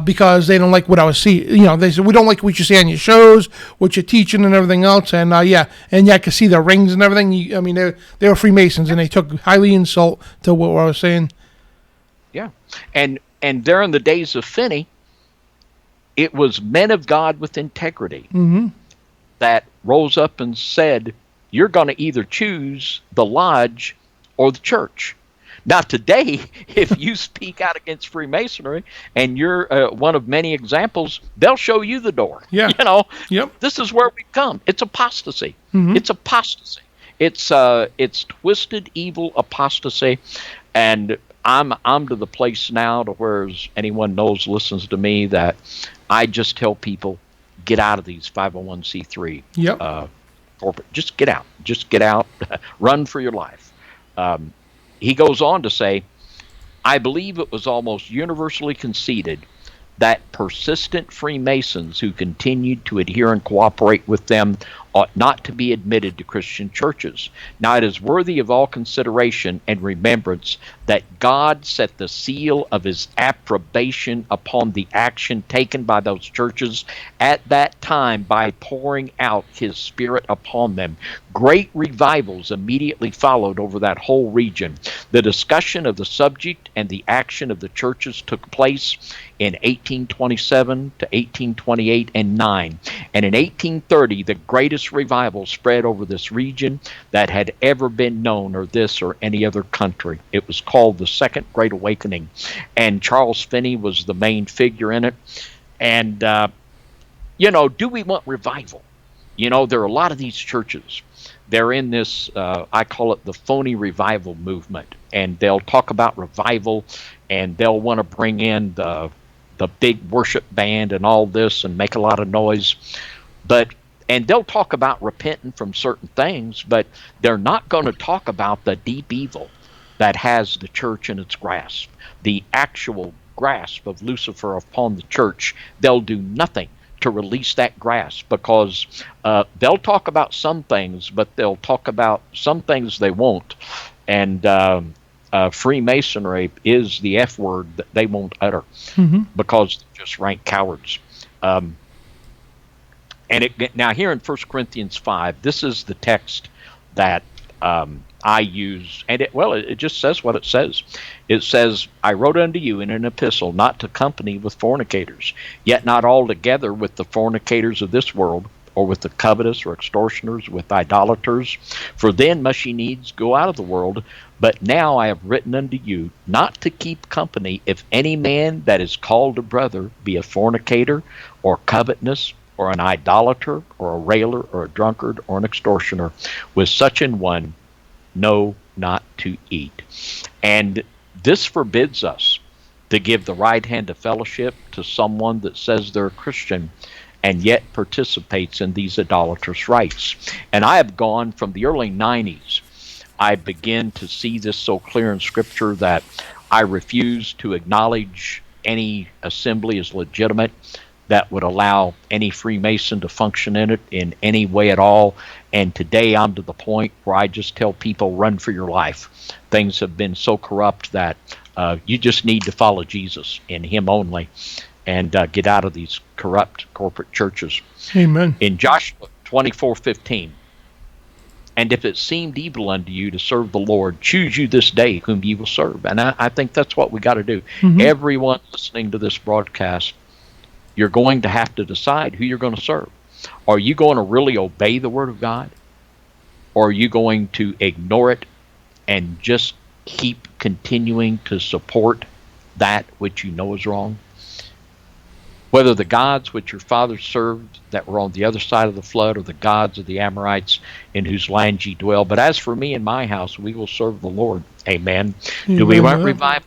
because they don't like what I was seeing. You know, they said, we don't like what you say on your shows, what you're teaching, and everything else. And yeah, I could see the rings and everything. I mean, they were Freemasons, and they took highly insult to what I was saying. Yeah, and during the days of Finney, it was men of God with integrity that rose up and said, you're going to either choose the lodge or the church. Now, today, if you speak out against Freemasonry, and you're one of many examples, they'll show you the door. Yeah. You know, Yep. This is where we've come. It's apostasy. It's apostasy. It's twisted, evil apostasy. And I'm to the place now to where, as anyone knows, listens to me, that I just tell people, get out of these 501c3 corporate. Just get out, run for your life. He goes on to say, I believe it was almost universally conceded that persistent Freemasons who continued to adhere and cooperate with them ought not to be admitted to Christian churches. Now, it is worthy of all consideration and remembrance that God set the seal of his approbation upon the action taken by those churches at that time by pouring out his Spirit upon them. Great revivals immediately followed over that whole region. The discussion of the subject and the action of the churches took place in 1827 to 1828 and 9. And in 1830, the greatest revival spread over this region that had ever been known, or this or any other country. It was called the Second Great Awakening, and Charles Finney was the main figure in it. And do we want revival? There are a lot of these churches. They're in this, I call it the phony revival movement, and they'll talk about revival, and they'll want to bring in the the big worship band and all this and make a lot of noise. And they'll talk about repenting from certain things, but they're not going to talk about the deep evil that has the church in its grasp, the actual grasp of Lucifer upon the church. They'll do nothing to release that grasp, because they'll talk about some things, but they'll talk about some things they won't. And Freemasonry is the F word that they won't utter, because they're just rank cowards. Now here in 1 Corinthians 5, this is the text that I use, and it just says what it says. It says, I wrote unto you in an epistle not to company with fornicators, yet not altogether with the fornicators of this world, or with the covetous or extortioners, with idolaters, for then must ye needs go out of the world. But now I have written unto you not to keep company if any man that is called a brother be a fornicator, or covetous, or an idolater, or a railer, or a drunkard, or an extortioner. With such an one, no, not to eat. And this forbids us to give the right hand of fellowship to someone that says they're a Christian and yet participates in these idolatrous rites. And I have gone from the early 90s. I begin to see this so clear in Scripture that I refuse to acknowledge any assembly as legitimate that would allow any Freemason to function in it in any way at all. And today I'm to the point where I just tell people, run for your life. Things have been so corrupt that you just need to follow Jesus and Him only, and get out of these corrupt corporate churches. Amen. In Joshua 24:15, and if it seemed evil unto you to serve the Lord, choose you this day whom you will serve. And I think that's what we got to do. Everyone listening to this broadcast, you're going to have to decide who you're going to serve. Are you going to really obey the Word of God? Or are you going to ignore it and just keep continuing to support that which you know is wrong? Whether the gods which your fathers served that were on the other side of the flood, or the gods of the Amorites in whose land ye dwell. But as for me and my house, we will serve the Lord. Amen. Do we want revival?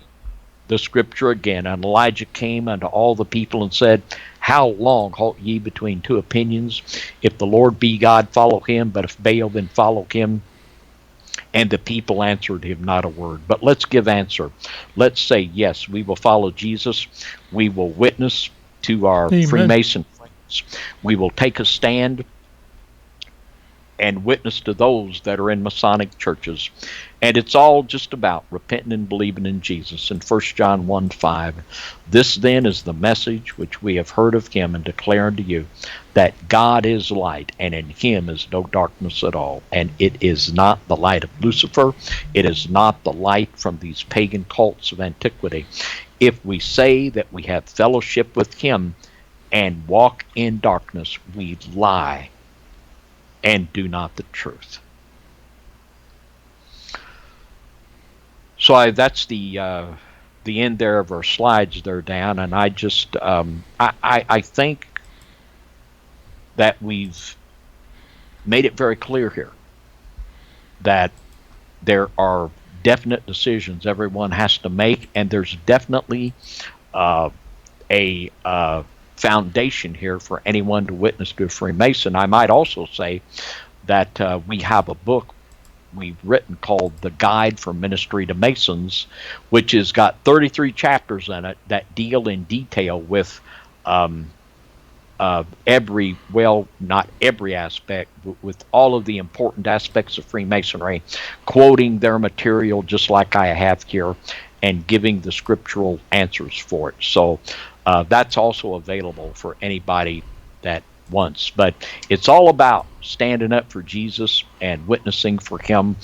The Scripture again, and Elijah came unto all the people and said, how long halt ye between two opinions? If the Lord be God, follow him, but if Baal, then follow him. And the people answered him not a word. But let's give answer. Let's say, yes, we will follow Jesus. We will witness to our Freemason friends. We will take a stand and witness to those that are in Masonic churches. And it's all just about repenting and believing in Jesus. In 1 John 1:5, this then is the message which we have heard of him and declare unto you, that God is light, and in him is no darkness at all. And it is not the light of Lucifer. It is not the light from these pagan cults of antiquity. If we say that we have fellowship with him and walk in darkness, we lie and do not the truth. So that's the end there of our slides there, Dan. And I just I think that we've made it very clear here that there are definite decisions everyone has to make, and there's definitely a foundation here for anyone to witness to a Freemason. I might also say that we have a book we've written called The Guide for Ministry to Masons, which has got 33 chapters in it that deal in detail with every, well, not every aspect, but with all of the important aspects of Freemasonry, quoting their material just like I have here, and giving the scriptural answers for it. So that's also available for anybody that wants. But it's all about standing up for Jesus and witnessing for him.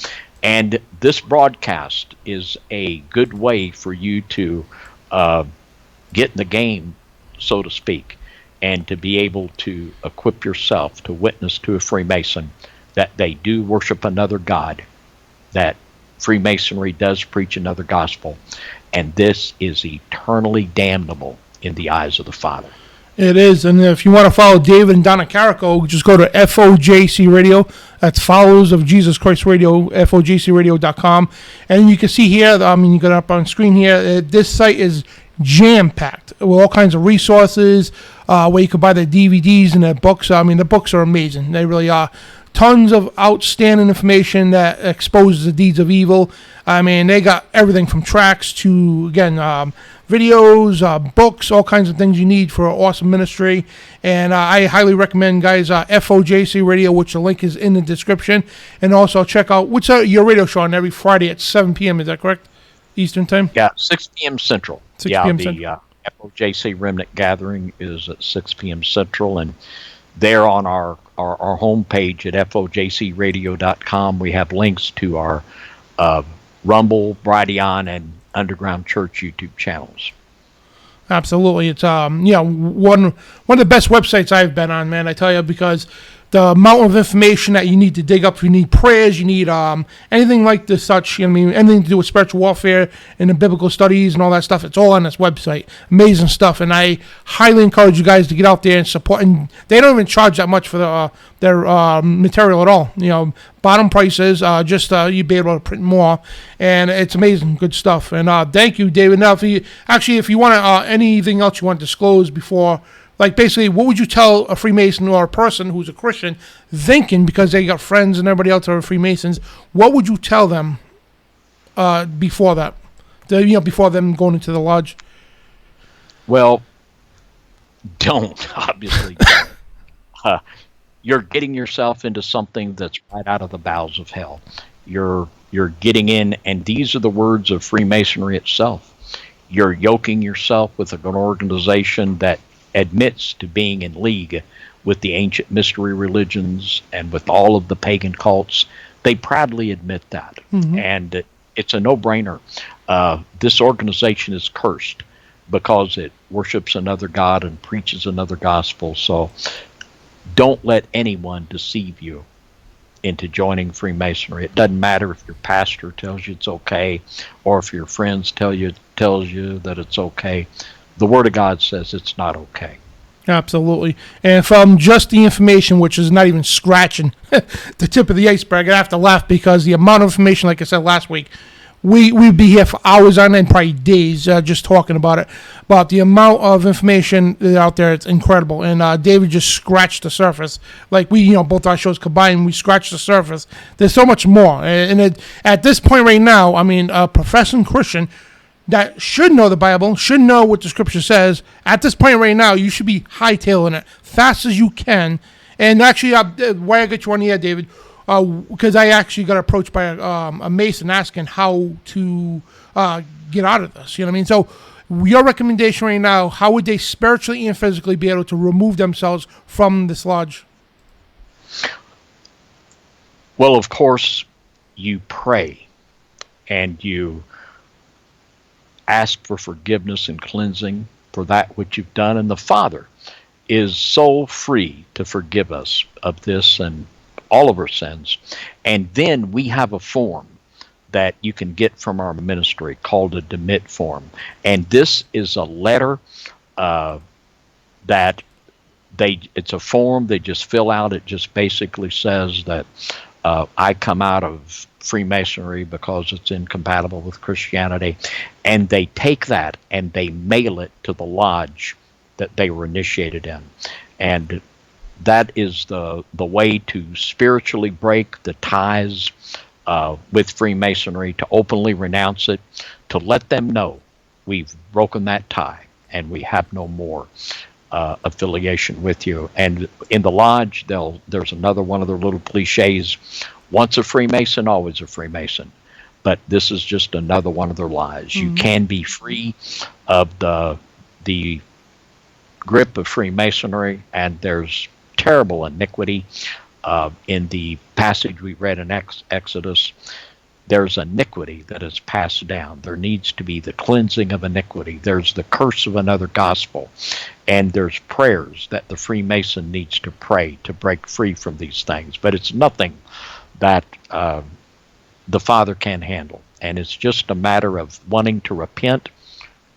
And this broadcast is a good way for you to get in the game, so to speak, and to be able to equip yourself to witness to a Freemason that they do worship another God, that Freemasonry does preach another gospel, and this is eternally damnable in the eyes of the Father. It is. And if you want to follow David and Donna Carrico, just go to FOJCRadio. That's Followers of Jesus Christ Radio, FOJCRadio.com. And you can see here, you got it up on screen here, this site is jam-packed with all kinds of resources where you can buy their DVDs and their books. I mean, the books are amazing. They really are. Tons of outstanding information that exposes the deeds of evil. I mean, they got everything from tracts to, again, videos, books, all kinds of things you need for an awesome ministry. And I highly recommend, guys, FOJCRadio, which the link is in the description. And also check out, what's your radio show on every Friday at 7 p.m., is that correct? Eastern time? Yeah, 6 p.m. Central. 6 p.m. Central. The FOJC Remnant Gathering is at 6 p.m. Central, and there on our homepage at FOJCRadio.com, we have links to our Rumble, Brighteon, and Underground Church YouTube channels. Absolutely. It's one of the best websites I've been on, man, I tell you, because the amount of information that you need to dig up, you need prayers, you need anything like this, such, you know what I mean, anything to do with spiritual warfare and the biblical studies and all that stuff. It's all on this website. Amazing stuff, and I highly encourage you guys to get out there and support. And they don't even charge that much for their material at all. You know, bottom prices, you'd be able to print more, and it's amazing, good stuff. And thank you, David. Now, if you want anything else you want to disclose before. Like, basically, what would you tell a Freemason or a person who's a Christian thinking, because they got friends and everybody else are Freemasons, what would you tell them before that? Before them going into the lodge? Well, obviously don't. You're getting yourself into something that's right out of the bowels of hell. You're getting in, and these are the words of Freemasonry itself. You're yoking yourself with an organization that admits to being in league with the ancient mystery religions and with all of the pagan cults. They proudly admit that. Mm-hmm. And it's a no-brainer. This organization is cursed because it worships another god and preaches another gospel. So don't let anyone deceive you into joining Freemasonry. It doesn't matter if your pastor tells you it's okay or if your friends tells you that it's okay. The Word of God says it's not okay. Absolutely. And from just the information, which is not even scratching the tip of the iceberg, I have to laugh because the amount of information, like I said last week, we'd be here for hours on end, probably days, just talking about it. But the amount of information out there, it's incredible. And David just scratched the surface. Like both our shows combined, we scratched the surface. There's so much more. And at this point right now, I mean, a professing Christian that should know the Bible, should know what the Scripture says. At this point right now, you should be hightailing it fast as you can. And actually, why I got you on the air, David, because I actually got approached by a Mason asking how to get out of this. You know what I mean? So your recommendation right now, how would they spiritually and physically be able to remove themselves from this lodge? Well, of course, you pray and you ask for forgiveness and cleansing for that which you've done, and the Father is so free to forgive us of this and all of our sins. And then we have a form that you can get from our ministry called a demit form, and this is a letter that it's a form they just fill out. It just basically says that I come out of Freemasonry because it's incompatible with Christianity, and they take that and they mail it to the lodge that they were initiated in. And that is the way to spiritually break the ties with Freemasonry, to openly renounce it, to let them know we've broken that tie and we have no more affiliation with you. And in the lodge, there's another one of their little cliches: once a Freemason, always a Freemason. But this is just another one of their lies. Mm-hmm. You can be free of the grip of Freemasonry, and there's terrible iniquity. In the passage we read in Exodus, there's iniquity that is passed down. There needs to be the cleansing of iniquity. There's the curse of another gospel. And there's prayers that the Freemason needs to pray to break free from these things. But it's nothing that the Father can handle. And it's just a matter of wanting to repent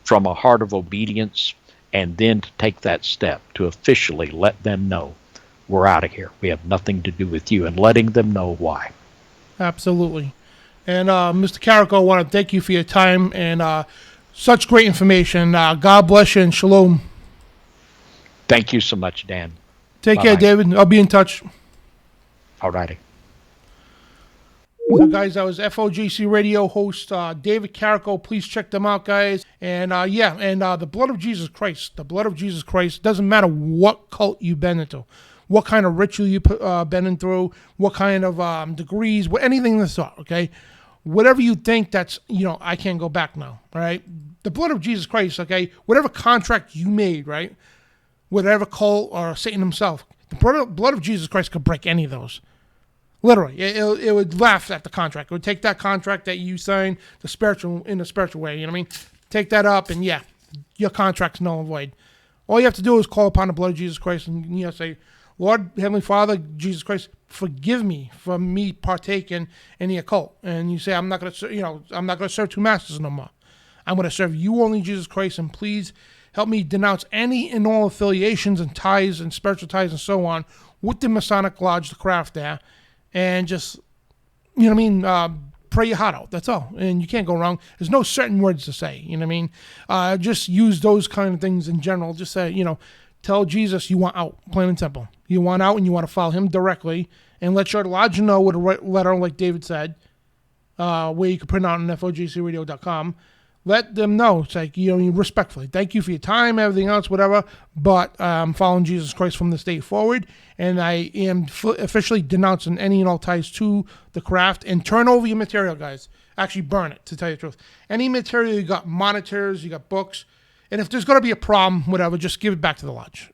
from a heart of obedience, and then to take that step to officially let them know we're out of here. We have nothing to do with you, and letting them know why. Absolutely. And Mr. Carrico, I want to thank you for your time, and Such great information. God bless you and shalom. Thank you so much, Dan. Take Bye-bye. care, David. I'll be in touch. All righty. So, guys, that was FOJCRadio host David Carrico. Please check them out, guys. And, the blood of Jesus Christ. The blood of Jesus Christ. Doesn't matter what cult you've been into, what kind of ritual you've been in through, what kind of degrees, anything of the sort, okay? Whatever you think that's, I can't go back now, all right? The blood of Jesus Christ, okay? Whatever contract you made, right? Whatever cult or Satan himself, the blood of Jesus Christ could break any of those. Literally, it would laugh at the contract. It would take that contract that you signed in a spiritual way. You know what I mean? Take that up, and your contract's null and void. All you have to do is call upon the blood of Jesus Christ, and say, "Lord, Heavenly Father, Jesus Christ, forgive me for me partaking in the occult." And you say, "I'm not going to serve two masters no more. I'm going to serve you only, Jesus Christ, and please help me denounce any and all affiliations and ties and spiritual ties and so on with the Masonic Lodge, the craft there." And just, pray your heart out. That's all. And you can't go wrong. There's no certain words to say. You know what I mean? Just use those kind of things in general. Just say, tell Jesus you want out, plain and simple. You want out and you want to follow him directly. And let your lodge know with a letter, like David said, where you can print out on FOJCRadio.com. Let them know. It's like, respectfully. Thank you for your time, everything else, whatever. But I'm following Jesus Christ from this day forward. And I am officially denouncing any and all ties to the craft. And turn over your material, guys. Actually burn it, to tell you the truth. Any material, you got monitors, you got books. And if there's going to be a problem, whatever, just give it back to the lodge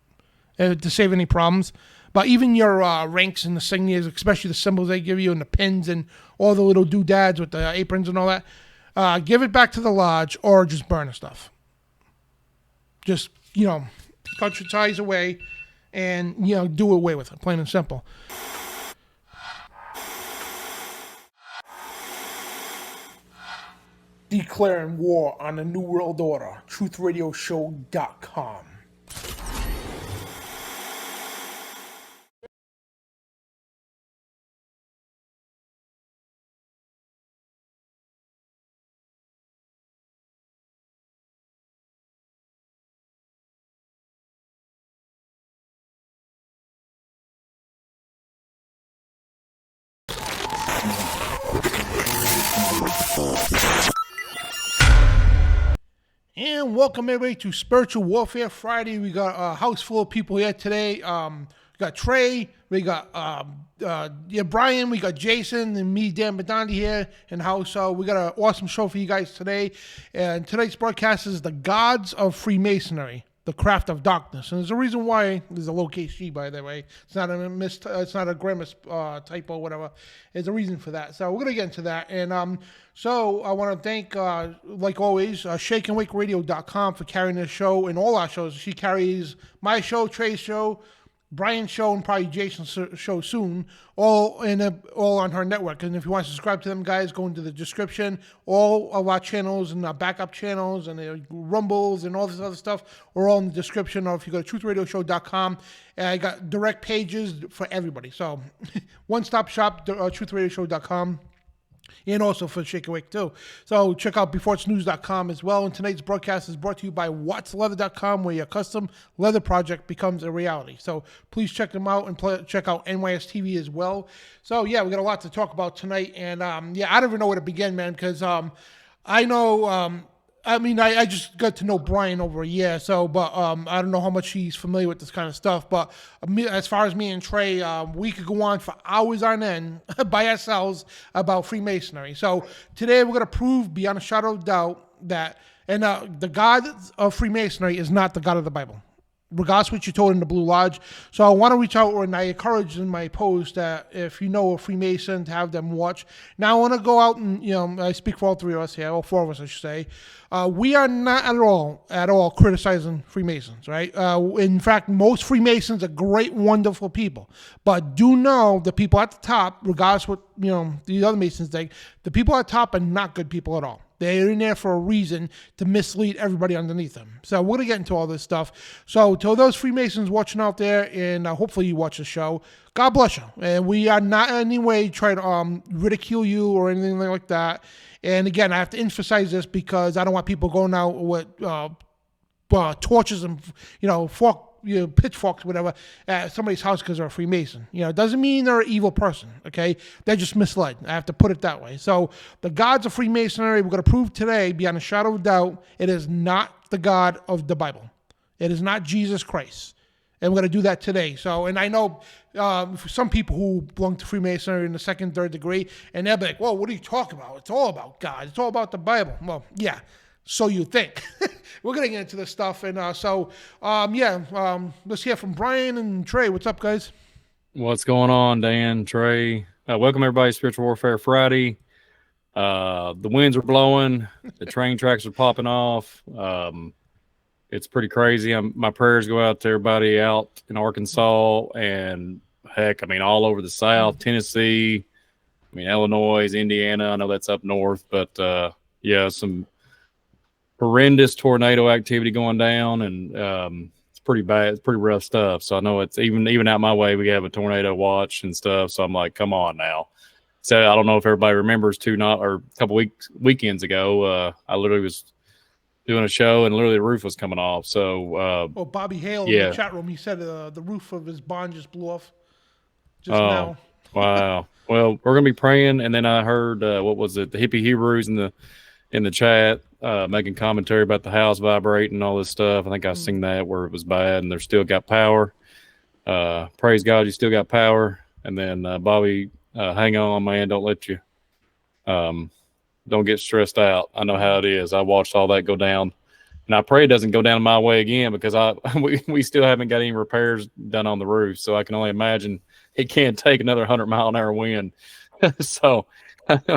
to save any problems. But even your ranks and the insignias, especially the symbols they give you and the pins and all the little doodads with the aprons and all that, give it back to the lodge or just burn the stuff. Just, cut your ties away and, do away with it, plain and simple. Declaring war on the New World Order, TruthRadioShow.com. And welcome everybody to Spiritual Warfare Friday. We got a house full of people here today. We got Trey, we got Brian, we got Jason, and me, Dan Bidondi here in the house. So we got an awesome show for you guys today. And tonight's broadcast is the Gods of Freemasonry, the Craft of Darkness. And there's a reason why there's a lowercase g, by the way. It's not a grammar typo or whatever. There's a reason for that. So we're gonna get into that. And so I want to thank, like always, ShakeandWakeRadio.com for carrying this show and all our shows. She carries my show, Trey's show, Brian's show, and probably Jason's show soon, all on her network. And if you want to subscribe to them, guys, go into the description. All of our channels and our backup channels and the Rumbles and all this other stuff are all in the description. Or if you go to TruthRadioShow.com, I got direct pages for everybody. So one-stop shop, TruthRadioShow.com. And also for Shake Awake too. So check out beforeitsnews.com as well. And tonight's broadcast is brought to you by wattsleather.com, where your custom leather project becomes a reality. So please check them out and check out NYS TV as well. So we got a lot to talk about tonight. And I don't even know where to begin, man, because I know I just got to know Brian over a year, but I don't know how much he's familiar with this kind of stuff. But as far as me and Trey, we could go on for hours on end by ourselves about Freemasonry. So today we're going to prove beyond a shadow of doubt that the God of Freemasonry is not the God of the Bible, regardless of what you're told in the Blue Lodge. So I want to reach out, and I encourage in my post that if you know a Freemason, to have them watch. Now I want to go out and, I speak for all three of us here, all four of us I should say. We are not at all criticizing Freemasons, right? In fact, most Freemasons are great, wonderful people. But do know the people at the top, regardless what the other Masons think, the people at the top are not good people at all. They're in there for a reason to mislead everybody underneath them. So we're going to get into all this stuff. So to those Freemasons watching out there, and hopefully you watch the show, God bless you. And we are not in any way trying to ridicule you or anything like that. And again, I have to emphasize this because I don't want people going out with torches and pitchforks, whatever, at somebody's house because they're a Freemason. It doesn't mean they're an evil person. Okay, they're just misled. I have to put it that way. So the gods of Freemasonry, we're going to prove today, beyond a shadow of doubt, it is not the God of the Bible. It is not Jesus Christ. And we're going to do that today. So, and I know for some people who belong to Freemasonry in the second, third degree, and they'll be like, well, what are you talking about? It's all about God. It's all about the Bible. Well, yeah, so you think. We're going to get into this stuff. And let's hear from Brian and Trey. What's up, guys? What's going on, Dan, Trey? Welcome, everybody, to Spiritual Warfare Friday. The winds are blowing. The train tracks are popping off. It's pretty crazy. My prayers go out to everybody out in Arkansas and, heck, all over the South, Tennessee, Illinois, Indiana. I know that's up north. But, some horrendous tornado activity going down, and it's pretty bad. It's pretty rough stuff. So I know it's even out my way. We have a tornado watch and stuff. So I'm like, come on now. So I don't know if everybody remembers a couple weekends ago, I literally was doing a show and literally the roof was coming off. So Bobby Hale in the chat room, he said the roof of his barn just blew off just now. Wow. Well, we're gonna be praying, and then I heard the hippie Hebrews in the chat making commentary about the house vibrating and all this stuff. I think I seen that where it was bad, and they're still got power. Praise God, you still got power. And then Bobby, hang on, man, don't let you don't get stressed out. I know how it is. I watched all that go down, and I pray it doesn't go down my way again, because we still haven't got any repairs done on the roof. So I can only imagine it can't take another 100-mile-an-hour wind. So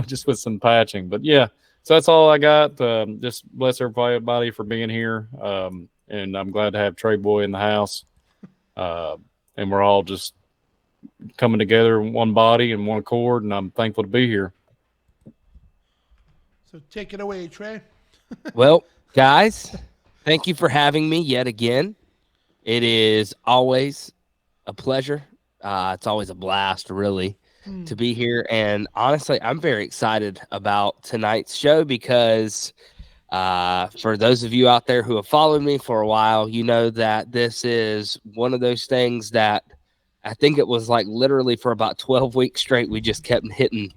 just with some patching, but yeah. So that's all I got. Just bless everybody for being here. And I'm glad to have Trey Boy in the house. And we're all just coming together in one body and one accord, and I'm thankful to be here. So take it away, Trey. Well, guys, thank you for having me yet again. It is always a pleasure. It's always a blast, really, to be here. And honestly, I'm very excited about tonight's show because for those of you out there who have followed me for a while, you know that this is one of those things that I think it was like literally for about 12 weeks straight, we just kept hitting,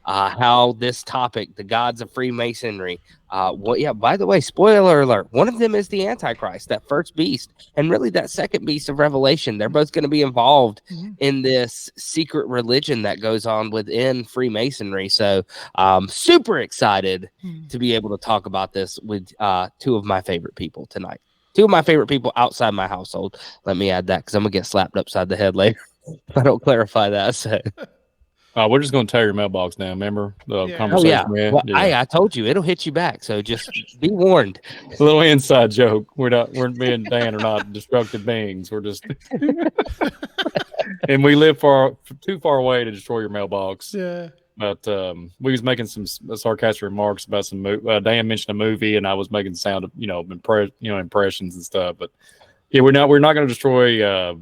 how this topic, the gods of Freemasonry. By the way, spoiler alert, one of them is the Antichrist, that first beast, and really that second beast of Revelation. They're both going to be involved in this secret religion that goes on within Freemasonry. So super excited to be able to talk about this with two of my favorite people tonight. Two of my favorite people outside my household. Let me add that because I'm going to get slapped upside the head later if I don't clarify that. So. We're just going to tear your mailbox down. Remember the conversation? Oh, yeah. Well, I told you it'll hit you back. So just be warned. A little inside joke. Me and Dan are not destructive beings. We're just, and we live too far away to destroy your mailbox. Yeah. But we was making some sarcastic remarks about some. Dan mentioned a movie, and I was making the sound of impressions and stuff. But yeah, we're not going to destroy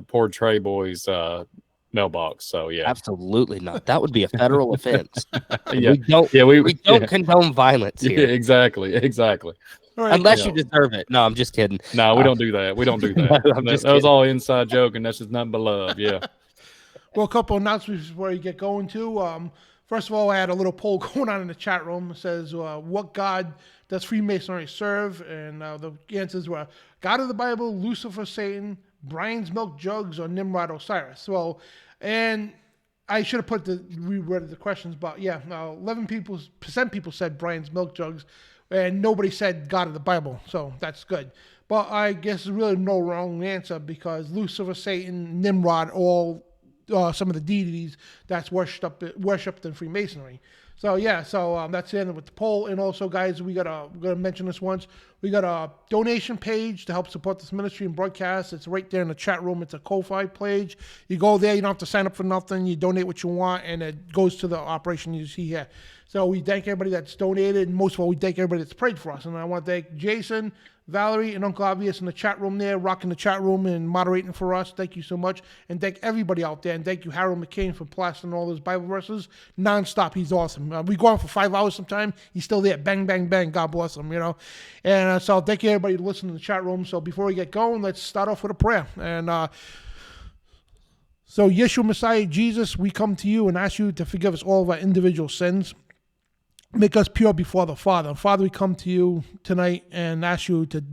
poor Trey Boy's mailbox. So yeah, absolutely not. That would be a federal offense. Yeah, we don't condone violence here. Yeah, exactly. Right. Unless you deserve it. No, I'm just kidding. No, we don't do that. We don't do that. That was all inside joke, and that's just nothing but love. Yeah. Well, a couple announcements before you get going to. First of all, I had a little poll going on in the chat room. It says, what God does Freemasonry serve? And the answers were God of the Bible, Lucifer, Satan, Brian's Milk Jugs, or Nimrod Osiris. Well, and I should have reread the questions, but yeah, 11% people said Brian's Milk Jugs, and nobody said God of the Bible, so that's good. But I guess there's really no wrong answer because Lucifer, Satan, Nimrod, all some of the deities that's worshipped in Freemasonry. So yeah, that's the end with the poll. And also, guys, we're gonna mention this once. We got a donation page to help support this ministry and broadcast. It's right there in the chat room. It's a Ko-Fi page. You go there, you don't have to sign up for nothing. You donate what you want, and it goes to the operation you see here. So we thank everybody that's donated, and most of all, we thank everybody that's prayed for us. And I want to thank Jason, Valerie, and Uncle Obvious in the chat room there, rocking the chat room and moderating for us. Thank you so much. And thank everybody out there. And thank you, Harold McCain, for plastering all those Bible verses nonstop. He's awesome. We go on for 5 hours sometime. He's still there. Bang, bang, bang. God bless him, you know. And so thank you, everybody, listening to the chat room. So before we get going, let's start off with a prayer. And so, Yeshua Messiah, Jesus, we come to you and ask you to forgive us all of our individual sins. Make us pure before the Father. Father, we come to you tonight and ask you to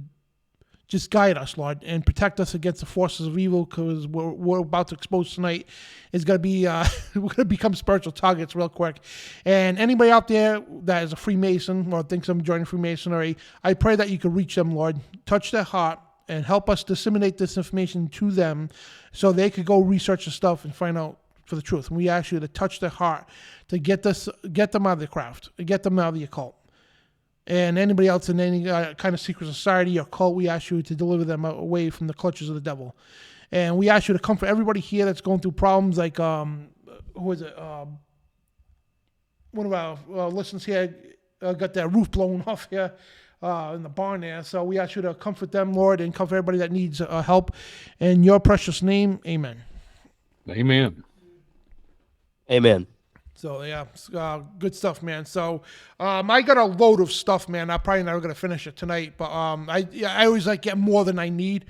just guide us, Lord, and protect us against the forces of evil, because we're about to expose tonight is going to be, we're going to become spiritual targets real quick. And anybody out there that is a Freemason or thinks I'm joining Freemasonry, I pray that you could reach them, Lord, touch their heart, and help us disseminate this information to them so they could go research the stuff and find out for the truth. And we ask you to touch their heart, to get them out of the craft, get them out of the occult. And anybody else in any kind of secret society or cult, we ask you to deliver them away from the clutches of the devil. And we ask you to comfort everybody here that's going through problems like, who is it? One of our listeners here got their roof blown off here in the barn there. So we ask you to comfort them, Lord, and comfort everybody that needs help. In your precious name, amen. Amen. Amen. So, yeah, good stuff, man. So, I got a load of stuff, man. I'm probably never going to finish it tonight, but I always like get more than I need.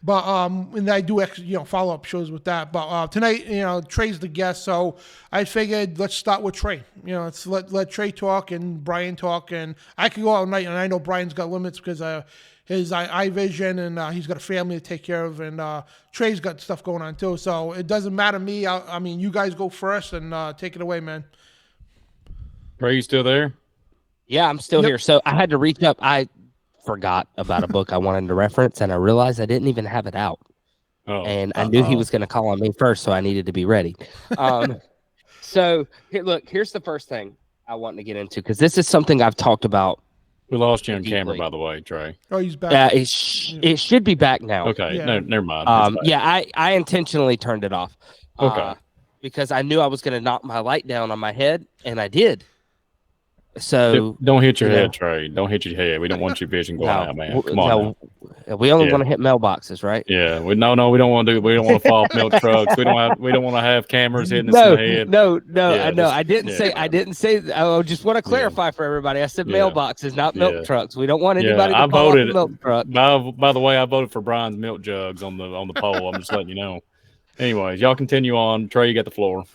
But and I do follow-up shows with that. But tonight, Trey's the guest, so I figured let's start with Trey. Let's let Trey talk and Brian talk, and I could go all night, and I know Brian's got limits because his eye vision, and he's got a family to take care of, and Trey's got stuff going on too. So it doesn't matter to me. I mean, you guys go first and take it away, man. Are you still there? Yeah, I'm still here. So I had to reach up. I forgot about a book I wanted to reference, and I realized I didn't even have it out. Oh. And I knew he was going to call on me first, so I needed to be ready. So here's the first thing I want to get into, because this is something I've talked about. We lost you on camera, by the way, Trey. Oh, he's back. It should be back now. Okay, Yeah. no, never mind. Yeah, I intentionally turned it off. Okay. Because I knew I was going to knock my light down on my head, and I did. So don't hit your head, Trey. Don't hit your head. We don't want your vision going out, man. Come on. We only want to hit mailboxes, right? Yeah. We don't want to do. We don't want to fall off milk trucks. We don't want to have cameras hitting us in the head. No. Yeah, I know. I didn't say. I just want to clarify for everybody. I said mailboxes, not milk trucks. We don't want anybody to fall off the milk truck. By the way, I voted for Brian's milk jugs on the poll. I'm just letting you know. Anyways, y'all continue on. Trey, you got the floor.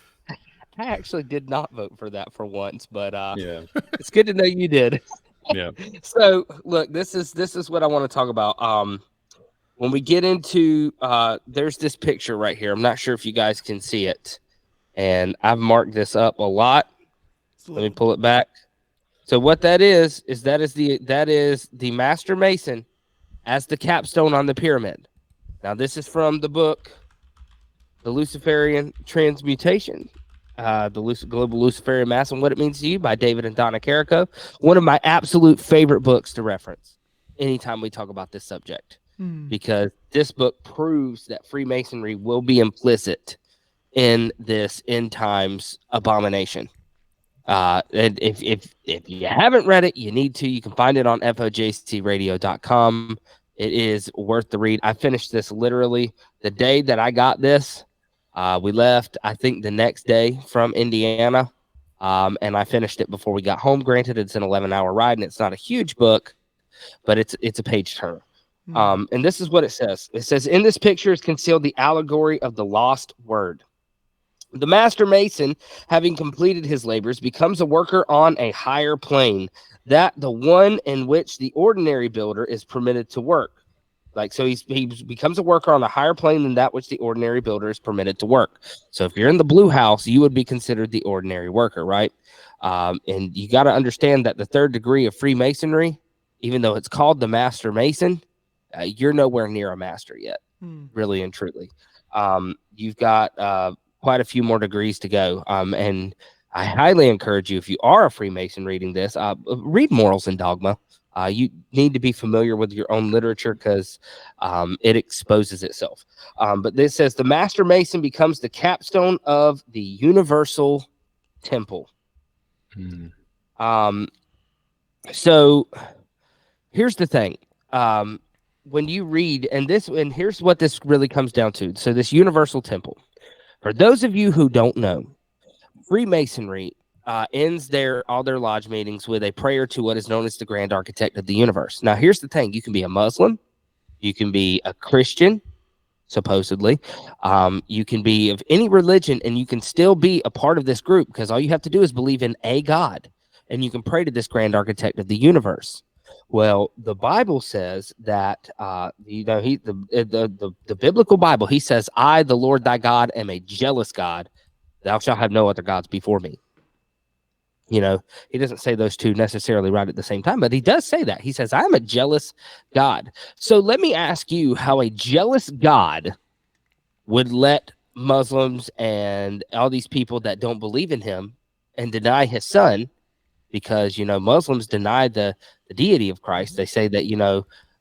I actually did not vote for that for once, but yeah, it's good to know you did. Yeah. So look, this is what I want to talk about. When we get into there's this picture right here. I'm not sure if you guys can see it, and I've marked this up a lot. Let me pull it back. So what that is the Master Mason as the capstone on the pyramid. Now this is from the book, The Luciferian Transmutation. The Global Luciferian Mass and What It Means to You by David and Donna Carrico. One of my absolute favorite books to reference anytime we talk about this subject, because this book proves that Freemasonry will be implicit in this end times abomination. And if you haven't read it, you need to. You can find it on FOJCRadio.com. It is worth the read. I finished this literally the day that I got this. We left, I think, the next day from Indiana, and I finished it before we got home. Granted, it's an 11-hour ride, and it's not a huge book, but it's a page turner. And this is what it says. It says, in this picture is concealed the allegory of the lost word. The Master Mason, having completed his labors, becomes a worker on a higher plane, that the one in which the ordinary builder is permitted to work. So he becomes a worker on a higher plane than that which the ordinary builder is permitted to work. So if you're in the blue house, you would be considered the ordinary worker, right? And you got to understand that the third degree of Freemasonry, even though it's called the Master Mason, you're nowhere near a master yet, really and truly. You've got quite a few more degrees to go. And I highly encourage you, if you are a Freemason reading this, read Morals and Dogma. You need to be familiar with your own literature because it exposes itself. But this says the Master Mason becomes the capstone of the universal temple. So here's the thing. When you read, and here's what this really comes down to. So this universal temple, for those of you who don't know, Freemasonry ends all their lodge meetings with a prayer to what is known as the grand architect of the universe. Now, here's the thing. You can be a Muslim. You can be a Christian, supposedly. You can be of any religion, and you can still be a part of this group, because all you have to do is believe in a God, and you can pray to this grand architect of the universe. Well, the Bible says that, the biblical Bible, he says, I, the Lord thy God, am a jealous God. Thou shalt have no other gods before me. He doesn't say those two necessarily right at the same time, but he does say that. He says, I'm a jealous God. So let me ask you how a jealous God would let Muslims and all these people that don't believe in him and deny his son, because, Muslims deny the deity of Christ. They say that,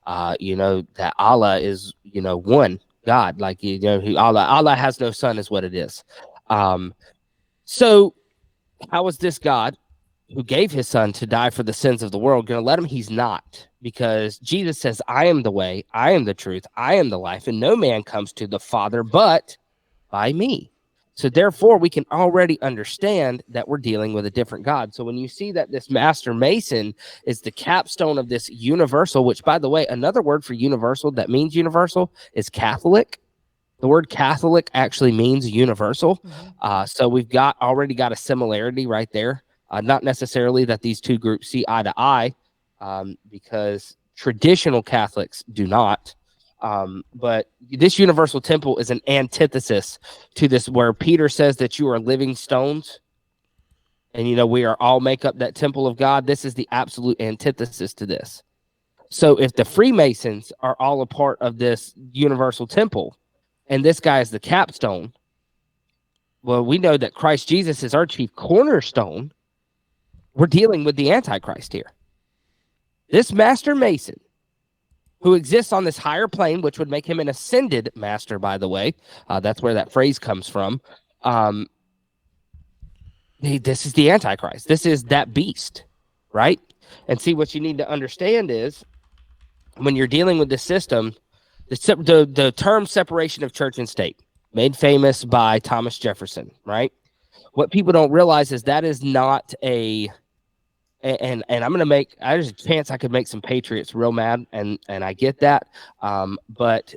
that Allah is, one God, like, Allah has no son is what it is. So how is this God who gave his son to die for the sins of the world going to let him? He's not, because Jesus says, I am the way, I am the truth, I am the life, and no man comes to the Father but by me. So therefore, we can already understand that we're dealing with a different God. So when you see that this Master Mason is the capstone of this universal, which, by the way, another word for universal that means universal is Catholic. The word Catholic actually means universal. So we've already got a similarity right there. Not necessarily that these two groups see eye to eye, because traditional Catholics do not. But this universal temple is an antithesis to this, where Peter says that you are living stones, and we are all make up that temple of God. This is the absolute antithesis to this. So if the Freemasons are all a part of this universal temple, and this guy is the capstone, well, we know that Christ Jesus is our chief cornerstone. We're dealing with the Antichrist here. This Master Mason, who exists on this higher plane, which would make him an ascended master, by the way. That's where that phrase comes from. This is the Antichrist. This is that beast, right? And see, what you need to understand is, when you're dealing with this system, the term separation of church and state, made famous by Thomas Jefferson, right? What people don't realize is that is not and I'm going to there's a chance I could make some patriots real mad, and I get that. But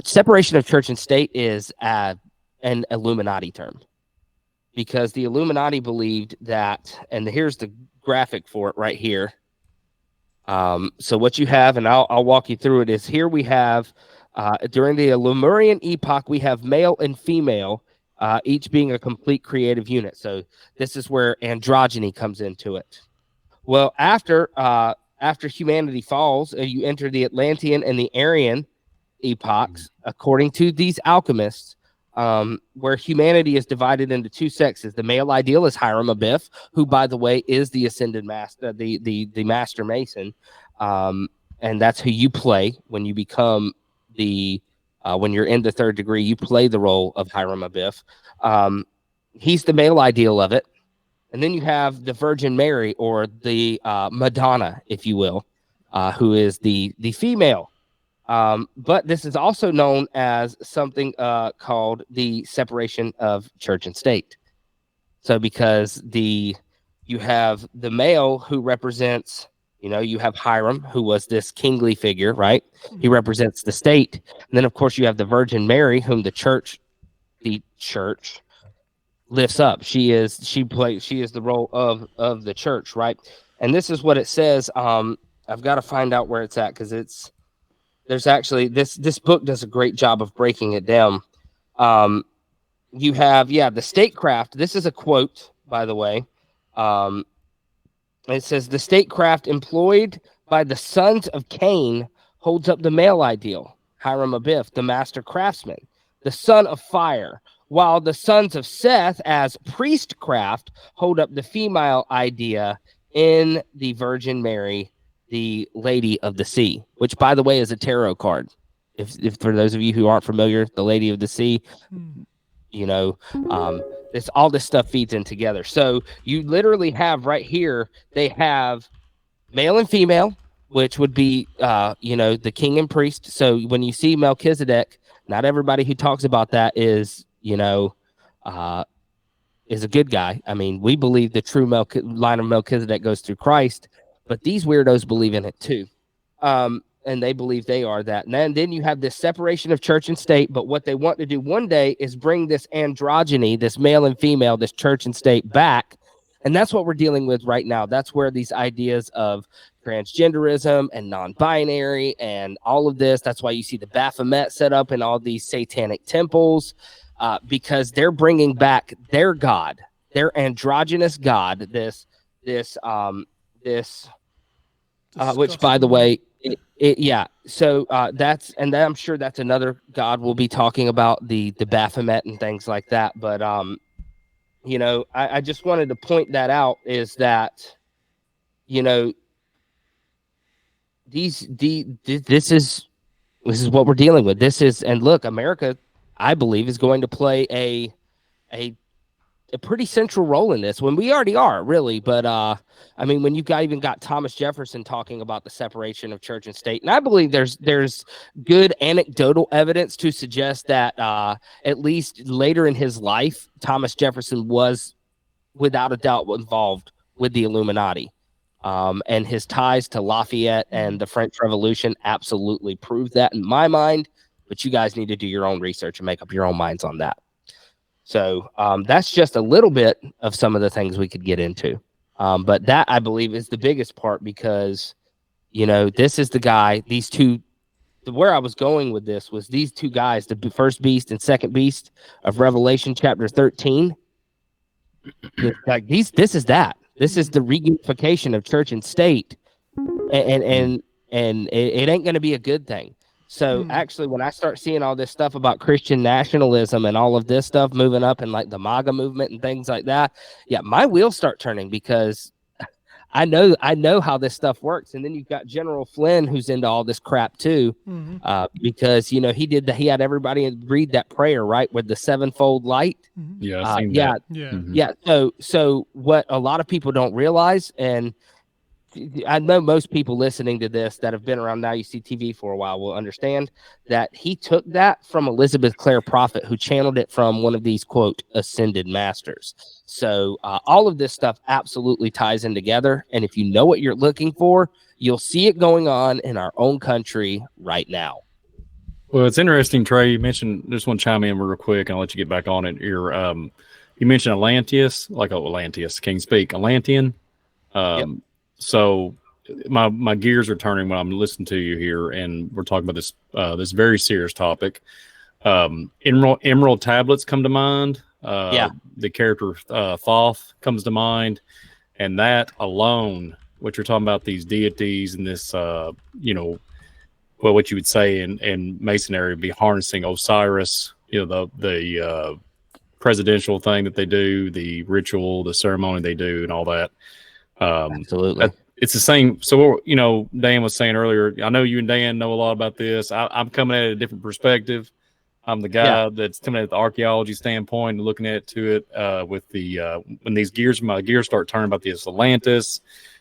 separation of church and state is an Illuminati term, because the Illuminati believed that, and here's the graphic for it right here. So what you have, and I'll walk you through it, is here we have, during the Lemurian epoch, we have male and female, each being a complete creative unit. So this is where androgyny comes into it. Well, after humanity falls, you enter the Atlantean and the Aryan epochs, according to these alchemists, where humanity is divided into two sexes. The male ideal is Hiram Abiff, who, by the way, is the ascended master, the Master Mason, and that's who you play when you become when you're in the third degree. You play the role of Hiram Abiff. He's the male ideal of it. And then you have the Virgin Mary, or the Madonna, if you will, who is the female. But this is also known as something called the separation of church and state. So because you have the male who represents, you have Hiram, who was this kingly figure, right? He represents the state. And then, of course, you have the Virgin Mary, whom the church lifts up. She is the role of the church, right? And this is what it says. I've got to find out where it's at, because there's actually this book does a great job of breaking it down. You have, the statecraft. This is a quote, by the way. It says, the statecraft employed by the sons of Cain holds up the male ideal, Hiram Abiff, the master craftsman, the son of fire, while the sons of Seth, as priestcraft, hold up the female idea in the Virgin Mary, the Lady of the Sea, which, by the way, is a tarot card. If for those of you who aren't familiar, the Lady of the Sea, It's all this stuff feeds in together. So you literally have right here, they have male and female, which would be, the king and priest. So when you see Melchizedek, not everybody who talks about that is a good guy. I mean, we believe the true line of Melchizedek goes through Christ, but these weirdos believe in it too. And they believe they are that. And then you have this separation of church and state. But what they want to do one day is bring this androgyny, this male and female, this church and state back. And that's what we're dealing with right now. That's where these ideas of transgenderism and non-binary and all of this, that's why you see the Baphomet set up in all these satanic temples, because they're bringing back their God, their androgynous God, which, by the way, So and I'm sure that's another God we'll be talking about, the Baphomet and things like that. But I just wanted to point that out, is that this is what we're dealing with. And look, America, I believe, is going to play a pretty central role in this, when we already are, really. But I mean, when you've even got Thomas Jefferson talking about the separation of church and state, and I believe there's good anecdotal evidence to suggest that at least later in his life, Thomas Jefferson was without a doubt involved with the Illuminati, and his ties to Lafayette and the French Revolution absolutely prove that in my mind. But you guys need to do your own research and make up your own minds on that. So that's just a little bit of some of the things we could get into. But that, I believe, is the biggest part, because, this is the guy, where I was going with this was these two guys, the first beast and second beast of Revelation chapter 13. Like this is that. This is the reunification of church and state. And it ain't going to be a good thing. So actually, when I start seeing all this stuff about Christian nationalism and all of this stuff moving up, and like the MAGA movement and things like that, my wheels start turning, because I know how this stuff works. And then you've got General Flynn, who's into all this crap too, because he had everybody read that prayer, right, with the sevenfold light. Yeah, I've seen that. Yeah. So what a lot of people don't realize, and I know most people listening to this that have been around Now You See TV for a while will understand that he took that from Elizabeth Clare Prophet, who channeled it from one of these, quote, ascended masters. So all of this stuff absolutely ties in together. And if you know what you're looking for, you'll see it going on in our own country right now. Well, it's interesting, Trey. You mentioned, just want to chime in real quick, and I'll let you get back on it. You mentioned Atlantean. Yep. So my gears are turning when I'm listening to you here, and we're talking about this very serious topic. Emerald tablets come to mind. The character Thoth comes to mind, and that alone, what you're talking about, these deities and this, what you would say in Masonry would be harnessing Osiris. The presidential thing that they do, the ritual, the ceremony they do, and all that. Absolutely. It's the same. So, Dan was saying earlier, I know you and Dan know a lot about this. I'm coming at it a different perspective. I'm the guy that's coming at the archaeology standpoint and looking at it with when my gears start turning about this Atlantis,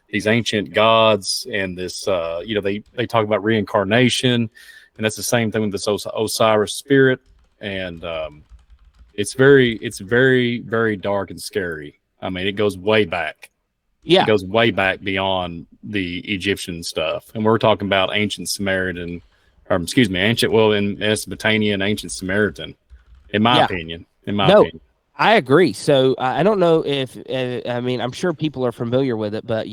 these ancient gods, and this, they talk about reincarnation, and that's the same thing with this Osiris spirit. And it's very, very dark and scary. I mean, it goes way back. Yeah. It goes way back beyond the Egyptian stuff. And we're talking about ancient Mesopotamian and ancient Samaritan, in my opinion. Opinion. I agree. So I don't know if, I'm sure people are familiar with it, but,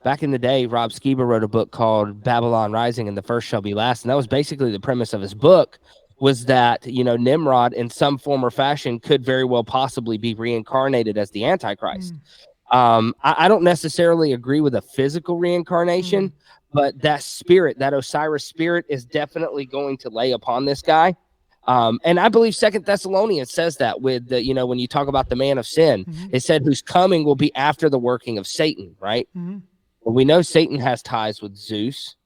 back in the day, Rob Skiba wrote a book called Babylon Rising and the First Shall Be Last. And that was basically the premise of his book, was that, Nimrod in some form or fashion could very well possibly be reincarnated as the Antichrist. I don't necessarily agree with a physical reincarnation, but that spirit, that Osiris spirit, is definitely going to lay upon this guy. And I believe 2 Thessalonians says that with the, when you talk about the man of sin, it said whose coming will be after the working of Satan, right? Well, we know Satan has ties with Zeus.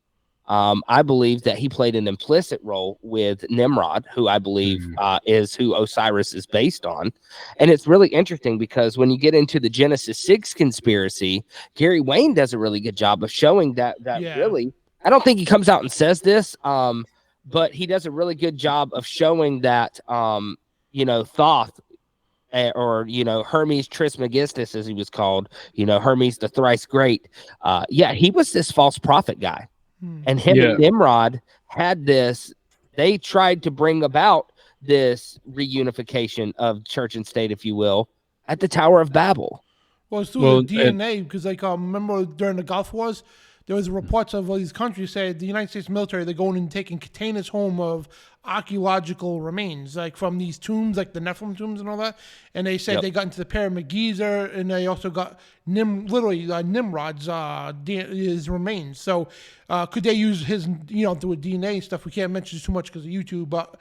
I believe that he played an implicit role with Nimrod, who I believe is who Osiris is based on. And it's really interesting because when you get into the Genesis 6 conspiracy, Gary Wayne does a really good job of showing that really, I don't think he comes out and says this, but he does a really good job of showing that, Thoth, or Hermes Trismegistus, as he was called, Hermes the thrice great, he was this false prophet guy. And him and Nimrod had this, they tried to bring about this reunification of church and state, if you will, at the Tower of Babel. Well, it's through the DNA, because remember during the Gulf Wars, there was reports of all these countries saying the United States military, they're going and taking containers home of archaeological remains, like from these tombs, like the Nephilim tombs and all that. And they said they got into the Pyramid Giza, and they also got Nimrod's his remains. So could they use his, through DNA stuff? We can't mention too much because of YouTube, but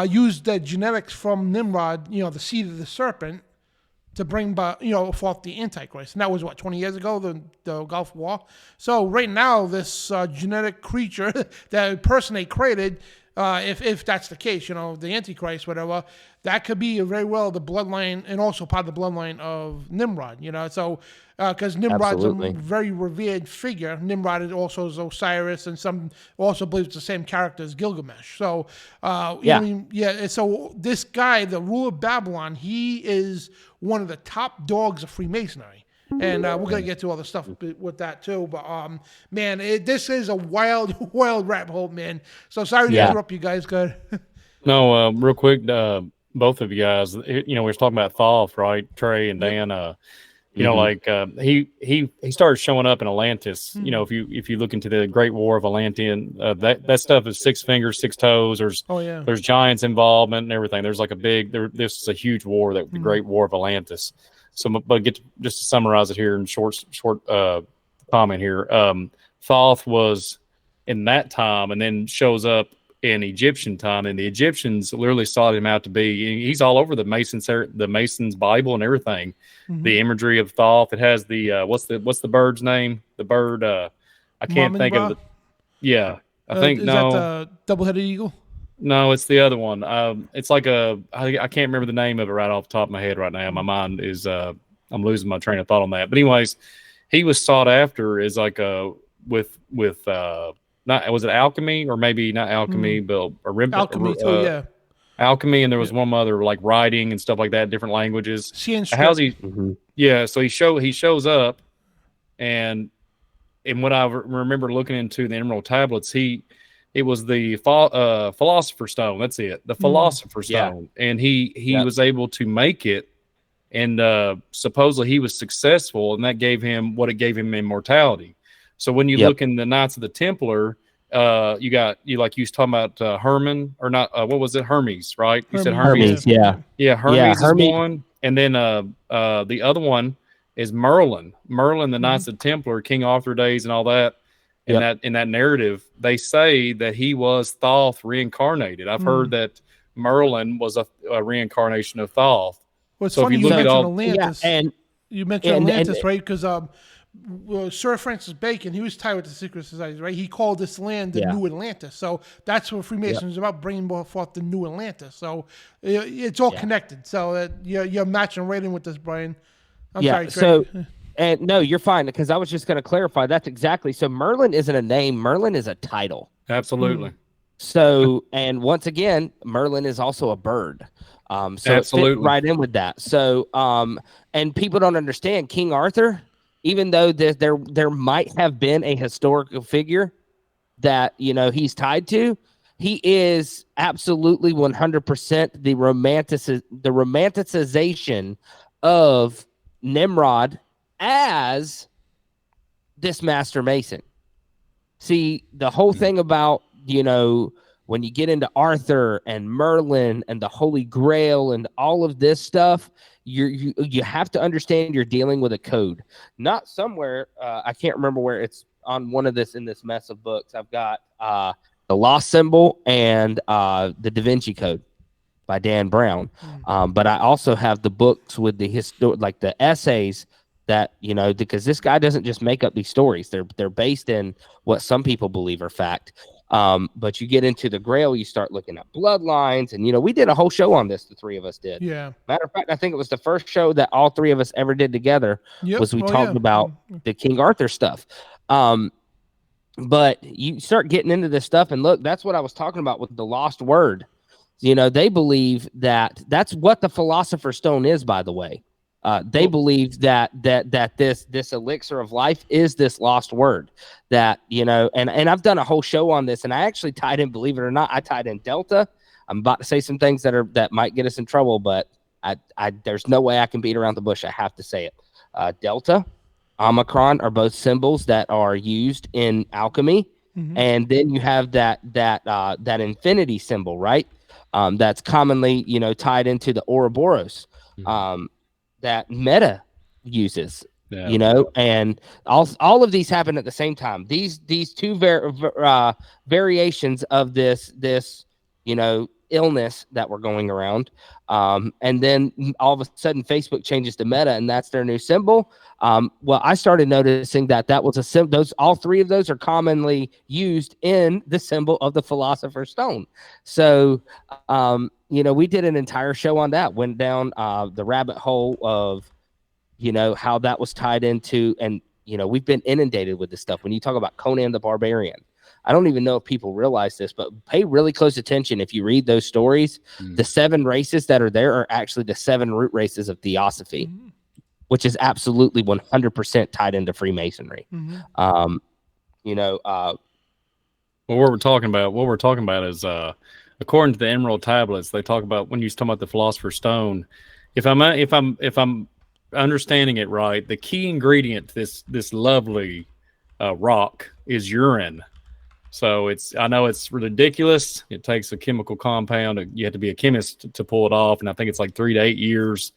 use the genetics from Nimrod, the seed of the serpent, to bring forth the Antichrist. And that was, 20 years ago, the Gulf War? So right now, this genetic creature, that person they created, if that's the case, the Antichrist, whatever, that could be very well the bloodline, and also part of the bloodline of Nimrod, so because Nimrod's a very revered figure. Nimrod is also Osiris, and some also believe it's the same character as Gilgamesh. So, so this guy, the ruler of Babylon, he is one of the top dogs of Freemasonry. And we're going to get to all the stuff with that too. But, man, this is a wild, wild rabbit hole, man. So sorry to interrupt you guys. Good. No, real quick, both of you guys, we were talking about Thoth, right? Trey and Dan, he started showing up in Atlantis. If you look into the Great War of Atlantean, that stuff is 6 fingers, 6 toes. There's giants involvement and everything. There's this is a huge war, the Great War of Atlantis. So, but just to summarize it here in short comment here. Thoth was in that time, and then shows up in Egyptian time, and the Egyptians literally sought him out to be. He's all over the Masons' Bible and everything. The imagery of Thoth. It has the what's the bird's name? The bird. I can't think of it. Yeah, I think is that the double-headed eagle? No, it's the other one. It's like I can't remember the name of it right off the top of my head right now. My mind is I'm losing my train of thought on that. But anyways, he was sought after as with not, was it alchemy, or maybe not alchemy, but alchemy too, alchemy, and there was one other writing and stuff like that, different languages. How's he? So he shows up, and what I remember looking into the Emerald Tablets, it was the Philosopher's Stone. That's it, the Philosopher's Stone, and he was able to make it, and supposedly he was successful, and that gave him immortality. So when you look in the Knights of the Templar, you was talking about Herman, or not? What was it? Hermes, right? You said Hermes. Hermes, Hermes is one, and then the other one is Merlin. Merlin, the Knights of the Templar, King Arthur days, and all that. In that narrative, they say that he was Thoth reincarnated. I've heard that Merlin was a reincarnation of Thoth. Well, it's funny you mentioned Atlantis. And you mentioned Atlantis, right? Because Sir Francis Bacon, he was tied with the secret societies, right? He called this land the New Atlantis. So that's what Freemasons is about, bringing forth the New Atlantis. So it's all connected. So you're matching right in with this, Brian. I'm sorry, Trey. And no, you're fine, because I was just going to clarify. That's exactly. So Merlin isn't a name. Merlin is a title. Absolutely. So, and once again, Merlin is also a bird. So it fits right in with that. So, and people don't understand King Arthur, even though there might have been a historical figure that, he's tied to, he is absolutely 100% the romanticization of Nimrod as this master mason. See, the whole thing about, when you get into Arthur and Merlin and the Holy Grail and all of this stuff, you have to understand you're dealing with a code. Not somewhere, I can't remember where it's on in this mess of books. I've got The Lost Symbol and the Da Vinci Code by Dan Brown. But I also have the books with the essays that, because this guy doesn't just make up these stories. They're based in what some people believe are fact. But you get into the Grail, you start looking at bloodlines, and we did a whole show on this. The three of us did. Yeah. Matter of fact, I think it was the first show that all three of us ever did together. Yep. Was we talked about the King Arthur stuff. But you start getting into this stuff, and look, that's what I was talking about with the lost word. They believe that that's what the Philosopher's Stone is, by the way. They believe that this elixir of life is this lost word that, and I've done a whole show on this, and I actually tied in, believe it or not, I tied in Delta. I'm about to say some things that might get us in trouble, but there's no way I can beat around the bush. I have to say it. Delta, Omicron are both symbols that are used in alchemy. Mm-hmm. And then you have that infinity symbol, right? That's commonly, tied into the Ouroboros. Mm-hmm. That Meta uses, and all of these happen at the same time. These two variations of this illness that we're going around, and then all of a sudden Facebook changes to Meta, and that's their new symbol. Well, I started noticing that was a symbol. All three of those are commonly used in the symbol of the Philosopher's Stone. So, we did an entire show on that, went down the rabbit hole of, how that was tied into, and, we've been inundated with this stuff. When you talk about Conan the Barbarian, I don't even know if people realize this, but pay really close attention. If you read those stories, the 7 races that are there are actually the 7 root races of Theosophy, which is absolutely 100% tied into Freemasonry. Well, what we're talking about is, according to the Emerald Tablets, they talk about, when you're talking about the Philosopher's Stone, if I'm understanding it right, the key ingredient to this lovely rock is urine. So I know it's ridiculous. It takes a chemical compound. You have to be a chemist to pull it off, and I think it's like 3 to 8 years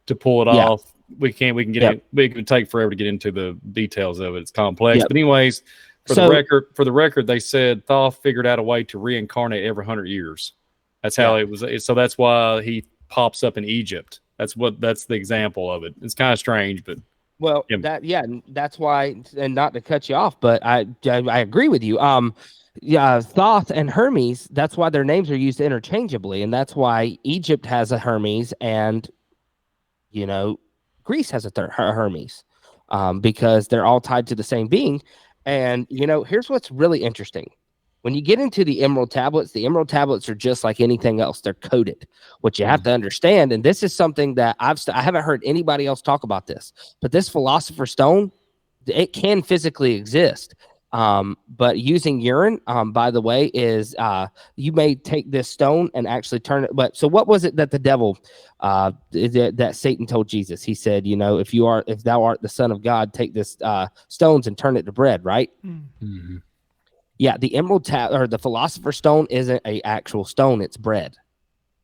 to pull it off. We can get it. It could take forever to get into the details of it. It's complex. But anyways, for the record, they said Thoth figured out a way to reincarnate every 100 years. That's how it was. So that's why he pops up in Egypt. That's the example of it. It's kind of strange, but that's why. And not to cut you off, but I agree with you. Thoth and Hermes. That's why their names are used interchangeably, and that's why Egypt has a Hermes, and Greece has a Hermes, because they're all tied to the same being. And, here's what's really interesting. When you get into the Emerald Tablets are just like anything else. They're coded. What you have to understand, and this is something that I haven't heard anybody else talk about this, but this Philosopher's Stone, it can physically exist. But using urine, by the way, is you may take this stone and actually turn it. But so what was it that the devil, that Satan told Jesus? He said, if thou art the Son of God, take this stones and turn it to bread, right? Mm-hmm. Yeah, the or the Philosopher's Stone isn't a actual stone; it's bread.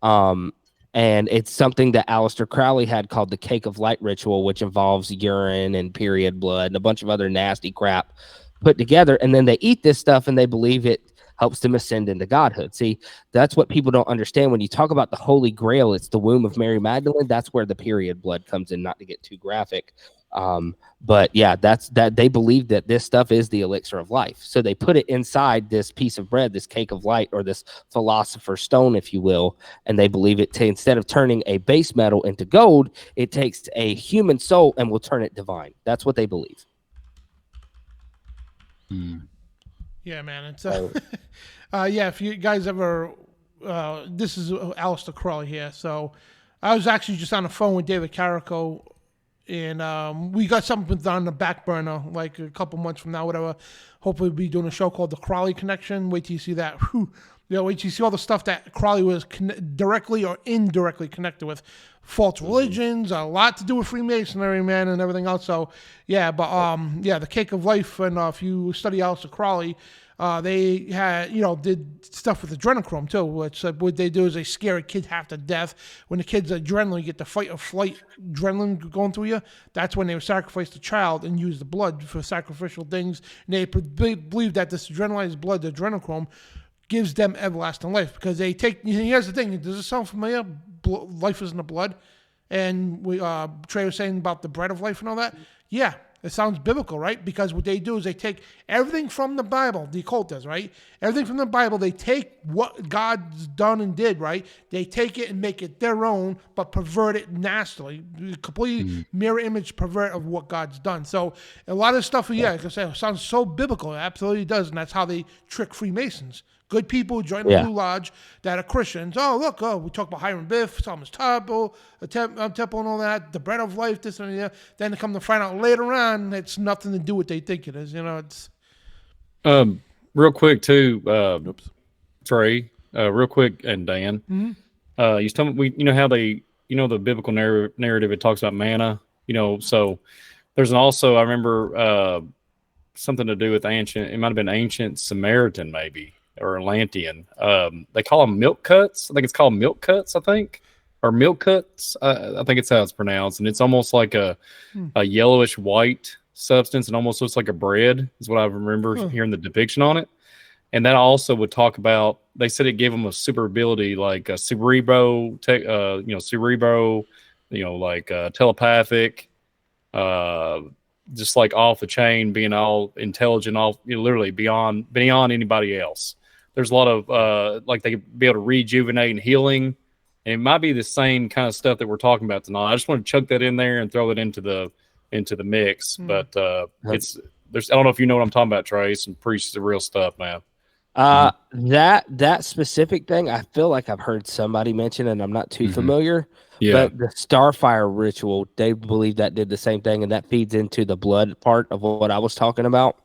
And it's something that Aleister Crowley had called the Cake of Light ritual, which involves urine and period blood and a bunch of other nasty crap put together, and then they eat this stuff and they believe it helps them ascend into godhood. See, that's what people don't understand. When you talk about the Holy Grail, it's the womb of Mary Magdalene. That's where the period blood comes in, not to get too graphic. But yeah, that they believe that this stuff is the elixir of life. So they put it inside this piece of bread, this cake of light, or this Philosopher's Stone, if you will. And they believe it instead of turning a base metal into gold, it takes a human soul and will turn it divine. That's what they believe. Yeah, man. It's if you guys ever, this is Aleister Crowley here. So I was actually just on the phone with David Carrico, and we got something on the back burner, like a couple months from now, whatever. Hopefully we'll be doing a show called The Crowley Connection. Wait till you see that. Wait till you see all the stuff that Crowley was directly or indirectly connected with. False religions, a lot to do with Freemasonry, man, and everything else. So, yeah, but, the Cake of Life, and if you study Aleister Crowley, they had, did stuff with adrenochrome, too, which what they do is they scare a kid half to death. When the kid's adrenaline, you get the fight or flight adrenaline going through you, that's when they would sacrifice the child and use the blood for sacrificial things. And they believe that this adrenalized blood, the adrenochrome, gives them everlasting life, because they take. Here's the thing: does it sound familiar? Life is in the blood, and Trey was saying about the bread of life and all that. Yeah, it sounds biblical, right? Because what they do is they take everything from the Bible, the occult does, right? Everything from the Bible, they take what God's done and did, right? They take it and make it their own, but pervert it nastily. Completely mirror image pervert of what God's done. So a lot of stuff, like I said, sounds so biblical. It absolutely does. And that's how they trick Freemasons. Good people who join the Blue Lodge that are Christians. Oh, look, we talk about Hiram Biff, Thomas Temple, Temple and all that, the bread of life, this and that. Then they come to find out later on it's nothing to do what they think it is. It's real quick too, Trey, real quick, and Dan. You tell me, how they, the biblical narrative, it talks about manna, so there's also, I remember something to do with it might have been ancient Samaritan maybe, or Atlantean. They call them milk cuts. I think it's called milk cuts, or milk cuts. I think it's how it's pronounced. And it's almost like a yellowish white substance, and almost looks like a bread is what I remember hearing the depiction on it. And that also would talk about, they said it gave them a super ability, like a cerebro, telepathic, just like off the chain, being all intelligent, literally beyond anybody else. There's a lot of like they could be able to rejuvenate and healing, and it might be the same kind of stuff that we're talking about tonight. I just want to chuck that in there and throw it into the mix. But there's, I don't know if you know what I'm talking about, Trace, and preach the real stuff, man. That specific thing, I feel like I've heard somebody mention, and I'm not too familiar. Yeah. But the Starfire ritual, they believe that did the same thing, and that feeds into the blood part of what I was talking about.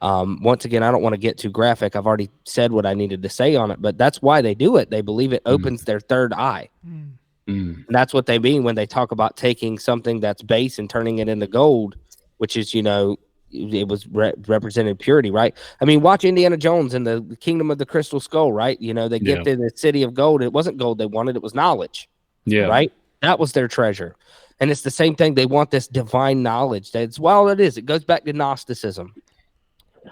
Once again, I don't want to get too graphic. I've already said what I needed to say on it, but that's why they do it. They believe it opens their third eye. And that's what they mean when they talk about taking something that's base and turning it into gold, which is, it was represented purity, right? I mean, watch Indiana Jones and the Kingdom of the Crystal Skull, right? They get to the city of gold. It wasn't gold they wanted. It was knowledge. Yeah. Right? That was their treasure. And it's the same thing. They want this divine knowledge. It is. It goes back to Gnosticism.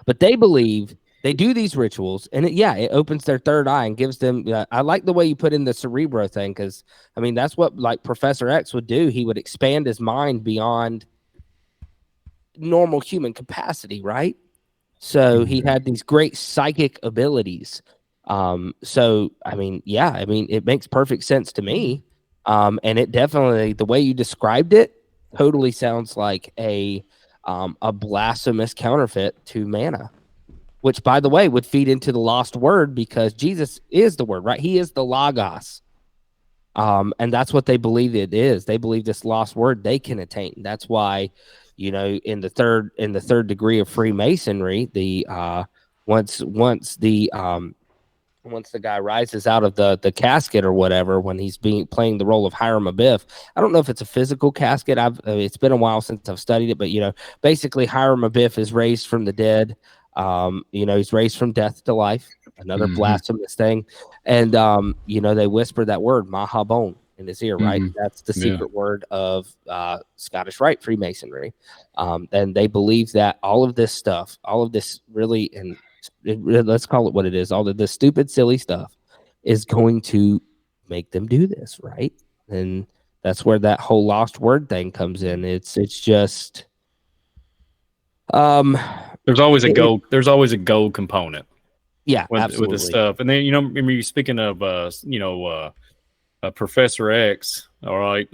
But they believe they do these rituals, and it opens their third eye and gives them. I like the way you put in the cerebro thing, because I mean that's what like Professor X would do. He would expand his mind beyond normal human capacity, right? So he had these great psychic abilities. So I mean, it makes perfect sense to me. And it definitely, the way you described it, totally sounds like a blasphemous counterfeit to manna, which, by the way, would feed into the lost word, because Jesus is the word, right? He is the Logos. And that's what they believe it is. They believe this lost word they can attain. That's why, in the third degree of Freemasonry, once the guy rises out of the casket or whatever, when he's playing the role of Hiram Abiff, I don't know if it's a physical casket. It's been a while since I've studied it, but basically Hiram Abiff is raised from the dead. He's raised from death to life, another blasphemous thing. And they whisper that word Mahabon in his ear, right? That's the secret word of Scottish Rite Freemasonry. And they believe that all of this stuff, all of this really, and let's call it what it is, all of this stupid, silly stuff is going to make them do this, right? And that's where that whole lost word thing comes in. It's just there's always a gold component. Yeah, with this stuff. And then remember you speaking of Professor X, all right,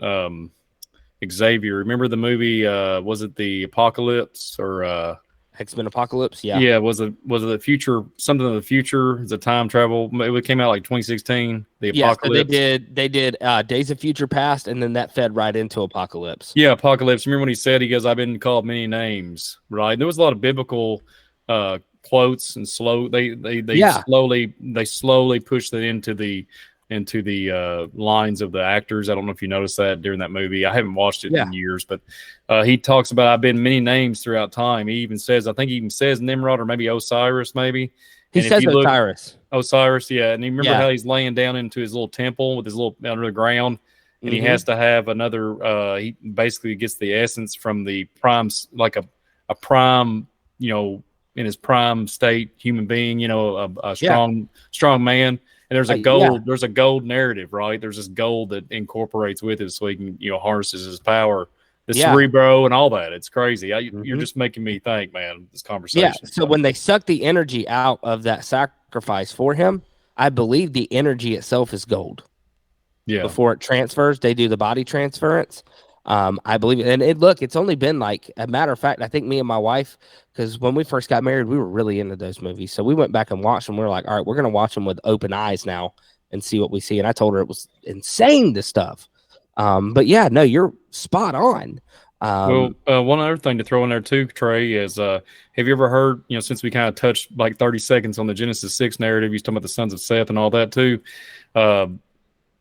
Xavier. Remember the movie? Was it the Apocalypse or X-Men Apocalypse? Yeah. Yeah. Was it the future? Something of the future? Is it time travel? It came out like 2016. The Apocalypse. So they did Days of Future Past, and then that fed right into Apocalypse. Yeah, Apocalypse. Remember when he said, he goes, "I've been called many names." Right. There was a lot of biblical quotes, and they slowly pushed it into the lines of the actors. I don't know if you noticed that during that movie. I haven't watched it in years, but he talks about, I've been many names throughout time. He even says, I think he even says Nimrod, or maybe Osiris, maybe. He says Osiris, yeah. And you remember how he's laying down into his little temple with his little under the ground, and he has to have another, he basically gets the essence from the prime, like a prime, in his prime state human being, a strong man. And there's a Yeah. there's a gold narrative, right? There's this gold that incorporates with it so he can, harnesses his power, the cerebro and all that. It's crazy. You're just making me think, man, this conversation. Yeah. So when they suck the energy out of that sacrifice for him, I believe the energy itself is gold. Yeah. Before it transfers, they do the body transference. I believe it. And it's only been like, a matter of fact, I think me and my wife, because when we first got married, we were really into those movies. So we went back and watched them. We were like, all right, we're going to watch them with open eyes now and see what we see. And I told her it was insane, this stuff. But yeah, no, you're spot on. One other thing to throw in there too, Trey, is have you ever heard, since we kind of touched like 30 seconds on the Genesis 6 narrative, you talking about the sons of Seth and all that too.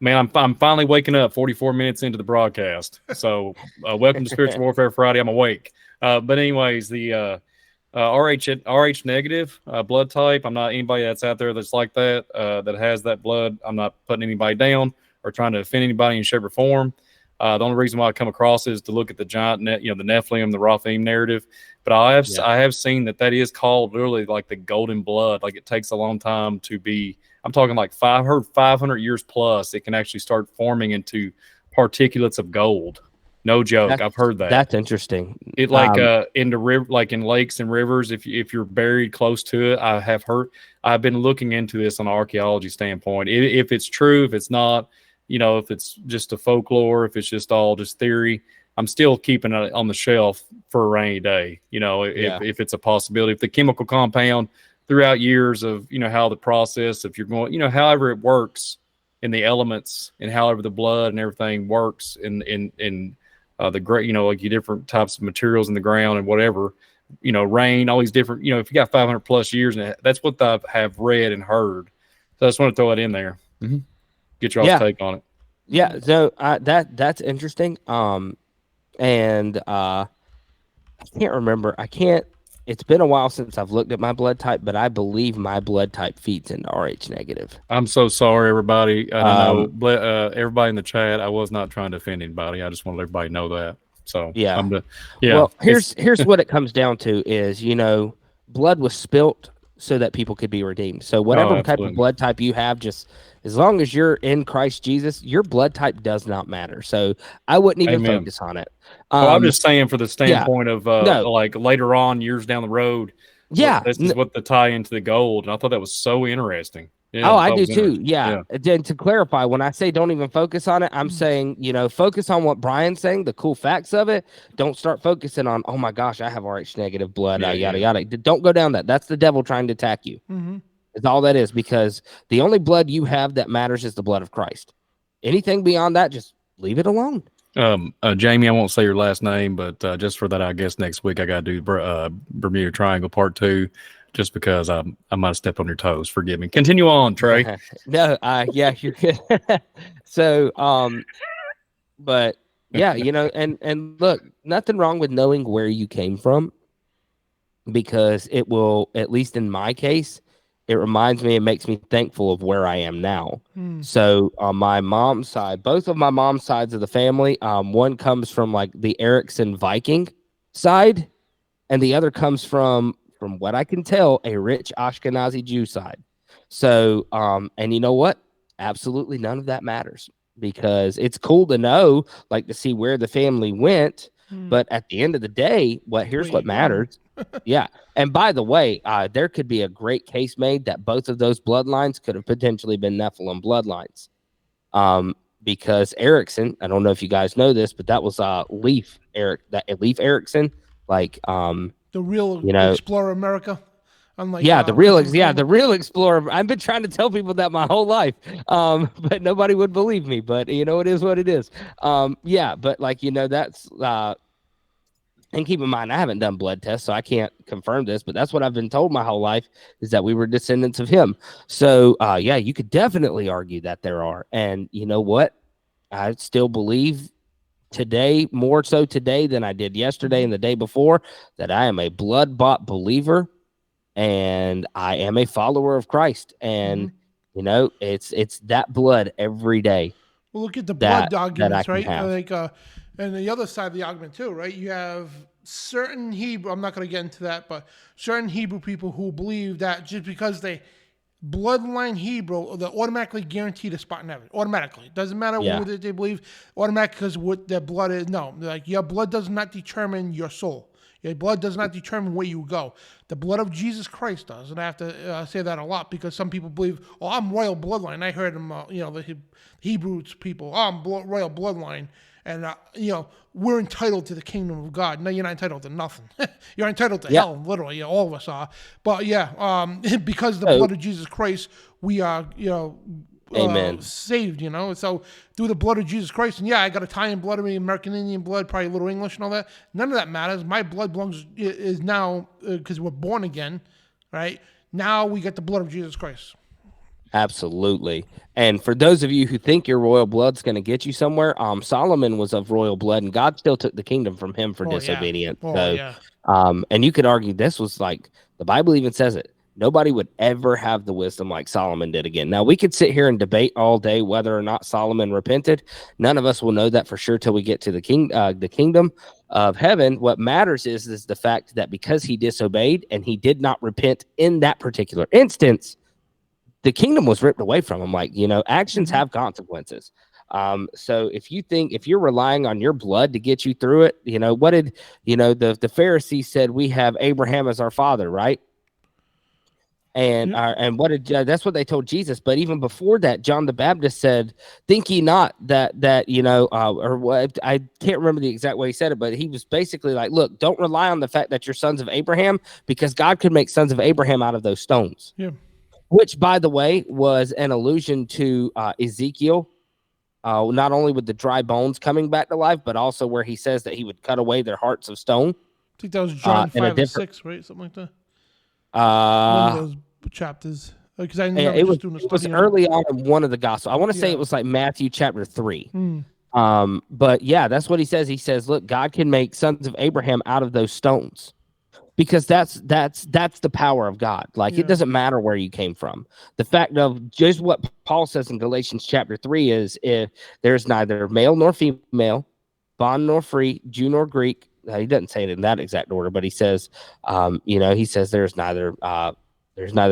Man, I'm finally waking up 44 minutes into the broadcast. So welcome to Spiritual Warfare Friday. I'm awake. But anyways, the RH negative blood type, I'm not anybody that's out there that's like that, that has that blood. I'm not putting anybody down or trying to offend anybody in shape or form. The only reason why I come across is to look at the giant, the Nephilim, the Raphaim narrative. But I have seen that is called literally like the golden blood. Like it takes a long time to be. I'm talking like 500 years plus. It can actually start forming into particulates of gold. No joke. I've heard that. That's interesting. It in the river, like in lakes and rivers. If you're buried close to it, I have heard. I've been looking into this on an archaeology standpoint. If it's true, if it's not. If it's just a folklore, if it's just all just theory, I'm still keeping it on the shelf for a rainy day. If it's a possibility, if the chemical compound throughout years of, how the process, if you're going, however it works in the elements and however the blood and everything works in the great, like your different types of materials in the ground and whatever, rain, all these different, if you got 500 plus years, and that's what I have read and heard. So I just want to throw it in there. Mm-hmm. Get your take on it. Yeah, so that's interesting. And I can't remember. It's been a while since I've looked at my blood type, but I believe my blood type feeds into RH negative. I'm so sorry, everybody. I know everybody in the chat. I was not trying to offend anybody. I just wanted everybody to know that. So yeah. Well, here's what it comes down to is, blood was spilt so that people could be redeemed. So whatever type of blood type you have, just as long as you're in Christ Jesus, your blood type does not matter. So I wouldn't even focus on it. I'm just saying for the standpoint of like later on, years down the road. Yeah. This is what the tie into the gold. And I thought that was so interesting. Yeah, I do too. Yeah. Then to clarify, when I say don't even focus on it, I'm saying, focus on what Brian's saying, the cool facts of it. Don't start focusing on, oh my gosh, I have RH negative blood, yada, yada. Don't go down that. That's the devil trying to attack you. Mm-hmm. It's all that is, because the only blood you have that matters is the blood of Christ. Anything beyond that, just leave it alone. Jamie, I won't say your last name, but just for that, I guess next week I got to do Bermuda Triangle Part 2. Just because I might have stepped on your toes. Forgive me. Continue on, Trey. No, you're good. So, but yeah, and look, nothing wrong with knowing where you came from, because it will, at least in my case, it reminds me, it makes me thankful of where I am now. So on my mom's side, both of my mom's sides of the family, one comes from like the Erickson Viking side, and the other comes from what I can tell, a rich Ashkenazi Jew side. So, and you know what? Absolutely none of that matters, because it's cool to know, like, to see where the family went. But at the end of the day, here's what matters. Yeah. And by the way, there could be a great case made that both of those bloodlines could have potentially been Nephilim bloodlines. Because Erickson, I don't know if you guys know this, but that was Leif Erickson, like, the real Explorer America. Unlike, the real Explorer. I've been trying to tell people that my whole life, but nobody would believe me. But it is what it is. But like that's. And keep in mind, I haven't done blood tests, so I can't confirm this. But that's what I've been told my whole life, is that we were descendants of him. So you could definitely argue that there are. And you know what? I still believe today, more so today than I did yesterday and the day before, that I am a blood-bought believer and I am a follower of Christ. And, it's that blood every day. Well, look at the blood arguments, right? Like, and the other side of the argument too, right? You have certain Hebrew, I'm not going to get into that, but certain Hebrew people who believe that just because they bloodline Hebrew, they're automatically guaranteed a spot in heaven. Automatically. It doesn't matter Yeah. who they believe. Automatic because what their blood is. No. Like, your blood does not determine your soul. Your blood does not determine where you go. The blood of Jesus Christ does. And I have to say that a lot because some people believe, oh, I'm royal bloodline. I heard them, the Hebrews people, oh, I'm royal bloodline. And, we're entitled to the kingdom of God. No, you're not entitled to nothing. You're entitled to hell, literally. All of us are. But, because of the blood of Jesus Christ, we are, Amen. saved, So through the blood of Jesus Christ, and I got Italian blood, American Indian blood, probably a little English and all that. None of that matters. My blood is now, because we're born again, right? Now we get the blood of Jesus Christ. Absolutely. And for those of you who think your royal blood's going to get you somewhere, Solomon was of royal blood, and God still took the kingdom from him for disobedience. And you could argue this was like, the Bible even says it, nobody would ever have the wisdom like Solomon did again. Now, we could sit here and debate all day whether or not Solomon repented. None of us will know that for sure till we get to the kingdom of heaven. What matters is the fact that because he disobeyed and he did not repent in that particular instance, the kingdom was ripped away from him. Like, actions have consequences. So if you're relying on your blood to get you through it, what did, the Pharisees said, we have Abraham as our father, right? And what did that's what they told Jesus. But even before that, John the Baptist said, "Think ye not that or what? I can't remember the exact way he said it, but he was basically like, look, don't rely on the fact that you're sons of Abraham, because God could make sons of Abraham out of those stones." Yeah. Which, by the way, was an allusion to Ezekiel, not only with the dry bones coming back to life, but also where he says that he would cut away their hearts of stone. I think that was John 5 or 6, right? Something like that. One of those chapters. Because I know it was early on in one of the gospels. I want to say it was like Matthew chapter 3. But that's what he says. He says, look, God can make sons of Abraham out of those stones. Because that's the power of God. Like, it doesn't matter where you came from. The fact of just what Paul says in Galatians chapter 3 is, if there's neither male nor female, bond nor free, Jew nor Greek. He doesn't say it in that exact order, but he says, he says there's neither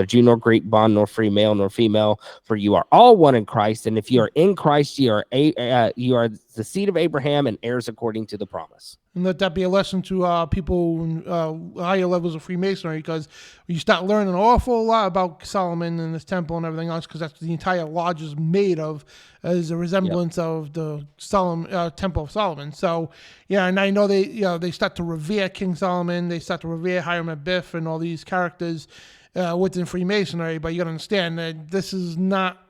Jew nor Greek, bond nor free, male nor female, for you are all one in Christ. And if you are in Christ, you are the seed of Abraham and heirs according to the promise. And let that be a lesson to people in higher levels of Freemasonry, because you start learning an awful lot about Solomon and his temple and everything else, because that's the entire lodge is made of, as a resemblance of the Temple of Solomon. So, and I know they start to revere King Solomon, they start to revere Hiram Abiff and all these characters within Freemasonry, but you got to understand that this is not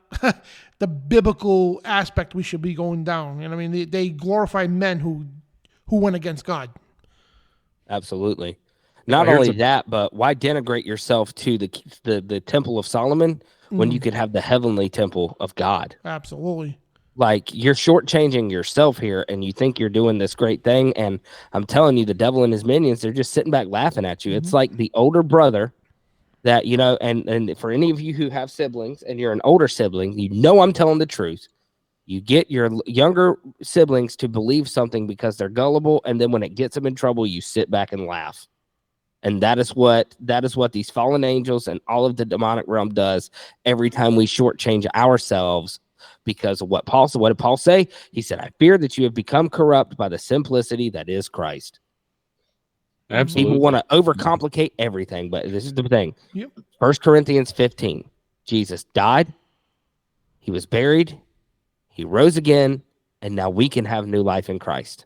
the biblical aspect we should be going down. You know what I mean? They glorify men who went against God. Absolutely. Not only that, but why denigrate yourself to the Temple of Solomon when you could have the heavenly temple of God? Absolutely. Like, you're shortchanging yourself here, and you think you're doing this great thing, and I'm telling you, the devil and his minions, they're just sitting back laughing at you. It's like the older brother that, and for any of you who have siblings and you're an older sibling, I'm telling the truth. You get your younger siblings to believe something because they're gullible, and then when it gets them in trouble, you sit back and laugh. And that is what these fallen angels and all of the demonic realm does every time we shortchange ourselves because of what Paul said. What did Paul say? He said, "I fear that you have become corrupt by the simplicity that is Christ." Absolutely. People want to overcomplicate everything, but this is the thing. Yep. 1 Corinthians 15. Jesus died. He was buried. He rose again, and now we can have new life in Christ.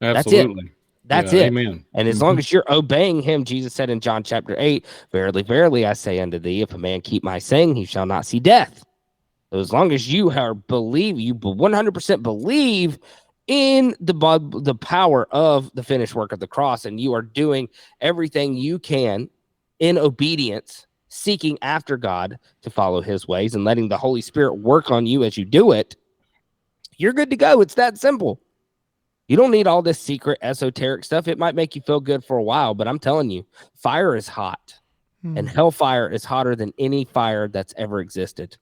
Absolutely. That's it. Amen. And as long as you're obeying him, Jesus said in John chapter 8, "Verily, verily, I say unto thee, if a man keep my saying, he shall not see death." So as long as you 100% believe in the power of the finished work of the cross, and you are doing everything you can in obedience, seeking after God to follow his ways and letting the Holy Spirit work on you as you do it, you're good to go. It's that simple. You don't need all this secret esoteric stuff. It might make you feel good for a while, but I'm telling you, fire is hot, and hellfire is hotter than any fire that's ever existed.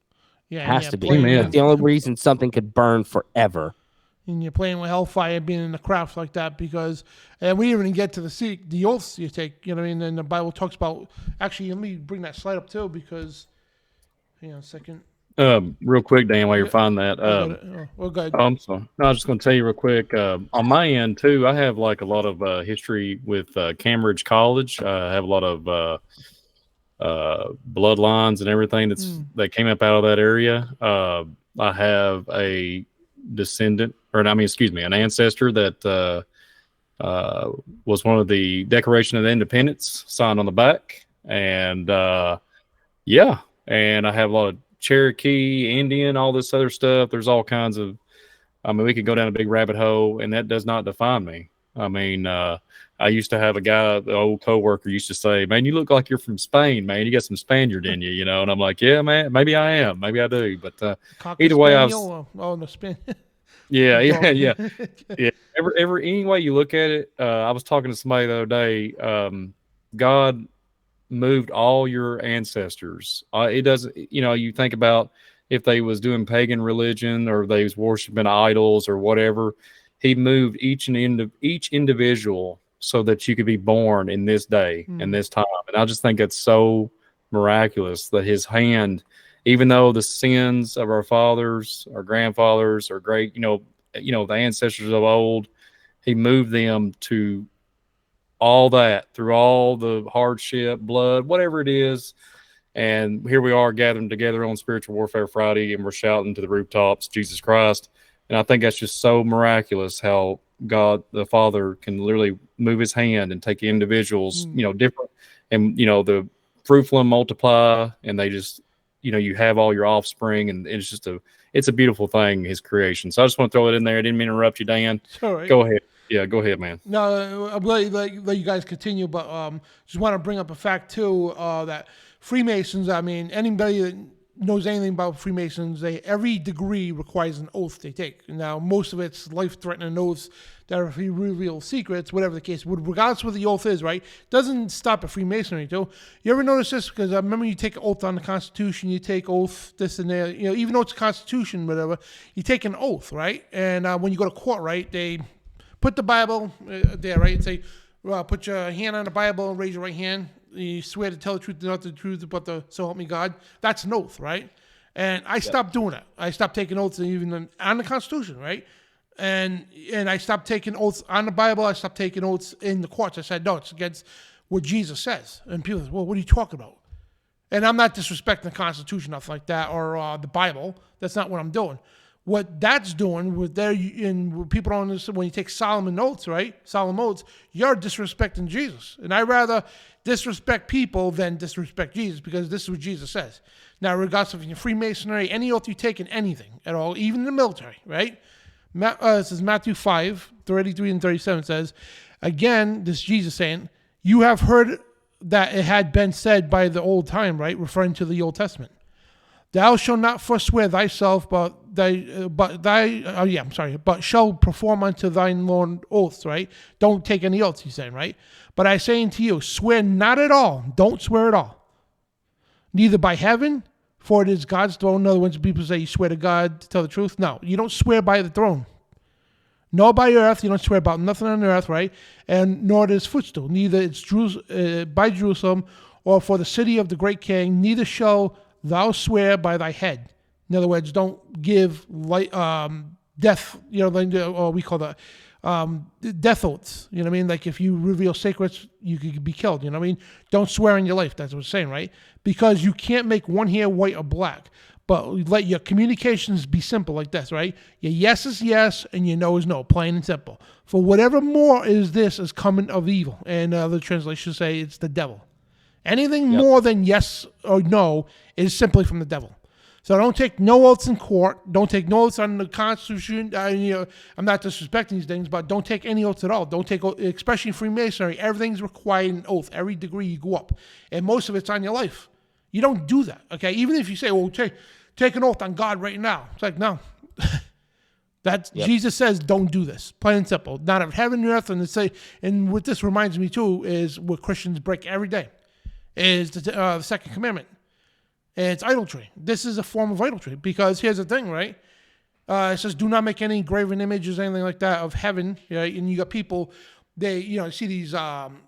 It has to be. Amen. That's the only reason something could burn forever. and you're playing with hellfire, being in the craft like that, because, and we didn't even get to the oaths you take, you know what I mean? And the Bible talks about, actually, let me bring that slide up too, because, hang on a second. Real quick, Dan, while you're finding that. We're good. I'm sorry. No, I was just going to tell you real quick. On my end, too, I have like a lot of history with Cambridge College. I have a lot of bloodlines and everything that came up out of that area. I have a descendant, an ancestor that was one of the Declaration of Independence signed on the back. And and I have a lot of Cherokee, Indian, all this other stuff. There's all kinds of, we could go down a big rabbit hole, and that does not define me. I used to have a guy, the old coworker used to say, "Man, you look like you're from Spain, man. You got some Spaniard in you, you know?" And I'm like, "Yeah, man, maybe I am. Maybe I do." But either way, no, Spain. Yeah. Any way you look at it, I was talking to somebody the other day. God moved all your ancestors. It doesn't, you think about if they was doing pagan religion or they was worshiping idols or whatever, he moved each individual so that you could be born in this day and this time. And I just think it's so miraculous that his hand, even though the sins of our fathers, our grandfathers, our great, the ancestors of old, he moved them to all that through all the hardship, blood, whatever it is. And here we are gathering together on Spiritual Warfare Friday, and we're shouting to the rooftops, Jesus Christ. And I think that's just so miraculous how God, the Father, can literally move his hand and take individuals, different, and, the fruitful and multiply, and they just, you have all your offspring, and it's just it's a beautiful thing, his creation. So I just want to throw it in there. I didn't mean to interrupt you, Dan. All right. Go ahead. Yeah, go ahead, man. No, I'm let you guys continue, but just want to bring up a fact too, that Freemasons, anybody that knows anything about Freemasons, every degree requires an oath they take. Now, most of it's life-threatening oaths that if you reveal secrets, whatever the case, regardless of what the oath is, right? Doesn't stop at Freemasonry too. You ever notice this? Because I remember you take an oath on the Constitution, you take oath this and that, even though it's a Constitution, whatever, you take an oath, right? And when you go to court, right, they put the Bible there, right? And say, put your hand on the Bible and raise your right hand. You swear to tell the truth, not the truth, but so help me God. That's an oath, right? And I stopped doing it. I stopped taking oaths even on the Constitution, right? And I stopped taking oaths on the Bible. I stopped taking oaths in the courts. I said, no, it's against what Jesus says. And people say, well, what are you talking about? And I'm not disrespecting the Constitution, nothing like that, or the Bible. That's not what I'm doing. What that's doing with people don't understand, when you take solemn oaths, right? Solemn oaths, you're disrespecting Jesus. And I'd rather disrespect people than disrespect Jesus, because this is what Jesus says. Now, regardless of your Freemasonry, any oath you take in anything at all, even in the military, right? This is Matthew 5:33 and 37 says, again, this is Jesus saying, you have heard that it had been said by the old time, right? Referring to the Old Testament. Thou shalt not forswear thyself, but shall perform unto thine Lord oaths, right? Don't take any oaths, he's saying, right? But I say unto you, swear not at all. Don't swear at all. Neither by heaven, for it is God's throne. In other words, people say you swear to God to tell the truth. No, you don't swear by the throne. Nor by earth, you don't swear about nothing on earth, right? And nor his footstool. Neither it's by Jerusalem, or for the city of the great king. Neither shall thou swear by thy head. In other words, don't give death, or we call that death oaths. You know what I mean? Like if you reveal secrets, you could be killed. You know what I mean? Don't swear on your life. That's what it's saying, right? Because you can't make one hair white or black. But let your communications be simple like this, right? Your yes is yes and your no is no, plain and simple. For whatever more is this is coming of evil. And other translations say it's the devil. Anything more than yes or no is simply from the devil. So don't take no oaths in court. Don't take no oaths on the Constitution. I'm not disrespecting these things, but don't take any oaths at all. Don't take, especially in Freemasonry, everything's required an oath. Every degree you go up. And most of it's on your life. You don't do that, okay? Even if you say, well, take an oath on God right now. It's like, no. Jesus says, don't do this. Plain and simple. Not of heaven and earth. And what this reminds me, too, is what Christians break every day. Is the second commandment. It's idolatry. This is a form of idolatry, because here's the thing, right? It says, do not make any graven images, anything like that of heaven. Right? And you got people, they, see these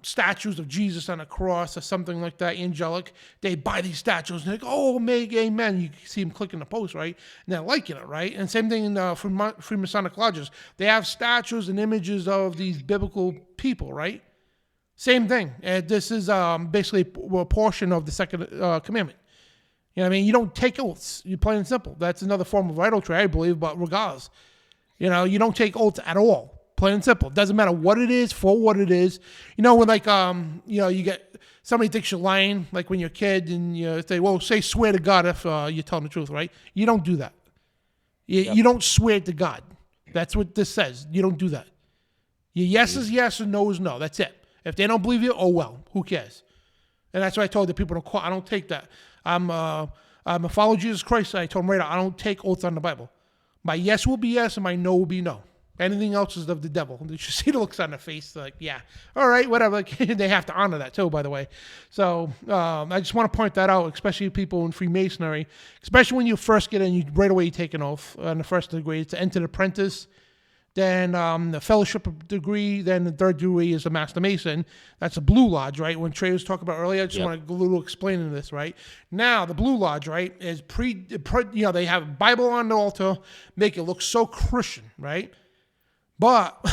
statues of Jesus on a cross or something like that, angelic. They buy these statues and they're like, oh, make amen. You see them clicking the post, right? And they're liking it, right? And same thing in Freemasonic lodges. They have statues and images of these biblical people, right? Same thing. And this is basically a portion of the second commandment. You know what I mean? You don't take oaths. You're plain and simple. That's another form of idolatry, I believe, but regardless. You don't take oaths at all. Plain and simple. It doesn't matter what it is, for what it is. When like, you get, somebody thinks you're lying, like when you're a kid, and you say, well, swear to God if you're telling the truth, right? You don't do that. You don't swear to God. That's what this says. You don't do that. Your yes is yes and no is no. That's it. If they don't believe you, oh well, who cares? And that's what I told the people. I don't take that. I'm a follower of Jesus Christ. I told them right now, I don't take oaths on the Bible. My yes will be yes and my no will be no. Anything else is of the devil. You should see the looks on their face. Like, yeah, all right, whatever. They have to honor that too, by the way. So I just want to point that out, especially people in Freemasonry, especially when you first get in, right away you take an oath on the first degree. It's to enter the apprentice. Then the fellowship degree, then the third degree is a Master Mason. That's a Blue Lodge, right? When Trey was talking about earlier, I just want to a little explaining this, right? Now, the Blue Lodge, right, is they have a Bible on the altar, make it look so Christian, right? But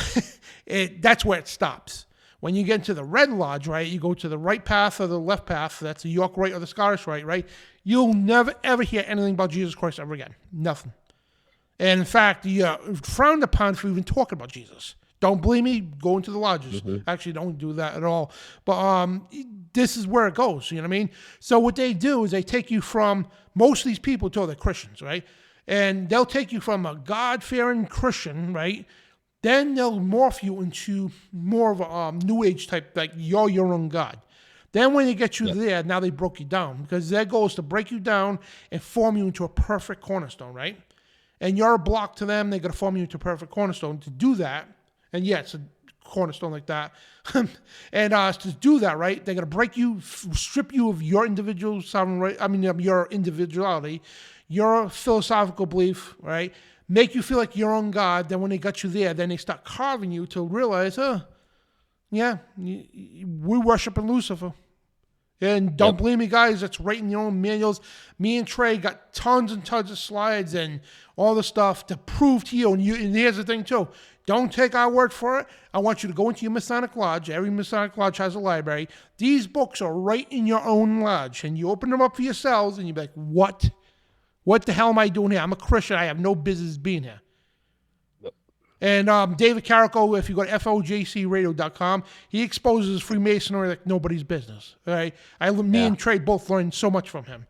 that's where it stops. When you get into the Red Lodge, right, you go to the right path or the left path, that's the York Rite or the Scottish Rite, right? You'll never, ever hear anything about Jesus Christ ever again. Nothing. And in fact, you're frowned upon for even talking about Jesus. Don't believe me? Go into the lodges. Actually, don't do that at all. But this is where it goes. You know what I mean? So what they do is they take you from, most of these people they're Christians, right? And they'll take you from a God-fearing Christian, right? Then they'll morph you into more of a New Age type, like you're your own God. Then when they get you there, now they broke you down. Because their goal is to break you down and form you into a perfect cornerstone, right? And you're a block to them, they're going to form you into a perfect cornerstone. To do that, and it's a cornerstone like that. And to do that, right, they're going to break you, strip you of your individual sovereign right, your individuality, your philosophical belief, right, make you feel like your own God. Then when they got you there, then they start carving you to realize, we're worshiping Lucifer. And don't believe me, guys, it's right in your own manuals. Me and Trey got tons and tons of slides and all the stuff to prove to you. And here's the thing, too. Don't take our word for it. I want you to go into your Masonic lodge. Every Masonic lodge has a library. These books are right in your own lodge. And you open them up for yourselves, and you're like, what? What the hell am I doing here? I'm a Christian. I have no business being here. And David Carrico, if you go to FOJCRadio.com, he exposes Freemasonry like nobody's business. All right, me and Trey both learned so much from him.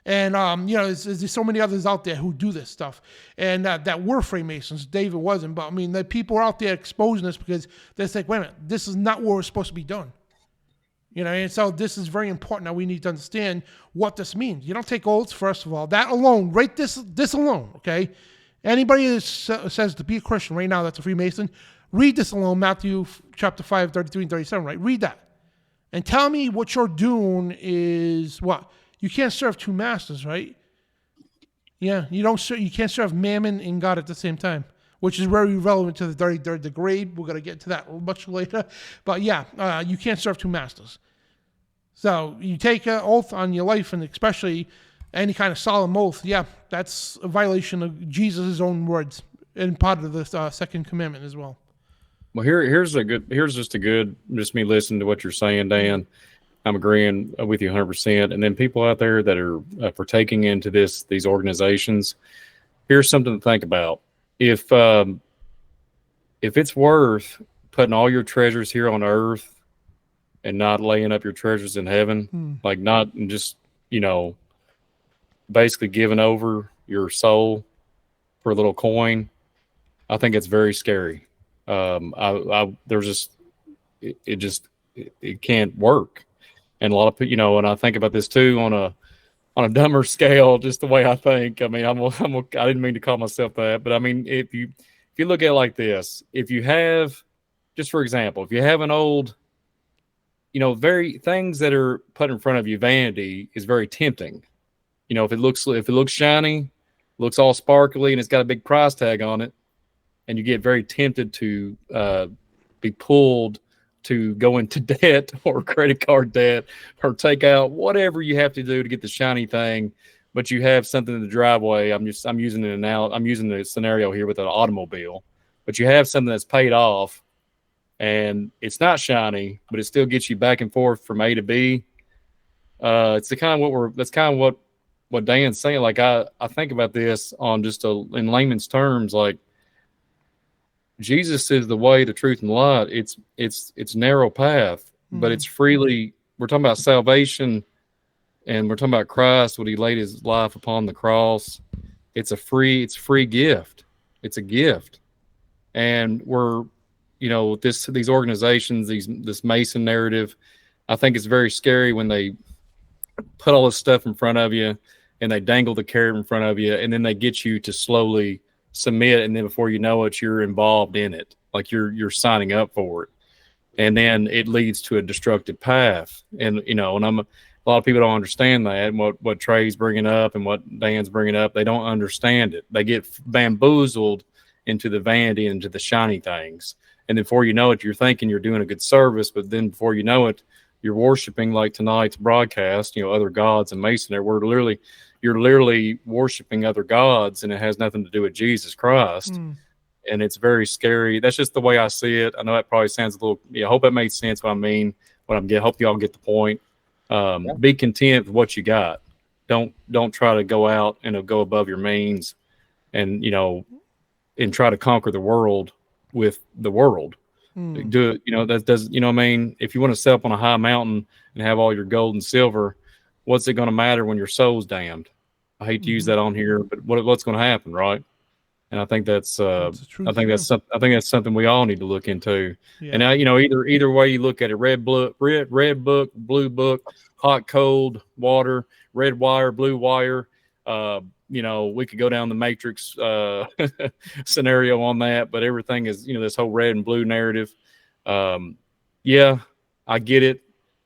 And there's so many others out there who do this stuff, and that were Freemasons. David wasn't, but the people are out there exposing this because they're like, wait a minute, this is not what we're supposed to be doing. And so this is very important. Now we need to understand what this means. You don't take oaths, first of all. That alone, right? This alone, okay. Anybody that says to be a Christian right now that's a Freemason, read this alone, Matthew chapter 5, 33 and 37, right? Read that. And tell me what you're doing is what? You can't serve two masters, right? Yeah, you can't serve Mammon and God at the same time, which is very relevant to the 33rd degree. We're going to get to that much later. But you can't serve two masters. So you take an oath on your life, and especially any kind of solemn oath, that's a violation of Jesus' own words and part of the second commandment as well. Well, here's just me listening to what you're saying, Dan. I'm agreeing with you 100%. And then people out there that are partaking into these organizations, here's something to think about. If it's worth putting all your treasures here on earth and not laying up your treasures in heaven, like not just, basically giving over your soul for a little coin, I think it's very scary. It can't work. And a lot of people, and I think about this too on a dumber scale, just the way I think. I didn't mean to call myself that, but if you look at it like this, if you have, just for example, if you have an old, very things that are put in front of you, vanity is very tempting. If it looks shiny, looks all sparkly, and it's got a big price tag on it, and you get very tempted to be pulled to go into debt or credit card debt or take out whatever you have to do to get the shiny thing. But you have something in the driveway. I'm using it now. I'm using the scenario here with an automobile, but you have something that's paid off and it's not shiny, but it still gets you back and forth from A to B. It's the kind of that's kind of what Dan's saying. Like I think about this on just in layman's terms, like Jesus is the way, the truth, and the light. It's narrow path, but it's freely. We're talking about salvation, and we're talking about Christ when He laid His life upon the cross. It's a free gift. It's a gift, and we're, these organizations, this Mason narrative. I think it's very scary when they put all this stuff in front of you, and they dangle the carrot in front of you, and then they get you to slowly submit, and then before you know it, you're involved in it, like you're signing up for it, and then it leads to a destructive path. And and a lot of people don't understand that, and what Trey's bringing up and what Dan's bringing up, they don't understand it. They get bamboozled into the vanity, into the shiny things, and then before you know it, you're thinking you're doing a good service, but then before you know it, you're worshiping, like tonight's broadcast, other gods and Masonry. You're literally worshiping other gods, and it has nothing to do with Jesus Christ. And it's very scary. That's just the way I see it. I know that probably sounds a little, I hope that made sense what I mean, hope y'all get the point. Be content with what you got. Don't try to go out and go above your means and, and try to conquer the world with the world. Do it, that does, what I mean? If you want to sit up on a high mountain and have all your gold and silver, what's it going to matter when your soul's damned? I hate to use that on here, but what's going to happen, right? And I think that's something we all need to look into. Yeah. And now, either way you look at it, red book, blue book, hot, cold, water, red wire, blue wire. We could go down the Matrix scenario on that, but everything is, this whole red and blue narrative. Yeah, I get it.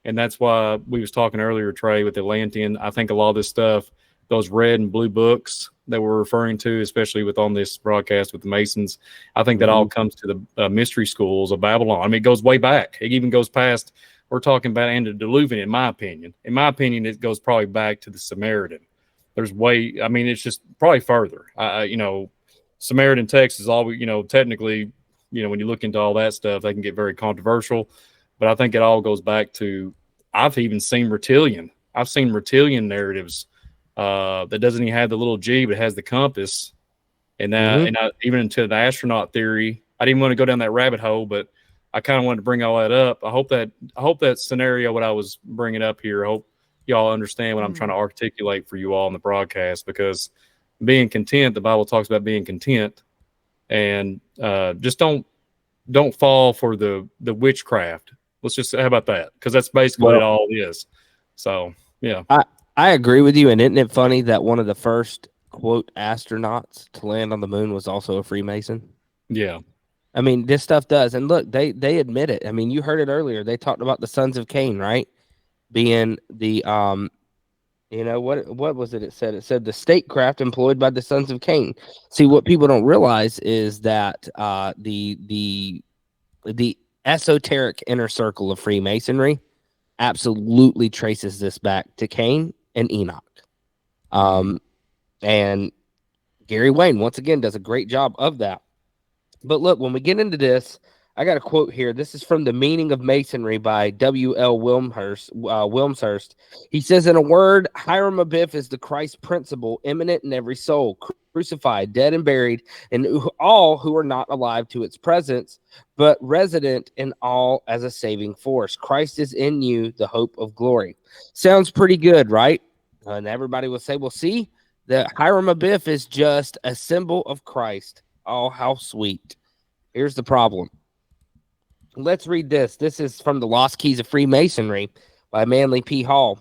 And that's why we was talking earlier, Trey, with Atlantean. I think a lot of this stuff, those red and blue books that we're referring to, especially on this broadcast with the Masons, I think that all comes to the mystery schools of Babylon. I mean, it goes way back. It even goes past, we're talking about antediluvian, in my opinion. In my opinion, it goes probably back to the Samaritan. It's just probably further. Samaritan text is all, technically, when you look into all that stuff, they can get very controversial. But I think it all goes back to, I've even seen reptilian. I've seen reptilian narratives that doesn't even have the little G, but it has the compass. And even into the astronaut theory, I didn't want to go down that rabbit hole, but I kind of wanted to bring all that up. I hope that scenario, what I was bringing up here, I hope y'all understand what I'm trying to articulate for you all in the broadcast, because being content, the Bible talks about being content, and just don't fall for the witchcraft. Let's just, how about that? Because that's basically what it all is. So, yeah. I agree with you. And isn't it funny that one of the first, quote, astronauts to land on the moon was also a Freemason? Yeah. I mean, this stuff does. And look, they admit it. I mean, you heard it earlier. They talked about the sons of Cain, right? Being the, what was it? It said the statecraft employed by the sons of Cain. See, what people don't realize is that the esoteric inner circle of Freemasonry absolutely traces this back to Cain and Enoch. And Gary Wayne, once again, does a great job of that. But look, when we get into this, I got a quote here. This is from The Meaning of Masonry by W.L. Wilmshurst. He says, in a word, Hiram Abiff is the Christ principle immanent in every soul, crucified, dead, and buried, and all who are not alive to its presence, but resident in all as a saving force. Christ is in you, the hope of glory. Sounds pretty good, right? And everybody will say, well, see, the Hiram Abiff is just a symbol of Christ. Oh, how sweet. Here's the problem. Let's read this. This is from The Lost Keys of Freemasonry by Manly P. Hall.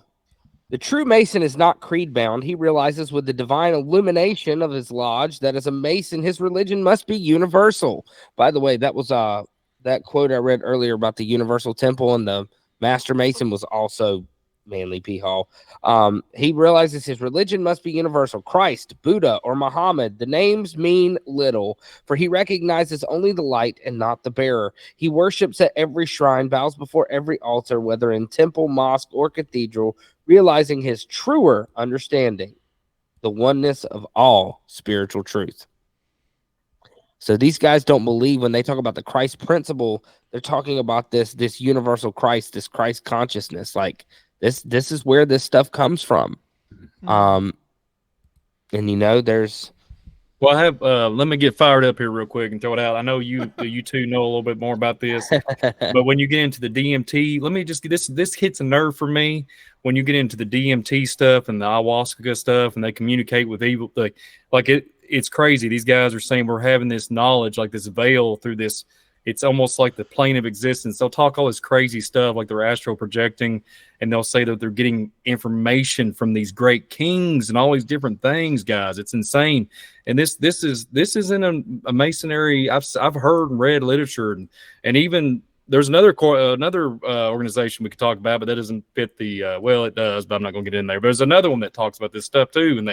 The true Mason is not creed-bound. He realizes with the divine illumination of his lodge that as a Mason, his religion must be universal. By the way, that was that quote I read earlier about the universal temple and the Master Mason was also Manly P. Hall. He realizes his religion must be universal. Christ, Buddha, or Muhammad. The names mean little, for he recognizes only the light and not the bearer. He worships at every shrine, bows before every altar, whether in temple, mosque, or cathedral, realizing his truer understanding, the oneness of all spiritual truth. So these guys don't believe when they talk about the Christ principle, they're talking about this universal Christ, this Christ consciousness. Like this is where this stuff comes from. And there's Well, I have. Let me get fired up here real quick and throw it out. I know you two know a little bit more about this, but when you get into the DMT, let me just get this. This hits a nerve for me when you get into the DMT stuff and the ayahuasca stuff, and they communicate with evil. It's crazy. These guys are saying we're having this knowledge, like this veil through this. It's almost like the plane of existence. They'll talk all this crazy stuff like they're astral projecting, and they'll say that they're getting information from these great kings and all these different things, guys. It's insane. And this isn't a Masonry. I've heard and read literature, and even there's another organization we could talk about, but that doesn't fit the well, it does, but I'm not going to get in there. But there's another one that talks about this stuff too, and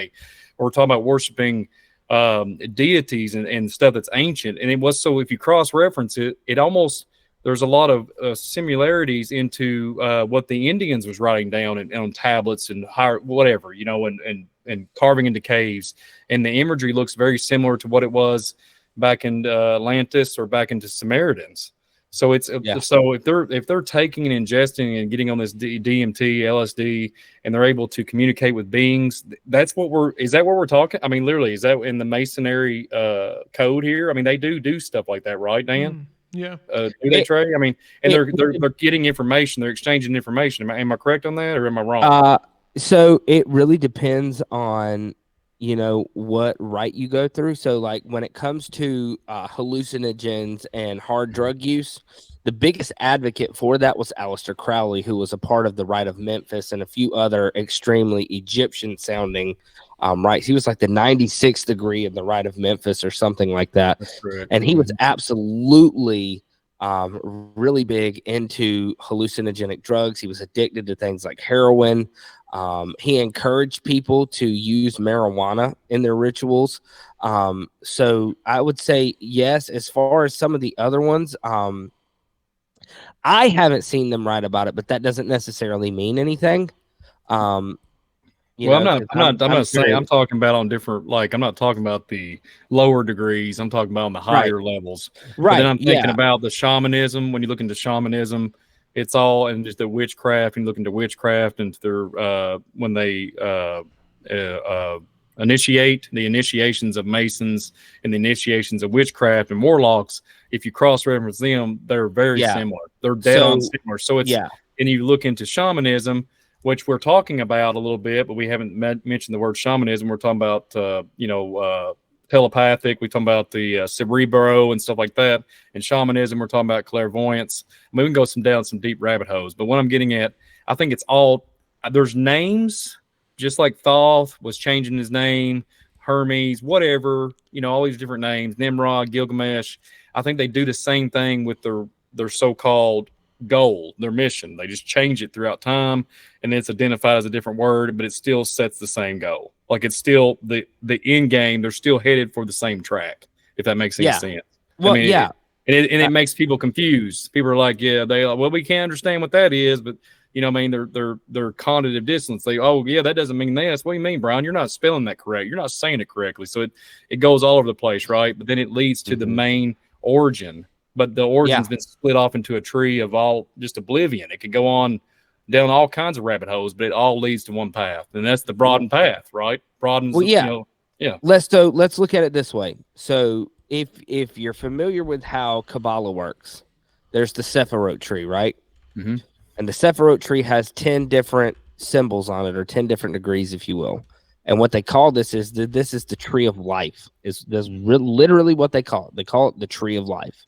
we're talking about worshiping deities and stuff that's ancient. And it was, so if you cross-reference it almost, there's a lot of similarities into what the Indians was writing down on tablets and whatever, and carving into caves. And the imagery looks very similar to what it was back in Atlantis or back into Samaritans. So it's so if they're taking and ingesting and getting on this DMT, LSD, and they're able to communicate with beings, is that what we're talking? I mean, literally, is that in the Masonry code here? I mean, they do stuff like that, right, Dan? Yeah. Do they, Trey? I mean, and they're getting information, they're exchanging information. Am I correct on that, or am I wrong? So it really depends on what rite you go through. So like when it comes to hallucinogens and hard drug use, the biggest advocate for that was Aleister Crowley, who was a part of the Rite of Memphis and a few other extremely Egyptian sounding rites. He was like the 96th degree of the Rite of Memphis or something like that. That's correct. And he was absolutely really big into hallucinogenic drugs. He was addicted to things like heroin. He encouraged people to use marijuana in their rituals. So I would say yes. As far as some of the other ones, I haven't seen them write about it, but that doesn't necessarily mean anything. I'm not saying, I'm talking about on different, like, I'm not talking about the lower degrees. I'm talking about on the higher levels. Right. But then I'm thinking about the shamanism. When you look into shamanism, it's all, and just the witchcraft, and look into witchcraft and their, when they initiate the initiations of Masons and the initiations of witchcraft and warlocks. If you cross-reference them, they're very similar. They're dead on similar. So it's, and you look into shamanism, which we're talking about a little bit, but we haven't mentioned the word shamanism. We're talking about, telepathic. We're talking about the cerebro and stuff like that. And shamanism, we're talking about clairvoyance. I mean, we can go down some deep rabbit holes. But what I'm getting at, I think it's all, there's names, just like Thoth was changing his name, Hermes, whatever, all these different names, Nimrod, Gilgamesh. I think they do the same thing with their so-called goal, their mission. They just change it throughout time, and it's identified as a different word, but it still sets the same goal. Like it's still the end game. They're still headed for the same track, if that makes any sense. Well, it makes people confused. People are like, we can't understand what that is, but they're cognitive dissonance. That doesn't mean this. What do you mean, Brian? You're not spelling that correct. You're not saying it correctly. So it goes all over the place, right? But then it leads to the main origin. But the origin's been split off into a tree of all just oblivion. It could go on down all kinds of rabbit holes, but it all leads to one path, and that's the broadened path, right? Broadens. Let's look at it this way. So if you're familiar with how Kabbalah works, there's the Sephiroth tree, right? Mm-hmm. And the Sephiroth tree has 10 different symbols on it, or 10 different degrees, if you will. And what they call this is the tree of life. That's literally what they call it. They call it the tree of life.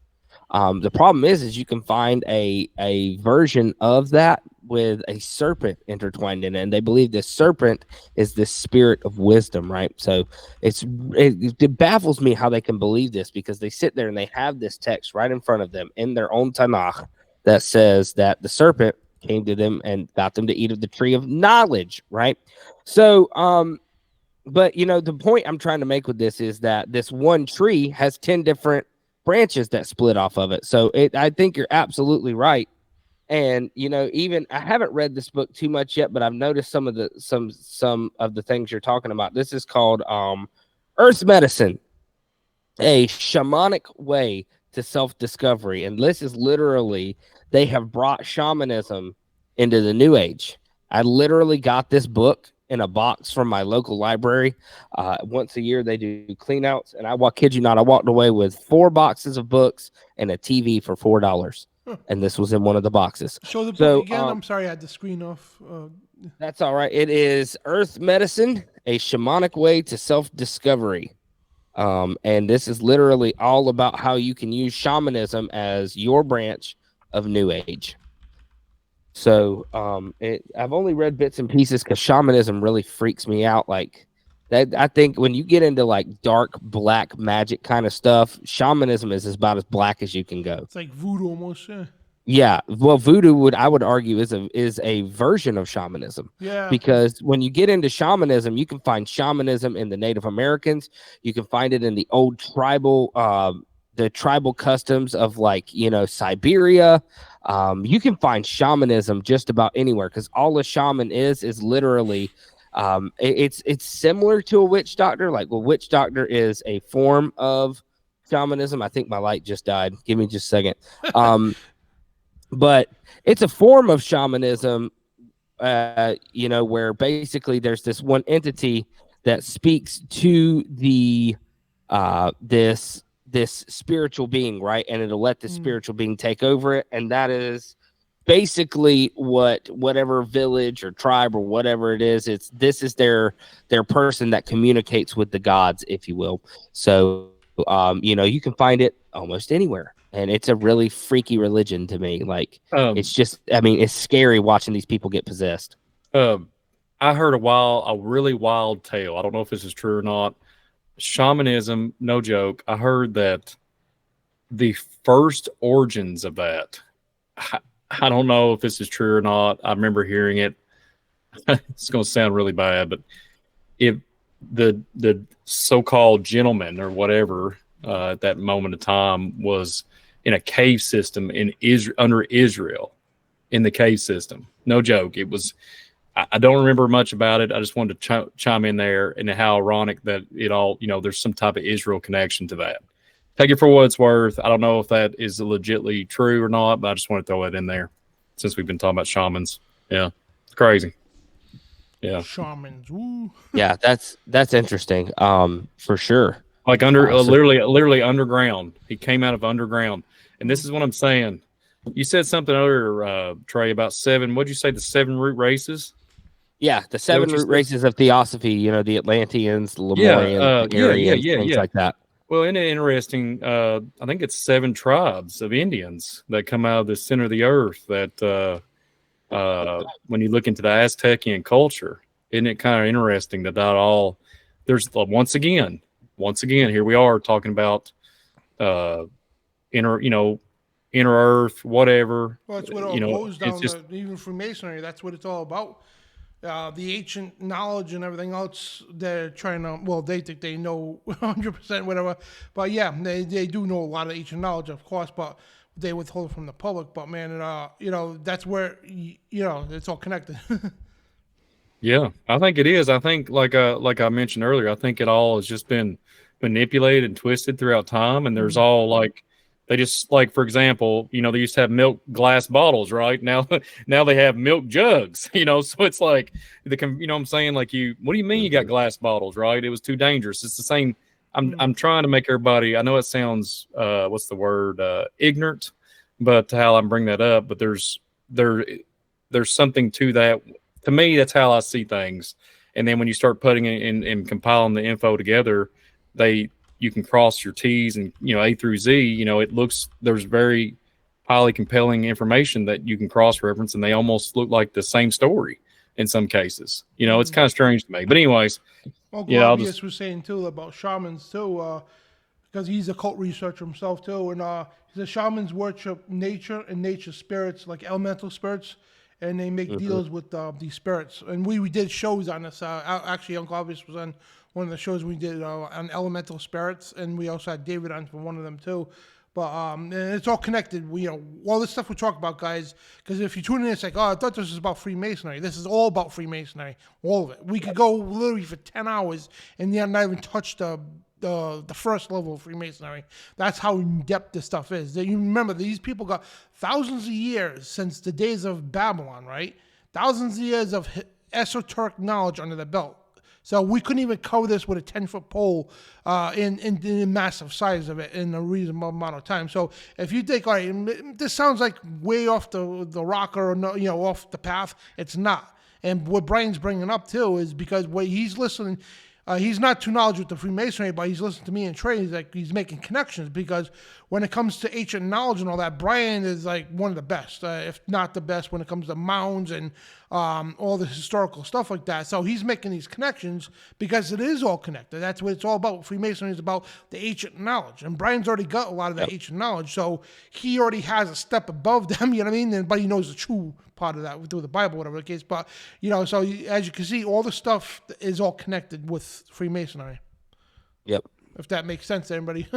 The problem is you can find a version of that with a serpent intertwined in it, and they believe this serpent is this spirit of wisdom, right? So it baffles me how they can believe this, because they sit there and they have this text right in front of them in their own Tanakh that says that the serpent came to them and got them to eat of the tree of knowledge, right? So, but you know, the point I'm trying to make with this is that this one tree has 10 different branches that split off of it. So I think you're absolutely right. And you know, even I haven't read this book too much yet, but I've noticed some of the things you're talking about. This is called Earth Medicine, a shamanic way to self-discovery. And this is literally, they have brought shamanism into the new age. I literally got this book in a box from my local library. Once a year they do cleanouts, and I kid you not, I walked away with 4 boxes of books and a TV for $4. And this was in one of the boxes. Show the book again. I'm sorry, I had the screen off. That's all right. It is Earth Medicine, a shamanic way to self-discovery. And this is literally all about how you can use shamanism as your branch of New Age. So I've only read bits and pieces because shamanism really freaks me out. Like that, I think when you get into like dark black magic kind of stuff, shamanism is about as black as you can go. It's like voodoo almost. Yeah. Yeah, well, voodoo I would argue is a version of shamanism. Yeah. Because when you get into shamanism, you can find shamanism in the Native Americans. You can find it in the old tribal, the tribal customs of like, you know, Siberia. You can find shamanism just about anywhere because all a shaman is literally, it's similar to a witch doctor. Like, well, witch doctor is a form of shamanism. I think my light just died. Give me just a second. But it's a form of shamanism, you know, where basically there's this one entity that speaks to the this spiritual being, right? And it'll let the spiritual being take over it. And that is basically whatever village or tribe or whatever it is, this is their person that communicates with the gods, if you will. So you know, you can find it almost anywhere. And it's a really freaky religion to me. Like, it's just, I mean, it's scary watching these people get possessed. I heard a really wild tale. I don't know if this is true or not. Shamanism, no joke. I heard that the first origins of that, I don't know if this is true or not. I remember hearing it. It's going to sound really bad, but if the so-called gentleman or whatever at that moment of time was in a cave system in under Israel, in the cave system. No joke. It was, I don't remember much about it. I just wanted to chime in there, and how ironic that it all, you know, there's some type of Israel connection to that. Take it for what it's worth. I don't know if that is legitimately true or not, but I just want to throw it in there since we've been talking about shamans. Yeah. It's crazy. Yeah. Shamans. Woo. Yeah, that's interesting. For sure. Like literally underground. He came out of underground. And this is what I'm saying. You said something earlier, Trey, about 7. What'd you say? The 7 root races? Yeah, the 7 root races of theosophy. You know, the Atlanteans, the Lemurians, the Aryans, things like that. Well, isn't it interesting? I think it's 7 tribes of Indians that come out of the center of the earth. That when you look into the Aztecian culture, isn't it kind of interesting that all there's once again here we are talking about inner earth, whatever. Well, that's what it all goes down to, even Freemasonry. That's what it's all about. The ancient knowledge and everything else, they're trying to, well, they think they know 100% whatever. But yeah, they do know a lot of ancient knowledge, of course, but they withhold from the public. But man, you know, that's where, you know, it's all connected. Yeah, I think it is. I think like I mentioned earlier, I think it all has just been manipulated and twisted throughout time. And there's all like, they just, like, for example, you know, they used to have milk glass bottles, right? Now they have milk jugs, you know, so it's like, you know what I'm saying? Like, what do you mean you got glass bottles, right? It was too dangerous. It's the same. I'm trying to make everybody, I know it sounds, what's the word? Ignorant, but how I'm bringing that up, but there's something to that. To me, that's how I see things. And then when you start putting it in and compiling the info together, you can cross your T's and, you know, A through Z, you know, there's very highly compelling information that you can cross reference, and they almost look like the same story in some cases. You know, it's kind of strange to me. But anyways, well, Glavius was saying too about shamans too, because he's a cult researcher himself too, and he says shamans worship nature and nature spirits, like elemental spirits, and they make deals with these spirits. And we did shows on this. Actually, Uncle Obvious was on one of the shows we did on elemental spirits, and we also had David on for one of them too. But and it's all connected. All this stuff we talk about, guys, because if you tune in, it's like, oh, I thought this was about Freemasonry. This is all about Freemasonry, all of it. We could go literally for 10 hours and not even touch the first level of Freemasonry. That's how in depth this stuff is. You remember, these people got thousands of years since the days of Babylon, right? Thousands of years of esoteric knowledge under the belt. So we couldn't even cover this with a 10-foot pole in the massive size of it in a reasonable amount of time. So if you think, all right, this sounds like way off the rocker or off the path, it's not. And what Brian's bringing up too is because what he's listening. He's not too knowledgeable with the Freemasonry, but he's listening to me and Trey. He's making connections, because when it comes to ancient knowledge and all that, Brian is like one of the best, if not the best, when it comes to mounds and all the historical stuff like that. So he's making these connections because it is all connected. That's what it's all about. Freemasonry is about the ancient knowledge, and Brian's already got a lot of that ancient knowledge, so he already has a step above them. You know what I mean? But he knows the true part of that through the Bible, whatever the case. But so as you can see, all the stuff is all connected with Freemasonry. Yep. If that makes sense to everybody.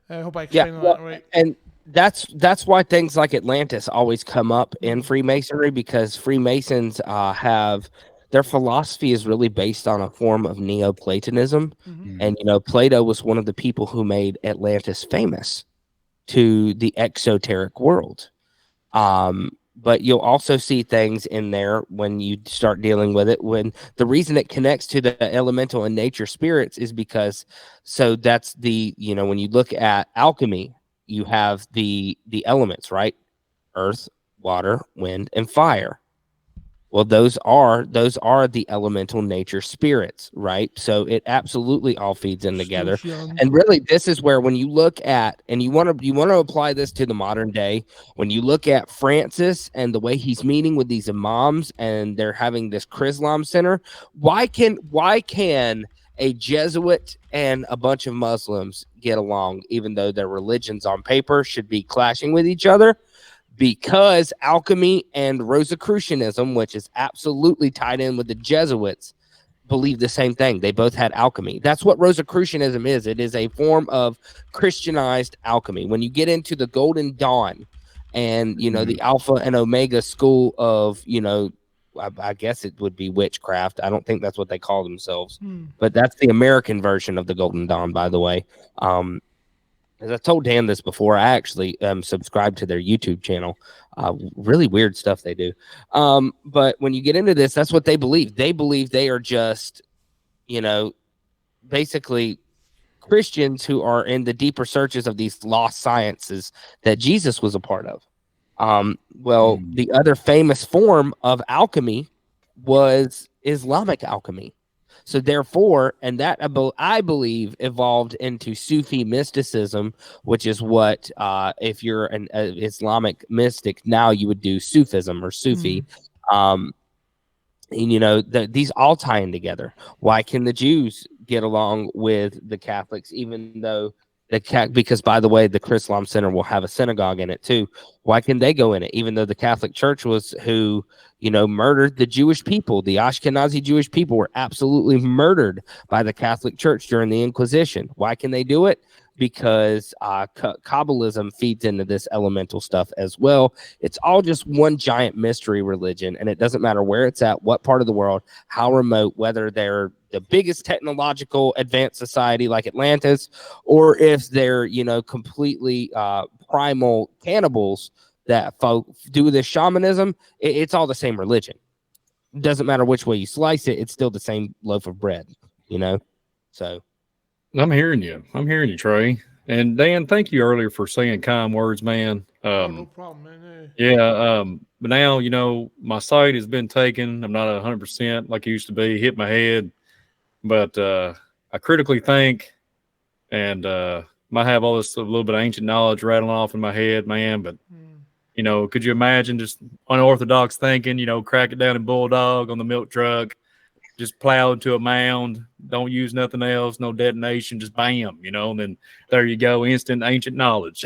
I hope I explained that right. And that's why things like Atlantis always come up in Freemasonry, because Freemasons have their philosophy is really based on a form of Neoplatonism. And Plato was one of the people who made Atlantis famous to the exoteric world. But you'll also see things in there when you start dealing with it. When the reason it connects to the elemental and nature spirits is because, so that's the, when you look at alchemy, you have the elements, right? Earth, water, wind, and fire. Well, those are the elemental nature spirits, right? So it absolutely all feeds in together. And really, this is where, when you look at, and you want to apply this to the modern day, when you look at Francis and the way he's meeting with these imams, and they're having this Chrislam center, why can a Jesuit and a bunch of Muslims get along, even though their religions on paper should be clashing with each other? Because alchemy and Rosicrucianism, which is absolutely tied in with the Jesuits, believe the same thing. They both had alchemy. That's what Rosicrucianism is. It is a form of Christianized alchemy. When you get into the Golden Dawn and, the Alpha and Omega school of, I guess it would be witchcraft. I don't think that's what they call themselves, but that's the American version of the Golden Dawn, by the way. As I told Dan this before, I actually subscribe to their YouTube channel. Really weird stuff they do. But when you get into this, that's what they believe. They believe they are just, basically Christians who are in the deeper searches of these lost sciences that Jesus was a part of. The other famous form of alchemy was Islamic alchemy. So therefore, and that I believe evolved into Sufi mysticism, which is what, if you're an Islamic mystic, now you would do Sufism or Sufi. These all tie in together. Why can the Jews get along with the Catholics, even though because, by the way, the Chrislam Center will have a synagogue in it too. Why can they go in it, even though the Catholic Church was who, murdered the Jewish people? The Ashkenazi Jewish people were absolutely murdered by the Catholic Church during the Inquisition. Why can they do it? Because Kabbalism feeds into this elemental stuff as well. It's all just one giant mystery religion, and it doesn't matter where it's at, what part of the world, how remote, whether they're the biggest technological advanced society like Atlantis, or if they're, completely primal cannibals that folk do this shamanism. It's all the same religion. It doesn't matter which way you slice it. It's still the same loaf of bread, So I'm hearing you, Trey. And Dan, thank you earlier for saying kind words, man. No problem, man. But now, my sight has been taken. I'm not 100% like it used to be. Hit my head. But I critically think, and might have all this a little bit of ancient knowledge rattling off in my head, man. But could you imagine just unorthodox thinking? Crack it down in Bulldog on the milk truck, just plow into a mound, don't use nothing else, no detonation, just bam, and then there you go, instant ancient knowledge.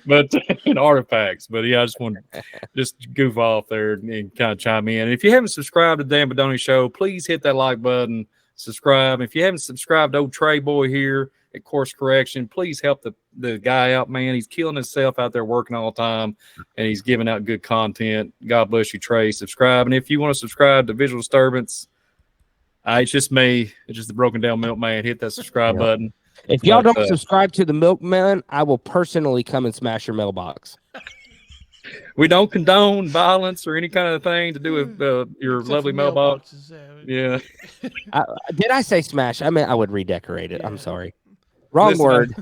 But and artifacts. But yeah, I just want to just goof off there and kind of chime in. And if you haven't subscribed to Dan Bidondi Show, please hit that like button, subscribe. If you haven't subscribed to old Trey Boy here at Course Correction, please help the guy out, man. He's killing himself out there working all the time, and he's giving out good content. God bless you, Trey. Subscribe. And if you want to subscribe to Visual Disturbance, it's just me. It's just the Broken Down Milkman. Hit that subscribe button. If y'all don't subscribe to the Milkman, I will personally come and smash your mailbox. We don't condone violence or any kind of thing to do with your lovely mailbox. Yeah. Did I say smash? I meant I would redecorate it. Yeah. I'm sorry. Wrong word.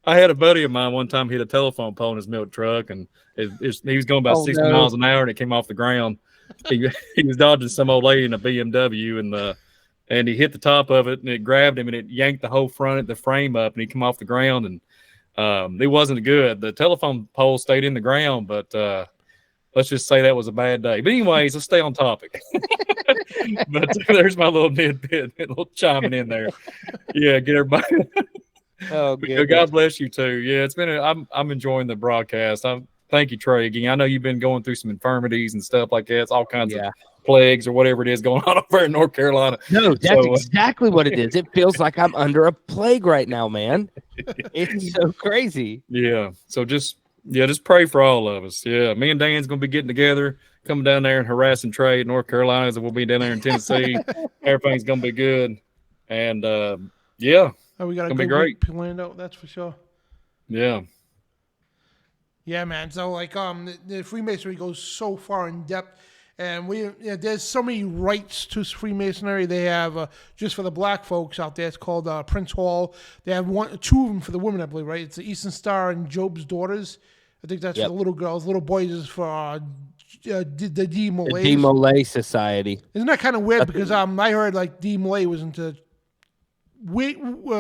I had a buddy of mine one time hit a telephone pole in his milk truck, and he was going about 60 miles an hour, and it came off the ground. He was dodging some old lady in a BMW, and he hit the top of it, and it grabbed him, and it yanked the whole front of the frame up, and he come off the ground, and it wasn't good. The telephone pole stayed in the ground, but let's just say that was a bad day. But anyways, let's stay on topic. But there's my little tidbit, little chiming in there. Yeah, get everybody. Oh, God bless you too. Yeah, it's been. I'm enjoying the broadcast. Thank you, Trey. Again, I know you've been going through some infirmities and stuff like that. It's all kinds of plagues or whatever it is going on over in North Carolina. No, that's exactly what it is. It feels like I'm under a plague right now, man. It's so crazy. Yeah. So just pray for all of us. Yeah. Me and Dan's going to be getting together, coming down there and harassing Trey in North Carolina, and we'll be down there in Tennessee. Everything's going to be good. And, yeah. Oh, we got a good week planned out, that's for sure. Yeah. Yeah, man. So, like, the Freemasonry goes so far in depth. And there's so many rites to Freemasonry. They have, just for the black folks out there, it's called Prince Hall. They have two of them for the women, I believe, right? It's the Eastern Star and Job's Daughters. I think that's for the little girls. Little boys is for the D. Malay. The D. Malay Society. Isn't that kind of weird? Because I heard, like, D. Malay was into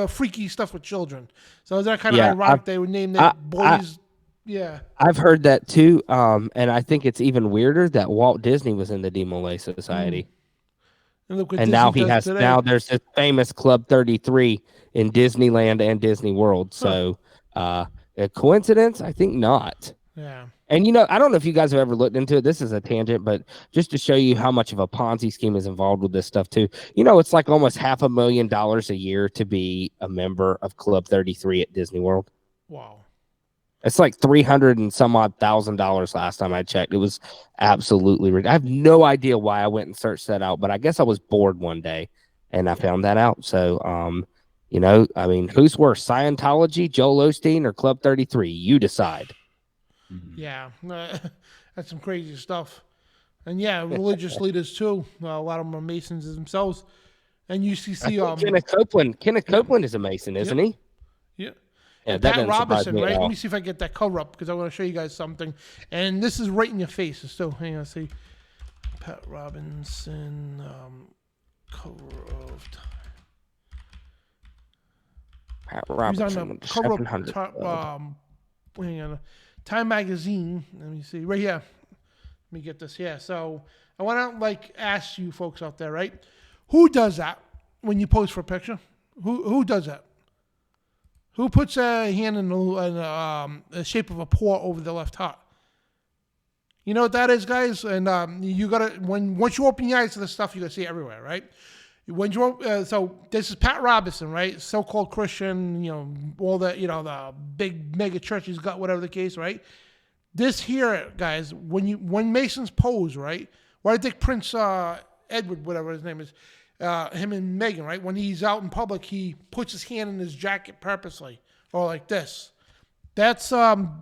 freaky stuff with children. So is that kind of ironic they would name their boys... Yeah, I've heard that too, and I think it's even weirder that Walt Disney was in the De Molay Society, and now he has. Today. Now there's this famous Club 33 in Disneyland and Disney World. So, a coincidence? I think not. Yeah. And I don't know if you guys have ever looked into it. This is a tangent, but just to show you how much of a Ponzi scheme is involved with this stuff too. It's like almost $500,000 a year to be a member of Club 33 at Disney World. Wow. It's like $300 and some odd $1,000 last time I checked. It was absolutely ridiculous. I have no idea why I went and searched that out, but I guess I was bored one day and I found that out. So, who's worse, Scientology, Joel Osteen, or Club 33? You decide. Yeah, that's some crazy stuff. And religious leaders too. A lot of them are Masons themselves. And UCC. Kenneth Copeland is a Mason, isn't he? Yeah. Yeah, Pat Robinson, right? Let me see if I get that cover up because I want to show you guys something. And this is right in your face. So hang on, see. Pat Robinson, cover of Time. Pat Robinson. He's on the cover of hang on, Time Magazine. Let me see. Right here. Let me get this here. So I want to ask you folks out there, right? Who does that when you pose for a picture? Who does that? Who puts a hand in the shape of a paw over the left heart? You know what that is, guys? And you gotta once you open your eyes to this stuff, you gotta see it everywhere, right? When you so this is Pat Robinson, right? So-called Christian, all the the big mega church he's got, whatever the case, right? This here, guys, when Masons pose, right? Why do you think Prince Edward, whatever his name is? Him and Meghan, right? When he's out in public, he puts his hand in his jacket purposely, or like this. That's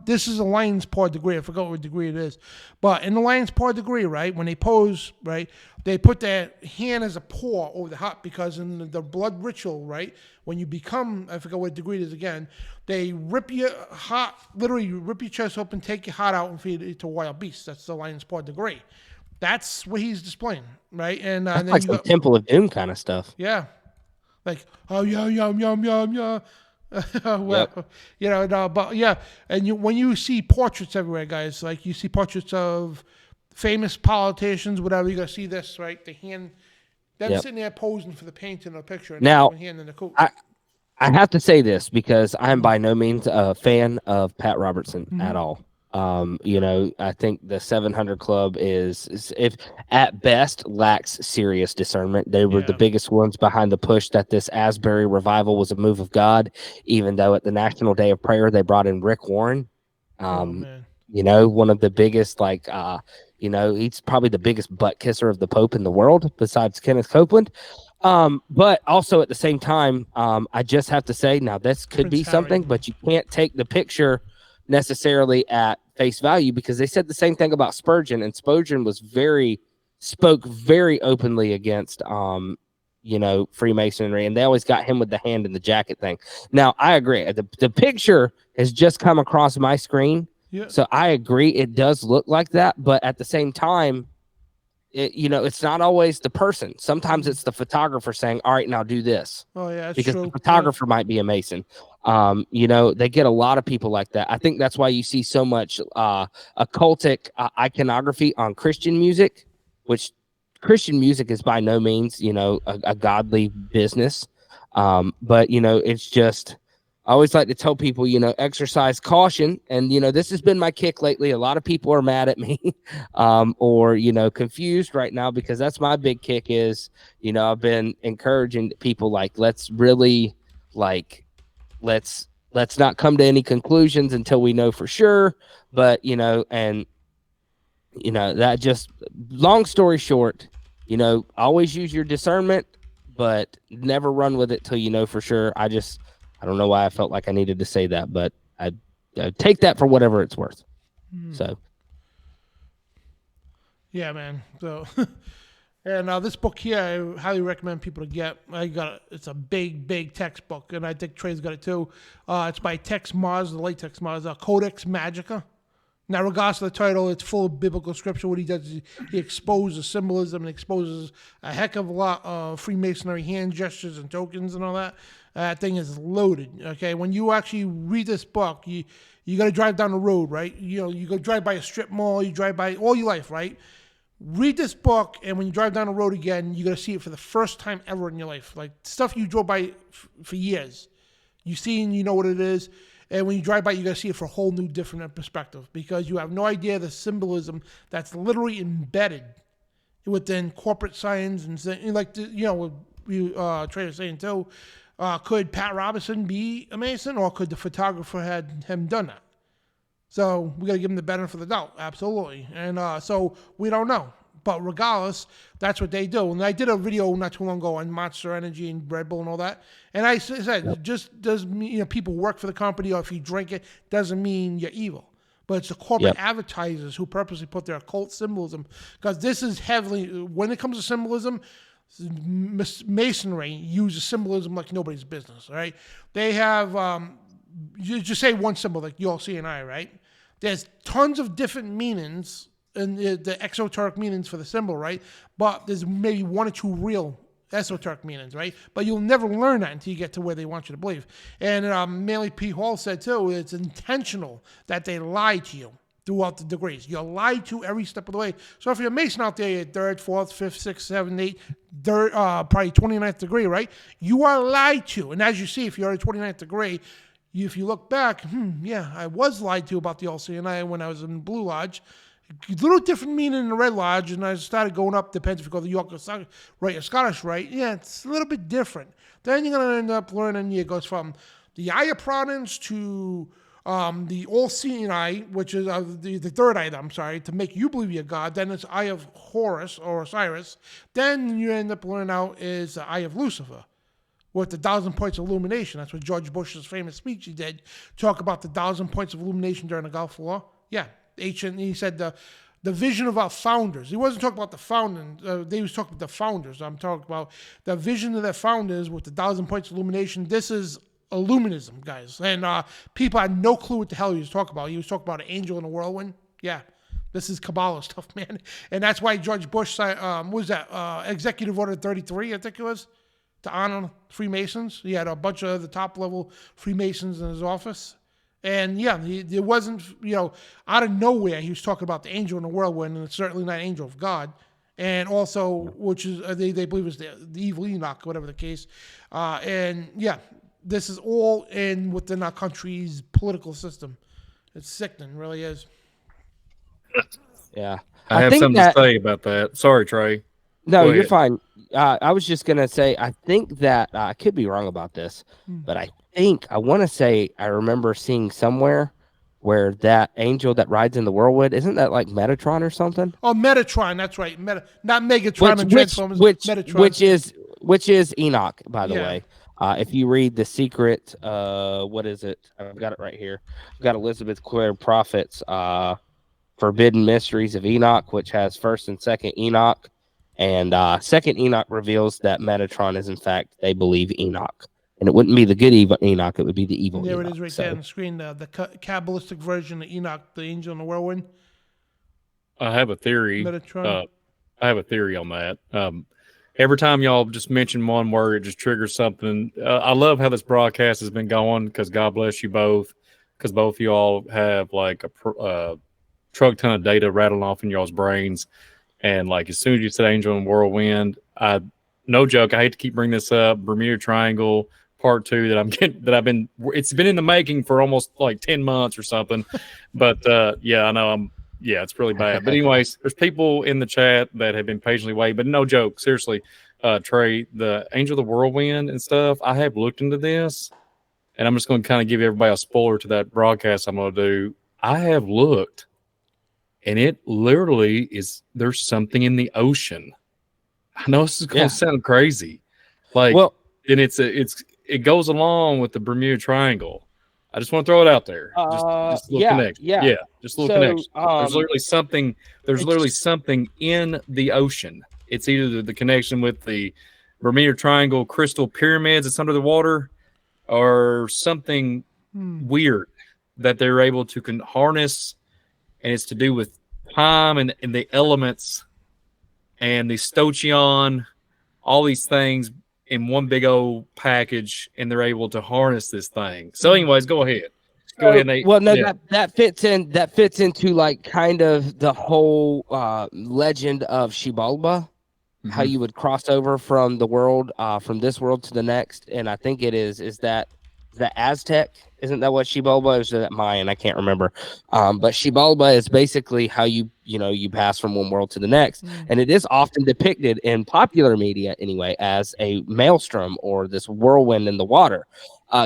this is a lion's paw degree. I forgot what degree it is, but in the lion's paw degree, right? When they pose, right, they put their hand as a paw over the heart because in the blood ritual, right, when you become, I forgot what degree it is again, they rip your heart, literally rip your chest open, take your heart out, and feed it to wild beasts. That's the lion's paw degree. That's what he's displaying, right? And that's like some Temple of Doom kind of stuff. Yeah, like yum. Well, yep. But yeah, and when you see portraits everywhere, guys, like you see portraits of famous politicians, whatever. You got to see this, right? The hand, them Yep. sitting there posing for the painting of the picture. And Now, one hand in the coat. I have to say this because I'm by no means a fan of Pat Robertson at all. I think the 700 Club is if at best lacks serious discernment. They were the biggest ones behind the push that this Asbury revival was a move of God, even though at the National Day of Prayer they brought in Rick Warren. Man. One of the biggest, he's probably the biggest butt kisser of the Pope in the world besides Kenneth Copeland. But also at the same time, I just have to say, now this could be something, but you can't take the picture necessarily at face value because they said the same thing about Spurgeon, and Spurgeon spoke very openly against, Freemasonry, and they always got him with the hand in the jacket thing. Now, I agree. The picture has just come across my screen. Yeah. So I agree. It does look like that, but at the same time, it's not always the person. Sometimes it's the photographer saying, all right, now do this. Oh, yeah, that's because true. the photographer might be a Mason. They get a lot of people like that. I think that's why you see so much occultic iconography on Christian music, which Christian music is by no means, a godly business. But it's just, I always like to tell people, exercise caution. And, this has been my kick lately. A lot of people are mad at me or, confused right now because that's my big kick is, I've been encouraging people let's really let's not come to any conclusions until we know for sure. But, that just long story short, always use your discernment, but never run with it till you know for sure. I don't know why I felt like I needed to say that, but I take that for whatever it's worth. So, yeah, man. So, and this book here, I highly recommend people to get. It's a big textbook, and I think Trey's got it too. It's by Tex Mars, the late Tex Mars, Codex Magica. Now, regardless of the title, it's full of biblical scripture. What he does is he exposes symbolism and exposes a heck of a lot of Freemasonry hand gestures and tokens and all that. That thing is loaded. Okay, when you actually read this book, you got to drive down the road, right? You go drive by a strip mall, you drive by all your life, right? Read this book, and when you drive down the road again, you got to see it for the first time ever in your life. Like stuff you drove by for years, you see and you know what it is. And when you drive by, you got to see it for a whole new, different perspective because you have no idea the symbolism that's literally embedded within corporate science and what Trey was saying too. Could Pat Robertson be a Mason, or could the photographer had him done that? So we got to give him the benefit of the doubt, absolutely. And so we don't know. But regardless, that's what they do. And I did a video not too long ago on Monster Energy and Red Bull and all that. And I said, just doesn't mean people work for the company or if you drink it doesn't mean you're evil. But it's the corporate advertisers who purposely put their occult symbolism. Because this is heavily, when it comes to symbolism, Masonry uses symbolism like nobody's business, right? They have, you just say one symbol like you'll see and I, right? There's tons of different meanings and the exoteric meanings for the symbol, right? But there's maybe one or two real esoteric meanings, right? But you'll never learn that until you get to where they want you to believe. And Manly P. Hall said, too, it's intentional that they lie to you throughout the degrees. You're lied to every step of the way. So if you're a Mason out there at 3rd, 4th, 5th, 6th, 7th, 8th, probably 29th degree, right? You are lied to. And as you see, if you're at 29th degree, if you look back, I was lied to about the LCNI when I was in Blue Lodge. A little different meaning in the Red Lodge, and I started going up, depends if you go to the York or Scottish Rite. Yeah, it's a little bit different. Then you're going to end up learning, it goes from the Eye of Providence to the All-Seeing Eye, which is the third eye, to make you believe you're God. Then it's Eye of Horus or Osiris. Then you end up learning out is the Eye of Lucifer with the 1,000 points of illumination. That's what George Bush's famous speech he did, talk about the 1,000 points of illumination during the Gulf War. Yeah. He said the vision of our founders. He wasn't talking about the founding. They was talking about the founders. I'm talking about the vision of their founders with the 1,000 points of illumination. This is Illuminism, guys. And people had no clue what the hell he was talking about. He was talking about an angel in a whirlwind. Yeah, this is Kabbalah stuff, man. And that's why George Bush signed, Executive Order 33, I think it was, to honor Freemasons. He had a bunch of the top-level Freemasons in his office. And yeah, there wasn't, out of nowhere, he was talking about the angel in the whirlwind, and it's certainly not an angel of God. And also, which is, they believe is the evil Enoch, whatever the case. And yeah, this is all within our country's political system. It's sickening, really is. Yeah. I have think something to say about that. Sorry, Trey. No, Go you're ahead. fine. I was just going to say, I think that I could be wrong about this, but I want to say I remember seeing somewhere where that angel that rides in the whirlwind, isn't that like Metatron or something? Oh, Metatron, that's right. Not Megatron and Transformers. Metatron. Which is Enoch, by the Yeah. way. If you read The Secret, what is it? I've got it right here. I've got Elizabeth Clare Prophet's Forbidden Mysteries of Enoch, which has first and second Enoch. And second Enoch reveals that Metatron is, in fact, they believe Enoch. And it wouldn't be the good Enoch, it would be the evil There Enoch. it is right there on the screen, the Kabbalistic version of Enoch, the angel in the whirlwind. I have a theory. Metatron. I have a theory on that. Every time y'all just mention one word, it just triggers something. I love how this broadcast has been going because God bless you both, because both of y'all have like a truck ton of data rattling off in y'all's brains. And like as soon as you said angel and whirlwind, no joke, I hate to keep bringing this up, Bermuda Triangle Part 2 it's been in the making for almost like 10 months or something. But yeah, I know it's really bad. But anyways, there's people in the chat that have been patiently waiting, but no joke, seriously, Trey, the angel of the whirlwind and stuff, I have looked into this, and I'm just going to kind of give everybody a spoiler to that broadcast I'm going to do. I have looked, and it literally is, there's something in the ocean. I know this is going to sound crazy. And it goes along with the Bermuda Triangle. I just want to throw it out there. Just a little connection. Yeah, just a little connection. There's literally something in the ocean. It's either the connection with the Bermuda Triangle crystal pyramids that's under the water, or something weird that they're able to harness, and it's to do with time and the elements and the stoichioon, all these things in one big old package, and they're able to harness this thing. So anyways, go ahead. That fits into like kind of the whole legend of Xibalba, how you would cross over from the world, from this world to the next. And I think it is that the Aztec, isn't that what Xibalba is? That Mayan? I can't remember. But Xibalba is basically how you pass from one world to the next. And it is often depicted in popular media anyway as a maelstrom or this whirlwind in the water.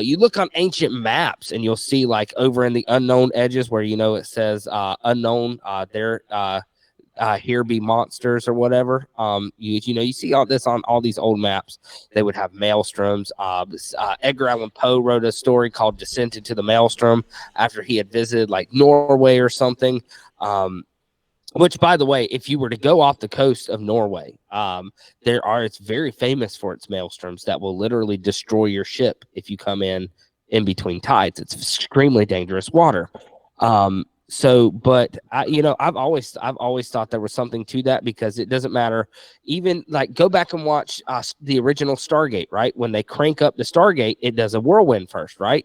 You look on ancient maps and you'll see like over in the unknown edges where, it says unknown, here be monsters or whatever. You see all this on all these old maps. They would have maelstroms. Edgar Allan Poe wrote a story called Descent into the Maelstrom after he had visited like Norway or something. Which, by the way, if you were to go off the coast of Norway, it's very famous for its maelstroms that will literally destroy your ship if you come in between tides. It's extremely dangerous water. But I've always thought there was something to that, because it doesn't matter. Even like go back and watch the original Stargate, right? When they crank up the Stargate, it does a whirlwind first, right?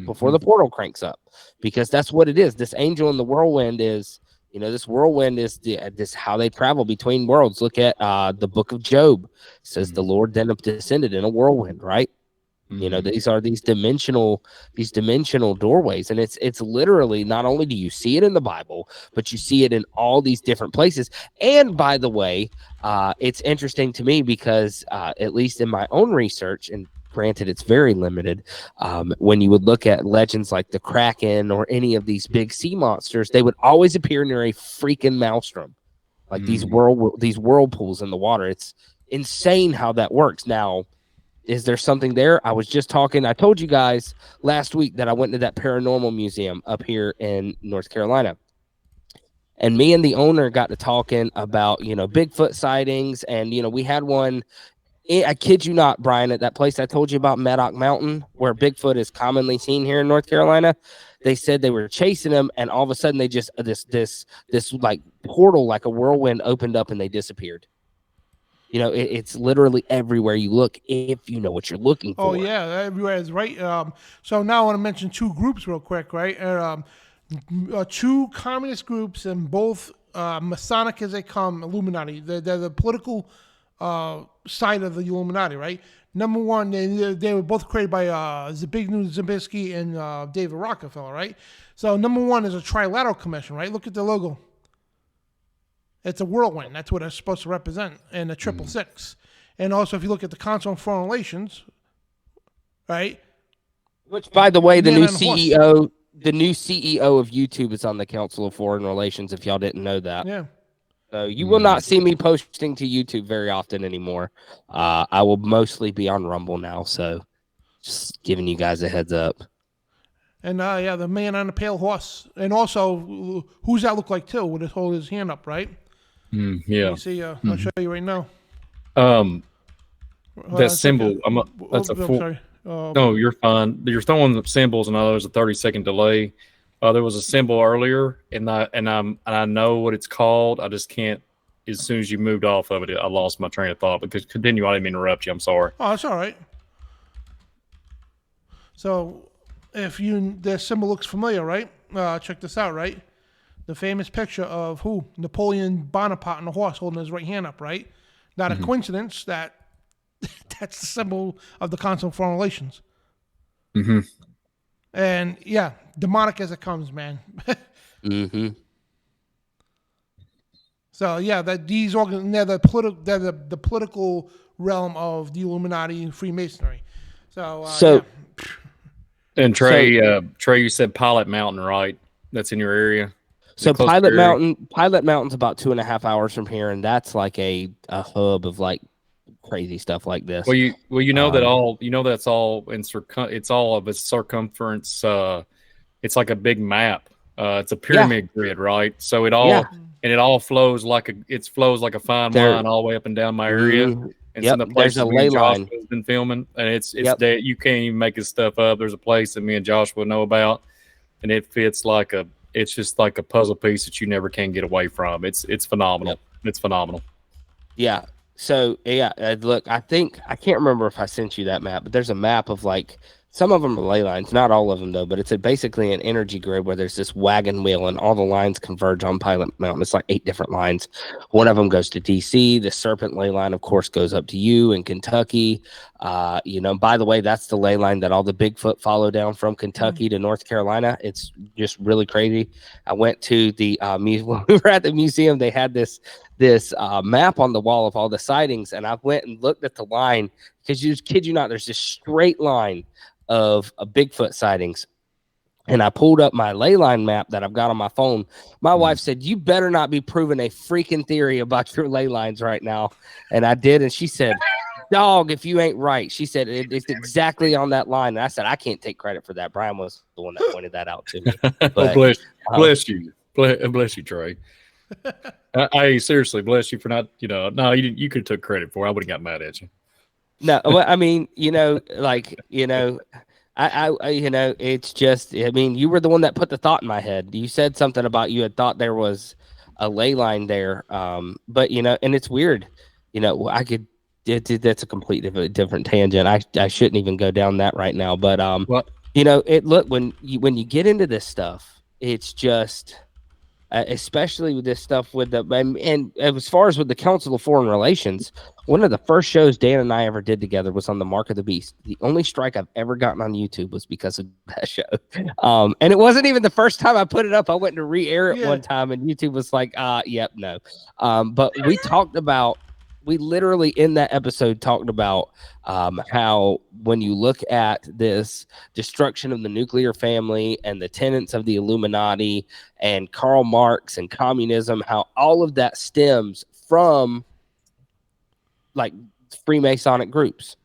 Before the portal cranks up, because that's what it is. This angel in the whirlwind is, this whirlwind is this how they travel between worlds. Look at the book of Job. It says the Lord then descended in a whirlwind, right? These are these dimensional doorways, and it's literally, not only do you see it in the Bible, but you see it in all these different places. And by the way, it's interesting to me because at least in my own research, and granted it's very limited, when you would look at legends like the Kraken or any of these big sea monsters, they would always appear near a freaking maelstrom, like these whirlpools in the water. It's insane how that works. Now, is there something there? I told you guys last week that I went to that paranormal museum up here in North Carolina. And me and the owner got to talking about, Bigfoot sightings. And, we had one, I kid you not, Brian, at that place I told you about, Maddock Mountain, where Bigfoot is commonly seen here in North Carolina. They said they were chasing him, and all of a sudden they just, this like portal, like a whirlwind opened up and they disappeared. it's literally everywhere you look if you know what you're looking for. Oh yeah, everywhere is right. So now I want to mention two groups real quick, right? Two communist groups, and both Masonic as they come, Illuminati. They're the political side of the Illuminati, right? Number one, they were both created by Zbigniew Zimbisky and David Rockefeller, right? So number one is a trilateral commission, right? Look at the logo. It's a whirlwind. That's what it's supposed to represent, and a 666. And also, if you look at the Council on Foreign Relations, right? Which, by the way, the Man new on a horse. CEO of YouTube is on the Council of Foreign Relations. If y'all didn't know that, Yeah. so you will not see me posting to YouTube very often anymore. I will mostly be on Rumble now. So, just giving you guys a heads up. And the man on the pale horse, and also, who's that look like too? With his hand up, right? Yeah. You see, I'll show you right now. That symbol. That's a I'm full. sorry. No, you're fine. You're throwing the symbols, and there's a 30-second delay. There was a symbol earlier, and I know what it's called. I just can't. As soon as you moved off of it, I lost my train of thought. Because continue. I didn't mean to interrupt you. I'm sorry. Oh, that's all right. So, if the symbol looks familiar, right? Check this out, right? The famous picture of who? Napoleon Bonaparte on the horse holding his right hand up, right? Not a coincidence that that's the symbol of the Council of Foreign Relations. Mm-hmm. And yeah, demonic as it comes, man. Mm-hmm. So yeah, they're the political realm of the Illuminati and Freemasonry. So yeah. And Trey, you said Pilot Mountain, right? That's in your area. So Pilot Mountain's about 2.5 hours from here, and that's like a hub of like crazy stuff like this. Well, you know that's all it's all of a circumference. It's like a big map. It's a pyramid grid, right? So it all flows like a fine line all the way up and down my area. And some of the places there's a me ley and line. Joshua's been filming, and it's there. You can't even make this stuff up. There's a place that me and Joshua know about, and it fits it's just like a puzzle piece that you never can get away from. It's phenomenal. Yep. It's phenomenal. Yeah. So look, I can't remember if I sent you that map, but there's a map of like some of them are ley lines, not all of them though, but it's basically an energy grid where there's this wagon wheel and all the lines converge on Pilot Mountain. It's like 8 different lines. One of them goes to DC. The Serpent ley line, of course, goes up to you in Kentucky. By the way, that's the ley line that all the Bigfoot follow down from Kentucky to North Carolina. It's just really crazy. I went to the when we were at the museum. They had this map on the wall of all the sightings, and I went and looked at the line because kid you not, there's this straight line of Bigfoot sightings. And I pulled up my ley line map that I've got on my phone. My wife said, "You better not be proving a freaking theory about your ley lines right now." And I did. And she said, "Dog, if you ain't right." She said, "It's exactly on that line." And I said, "I can't take credit for that. Brian was the one that pointed that out to me." But, bless you. Bless you, Trey. I seriously bless you for not, no, you could have took credit for it. I would have got mad at you. No, I mean, it's just, I mean, you were the one that put the thought in my head. You said something about you had thought there was a ley line there. But, and it's weird, that's a completely different tangent. I shouldn't even go down that right now. But, when you get into this stuff, it's just, especially with this stuff and as far as with the Council of Foreign Relations, one of the first shows Dan and I ever did together was on the Mark of the Beast. The only strike I've ever gotten on YouTube was because of that show. And it wasn't even the first time I put it up. I went to re-air it one time and YouTube was like, yep, no. But we literally in that episode talked about how when you look at this destruction of the nuclear family and the tenets of the Illuminati and Karl Marx and communism, how all of that stems from like Freemasonic groups.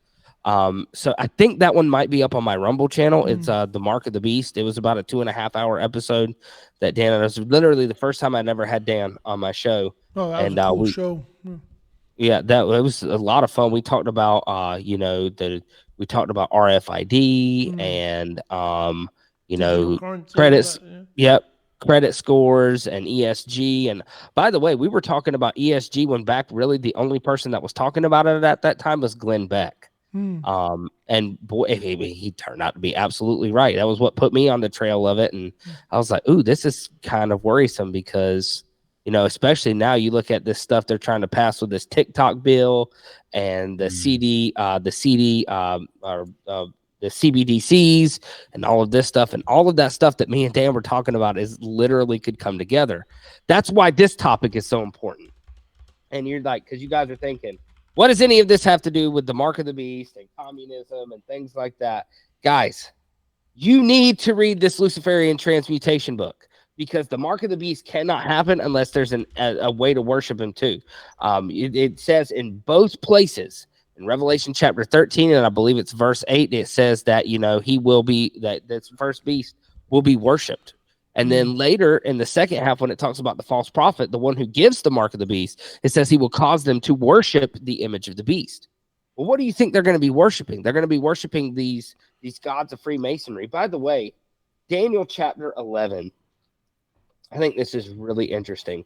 So I think that one might be up on my Rumble channel. It's the Mark of the Beast. It was about a 2.5 hour episode that Dan and I, was literally the first time I never had Dan on my show. Oh, that was a cool show. Yeah, it was a lot of fun. We talked about, we talked about RFID and, credits. Yep. credit scores and ESG. And by the way, we were talking about ESG when back really the only person that was talking about it at that time was Glenn Beck. And boy, he turned out to be absolutely right. That was what put me on the trail of it. And I was like, ooh, this is kind of worrisome because, you know, especially now you look at this stuff they're trying to pass with this TikTok bill and the the CBDCs and all of this stuff, and all of that stuff that me and Dan were talking about is literally could come together. That's why this topic is so important. And you're like, because you guys are thinking, what does any of this have to do with the mark of the beast and communism and things like that? Guys, you need to read this Luciferian transmutation book, because the mark of the beast cannot happen unless there's a way to worship him too. It says in both places, in Revelation chapter 13, and I believe it's verse 8, it says that, you know, that this first beast will be worshipped. And then later in the second half, when it talks about the false prophet, the one who gives the mark of the beast, it says he will cause them to worship the image of the beast. Well, what do you think they're going to be worshiping? They're going to be worshiping these gods of Freemasonry. By the way, Daniel chapter 11, I think this is really interesting.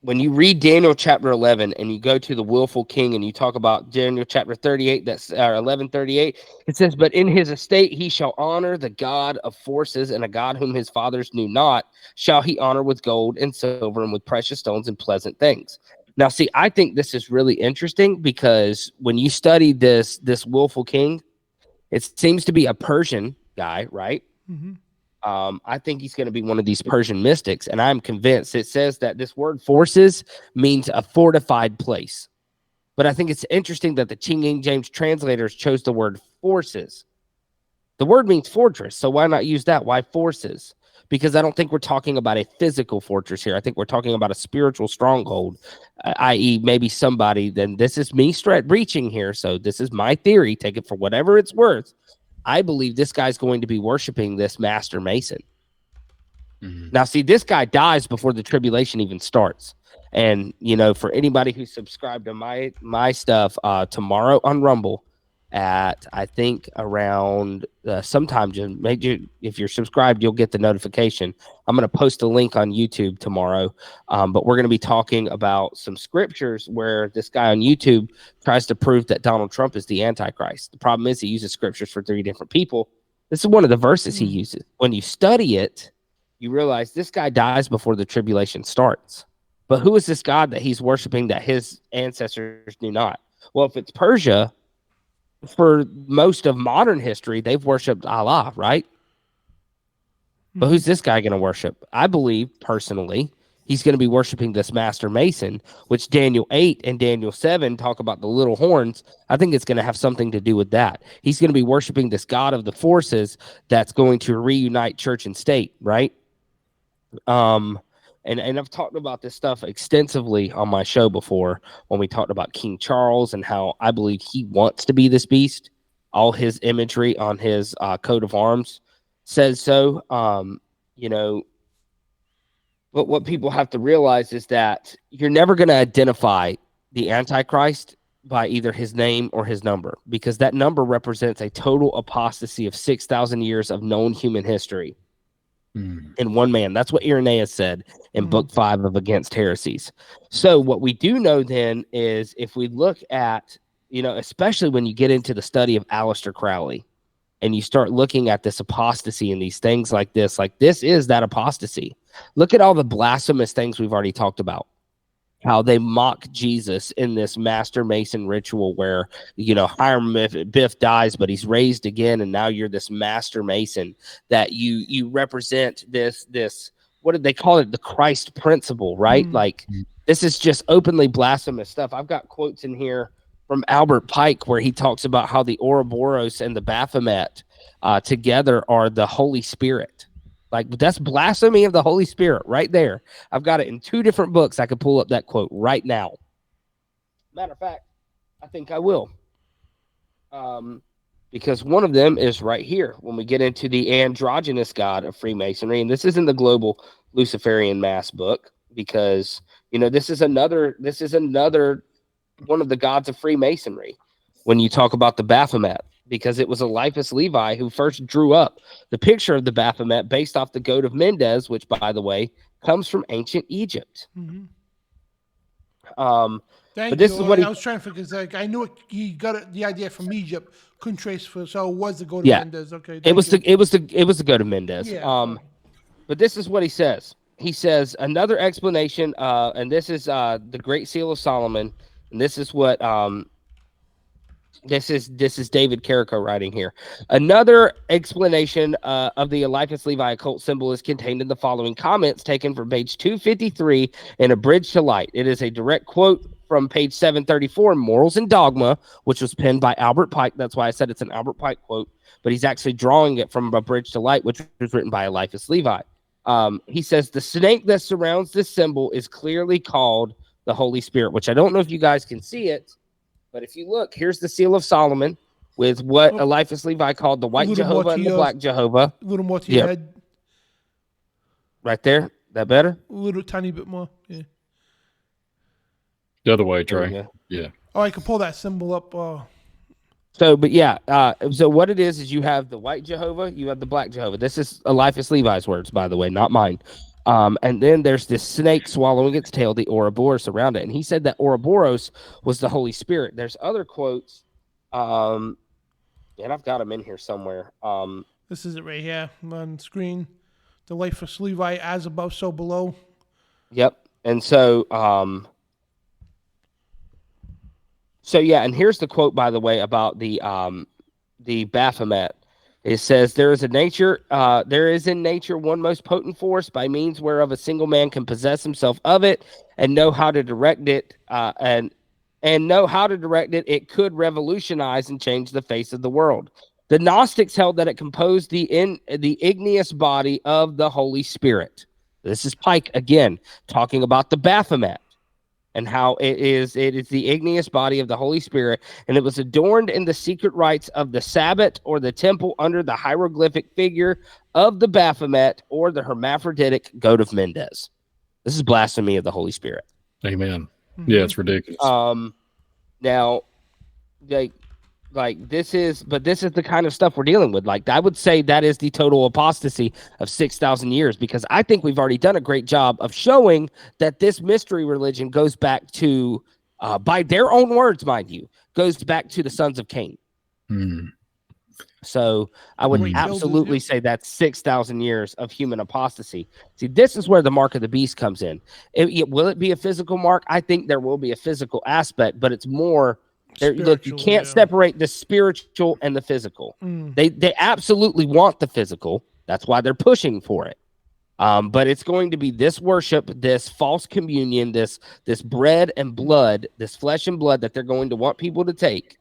When you read Daniel chapter 11 and you go to the willful king and you talk about Daniel chapter 38, that's 11:38, it says, but in his estate he shall honor the God of forces, and a God whom his fathers knew not shall he honor with gold and silver and with precious stones and pleasant things. Now, see, I think this is really interesting because when you study this willful king, it seems to be a Persian guy, right? Mm-hmm. I think he's going to be one of these Persian mystics, and I'm convinced. It says that this word forces means a fortified place. But I think it's interesting that the King James translators chose the word forces. The word means fortress, so why not use that? Why forces? Because I don't think we're talking about a physical fortress here. I think we're talking about a spiritual stronghold, i.e. maybe somebody, then this is me reaching here, so this is my theory. Take it for whatever it's worth. I believe this guy's going to be worshiping this Master Mason. Mm-hmm. Now, see, this guy dies before the tribulation even starts. And, you know, for anybody who's subscribed to my stuff, tomorrow on Rumble at, I think, around sometime, if you're subscribed, you'll get the notification. I'm going to post a link on YouTube tomorrow, but we're going to be talking about some scriptures where this guy on YouTube tries to prove that Donald Trump is the Antichrist. The problem is he uses scriptures for 3 different people. This is one of the verses he uses. When you study it, you realize this guy dies before the tribulation starts. But who is this God that he's worshiping that his ancestors knew not? Well, if it's Persia, for most of modern history, they've worshipped Allah, right? But who's this guy going to worship? I believe, personally, he's going to be worshiping this Master Mason, which Daniel 8 and Daniel 7 talk about the little horns. I think it's going to have something to do with that. He's going to be worshiping this God of the forces that's going to reunite church and state, right? And I've talked about this stuff extensively on my show before when we talked about King Charles and how I believe he wants to be this beast. All his imagery on his coat of arms says so. You know, but what people have to realize is that you're never going to identify the Antichrist by either his name or his number, because that number represents a total apostasy of 6,000 years of known human history. In one man. That's what Irenaeus said in book 5 of Against Heresies. So what we do know then is if we look at, you know, especially when you get into the study of Aleister Crowley and you start looking at this apostasy and these things like this is that apostasy. Look at all the blasphemous things we've already talked about. How they mock Jesus in this Master Mason ritual where, you know, Hiram Biff dies, but he's raised again. And now you're this Master Mason that you represent this, what did they call it? The Christ principle, right? Mm-hmm. Like this is just openly blasphemous stuff. I've got quotes in here from Albert Pike where he talks about how the Ouroboros and the Baphomet together are the Holy Spirit. Like, that's blasphemy of the Holy Spirit right there. I've got it in 2 different books. I could pull up that quote right now. Matter of fact, I think I will. Because one of them is right here when we get into the androgynous god of Freemasonry. And this is in the Global Luciferian Mass book because, you know, this is another one of the gods of Freemasonry. When you talk about the Baphomet, because it was Eliphas Levi who first drew up the picture of the Baphomet based off the goat of Mendes, which, by the way, comes from ancient Egypt. Thank But this you. is what I was trying to figure. Like, I knew he got the idea from Egypt. Couldn't trace so it was the go to Yeah. Mendes. Okay. It was the goat of Mendes. Yeah. But this is what he says. He says another explanation, and this is the Great Seal of Solomon, and this is what this is David Carrico writing here. Another explanation of the Eliphas Levi occult symbol is contained in the following comments taken from page 253 in A Bridge to Light. It is a direct quote from page 734, Morals and Dogma, which was penned by Albert Pike. That's why I said it's an Albert Pike quote, but he's actually drawing it from A Bridge to Light, which was written by Eliphas Levi. He says the snake that surrounds this symbol is clearly called the Holy Spirit, which I don't know if you guys can see it, but if you look, here's the Seal of Solomon with what Eliphas Levi called the white Jehovah and the black Jehovah. A little more to your head. Right there. That better? A little tiny bit more. Yeah. The other way, Trey. Yeah. Oh, I can pull that symbol up. So what it is you have the white Jehovah, you have the black Jehovah. This is Eliphas Levi's words, by the way, not mine. And then there's this snake swallowing its tail, the Ouroboros around it. And he said that Ouroboros was the Holy Spirit. There's other quotes, and I've got them in here somewhere. This is it right here on screen. The Eliphas Levi, as above, so below. Yep. And so, and here's the quote, by the way, about the Baphomet. It says, there is in nature one most potent force by means whereof a single man can possess himself of it and know how to direct it, and know how to direct it. It could revolutionize and change the face of the world. The Gnostics held that it composed the igneous body of the Holy Spirit. This is Pike again talking about the Baphomet and how it is the igneous body of the Holy Spirit, and it was adorned in the secret rites of the Sabbat or the temple under the hieroglyphic figure of the Baphomet or the hermaphroditic goat of Mendes. This is blasphemy of the Holy Spirit. Amen. Yeah, it's ridiculous. Now, this is the kind of stuff we're dealing with. Like, I would say that is the total apostasy of 6,000 years, because I think we've already done a great job of showing that this mystery religion goes back to, by their own words, mind you, goes back to the sons of Cain. So I would absolutely say that's 6,000 years of human apostasy. See, this is where the mark of the beast comes in. Will it be a physical mark? I think there will be a physical aspect, but it's more... Look, you can't separate the spiritual and the physical. They absolutely want the physical. That's why they're pushing for it. But it's going to be this worship, this false communion, this bread and blood, this flesh and blood that they're going to want people to take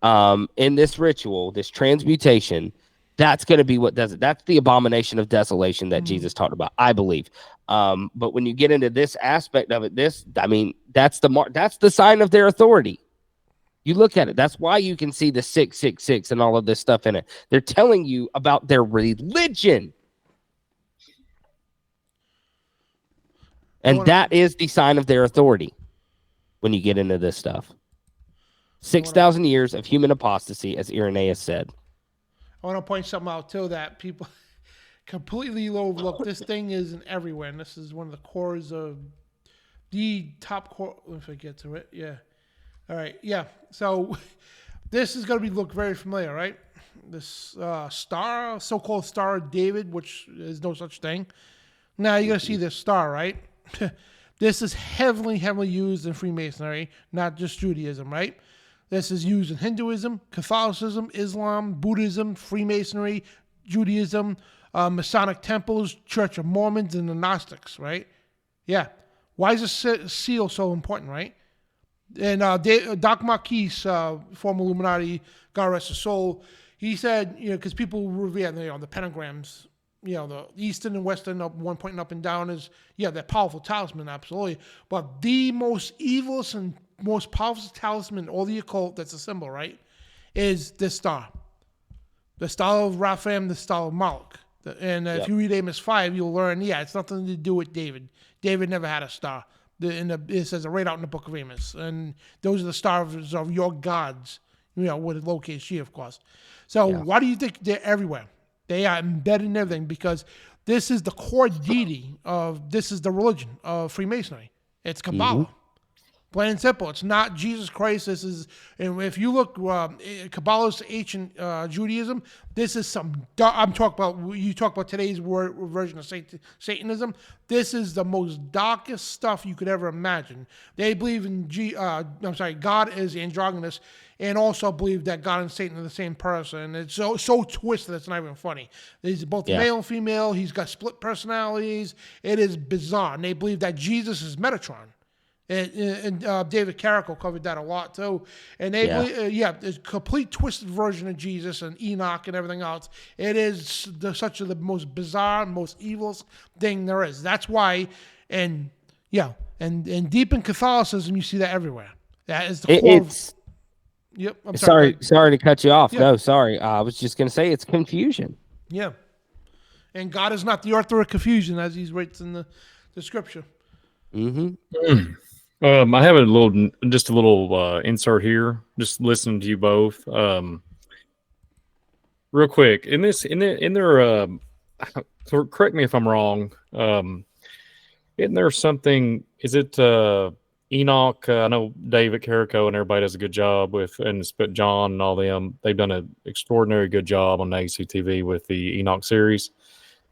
in this ritual, this transmutation. That's going to be what does it. That's the abomination of desolation that Jesus talked about, I believe. But when you get into this aspect of it, that's the mark. That's the sign of their authority. You look at it. That's why you can see the 666 and all of this stuff in it. They're telling you about their religion. And that is the sign of their authority when you get into this stuff. 6,000 years of human apostasy, as Irenaeus said. I want to point something out, too, that people completely overlook. This thing isn't everywhere, and this is one of the cores of the top core. If I get to it, yeah. All right, yeah. So this is going to look very familiar, right? This star, so-called Star of David, which is no such thing. Now you're going to see this star, right? This is heavily used in Freemasonry, not just Judaism, right? This is used in Hinduism, Catholicism, Islam, Buddhism, Freemasonry, Judaism, Masonic temples, Church of Mormons, and the Gnostics, right? Yeah. Why is this seal so important, right? And Doc Marquis, former Illuminati, God rest his soul, he said, because people revere, the pentagrams, the Eastern and Western, one pointing up and down is, they're powerful talisman, absolutely. But the most evil and most powerful talisman in all the occult, that's a symbol, right, is this star. The star of Raphael, the star of Moloch. And if you read Amos 5, you'll learn, it's nothing to do with David. David never had a star. It says it right out in the book of Amos. And those are the stars of your gods. with a lowercase g, of course. So Yeah. why do you think they're everywhere? They are embedded in everything because this is the core deity this is the religion of Freemasonry. It's Kabbalah. Plain and simple. It's not Jesus Christ. This is, and if you look, Kabbalah's ancient Judaism. This is I'm talking about. You talk about today's version of Satanism. This is the most darkest stuff you could ever imagine. They believe in God is androgynous, and also believe that God and Satan are the same person. It's so twisted. It's not even funny. He's both male and female. He's got split personalities. It is bizarre. And they believe that Jesus is Metatron. And David Carrico covered that a lot too. And they believe, there's a complete twisted version of Jesus and Enoch and everything else. It is such the most bizarre, most evil thing there is. That's why, and deep in Catholicism, you see that everywhere. That is the core. Yep. I'm sorry to cut you off. Yeah. No, sorry. I was just going to say it's confusion. Yeah. And God is not the author of confusion, as he writes in the scripture. Mm-hmm. I have a little insert here. Just listening to you both. Real quick, in there, correct me if I'm wrong. Isn't there something? Is it Enoch? I know David Carrico and everybody does a good job but John and all them. They've done an extraordinary good job on ACTV with the Enoch series.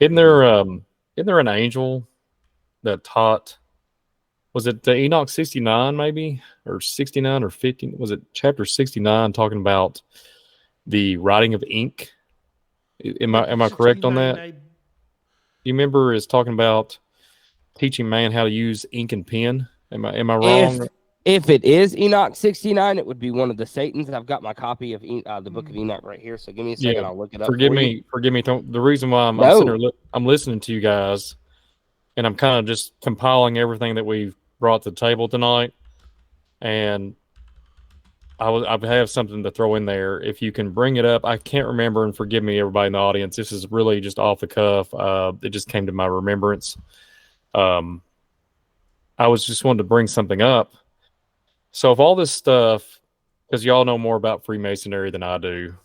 Isn't there an angel that taught? Was it Enoch 69 maybe, or 69 or 50? Was it chapter 69 talking about the writing of ink? Am I correct on that? You remember is talking about teaching man how to use ink and pen? Am I wrong? If it is Enoch 69, it would be one of the Satans. I've got my copy of the Book of Enoch right here, so give me a second. I'll look it up. Forgive me. The reason why I'm listening to you guys, and I'm kind of just compiling everything that we've brought to the table tonight, and I have something to throw in there. If you can bring it up, I can't remember, and forgive me, everybody in the audience. This is really just off the cuff. It just came to my remembrance. I was just wanted to bring something up. So if all this stuff, because y'all know more about Freemasonry than I do,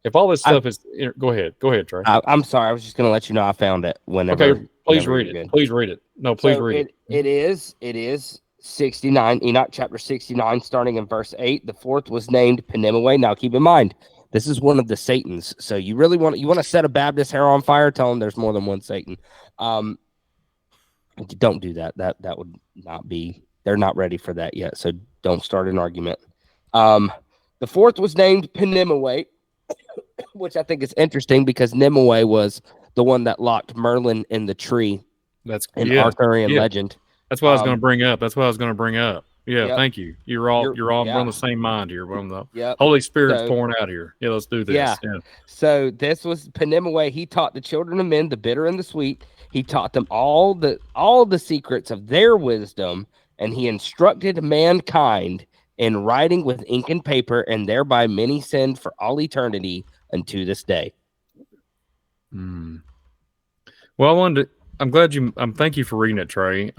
if all this stuff is, go ahead, Trey. I'm sorry. I was just going to let you know I found it. Okay, please read it. Please read it. No, please read it. It is 69, Enoch chapter 69, starting in verse 8. The fourth was named Penimmaway. Now keep in mind, this is one of the Satans. So you really want to set a Baptist hair on fire? Tell them there's more than one Satan. Don't do that. That would not be. They're not ready for that yet. So don't start an argument. The fourth was named Penimmaway, which I think is interesting because Nimue was the one that locked Merlin in the tree. That's in Arthurian legend. That's what I was going to bring up. Yeah, yep. Thank you. You're all we're on the same mind here. We're on the Holy Spirit's pouring out here. Yeah, let's do this. Yeah. So this was Penimmaway. He taught the children of men the bitter and the sweet. He taught them all the secrets of their wisdom, and he instructed mankind in writing with ink and paper, and thereby many sinned for all eternity unto this day. Well, thank you for reading it, Trey.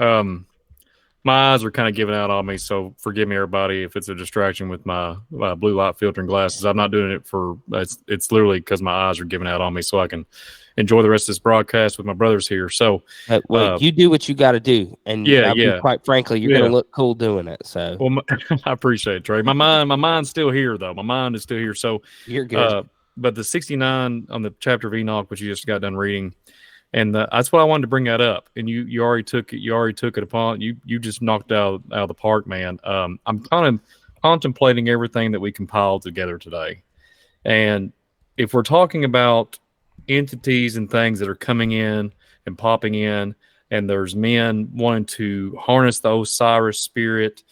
My eyes are kind of giving out on me, so forgive me, everybody, if it's a distraction with my blue light filtering glasses. I'm not doing it it's literally because my eyes are giving out on me, so I can enjoy the rest of this broadcast with my brothers here. So, you do what you got to do, and quite frankly, you're going to look cool doing it. So, well, I appreciate it, Trey. My mind's still here, though. My mind is still here. So you're good. But the 69 on the chapter of Enoch, which you just got done reading. And that's why I wanted to bring that up. And you already took it upon you just knocked out of the park, man. I'm kind of contemplating everything that we compiled together today. And if we're talking about entities and things that are coming in and popping in, and there's men wanting to harness the Osiris spirit,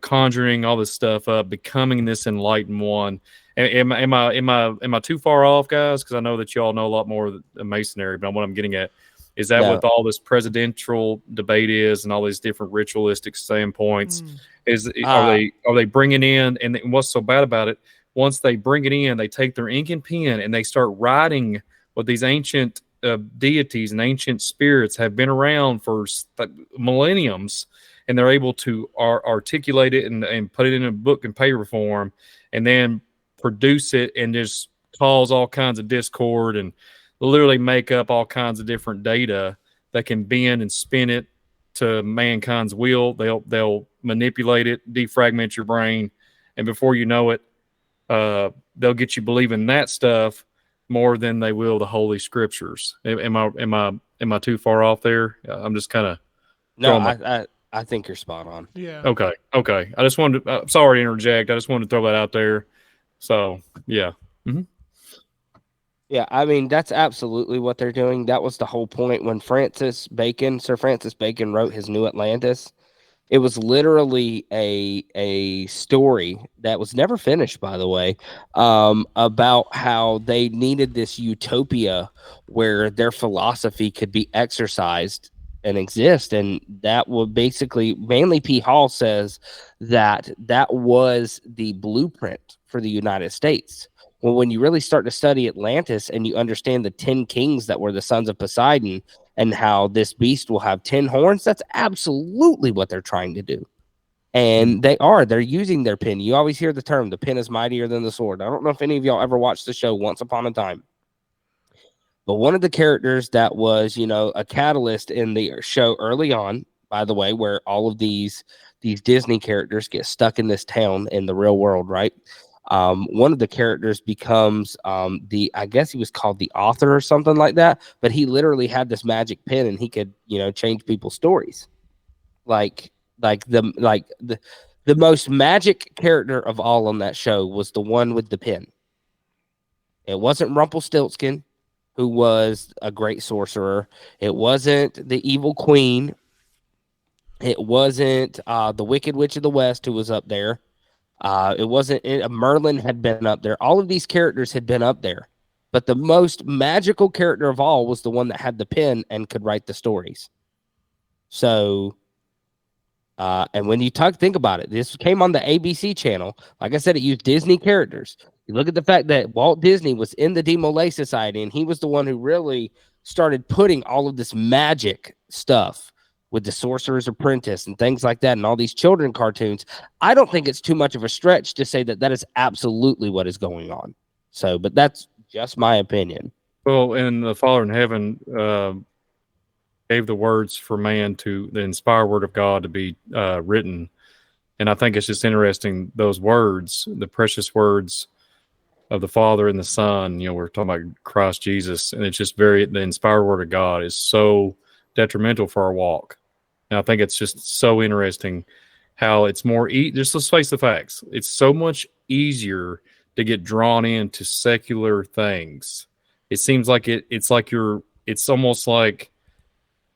conjuring all this stuff up, becoming this enlightened one. Am I too far off, guys? Because I know that you all know a lot more than Masonry, but what I'm getting at is that what all this presidential debate is, and all these different ritualistic standpoints are they bringing in? And what's so bad about it? Once they bring it in, they take their ink and pen and they start writing what these ancient deities and ancient spirits have been around for millenniums, and they're able to articulate it and put it in a book and paper form, and then produce it and just cause all kinds of discord and literally make up all kinds of different data that can bend and spin it to mankind's will. They'll manipulate it, defragment your brain, and before you know it, they'll get you believing that stuff more than they will the Holy Scriptures. Am I too far off there? I'm just kind of I think you're spot on. Yeah. Okay. I just wanted to. Sorry to interject. I just wanted to throw that out there. So yeah. Mm-hmm. Yeah, I mean, that's absolutely what they're doing. That was the whole point when Sir Francis Bacon wrote his New Atlantis. It was literally a story that was never finished, by the way, about how they needed this utopia where their philosophy could be exercised and exist. And that would basically, Manly P. Hall says that was the blueprint for the United States. Well, when you really start to study Atlantis and you understand the 10 kings that were the sons of Poseidon and how this beast will have 10 horns, that's absolutely what they're trying to do. And they're using their pen. You always hear the term, the pen is mightier than the sword. I don't know if any of y'all ever watched the show Once Upon a Time. But one of the characters that was, a catalyst in the show early on, by the way, where all of these Disney characters get stuck in this town in the real world, right? One of the characters becomes I guess he was called the author or something like that, but he literally had this magic pen and he could, change people's stories. Like the most magic character of all on that show was the one with the pen. It wasn't Rumpelstiltskin, who was a great sorcerer. It wasn't the evil queen. It wasn't the Wicked Witch of the West, who was up there. It wasn't Merlin had been up there. All of these characters had been up there, but the most magical character of all was the one that had the pen and could write the stories. So, and when you think about it, this came on the ABC channel. Like I said, it used Disney characters. You look at the fact that Walt Disney was in the Demolay Society, and he was the one who really started putting all of this magic stuff with the Sorcerer's Apprentice and things like that and all these children cartoons. I don't think it's too much of a stretch to say that is absolutely what is going on. So, but that's just my opinion. Well, and the Father in heaven gave the words for man, to the inspired word of God, to be written. And I think it's just interesting, those words, the precious words of the Father and the Son, we're talking about Christ Jesus, and it's just the inspired word of God is so detrimental for our walk. And I think it's just so interesting how it's more just let's face the facts. It's so much easier to get drawn into secular things. It seems like it's almost like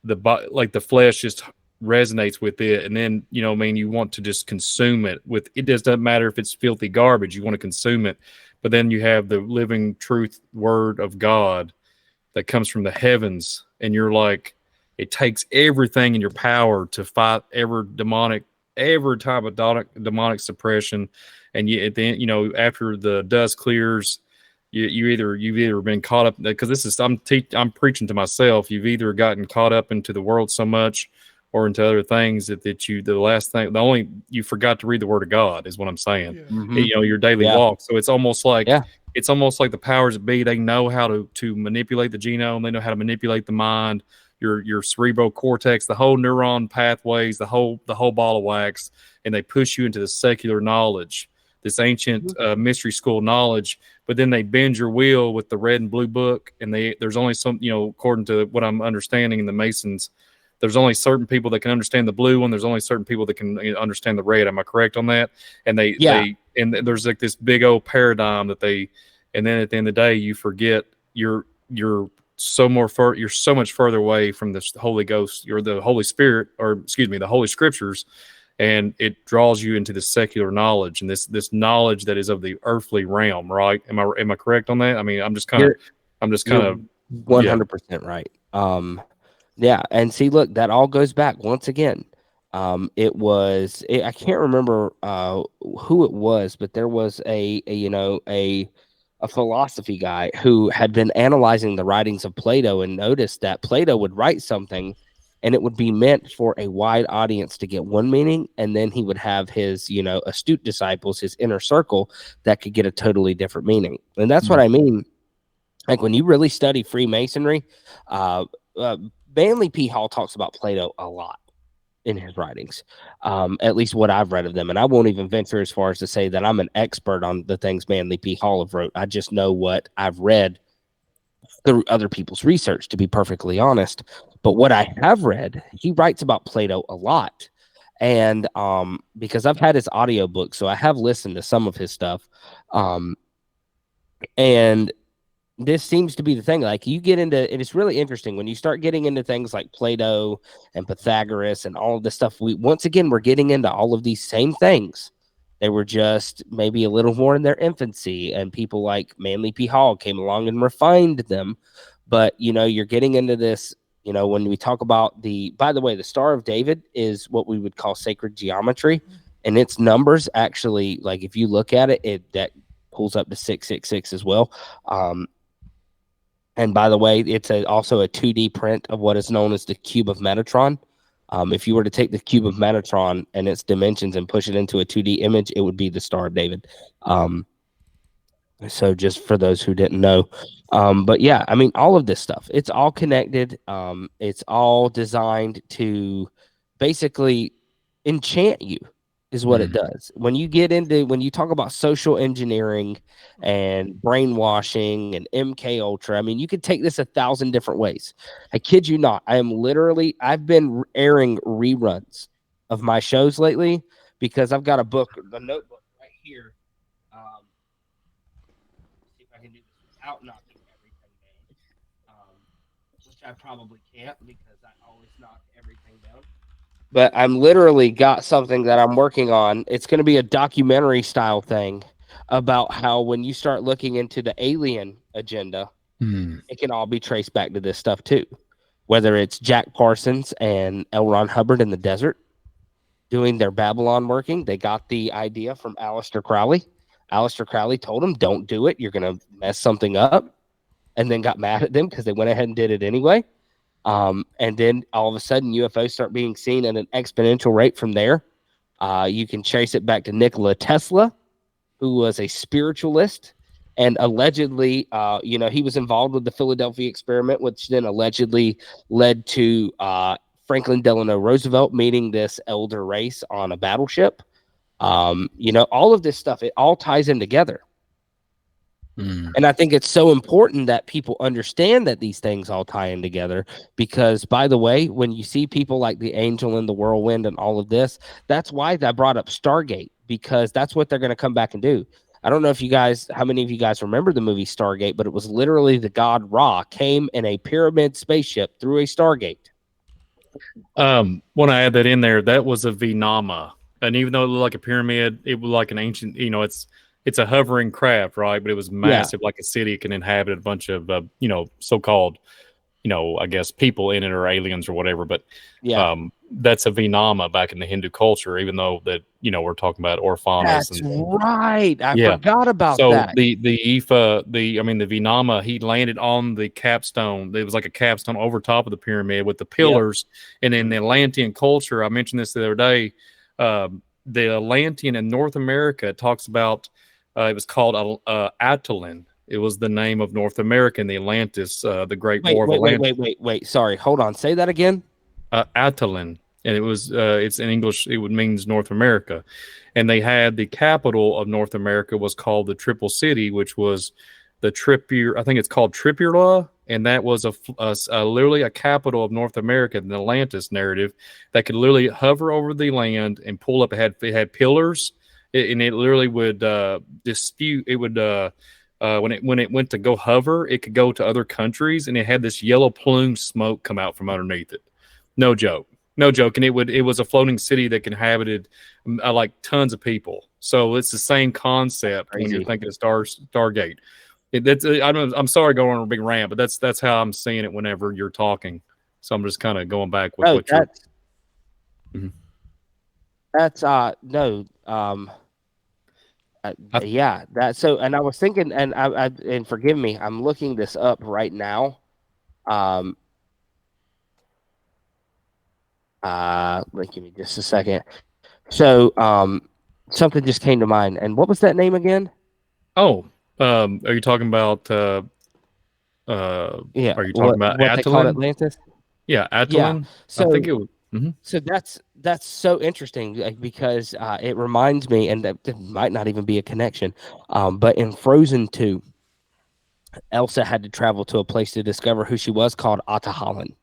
the flesh just resonates with it, and then you want to just consume it. It doesn't matter if it's filthy garbage, you want to consume it. But then you have the living truth word of God that comes from the heavens, and you're like, it takes everything in your power to fight every type of demonic suppression. And after the dust clears, you've either been caught up, because I'm preaching to myself. You've either gotten caught up into the world so much or into other things that you forgot to read the word of God, is what I'm saying. Yeah. Mm-hmm. Your daily walk. So it's almost like the powers that be, they know how to manipulate the genome. They know how to manipulate the mind, your cerebral cortex, the whole neuron pathways, the whole ball of wax, and they push you into the secular knowledge, this ancient mystery school knowledge. But then they bend your wheel with the red and blue book, and there's only some, according to what I'm understanding in the Masons, there's only certain people that can understand the blue one. There's only certain people that can understand the red. Am I correct on that? And there's like this big old paradigm and then at the end of the day, you forget you're so much further away from this Holy Ghost, you're the Holy Spirit, the Holy Scriptures, and it draws you into this secular knowledge and this knowledge that is of the earthly realm, right? Am I correct on that? I mean, I'm just kind of 100% right. Yeah, and see, look, that all goes back once again. I can't remember who it was, but there was a philosophy guy who had been analyzing the writings of Plato and noticed that Plato would write something, and it would be meant for a wide audience to get one meaning, and then he would have his, astute disciples, his inner circle, that could get a totally different meaning. And that's what I mean. Like when you really study Freemasonry, Manly P. Hall talks about Plato a lot in his writings, at least what I've read of them. And I won't even venture as far as to say that I'm an expert on the things Manly P. Hall have wrote. I just know what I've read through other people's research, to be perfectly honest. But what I have read, he writes about Plato a lot. And because I've had his audiobook, so I have listened to some of his stuff. And this seems to be the thing. Like you get into, and it's really interesting when you start getting into things like Plato and Pythagoras and all of this stuff. We're getting into all of these same things. They were just maybe a little more in their infancy, and people like Manly P. Hall came along and refined them. But, you're getting into this, when we talk about by the way, the Star of David is what we would call sacred geometry, and its numbers actually, like if you look at it, that pulls up to 666 as well. And by the way, it's also a 2D print of what is known as the cube of Metatron. If you were to take the cube of Metatron and its dimensions and push it into a 2D image, it would be the Star of David. So just for those who didn't know. But yeah, I mean, all of this stuff, it's all connected. It's all designed to basically enchant you, is what it does. When you talk about social engineering and brainwashing and MK Ultra, I mean, you could take this 1,000 different ways. I kid you not. I've been airing reruns of my shows lately because I've got a notebook right here. See if I can do this without knocking everything down. Which I probably can't because I always knock everything down. But I'm literally got something that I'm working on. It's going to be a documentary style thing about how when you start looking into the alien agenda, it can all be traced back to this stuff too. Whether it's Jack Parsons and L. Ron Hubbard in the desert doing their Babylon working, they got the idea from Aleister Crowley. Aleister Crowley told them, don't do it. You're going to mess something up. And then got mad at them because they went ahead and did it anyway. And then all of a sudden UFOs start being seen at an exponential rate from there. You can trace it back to Nikola Tesla, who was a spiritualist and allegedly, he was involved with the Philadelphia experiment, which then allegedly led to Franklin Delano Roosevelt meeting this elder race on a battleship. All of this stuff, it all ties in together. And I think it's so important that people understand that these things all tie in together because, by the way, when you see people like the angel in the whirlwind and all of this, that's why I brought up Stargate, because that's what they're going to come back and do. I don't know how many of you guys remember the movie Stargate, but it was literally the god Ra came in a pyramid spaceship through a Stargate. When I add that in there, that was a Vinama. And even though it looked like a pyramid, it was like an ancient, it's a hovering craft, right? But it was massive, like a city. It can inhabit a bunch of, so-called, I guess people in it or aliens or whatever. But that's a Vinama back in the Hindu culture, even though that, we're talking about Orphanas. That's right. I forgot about that. So the Vinama, he landed on the capstone. It was like a capstone over top of the pyramid with the pillars. And in the Atlantean culture, I mentioned this the other day, the Atlantean in North America talks about, it was called Attilan. It was the name of North America in the Atlantis, the Great War of Atlantis. Wait. Sorry. Hold on. Say that again. Attilan. And it was, it's in English, it means North America. And they had the capital of North America was called the Triple City, which was the I think it's called Tripura. And that was literally a capital of North America, the Atlantis narrative, that could literally hover over the land and pull up. It had pillars. And it literally would dispute. It would when it went to go hover, it could go to other countries, and it had this yellow plume smoke come out from underneath it. No joke. And it was a floating city that inhabited like tons of people. So it's the same concept when you're thinking of Stargate. I'm sorry going on a big rant, but that's how I'm seeing it whenever you're talking. So I'm just kind of going back with what you're. So, and I was thinking, and forgive me, I'm looking this up right now. Give me just a second. So, something just came to mind. And what was that name again? Oh, are you talking about? Yeah. Are you talking about what they called Attilan? Atlantis? Yeah, Yeah. Attilan. So, I think it was. Mhm. so that's so interesting, like, because it reminds me, and that might not even be a connection. But in Frozen 2, Elsa had to travel to a place to discover who she was, called Atahalan.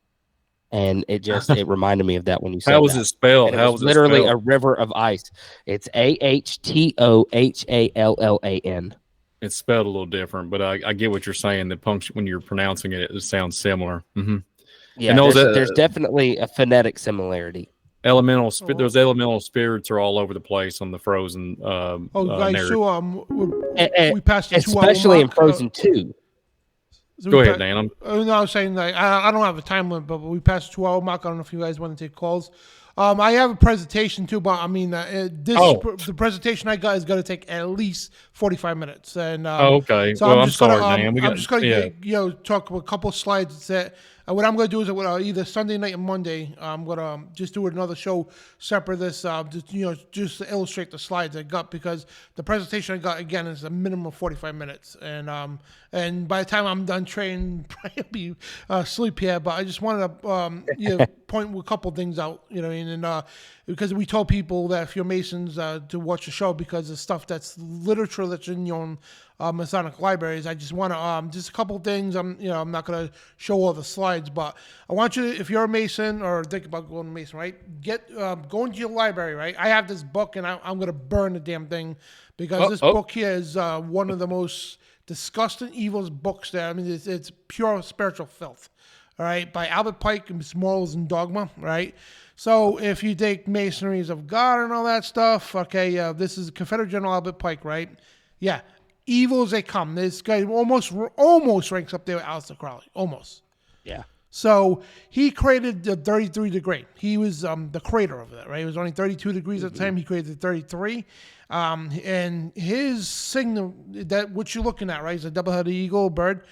And it reminded me of that when you said How was that. it spelled? And it How was was it literally a spelled? river of ice. It's Ahtohallan. It's spelled a little different, but I get what you're saying. The punctuation when you're pronouncing it, it sounds similar. Mm-hmm. Yeah, And those there's definitely a phonetic similarity. those elemental spirits are all over the place on the Frozen. Guys, narrative. so we passed the 2 hour Especially in mark. Frozen 2. So Go we ahead, Dan. No, I was saying that I don't have a time limit, but we passed the 2 hour mark. I don't know if you guys want to take calls. I have a presentation too, but I mean, the presentation I got is going to take at least 45 minutes. And okay. So Well, I'm I'm just sorry, gonna, Dan. I'm just gonna talk a couple of slides that. What I'm going to do is either Sunday night or Monday, I'm going to just do another show separate this, just to illustrate the slides I got, because the presentation I got, again, is a minimum of 45 minutes. And by the time I'm done training, I'll be asleep here. But I just wanted to point a couple things out, and because we told people that if you're Masons to watch the show, because the stuff that's literature that's in your own Masonic libraries. I just want to just a couple things. I'm not going to show all the slides, but I want you to, if you're a Mason or think about going to Mason, right? Go into your library, right? I have this book, and I'm going to burn the damn thing, because this book here is one of the most disgusting, evil books there. I mean, it's pure spiritual filth. All right, by Albert Pike and His Morals and Dogma, right? So if you take Masonries of God and all that stuff, okay, this is Confederate General Albert Pike, right? Yeah. Evil as they come. This guy almost ranks up there with Aleister Crowley. Almost. Yeah. So he created the 33 degree. He was the creator of that, right? It was only 32 degrees at the time. He created the 33. And his signal, that what you're looking at, right, is a double-headed eagle, bird.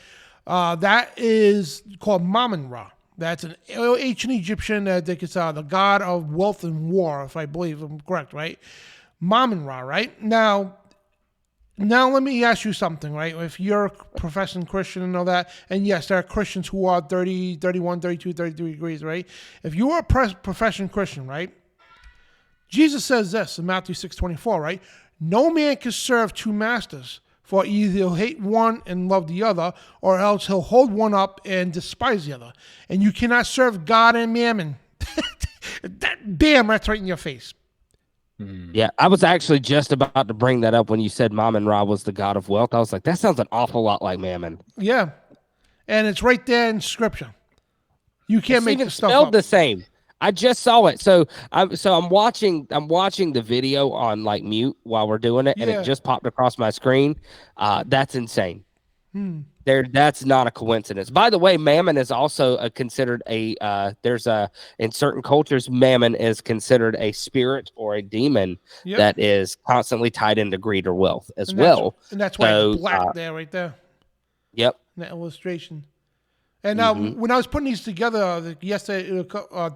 That is called Mammon Ra. That's an ancient Egyptian. I think it's the god of wealth and war, if I believe I'm correct, right? Mammon Ra, right? Now, let me ask you something, right? If you're a professing Christian and all that, and yes, there are Christians who are 30, 31, 32, 33 degrees, right? If you are a professing Christian, right? Jesus says this in Matthew 6:24, right? No man can serve two masters, for either he'll hate one and love the other, or else he'll hold one up and despise the other. And you cannot serve God and mammon. Bam, that's right in your face. Yeah, I was actually just about to bring that up when you said Mammon Ra was the god of wealth. I was like, that sounds an awful lot like Mammon. Yeah, and it's right there in Scripture. You can't make this stuff spelled up. the same. I just saw it. So I'm watching the video on like mute while we're doing it, and it just popped across my screen. That's insane. That's not a coincidence. By the way, Mammon is also considered in certain cultures, Mammon is considered a spirit or a demon that is constantly tied into greed or wealth as well. And that's why it's black there, right there. Yep. In that illustration. And when I was putting these together yesterday,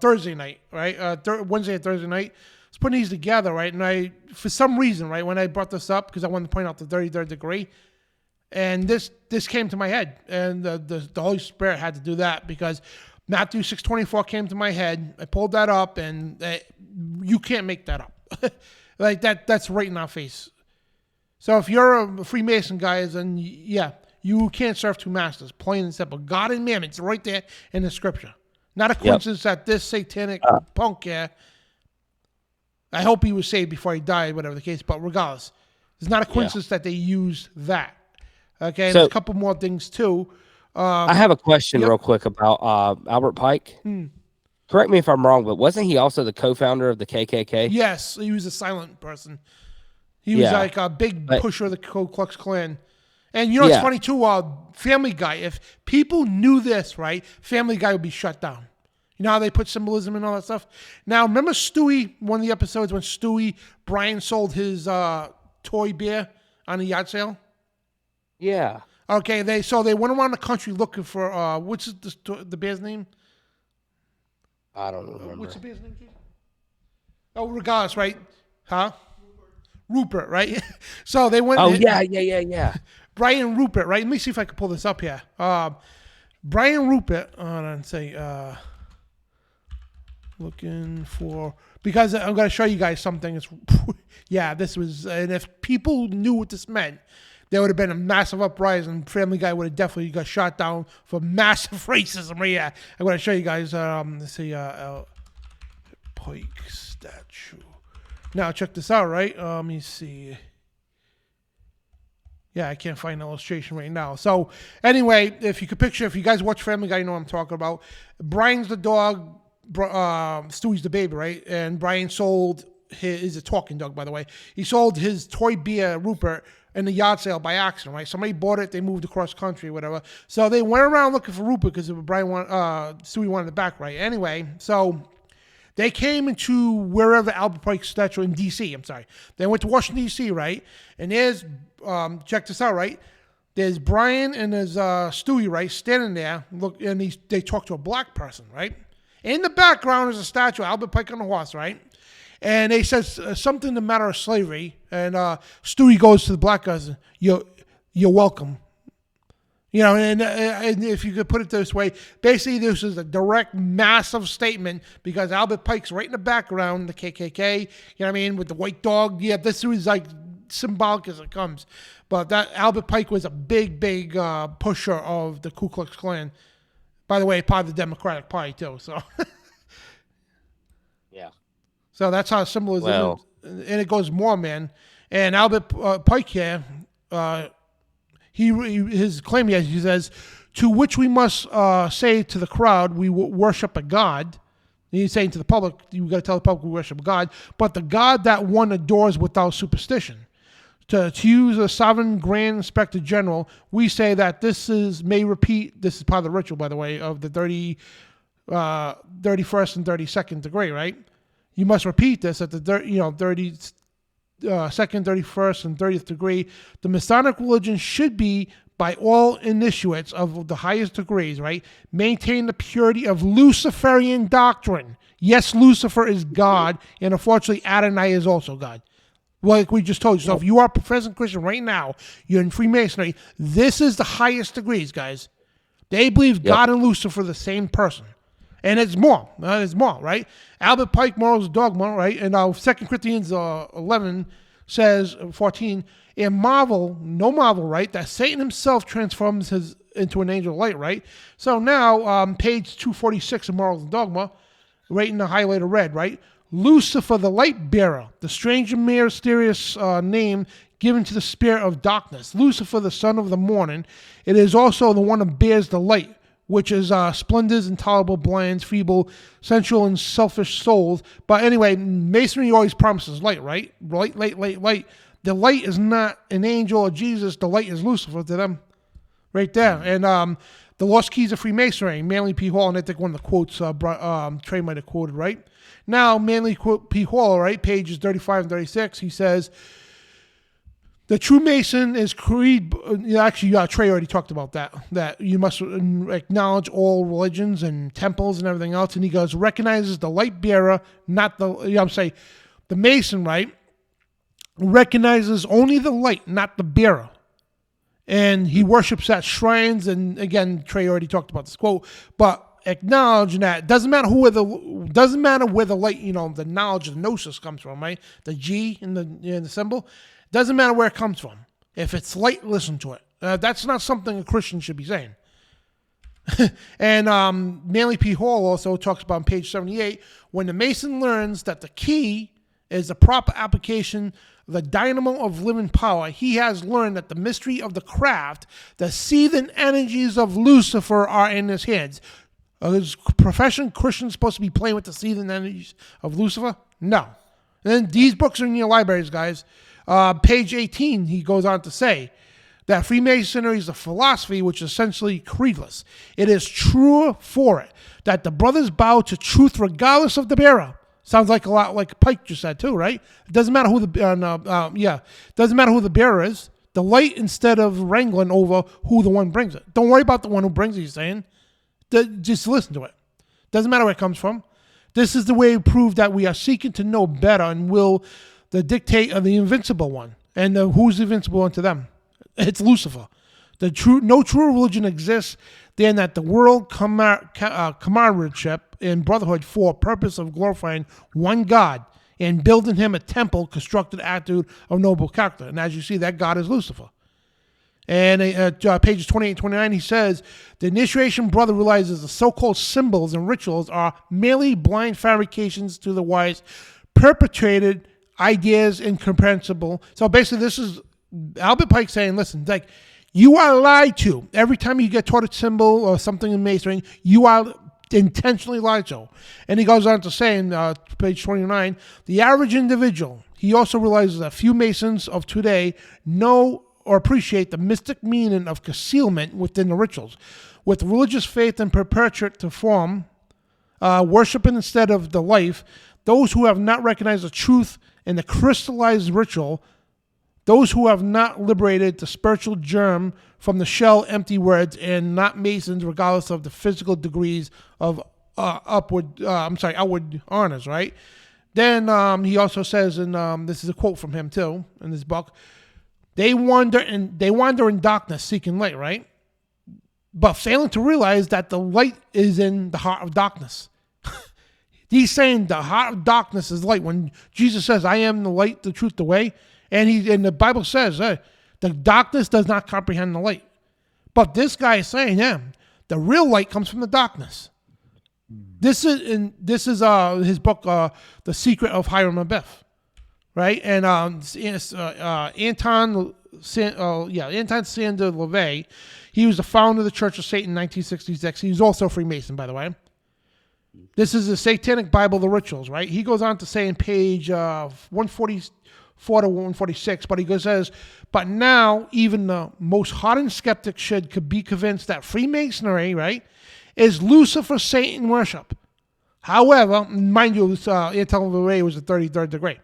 Thursday night, right? Wednesday and Thursday night, I was putting these together, right? And for some reason, right, when I brought this up, because I wanted to point out the 33rd degree, and this came to my head, and the Holy Spirit had to do that, because Matthew 6:24 came to my head. I pulled that up, and you can't make that up. Like that's right in our face. So if you're a Freemason, guys, then you can't serve two masters, plain and simple. God and mammon, it's right there in the Scripture. Not a coincidence that this satanic punk, I hope he was saved before he died, whatever the case, but regardless, it's not a coincidence that they used that. Okay, and there's a couple more things too. I have a question real quick about Albert Pike. Correct me if I'm wrong, but wasn't he also the co-founder of the KKK? Yes, he was a silent person. He was like a big pusher of the Ku Klux Klan. And it's funny too, Family Guy, if people knew this, right, Family Guy would be shut down. You know how they put symbolism and all that stuff? Now, remember Stewie, one of the episodes when Brian sold his toy bear on a yard sale? Yeah. Okay, they went around the country looking for, what's the bear's name? I don't remember. What's the beer's name, G? Oh, regardless, right? Huh? Rupert, right? So they went. Oh, yeah. Brian Rupert, right? Let me see if I can pull this up here. Brian Rupert, hold on, say, looking for, because I'm going to show you guys something. It's, yeah, this was, and if people knew what this meant, there would have been a massive uprising. Family Guy would have definitely got shot down for massive racism right here. I'm going to show you guys, let's see, Pike statue. Now, check this out, right? Let me see. Yeah, I can't find an illustration right now. So, anyway, if you could picture, if you guys watch Family Guy, you know what I'm talking about. Brian's the dog, Stewie's the baby, right? And Brian sold he's a talking dog, by the way. He sold his toy beer, Rupert, in the yard sale by accident, right? Somebody bought it, they moved across country, whatever. So they went around looking for Rupert because Stewie wanted it back, right? Anyway, so they came into wherever Albert Pike statue in D.C., I'm sorry. They went to Washington, D.C., right? And there's, check this out, right? There's Brian and there's Stewie, right, standing there, look, and they talk to a black person, right? In the background is a statue of Albert Pike on a horse, right? And they says something in the matter of slavery, and Stewie goes to the black guys, you're welcome. You know, and if you could put it this way, basically this is a direct, massive statement because Albert Pike's right in the background, the KKK, you know what I mean, with the white dog. Yeah, this was like symbolic as it comes. But that Albert Pike was a big pusher of the Ku Klux Klan. By the way, part of the Democratic Party too. So, yeah. So that's how symbolism, and it goes more, man. And Albert Pike here, his claim, he says, to which we must say to the crowd, we worship a God. And he's saying to the public, you got to tell the public we worship a God, but the God that one adores without superstition. To use a sovereign grand inspector general, we say that this is part of the ritual, by the way, of the 31st and 32nd degree, right? You must repeat this at the 32nd, 31st, and 30th degree. The Masonic religion should be, by all initiates of the highest degrees, right, maintain the purity of Luciferian doctrine. Yes, Lucifer is God, and unfortunately, Adonai is also God. Like we just told you. So if you are a professing Christian right now, you're in Freemasonry, this is the highest degrees, guys. They believe God and Lucifer are the same person. And it's more. It's more, right? Albert Pike, Morals of Dogma, right? And 2 Corinthians 11 says, 14, no marvel, right, that Satan himself transforms into an angel of light, right? So now, page 246 of Morals of Dogma, right in the highlighter red, right? Lucifer, the light bearer, the strange and mysterious name given to the spirit of darkness. Lucifer, the son of the morning. It is also the one who bears the light, which is splendors, intolerable, blinds, feeble, sensual, and selfish souls. But anyway, Masonry always promises light, right? Light. The light is not an angel or Jesus. The light is Lucifer to them, right there. And the Lost Keys of Freemasonry, Manly P. Hall, and I think one of the quotes Trey might have quoted, right? Now, Manly P. Hall, right, pages 35 and 36, he says, the true Mason is creed. Actually, Trey already talked about that you must acknowledge all religions and temples and everything else. And he goes, recognizes the light bearer, not the, the Mason, right, recognizes only the light, not the bearer. And he worships at shrines. And again, Trey already talked about this quote, but acknowledge that doesn't matter where the light, the knowledge of gnosis comes from, right? The G in the symbol. Doesn't matter where it comes from. If it's light, listen to it. That's not something a Christian should be saying. And Manly P. Hall also talks about on page 78, when the Mason learns that the key is the proper application of the dynamo of living power, he has learned that the mystery of the craft, the seething energies of Lucifer are in his hands. Is profession Christian supposed to be playing with the seething energies of Lucifer? No. And these books are in your libraries, guys. Page 18, he goes on to say that Freemasonry is a philosophy which is essentially creedless. It is true for it that the brothers bow to truth regardless of the bearer. Sounds like a lot like Pike just said too, right? It doesn't matter who doesn't matter who the bearer is. The light instead of wrangling over who the one brings it. Don't worry about the one who brings it, he's saying. Just listen to it. Doesn't matter where it comes from. This is the way we prove that we are seeking to know better and will the dictate of the invincible one. And who's the invincible one to them? It's Lucifer. No true religion exists than that the world comradeship and brotherhood for purpose of glorifying one God and building him a temple constructed attitude of noble character. And as you see, that God is Lucifer. And pages 28 and 29, he says, the initiation brother realizes the so-called symbols and rituals are merely blind fabrications to the wise, perpetrated ideas incomprehensible. So basically, this is Albert Pike saying, listen, like, you are lied to. Every time you get taught a symbol or something in Masonry, you are intentionally lied to. And he goes on to say in page 29, the average individual, he also realizes that few Masons of today know or appreciate the mystic meaning of concealment within the rituals. With religious faith and perpetuate to form, worshiping instead of the life, those who have not recognized the truth in the crystallized ritual, those who have not liberated the spiritual germ from the shell empty words, and not Masons regardless of the physical degrees of outward honors, right? Then he also says, and this is a quote from him too in this book, they wander in darkness seeking light, right? But failing to realize that the light is in the heart of darkness. He's saying the heart of darkness is light. When Jesus says, I am the light, the truth, the way, and the Bible says, the darkness does not comprehend the light. But this guy is saying, the real light comes from the darkness. This is his book, The Secret of Hiram Abiff. Right, and Anton Sander LaVey, he was the founder of the Church of Satan in 1966. He was also a Freemason, by the way. This is the Satanic Bible, the Rituals, right? He goes on to say in page 144 to 146, but he says, but now even the most hardened skeptic could be convinced that Freemasonry, right, is Lucifer Satan worship. However, mind you, Anton LaVey was the 33rd degree.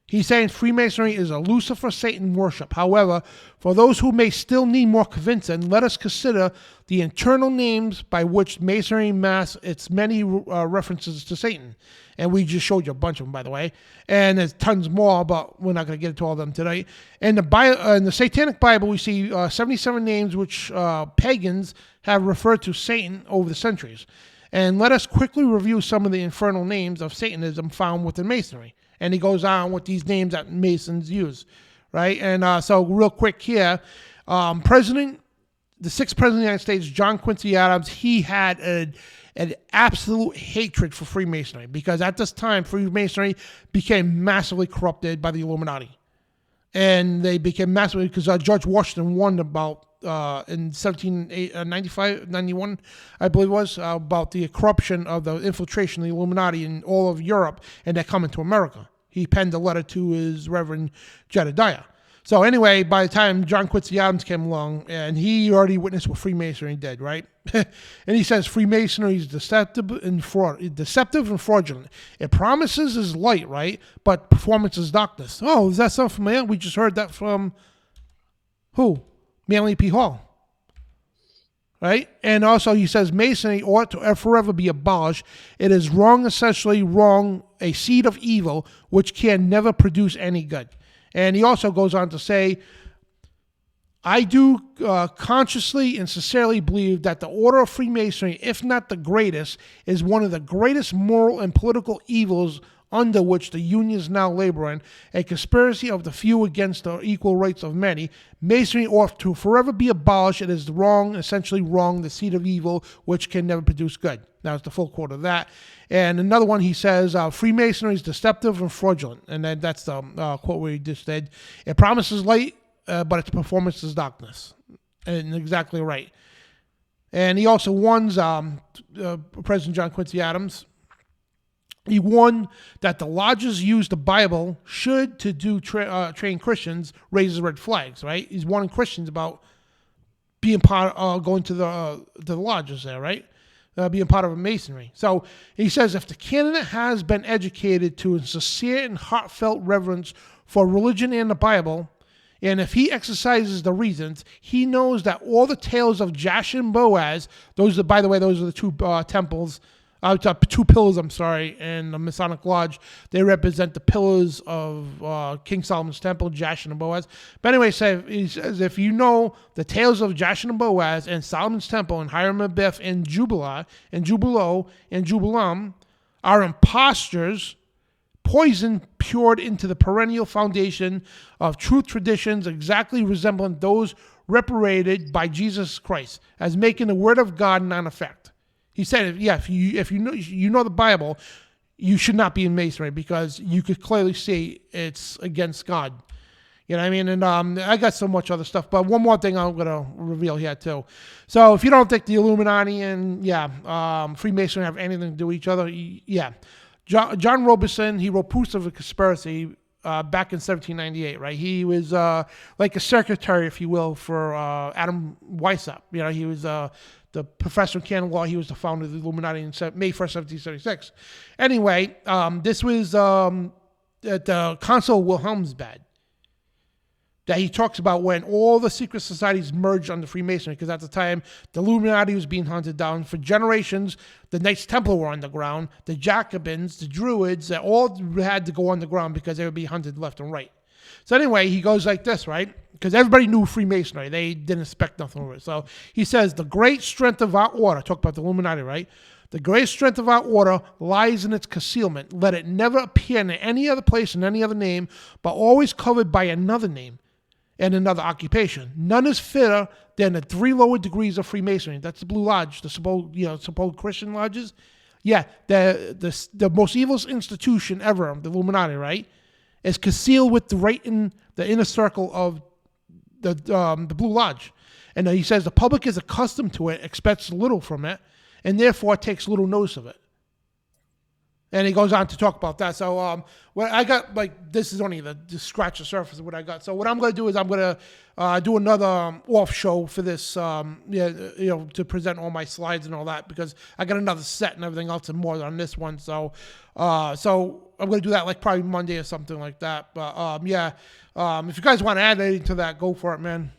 He's saying Freemasonry is a Lucifer Satan worship. However, for those who may still need more convincing, let us consider the internal names by which Masonry masks its many references to Satan. And we just showed you a bunch of them, by the way. And there's tons more, but we're not going to get into all of them today. In the Satanic Bible, we see 77 names which pagans have referred to Satan over the centuries. And let us quickly review some of the infernal names of Satanism found within Masonry. And he goes on with these names that Masons use, right? And so real quick here, the 6th President of the United States, John Quincy Adams, he had an absolute hatred for Freemasonry because at this time, Freemasonry became massively corrupted by the Illuminati. And they became massively, because George Washington warned about in 1791, I believe it was, about the corruption of the infiltration of the Illuminati in all of Europe, and they're coming to America. He penned a letter to his Reverend Jedediah. So anyway, by the time John Quincy Adams came along, and he already witnessed what Freemasonry did, right? And he says Freemasonry is deceptive and fraudulent. It promises is light, right? But performance is darkness. Oh, is that something familiar? We just heard that from who? Manly P. Hall. Right? And also he says Masonry ought to forever be abolished. It is wrong, essentially wrong, a seed of evil, which can never produce any good. And he also goes on to say, I do consciously and sincerely believe that the order of Freemasonry, if not the greatest, is one of the greatest moral and political evils under which the unions now labor in, a conspiracy of the few against the equal rights of many. Masonry ought to forever be abolished. It is wrong, essentially wrong, the seed of evil, which can never produce good. That was the full quote of that. And another one, he says, Freemasonry is deceptive and fraudulent. And then that's the quote where he just said, it promises light, but its performance is darkness. And exactly right. And he also warns President John Quincy Adams. He warned that the lodges use the Bible should to do train Christians raises red flags, right? He's warning Christians about being part of going to the lodges there, right? Being part of a Masonry. So he says if the candidate has been educated to a sincere and heartfelt reverence for religion and the Bible, and if he exercises the reasons, he knows that all the tales of Josh and Boaz, by the way, those are the two temples Two pillars, I'm sorry, in the Masonic Lodge. They represent the pillars of King Solomon's Temple, Jachin and Boaz. But anyway, he says, if you know the tales of Jachin and Boaz and Solomon's Temple and Hiram Abiff and Jubilo and Jubilam are impostures, poison poured into the perennial foundation of truth traditions exactly resembling those repudiated by Jesus Christ as making the word of God non-effect. He said, if you know the Bible, you should not be in Masonry because you could clearly see it's against God. You know what I mean? And I got so much other stuff, but one more thing I'm going to reveal here too. So if you don't think the Illuminati and Freemasonry have anything to do with each other, John Robeson, he wrote Proofs of a Conspiracy back in 1798, right? He was like a secretary, if you will, for Adam Weishaupt. You know, he was the professor in canon law. He was the founder of the Illuminati in May 1st, 1776. Anyway, this was at the Council of Wilhelmsbad that he talks about when all the secret societies merged under Freemasonry, because at the time, the Illuminati was being hunted down. For generations, the Knights Templar were underground, the Jacobins, the Druids, they all had to go underground because they would be hunted left and right. So anyway, he goes like this, right? Because everybody knew Freemasonry. They didn't expect nothing of it. So he says, the great strength of our order, talk about the Illuminati, right? The great strength of our order lies in its concealment. Let it never appear in any other place in any other name, but always covered by another name and another occupation. None is fitter than the three lower degrees of Freemasonry. That's the Blue Lodge, the supposed Christian lodges. Yeah, the most evil institution ever, the Illuminati, right, is concealed with the inner circle of the Blue Lodge. And he says the public is accustomed to it, expects little from it, and therefore takes little notice of it. And he goes on to talk about that. So what I got, this is only to scratch the surface of what I got. So what I'm going to do is I'm going to do another off show for this, to present all my slides and all that, because I got another set and everything else and more on this one. So I'm going to do that probably Monday or something like that. But if you guys want to add anything to that, go for it, man.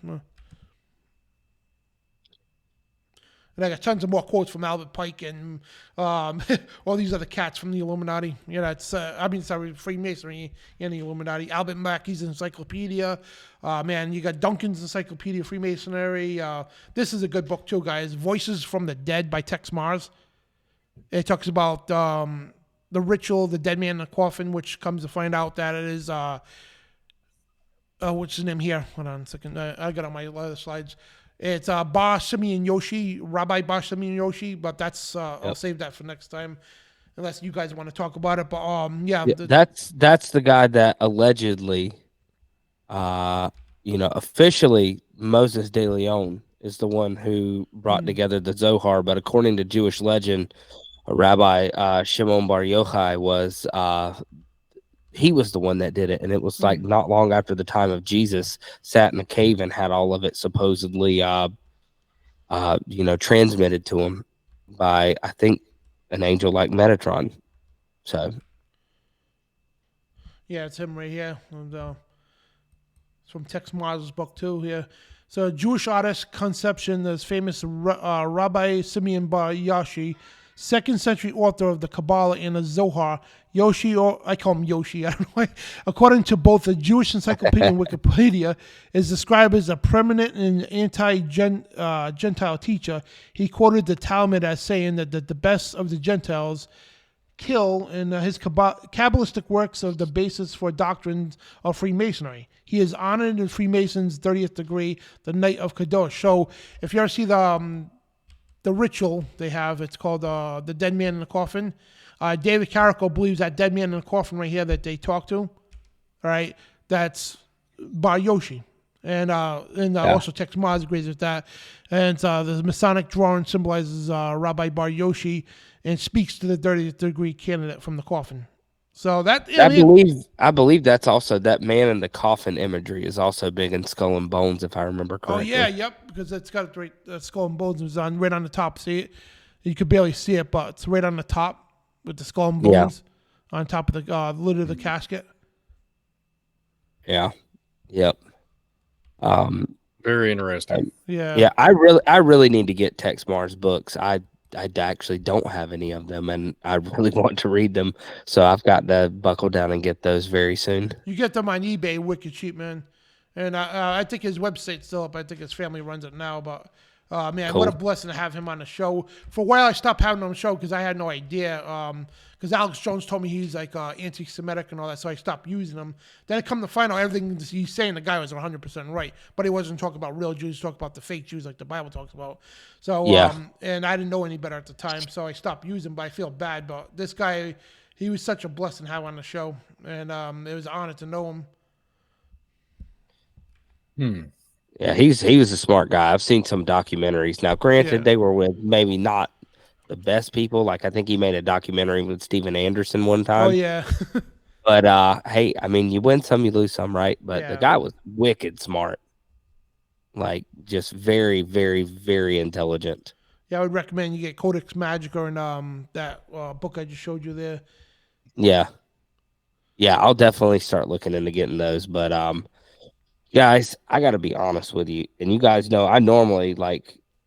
And I got tons of more quotes from Albert Pike and all these other cats from the Illuminati. Freemasonry and the Illuminati. Albert Mackey's Encyclopedia. You got Duncan's Encyclopedia of Freemasonry. This is a good book too, guys. Voices from the Dead by Tex Mars. It talks about the ritual, the dead man in the coffin, which comes to find out that it is, what's his name here? Hold on a second. I got on my other slides. It's Bar Simeon Yoshi, Rabbi Bar Simeon Yoshi, but that's I'll save that for next time, unless you guys want to talk about it. But that's the guy that allegedly, officially Moses de Leon is the one who brought together the Zohar, but according to Jewish legend, Rabbi Shimon Bar Yochai was he was the one that did it, and it was not long after the time of Jesus, sat in a cave and had all of it supposedly transmitted to him by, I think, an angel like Metatron. So yeah, it's him right here. And, it's from Tex Mars' book too here. So Jewish artist conception, this famous Rabbi Simeon Bar Yoshi, 2nd century author of the Kabbalah and the Zohar, Yoshi, or I call him Yoshi, I don't know why, according to both the Jewish Encyclopedia and Wikipedia, is described as a preeminent and anti-Gentile teacher. He quoted the Talmud as saying that the best of the Gentiles kill, and his Kabbalistic works are the basis for doctrines of Freemasonry. He is honored in Freemason's 30th degree, the Knight of Kadosh. So if you ever see the ritual they have, it's called the Dead Man in the Coffin. David Carrico believes that dead man in the coffin right here that they talk to, all right, that's Bar Yoshi. And also Tex Mars agrees with that. And the Masonic drawing symbolizes Rabbi Bar Yoshi and speaks to the 30th degree candidate from the coffin. So that I believe that's also, that man in the coffin imagery is also big in Skull and Bones, if I remember correctly. Oh yeah, yep, because it's got Skull and Bones is on right on the top. See it? You could barely see it, but it's right on the top with the Skull and Bones on top of the lid of the casket. Yeah. Yep. Very interesting. Yeah. Yeah, I really need to get Tex Mars books. I actually don't have any of them, and I really want to read them. So I've got to buckle down and get those very soon. You get them on eBay, wicked cheap, man. And I think his website's still up. I think his family runs it now. But man, Cool. what a blessing to have him on the show. For a while, I stopped having him on the show because I had no idea. Because Alex Jones told me he's like anti-Semitic and all that, so I stopped using him. Then I come to find out everything he's saying, the guy was 100% right. But he wasn't talking about real Jews, talking about the fake Jews like the Bible talks about. So, Yeah. And I didn't know any better at the time, so I stopped using him, but I feel bad. But this guy, he was such a blessing to have on the show, and it was an honor to know him. Yeah, he was a smart guy. I've seen some documentaries. Now, granted, Yeah. they were with maybe not the best people. Like I think he made a documentary with Steven Anderson one time. Oh, yeah. But hey, I mean, you win some, you lose some, right? But the Yeah. guy was wicked smart. Like just very, very, very intelligent. Yeah, I would recommend you get Codex Magica and that book I just showed you there. Yeah. Yeah, I'll definitely start looking into getting those. But guys, I gotta be honest with you. And you guys know I normally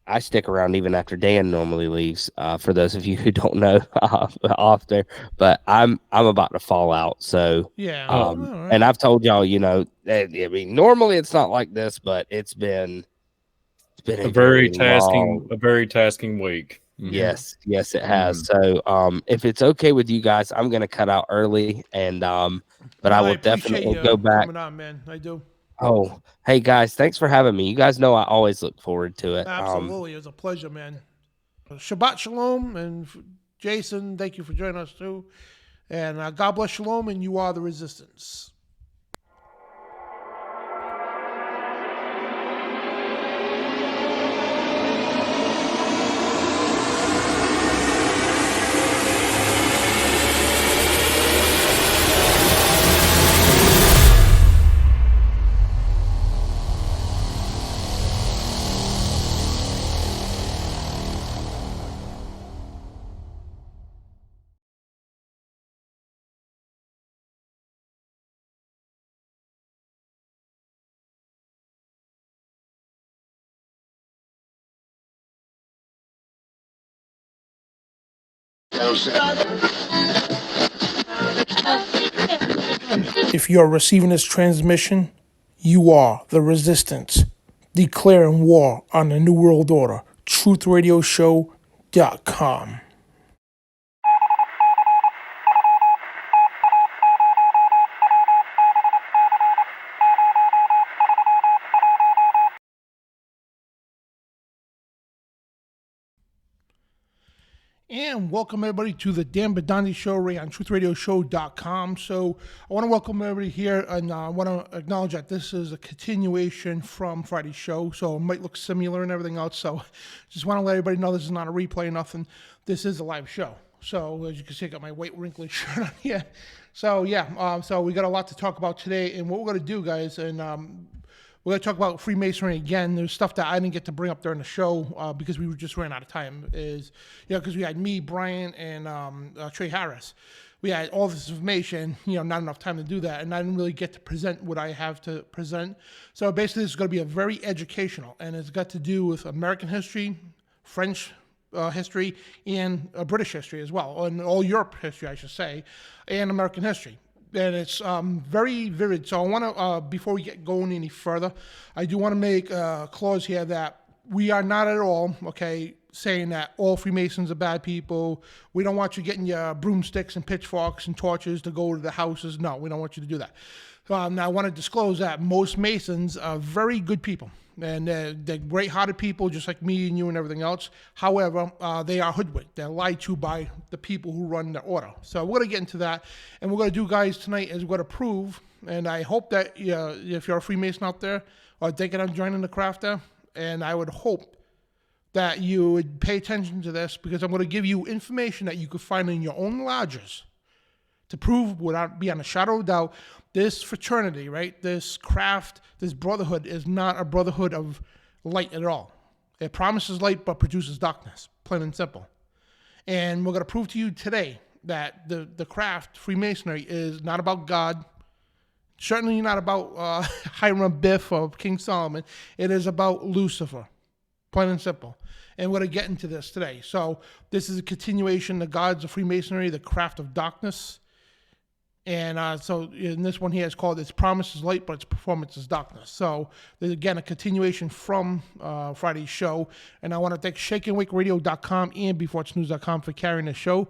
I stick around even after Dan normally leaves, for those of you who don't know off there. But I'm about to fall out. So Yeah. All right. and I've told y'all, I mean, normally it's not like this, but it's been A very long- tasking week. Yes, it has. So if it's okay with you guys, I'm gonna cut out early, and but I will appreciate definitely you go back. coming on, man. I do. Oh, hey guys, thanks for having me. You guys know I always look forward to it. Absolutely. It was a pleasure, man. Shabbat Shalom. And Jason, thank you for joining us too. And God bless Shalom, and you are the resistance. If you're receiving this transmission, you are the resistance, declaring war on the New World Order. TruthRadioShow.com. And welcome everybody to the Dan Bidondi Show right on TruthRadioShow.com. So I want to welcome everybody here, and I want to acknowledge that this is a continuation from Friday's show, so it might look similar and everything else. So just want to let everybody know this is not a replay or nothing. This is a live show. So as you can see, I got my white wrinkly shirt on here. So yeah, so we got a lot to talk about today, and what we're going to do, guys, and we're going to talk about Freemasonry again. There's stuff that I didn't get to bring up during the show because we just ran out of time. Because we had me, Brian, and Trey Harris. We had all this information, not enough time to do that. And I didn't really get to present what I have to present. So basically, this is going to be a very educational. And it's got to do with American history, French history, and British history as well. And all Europe history, I should say, and American history. And it's very vivid. So I want to, before we get going any further, I do want to make a clause here that we are not at all, saying that all Freemasons are bad people. We don't want you getting your broomsticks and pitchforks and torches to go to the houses. No, we don't want you to do that. Now I want to disclose that most Masons are very good people. And they're great-hearted people, just like me and you and everything else. However, they are hoodwinked. They're lied to by the people who run the order. So we're going to get into that. And we're going to do, guys, tonight is we're going to prove, and I hope that if you're a Freemason out there or thinking of joining the craft there, and I would hope that you would pay attention to this, because I'm going to give you information that you could find in your own lodges to prove, without beyond a shadow of doubt, this fraternity, right, this craft, this brotherhood is not a brotherhood of light at all. It promises light but produces darkness, plain and simple. And we're going to prove to you today that the craft, Freemasonry, is not about God, certainly not about Hiram Biff or King Solomon. It is about Lucifer, plain and simple. And we're going to get into this today. So this is a continuation, the gods of Freemasonry, the craft of darkness. And so in this one here, it's called Its Promise is Light, but Its Performance is Darkness. So there's, again, a continuation from Friday's show. And I want to thank ShakeandWakeRadio.com and BeforeIt'sNews.com for carrying the show.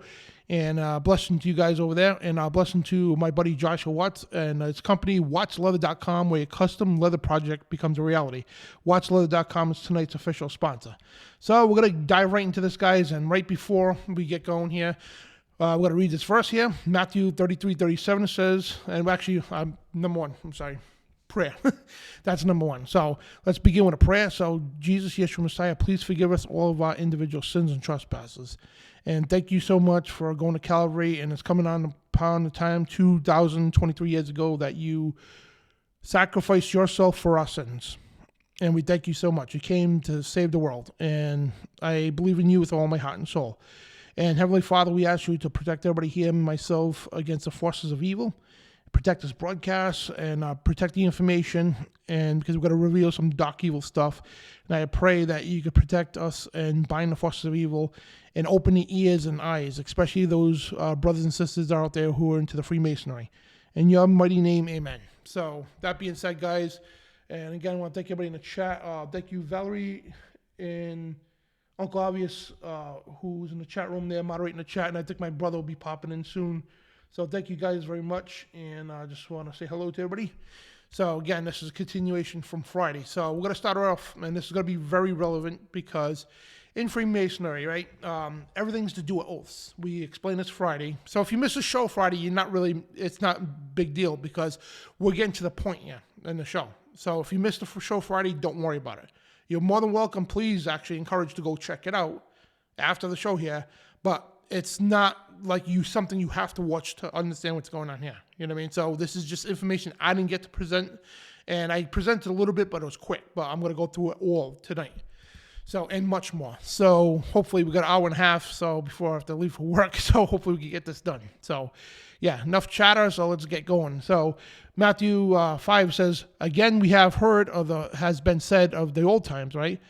And blessing to you guys over there. And blessing to my buddy Joshua Watts and his company, WattsLeather.com, where your custom leather project becomes a reality. WattsLeather.com is tonight's official sponsor. So we're going to dive right into this, guys. And right before we get going here, we're going to read this verse here. Matthew 33:37 says, and actually, number one, I'm sorry, prayer. That's number one. So let's begin with a prayer. So Jesus, Yeshua Messiah, please forgive us all of our individual sins and trespasses. And thank you so much for going to Calvary. And it's coming upon the time 2023 years ago that you sacrificed yourself for our sins. And we thank you so much. You came to save the world. And I believe in you with all my heart and soul. And Heavenly Father, we ask you to protect everybody here and myself against the forces of evil. Protect this broadcast and protect the information. And because we're going to reveal some dark evil stuff. And I pray that you could protect us and bind the forces of evil and open the ears and eyes, especially those brothers and sisters out there who are into the Freemasonry. In your mighty name, amen. So that being said, guys, and again, I want to thank everybody in the chat. Thank you, Valerie and Uncle Obvious, who's in the chat room there, moderating the chat, and I think my brother will be popping in soon. So thank you guys very much, and I just want to say hello to everybody. So again, this is a continuation from Friday. So we're going to start off, and this is going to be very relevant because in Freemasonry, right, everything's to do with oaths. We explained this Friday. So if you miss a show Friday, it's not a big deal because we're getting to the point here in the show. So if you missed the show Friday, don't worry about it. You're more than welcome. Please actually encourage to go check it out after the show here. But it's not like something you have to watch to understand what's going on here. You know what I mean? So this is just information I didn't get to present. And I presented a little bit, but it was quick. But I'm going to go through it all tonight. So, and much more. So hopefully we got an hour and a half so before I have to leave for work. So hopefully we can get this done. So yeah, enough chatter. So let's get going. So Matthew 5 says, again, we have heard has been said of the old times, right?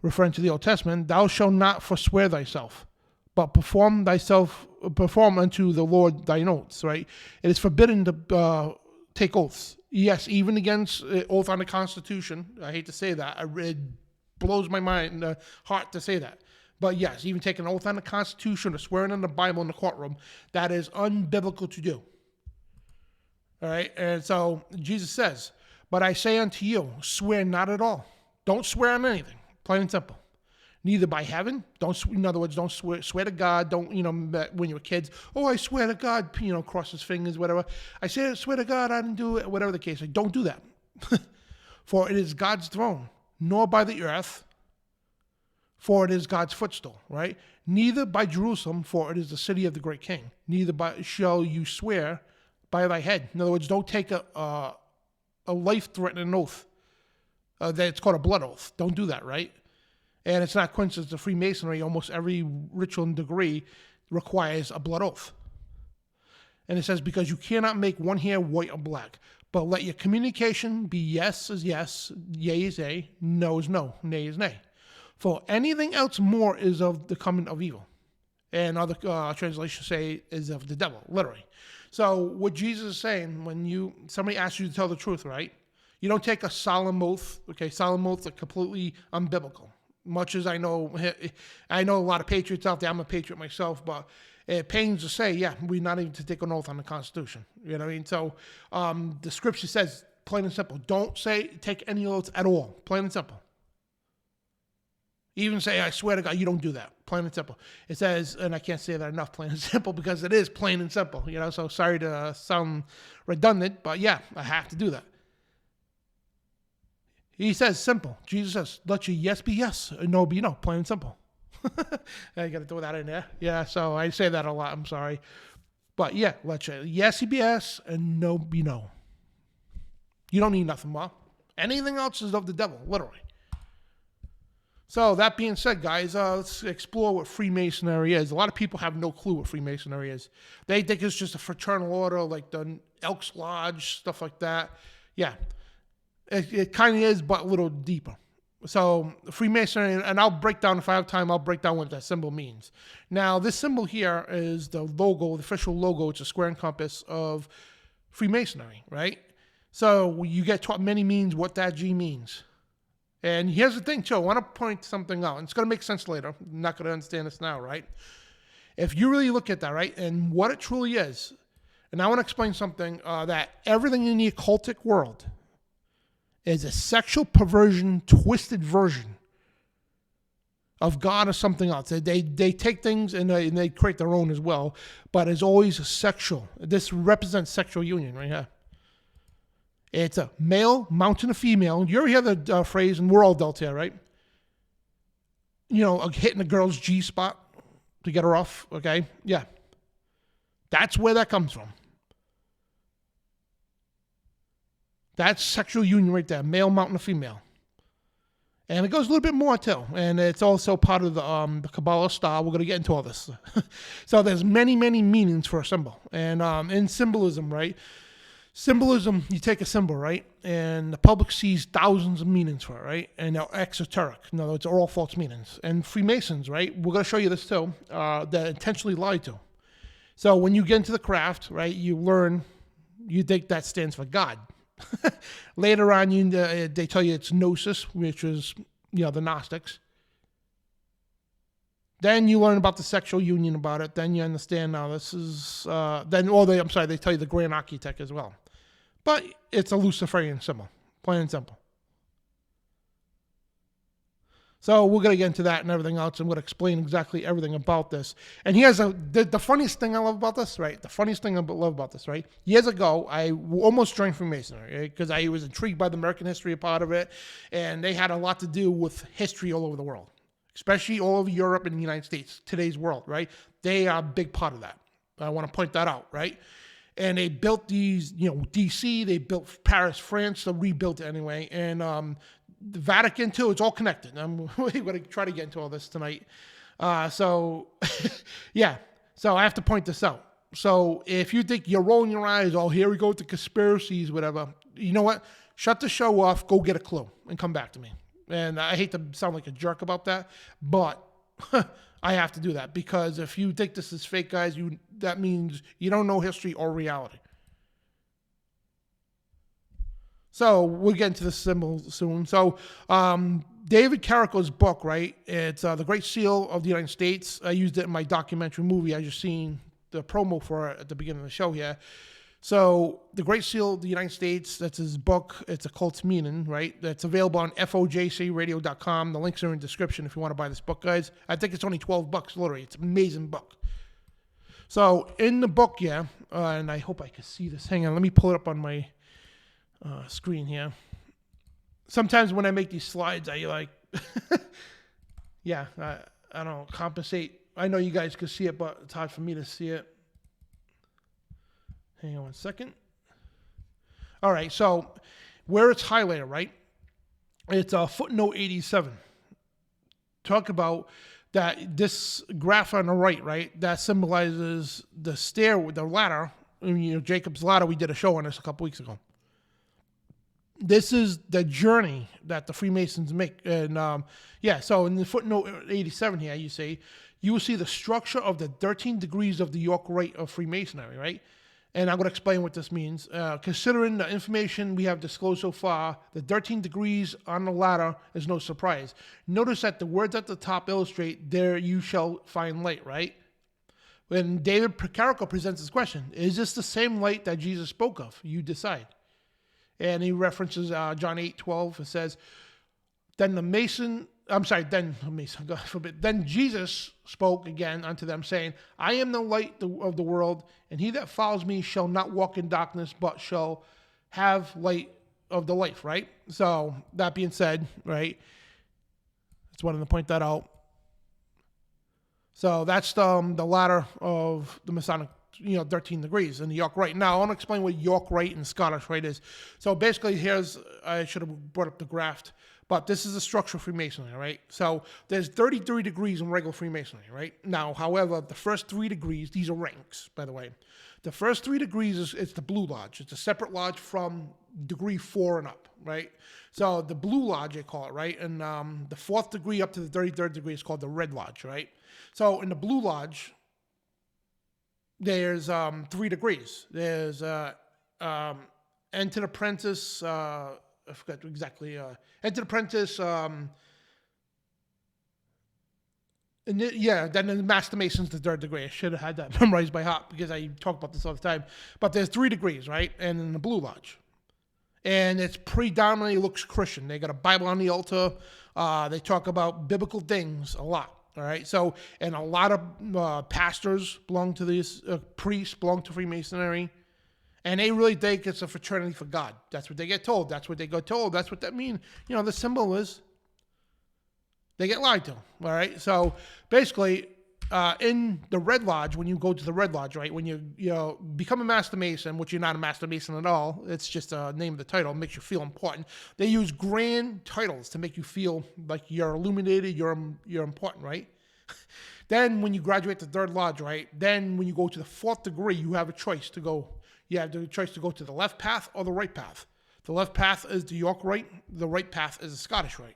Referring to the Old Testament, thou shalt not forswear thyself, but perform unto the Lord thine oaths, right? It is forbidden to take oaths. Yes, even against oath on the Constitution. I hate to say that. It blows my mind, heart to say that. But yes, even taking an oath on the Constitution or swearing in the Bible in the courtroom, that is unbiblical to do. All right, and so Jesus says, but I say unto you, swear not at all. Don't swear on anything, plain and simple. Neither by heaven, in other words, don't swear to God. Don't, when you were kids, I swear to God, cross his fingers, whatever. I swear to God, I didn't do it, whatever the case. Like, don't do that. For it is God's throne, nor by the earth, for it is God's footstool, right? Neither by Jerusalem, for it is the city of the great king. Neither shall you swear by thy head. In other words, don't take a life-threatening oath. That it's called a blood oath. Don't do that, right? And it's not coincidence. The Freemasonry, almost every ritual and degree requires a blood oath. And it says, because you cannot make one hair white or black, but let your communication be yes is yes, yea is yea, no is no, nay is nay. For anything else more is of the coming of evil. And other translations say is of the devil, literally. So what Jesus is saying, when somebody asks you to tell the truth, right? You don't take a solemn oath. Okay, solemn oaths are completely unbiblical. Much as I know a lot of patriots out there. I'm a patriot myself, but it pains to say, we're not even to take an oath on the Constitution. You know what I mean? So the scripture says, plain and simple, don't take any oaths at all. Plain and simple. Even say, I swear to God, you don't do that. Plain and simple. It says, and I can't say that enough, plain and simple, because it is plain and simple. So sorry to sound redundant, but I have to do that. He says simple. Jesus says, let your yes be yes and no be no. Plain and simple. I got to throw that in there. Yeah, so I say that a lot. I'm sorry. But let your yes be yes and no be no. You don't need nothing more. Anything else is of the devil, literally. So that being said, guys, let's explore what Freemasonry is. A lot of people have no clue what Freemasonry is. They think it's just a fraternal order like the Elks Lodge, stuff like that. Yeah. It kind of is, but a little deeper. So Freemasonry, and I'll break down, if I have time, I'll break down what that symbol means. Now, this symbol here is the logo, the official logo. It's a square and compass of Freemasonry, right? So you get taught many means what that G means. And here's the thing, too. I want to point something out. And it's going to make sense later. I'm not going to understand this now, right? If you really look at that, right, and what it truly is, and I want to explain something, that everything in the occultic world is a sexual perversion, twisted version of God or something else. They take things and they create their own as well, but it's always sexual. This represents sexual union right here. It's a male mounting a female. You ever hear the phrase, and we're all adults here, right? You know, hitting a girl's G-spot to get her off, okay? Yeah. That's where that comes from. That's sexual union right there, male mounting a female. And it goes a little bit more too. And it's also part of the Kabbalah style. We're going to get into all this. So there's many, many meanings for a symbol. And in symbolism, right? Symbolism, you take a symbol, right? And the public sees thousands of meanings for it, right? And they're exoteric. In other words, they're all false meanings. And Freemasons, right? We're going to show you this too, that intentionally lie to. So when you get into the craft, right, you learn, you think that stands for God. Later on, they tell you it's gnosis, which is, the Gnostics. Then you learn about the sexual union about it. Then you understand now this is, they tell you the Grand Architect as well. But it's a Luciferian symbol, plain and simple. So we're going to get into that and everything else. I'm going to explain exactly everything about this. And here's the funniest thing I love about this, right? The funniest thing I love about this, right? Years ago, I almost joined Freemasonry because I was intrigued by the American history part of it. And they had a lot to do with history all over the world, especially all over Europe and the United States, today's world, right? They are a big part of that. I want to point that out, right? And they built these, D.C., they built Paris, France, so rebuilt it anyway. And the Vatican too, it's all connected. I'm going to try to get into all this tonight. Yeah, so I have to point this out. So if you think you're rolling your eyes, oh, here we go with the conspiracies, whatever, you know what? Shut the show off, go get a clue, and come back to me. And I hate to sound like a jerk about that, but I have to do that because if you think this is fake, guys, that means you don't know history or reality. So we'll get into the symbol soon. So David Carrico's book, right? It's The Great Seal of the United States. I used it in my documentary movie. I just seen the promo for it at the beginning of the show here. So The Great Seal of the United States, that's his book. It's a cult meaning, right? That's available on FOJCRadio.com. The links are in the description if you want to buy this book, guys. I think it's only $12, literally. It's an amazing book. So in the book, yeah, and I hope I can see this. Hang on, let me pull it up on my screen here. Sometimes when I make these slides, I I don't compensate. I know you guys can see it, but it's hard for me to see it. Hang on one second. All right, so where it's highlighted, right? It's footnote 87. Talk about that this graph on the right? That symbolizes the ladder. Jacob's ladder. We did a show on this a couple weeks ago. This is the journey that the Freemasons make. And so in the footnote 87 here, you will see the structure of the 13 degrees of the York Rite of Freemasonry, right? And I'm going to explain what this means. Considering the information we have disclosed so far, the 13 degrees on the ladder is no surprise. Notice that the words at the top illustrate, there you shall find light, right? When David Carrico presents this question, is this the same light that Jesus spoke of? You decide. And he references John 8:12. It says, then Jesus spoke again unto them, saying, I am the light of the world, and he that follows me shall not walk in darkness, but shall have light of the life, right? So that being said, right, just wanted to point that out. So that's the ladder of the Masonic 13 degrees in the York Rite. Now, I want to explain what York Rite and Scottish Rite is. So basically, I should have brought up the graph, but this is the structure of Freemasonry, right? So there's 33 degrees in regular Freemasonry, right? Now, however, the first 3 degrees, these are ranks, by the way. The first 3 degrees is the Blue Lodge. It's a separate lodge from degree 4 and up, right? So the Blue Lodge, they call it, right? And the 4th degree up to the 33rd degree is called the Red Lodge, right? So in the Blue Lodge, there's 3 degrees. There's Entered Apprentice, I forgot exactly, Entered Apprentice, then the Master Mason's the 3rd degree. I should have had that memorized by heart because I talk about this all the time. But there's 3 degrees, right? And in the Blue Lodge. And it's predominantly looks Christian. They got a Bible on the altar. They talk about biblical things a lot. All right. So, and a lot of pastors belong to this, priests belong to Freemasonry. And they really think it's a fraternity for God. That's what they get told. That's what they got told. That's what that means. You know, the symbol is they get lied to. All right. So basically, in the Red Lodge, when you go to the Red Lodge, right, when you become a Master Mason, which you're not a Master Mason at all, it's just a name of the title, it makes you feel important. They use grand titles to make you feel like you're illuminated, you're important, right? Then when you graduate the 3rd Lodge, right, then when you go to the 4th degree, you have a choice to go. You have the choice to go to the left path or the right path. The left path is the York Rite. The right path is the Scottish Rite.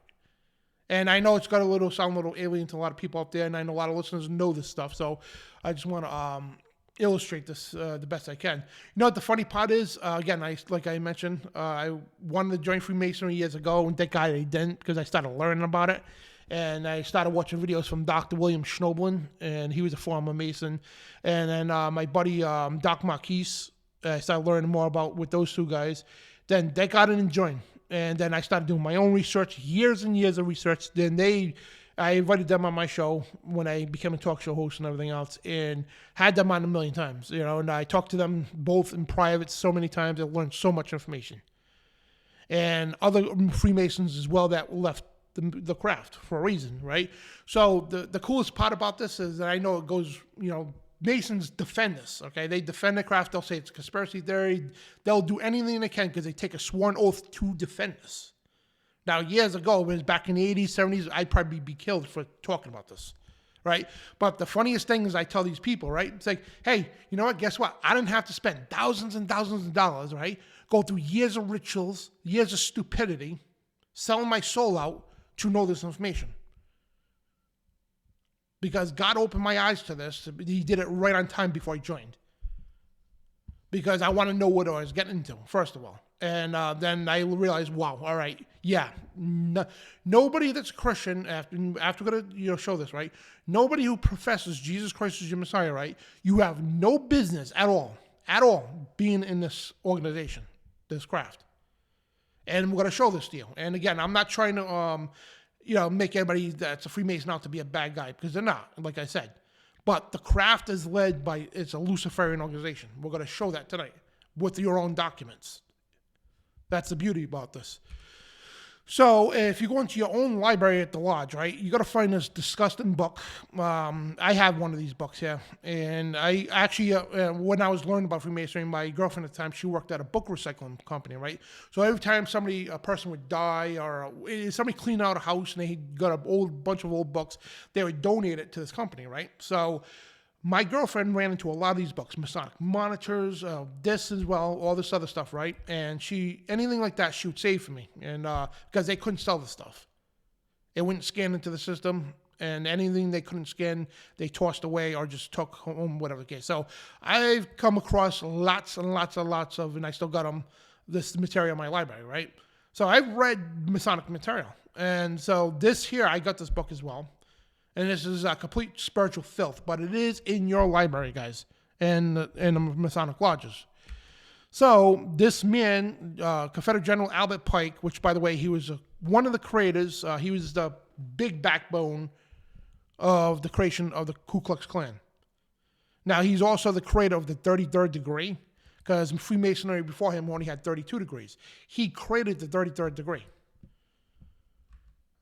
And I know it's got sound a little alien to a lot of people out there, and I know a lot of listeners know this stuff, so I just want to illustrate this the best I can. You know what the funny part is? Again, like I mentioned, I wanted to join Freemasonry years ago, and thank God I didn't because I started learning about it. And I started watching videos from Dr. William Schnoblin, and he was a former Mason. And then my buddy, Doc Marquise, I started learning more about with those 2 guys. Then they got in and joined. And then I started doing my own research, years and years of research. Then I invited them on my show when I became a talk show host and everything else, and had them on a million times, and I talked to them both in private so many times. I learned so much information. And other Freemasons as well that left the craft for a reason, right? So the coolest part about this is that I know it goes, Masons defend this, okay? They defend the craft. They'll say it's conspiracy theory. They'll do anything they can because they take a sworn oath to defend this. Now, years ago, it was back in the 80s, 70s, I'd probably be killed for talking about this, right? But the funniest thing is I tell these people, right? It's like, hey, you know what? Guess what? I didn't have to spend thousands and thousands of dollars, right? Go through years of rituals, years of stupidity, selling my soul out to know this information. Because God opened my eyes to this. He did it right on time before I joined. Because I want to know what I was getting into, first of all. And then I realized, wow, all right, yeah. Nobody that's Christian, after we're going to show this, right? Nobody who professes Jesus Christ as your Messiah, right? You have no business at all, being in this organization, this craft. And we're going to show this to you. And again, I'm not trying to... make everybody that's a Freemason out to be a bad guy, because they're not, like I said. But the craft is led by, it's a Luciferian organization. We're going to show that tonight with your own documents. That's the beauty about this. So if you go into your own library at the lodge, right, you got to find this disgusting book. I have one of these books here. And I actually, when I was learning about Freemasonry, my girlfriend at the time, she worked at a book recycling company, right? So every time a person would die or somebody cleaned out a house and they got a bunch of old books, they would donate it to this company, right? So my girlfriend ran into a lot of these books, Masonic monitors, this as well, all this other stuff, right? And anything like that, she would save for me, and because they couldn't sell the stuff. It wouldn't scan into the system, and anything they couldn't scan, they tossed away or just took home, whatever the case. So I've come across lots and lots and lots of, and I still got this material in my library, right? So I've read Masonic material. And so I got this book as well. And this is a complete spiritual filth, but it is in your library, guys, and the Masonic lodges. So this man, Confederate General Albert Pike, which, by the way, he was one of the creators. He was the big backbone of the creation of the Ku Klux Klan. Now, he's also the creator of the 33rd degree, because Freemasonry before him only had 32 degrees. He created the 33rd degree.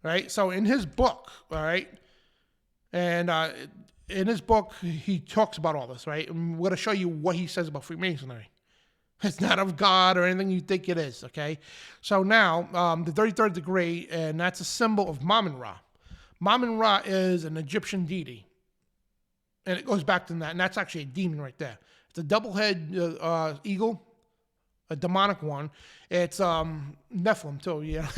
Right? So in his book, all right, and in his book, he talks about all this, right? And we're going to show you what he says about Freemasonry. It's not of God or anything you think it is, okay? So now, the 33rd degree, and that's a symbol of Mammon Ra. Mammon Ra is an Egyptian deity. And it goes back to that, and that's actually a demon right there. It's a double-head eagle, a demonic one. It's Nephilim too, yeah.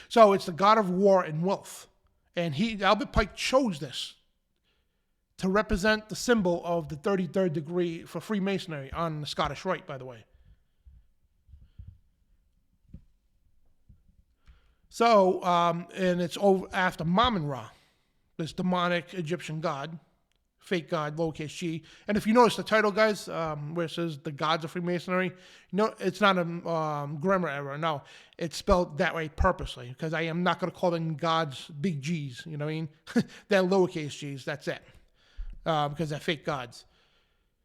So it's the god of war and wealth. And Albert Pike chose this to represent the symbol of the 33rd degree for Freemasonry on the Scottish Rite, by the way. So, and it's over after Mammon-Ra, this demonic Egyptian god, fake god, lowercase g. And if you notice the title, guys, where it says the gods of Freemasonry, no, it's not a grammar error. No, it's spelled that way purposely because I am not going to call them gods big G's. You know what I mean? They're lowercase g's. That's it, because they're fake gods.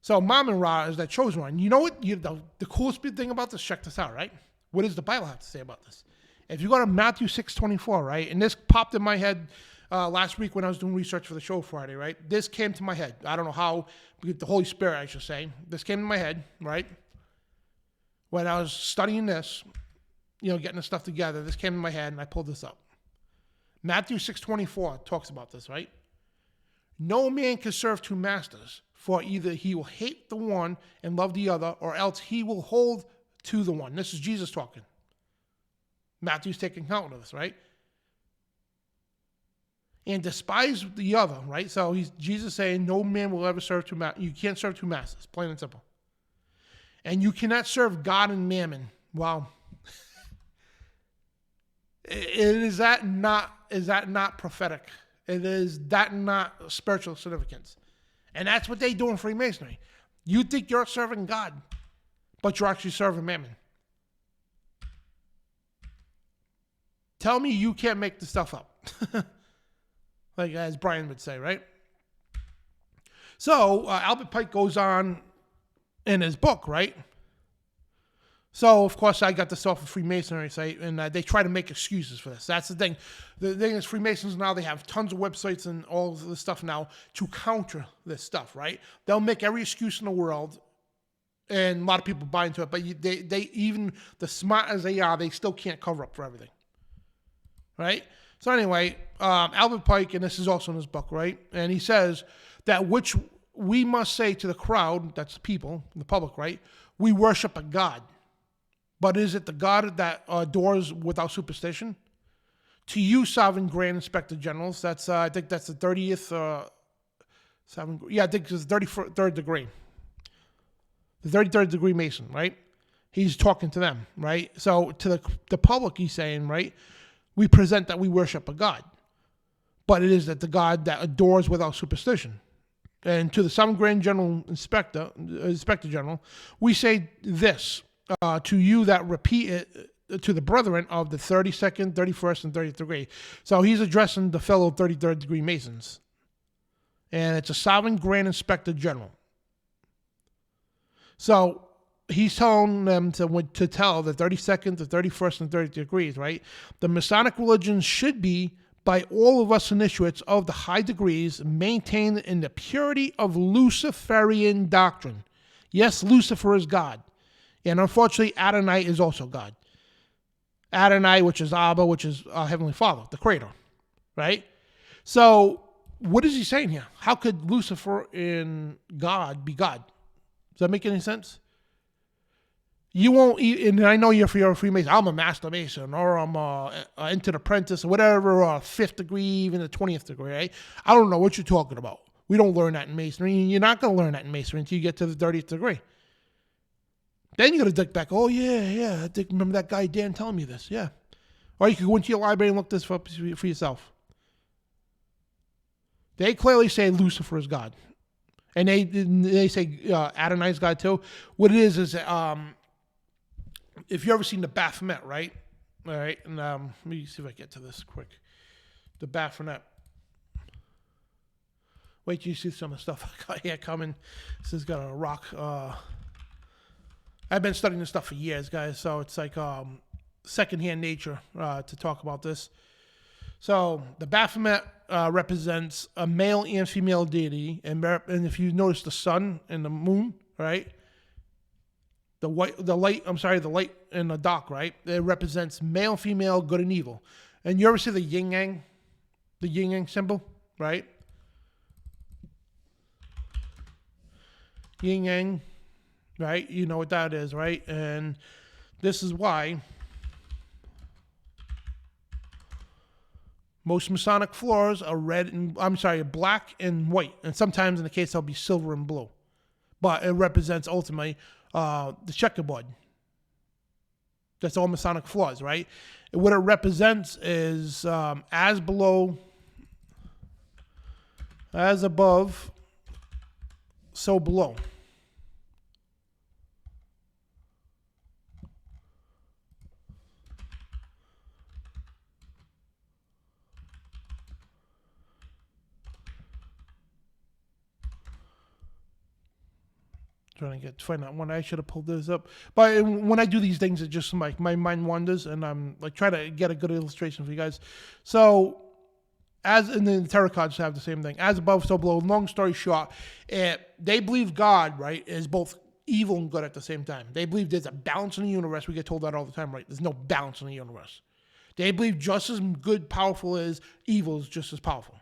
So Mammon-Ra is that chosen one. You know what? The coolest thing about this, check this out, right? What does the Bible have to say about this? If you go to Matthew 6:24, right? And this popped in my head last week when I was doing research for the show Friday, right? This came to my head. I don't know how, the Holy Spirit, I should say. This came to my head, right? When I was studying this, getting the stuff together, this came to my head and I pulled this up. Matthew 6:24 talks about this, right? No man can serve two masters, for either he will hate the one and love the other, or else he will hold to the one. This is Jesus talking. Matthew's taking account of this, right? And despise the other, right? So Jesus saying, no man will ever serve two masters. You can't serve two masters, plain and simple. And you cannot serve God and mammon. Wow. Is that not prophetic? Is that not spiritual significance? And that's what they do in Freemasonry. You think you're serving God, but you're actually serving mammon. Tell me you can't make the stuff up. Like as Brian would say, right? So Albert Pike goes on in his book, right? So, of course, I got this off of Freemasonry site, and they try to make excuses for this. That's the thing. The thing is, Freemasons now, they have tons of websites and all of this stuff now to counter this stuff, right? They'll make every excuse in the world, and a lot of people buy into it, but they even, the smart as they are, they still can't cover up for everything, right? So anyway, Albert Pike, and this is also in his book, right? And he says that which we must say to the crowd, that's the people, the public, right? We worship a God. But is it the God that adores without superstition? To you, sovereign grand inspector generals, that's I think that's the 30th, I think it's the 33rd degree. The 33rd degree Mason, right? He's talking to them, right? So to the public, he's saying, right? We present that we worship a God. But it is that the God that adores without superstition. And to the sovereign grand general inspector general, we say this. To you that repeat it to the brethren of the 32nd, 31st, and 30th degree. So he's addressing the fellow 33rd degree Masons. And it's a sovereign grand inspector general. So he's telling them to tell the 32nd, the 31st, and 30th degrees, right? The Masonic religion should be, by all of us initiates of the high degrees, maintained in the purity of Luciferian doctrine. Yes, Lucifer is God. And unfortunately, Adonai is also God. Adonai, which is Abba, which is our Heavenly Father, the Creator, right? So what is he saying here? How could Lucifer and God be God? Does that make any sense? You won't, and I know you're a Freemason. I'm a Master Mason, or I'm into the apprentice, or whatever, 5th degree, even the 20th degree, right? I don't know what you're talking about. We don't learn that in Masonry. You're not going to learn that in Masonry until you get to the 30th degree. Then you got to dig back. Oh, yeah. I remember that guy Dan telling me this. Yeah. Or you could go into your library and look this up for yourself. They clearly say Lucifer is God. And they say Adonai is God too. What it is if you ever seen the Baphomet, right? All right. And let me see if I get to this quick. The Baphomet. Wait till you see some of the stuff I got here coming. This has got a rock. I've been studying this stuff for years, guys, so it's like secondhand nature to talk about this. So the Baphomet represents a male and female deity, and if you notice the sun and the moon, right? The light and the dark, right? It represents male, female, good and evil. And you ever see the yin yang symbol, right? Yin yang. Right? You know what that is, right? And this is why most Masonic floors are black and white. And sometimes in the case, they'll be silver and blue. But it represents ultimately the checkerboard. That's all Masonic floors, right? What it represents is as below, as above, so below. Trying to find out when I should have pulled this up. But when I do these things, it just like my mind wanders, and I'm like trying to get a good illustration for you guys. So, as in the tarot cards have the same thing, as above, so below. Long story short, they believe God, right, is both evil and good at the same time. They believe there's a balance in the universe. We get told that all the time, right? There's no balance in the universe. They believe just as good, powerful as evil is just as powerful.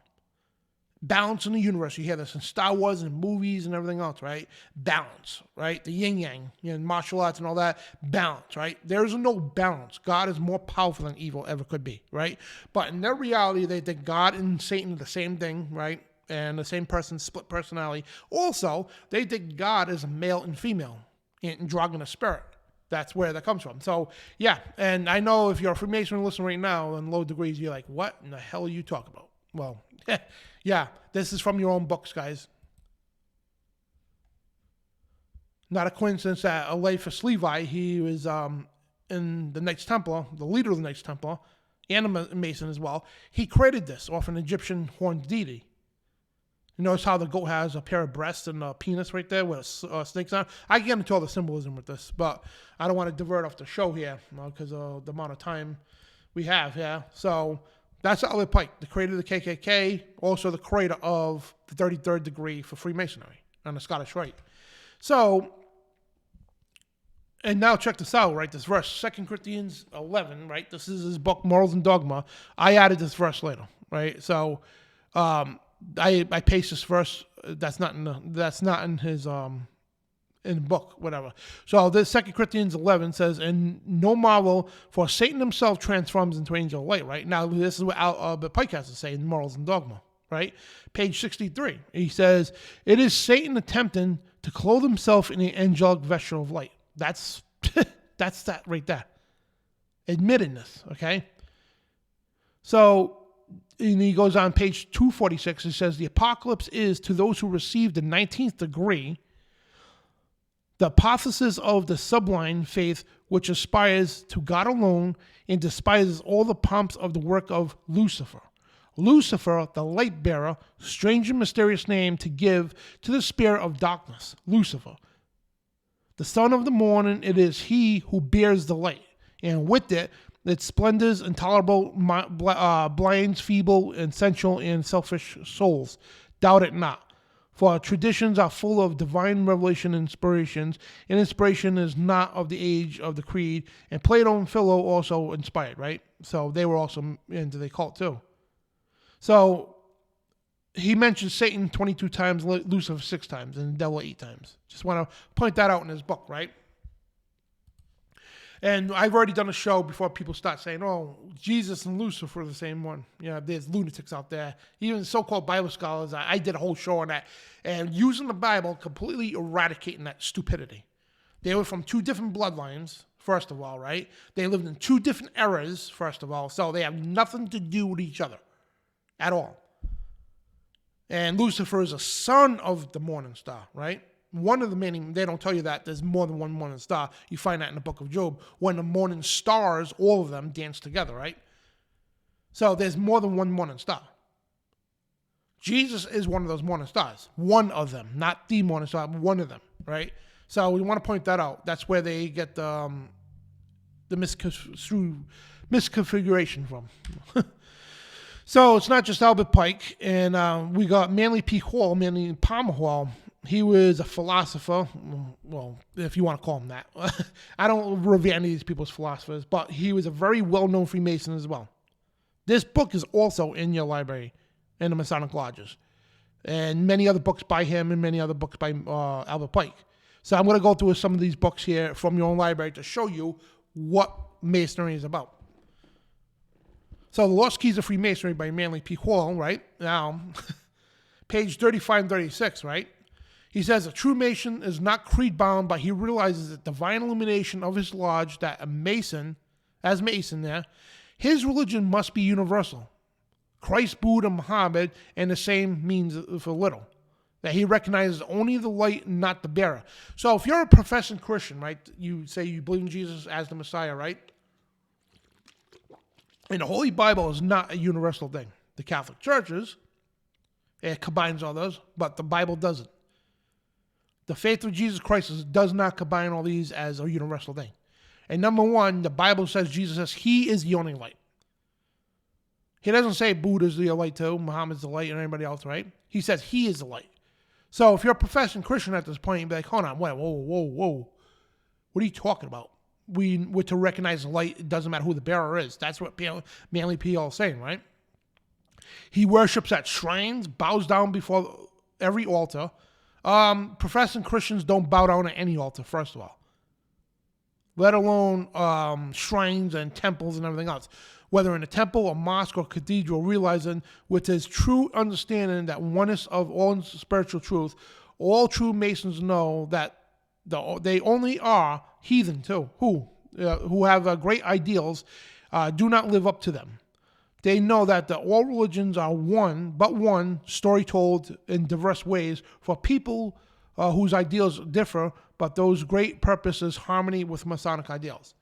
Balance in the universe. You hear this in Star Wars and movies and everything else, right? Balance, right? The yin yang, martial arts and all that. Balance, right? There's no balance. God is more powerful than evil ever could be, right? But in their reality, they think God and Satan are the same thing, right? And the same person, split personality. Also, they think God is a male and female, androgynous spirit. That's where that comes from. So, yeah. And I know if you're a Freemason listening right now in low degrees, you're like, what in the hell are you talking about? Well, yeah, this is from your own books, guys. Not a coincidence that Eliphas Levi, he was in the Knights Templar, the leader of the Knights Templar, and a Mason as well. He created this off an Egyptian horned deity. You notice how the goat has a pair of breasts and a penis right there with snakes on? I get into all the symbolism with this, but I don't want to divert off the show here because of the amount of time we have here. So that's Albert Pike, the creator of the KKK, also the creator of the 33rd degree for Freemasonry on the Scottish Rite. So, and now check this out, right? This verse, 2 Corinthians 11, right? This is his book, Morals and Dogma. I added this verse later, right? So, I paste this verse. That's not in his in the book, whatever. So this 2 Corinthians 11 says, and no marvel, for Satan himself transforms into angel of light, right? Now, this is what Albert Pike has to say in Morals and Dogma, right? Page 63. He says, it is Satan attempting to clothe himself in the angelic vesture of light. That's that right there. Admitting this, okay? So, and he goes on page 246, it says, the apocalypse is to those who receive the 19th degree, the apotheosis of the sublime faith which aspires to God alone and despises all the pomps of the work of Lucifer. Lucifer, the light bearer, strange and mysterious name to give to the spirit of darkness, Lucifer. The son of the morning, it is he who bears the light, and with it, its splendors, intolerable, blinds, feeble, and sensual, and selfish souls. Doubt it not. For traditions are full of divine revelation and inspirations, and inspiration is not of the age of the creed. And Plato and Philo also inspired, right? So they were also into the cult too. So he mentions Satan 22 times, Lucifer 6 times, and the devil 8 times. Just want to point that out in his book, right? And I've already done a show before people start saying, oh, Jesus and Lucifer are the same one. You know, there's lunatics out there. Even so-called Bible scholars, I did a whole show on that. And using the Bible, completely eradicating that stupidity. They were from 2 different bloodlines, first of all, right? They lived in 2 different eras, first of all. So they have nothing to do with each other at all. And Lucifer is a son of the morning star, right? One of the many, they don't tell you that there's more than one morning star. You find that in the book of Job. When the morning stars, all of them dance together, right? So there's more than one morning star. Jesus is one of those morning stars. One of them, not the morning star, but one of them, right? So we want to point that out. That's where they get the misconfiguration from. So it's not just Albert Pike. And we got Manly P. Hall, Manly Palmer Hall. He was a philosopher, well, if you want to call him that. I don't revere any of these people as philosophers, but he was a very well-known Freemason as well. This book is also in your library in the Masonic Lodges, and many other books by him and many other books by Albert Pike. So I'm going to go through some of these books here from your own library to show you what Masonry is about. So The Lost Keys of Freemasonry by Manly P. Hall, right? Now, page 35 and 36, right? He says, a true Mason is not creed-bound, but he realizes that divine illumination of his lodge, that a Mason, as Mason there, his religion must be universal. Christ, Buddha, Muhammad, and the same means for little. That he recognizes only the light and not the bearer. So if you're a professing Christian, right, you say you believe in Jesus as the Messiah, right? And the Holy Bible is not a universal thing. The Catholic Churches, it combines all those, but the Bible doesn't. The faith of Jesus Christ does not combine all these as a universal thing. And number one, the Bible says, Jesus says, he is the only light. He doesn't say Buddha's the light too, Muhammad's the light, and anybody else, right? He says he is the light. So if you're a professing Christian at this point, you'd be like, hold on, whoa. What are you talking about? We're to recognize the light. It doesn't matter who the bearer is. That's what Manly P. is saying, right? He worships at shrines, bows down before every altar. Professing Christians don't bow down at any altar, first of all. Let alone shrines and temples and everything else. Whether in a temple, a mosque, or cathedral, realizing with his true understanding that oneness of all spiritual truth, all true Masons know that they only are heathen too, who have great ideals, do not live up to them. They know that all religions are one story told in diverse ways for people whose ideals differ, but those great purposes harmony with Masonic ideals.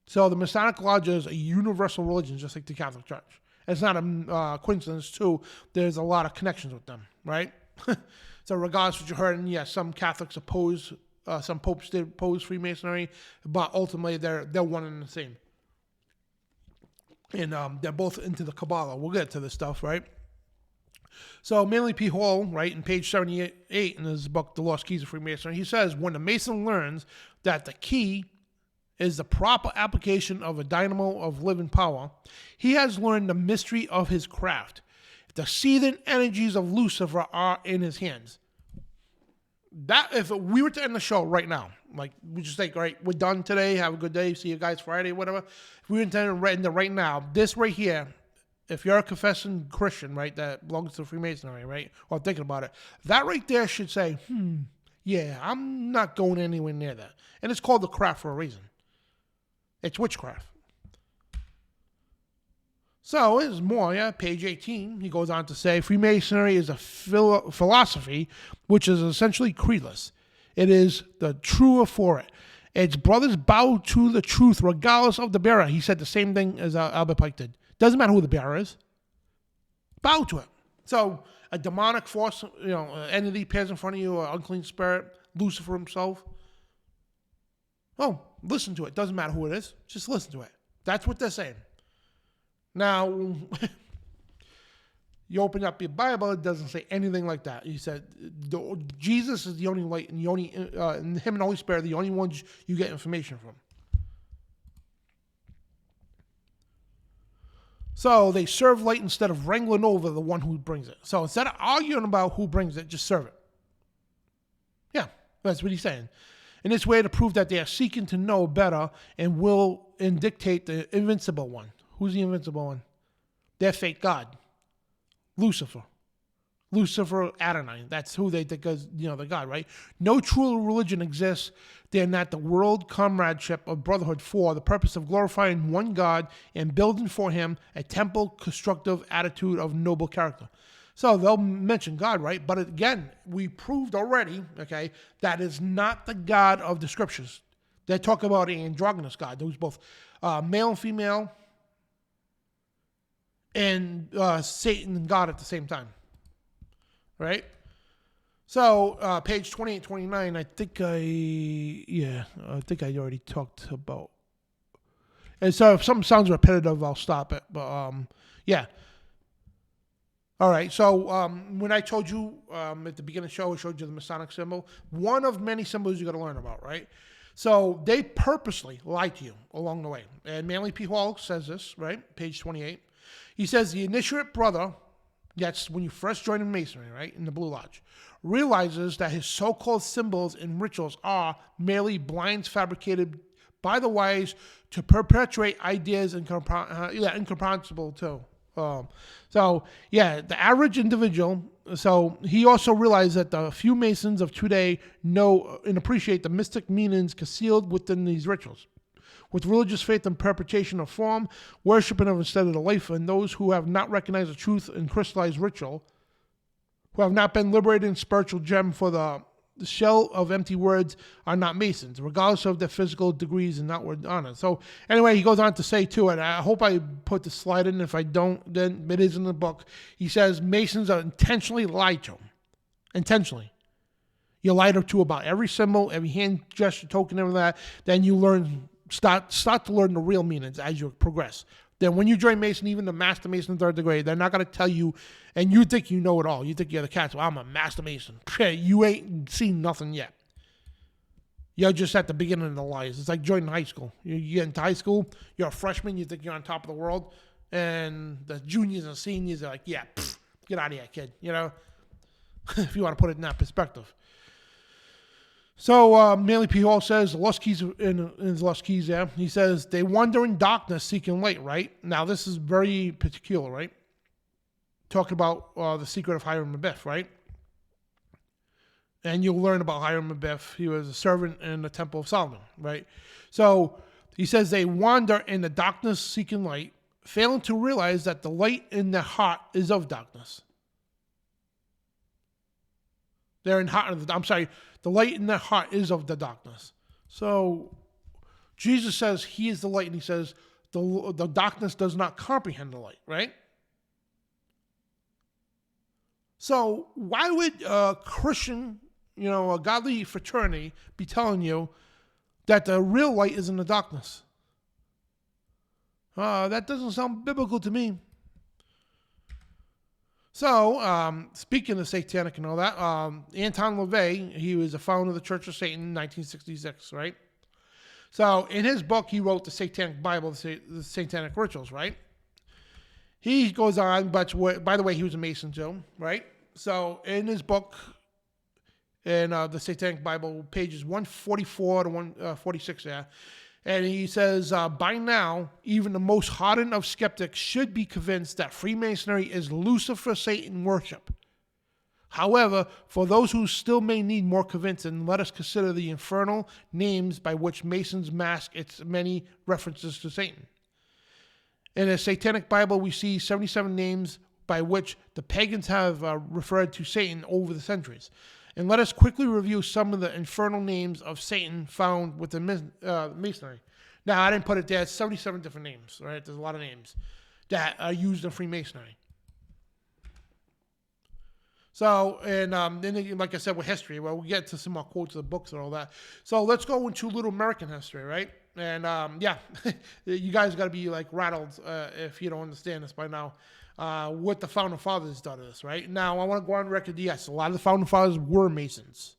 So the Masonic Lodge is a universal religion, just like the Catholic Church. It's not a coincidence, too. There's a lot of connections with them, right? So regardless of what you heard, and yes, some Catholics oppose, some popes did oppose Freemasonry, but ultimately they're one and the same. And they're both into the Kabbalah. We'll get to this stuff, right? So Manly P. Hall, right, in page 78 in his book, The Lost Keys of Freemasonry, he says, when the Mason learns that the key is the proper application of a dynamo of living power, he has learned the mystery of his craft. The seething energies of Lucifer are in his hands. That, if we were to end the show right now, like we just think, all right, we're done today, have a good day, see you guys Friday, whatever. If we were to end it right now, this right here, if you're a confessing Christian, right, that belongs to Freemasonry, right, or thinking about it, that right there should say, yeah, I'm not going anywhere near that. And it's called the craft for a reason. It's witchcraft. So there's more, page 18. He goes on to say, Freemasonry is a philosophy which is essentially creedless. It is the truer for it. Its brothers bow to the truth regardless of the bearer. He said the same thing as Albert Pike did. Doesn't matter who the bearer is. Bow to it. So a demonic force, entity appears in front of you, an unclean spirit, Lucifer himself. Oh, listen to it. Doesn't matter who it is. Just listen to it. That's what they're saying. Now, you open up your Bible, it doesn't say anything like that. He said Jesus is the only light, and and him and the Holy Spirit are the only ones you get information from. So they serve light instead of wrangling over the one who brings it. So instead of arguing about who brings it, just serve it. Yeah, that's what he's saying. In this way, to prove that they are seeking to know better and will dictate the invincible one. Who's the invincible one? Their fake God. Lucifer. Lucifer Adonai. That's who they think is, the God, right? No true religion exists than that the world comradeship of brotherhood for the purpose of glorifying one God and building for him a temple constructive attitude of noble character. So they'll mention God, right? But again, we proved already, okay, that is not the God of the scriptures. They talk about an androgynous God, who's both male and female, and Satan and God at the same time, right? So page 28, 29, I think I already talked about. And so if something sounds repetitive, I'll stop it. But yeah. All right, so when I told you at the beginning of the show, I showed you the Masonic symbol. One of many symbols you got to learn about, right? So they purposely lie to you along the way. And Manly P. Hall says this, right? Page 28. He says, the initiate brother, that's when you first join in Masonry, right, in the Blue Lodge, realizes that his so-called symbols and rituals are merely blinds fabricated by the wise to perpetuate ideas incomprehensible too. The average individual. So he also realized that the few Masons of today know and appreciate the mystic meanings concealed within these rituals. With religious faith and perpetuation of form, worshiping of instead of the life, and those who have not recognized the truth in crystallized ritual, who have not been liberated in spiritual gem for the shell of empty words, are not Masons, regardless of their physical degrees and outward honor. So anyway, he goes on to say too, and I hope I put the slide in. If I don't, then it is in the book. He says Masons are intentionally lied to. Intentionally. You're lied to about every symbol, every hand gesture, token, everything that. Then you learn, start to learn the real meanings as you progress. Then when you join Mason, even the Master Mason 3rd degree, they're not going to tell you, and you think you know it all. You think you're the catch. Well, I'm a Master Mason. You ain't seen nothing yet. You're just at the beginning of the lies. It's like joining high school. You get into high school, you're a freshman, you think you're on top of the world, and the juniors and seniors are like, yeah, get out of here, kid. You know, if you want to put it in that perspective. So Manly P. Hall says, the Lost Keys, in his Lost Keys there, he says, they wander in darkness seeking light, right? Now, this is very particular, right? Talking about the secret of Hiram Abiff, right? And you'll learn about Hiram Abiff. He was a servant in the Temple of Solomon, right? So he says they wander in the darkness seeking light, failing to realize that the light in their heart is of darkness. The light in their heart is of the darkness. So Jesus says he is the light, and he says the darkness does not comprehend the light, right? So why would a Christian, a godly fraternity be telling you that the real light is in the darkness? That doesn't sound biblical to me. So, speaking of satanic and all that, Anton LaVey, he was a founder of the Church of Satan in 1966, right? So, in his book, he wrote the Satanic Bible, the Satanic Rituals, right? He goes on, but by the way, he was a Mason too, right? So, in his book, in the Satanic Bible, pages 144 to 146 there, and he says, by now, even the most hardened of skeptics should be convinced that Freemasonry is Lucifer Satan worship. However, for those who still may need more convincing, let us consider the infernal names by which Masons mask its many references to Satan. In the Satanic Bible, we see 77 names by which the pagans have referred to Satan over the centuries. And let us quickly review some of the infernal names of Satan found within Masonry. Now, I didn't put it there. It's 77 different names, right? There's a lot of names that are used in Freemasonry. So, and then, like I said, with history, well, we'll get to some more quotes of the books and all that. So let's go into a little American history, right? And you guys got to be like rattled if you don't understand this by now. What the Founding Fathers done to this, right? Now, I want to go on record, yes, a lot of the Founding Fathers were Masons.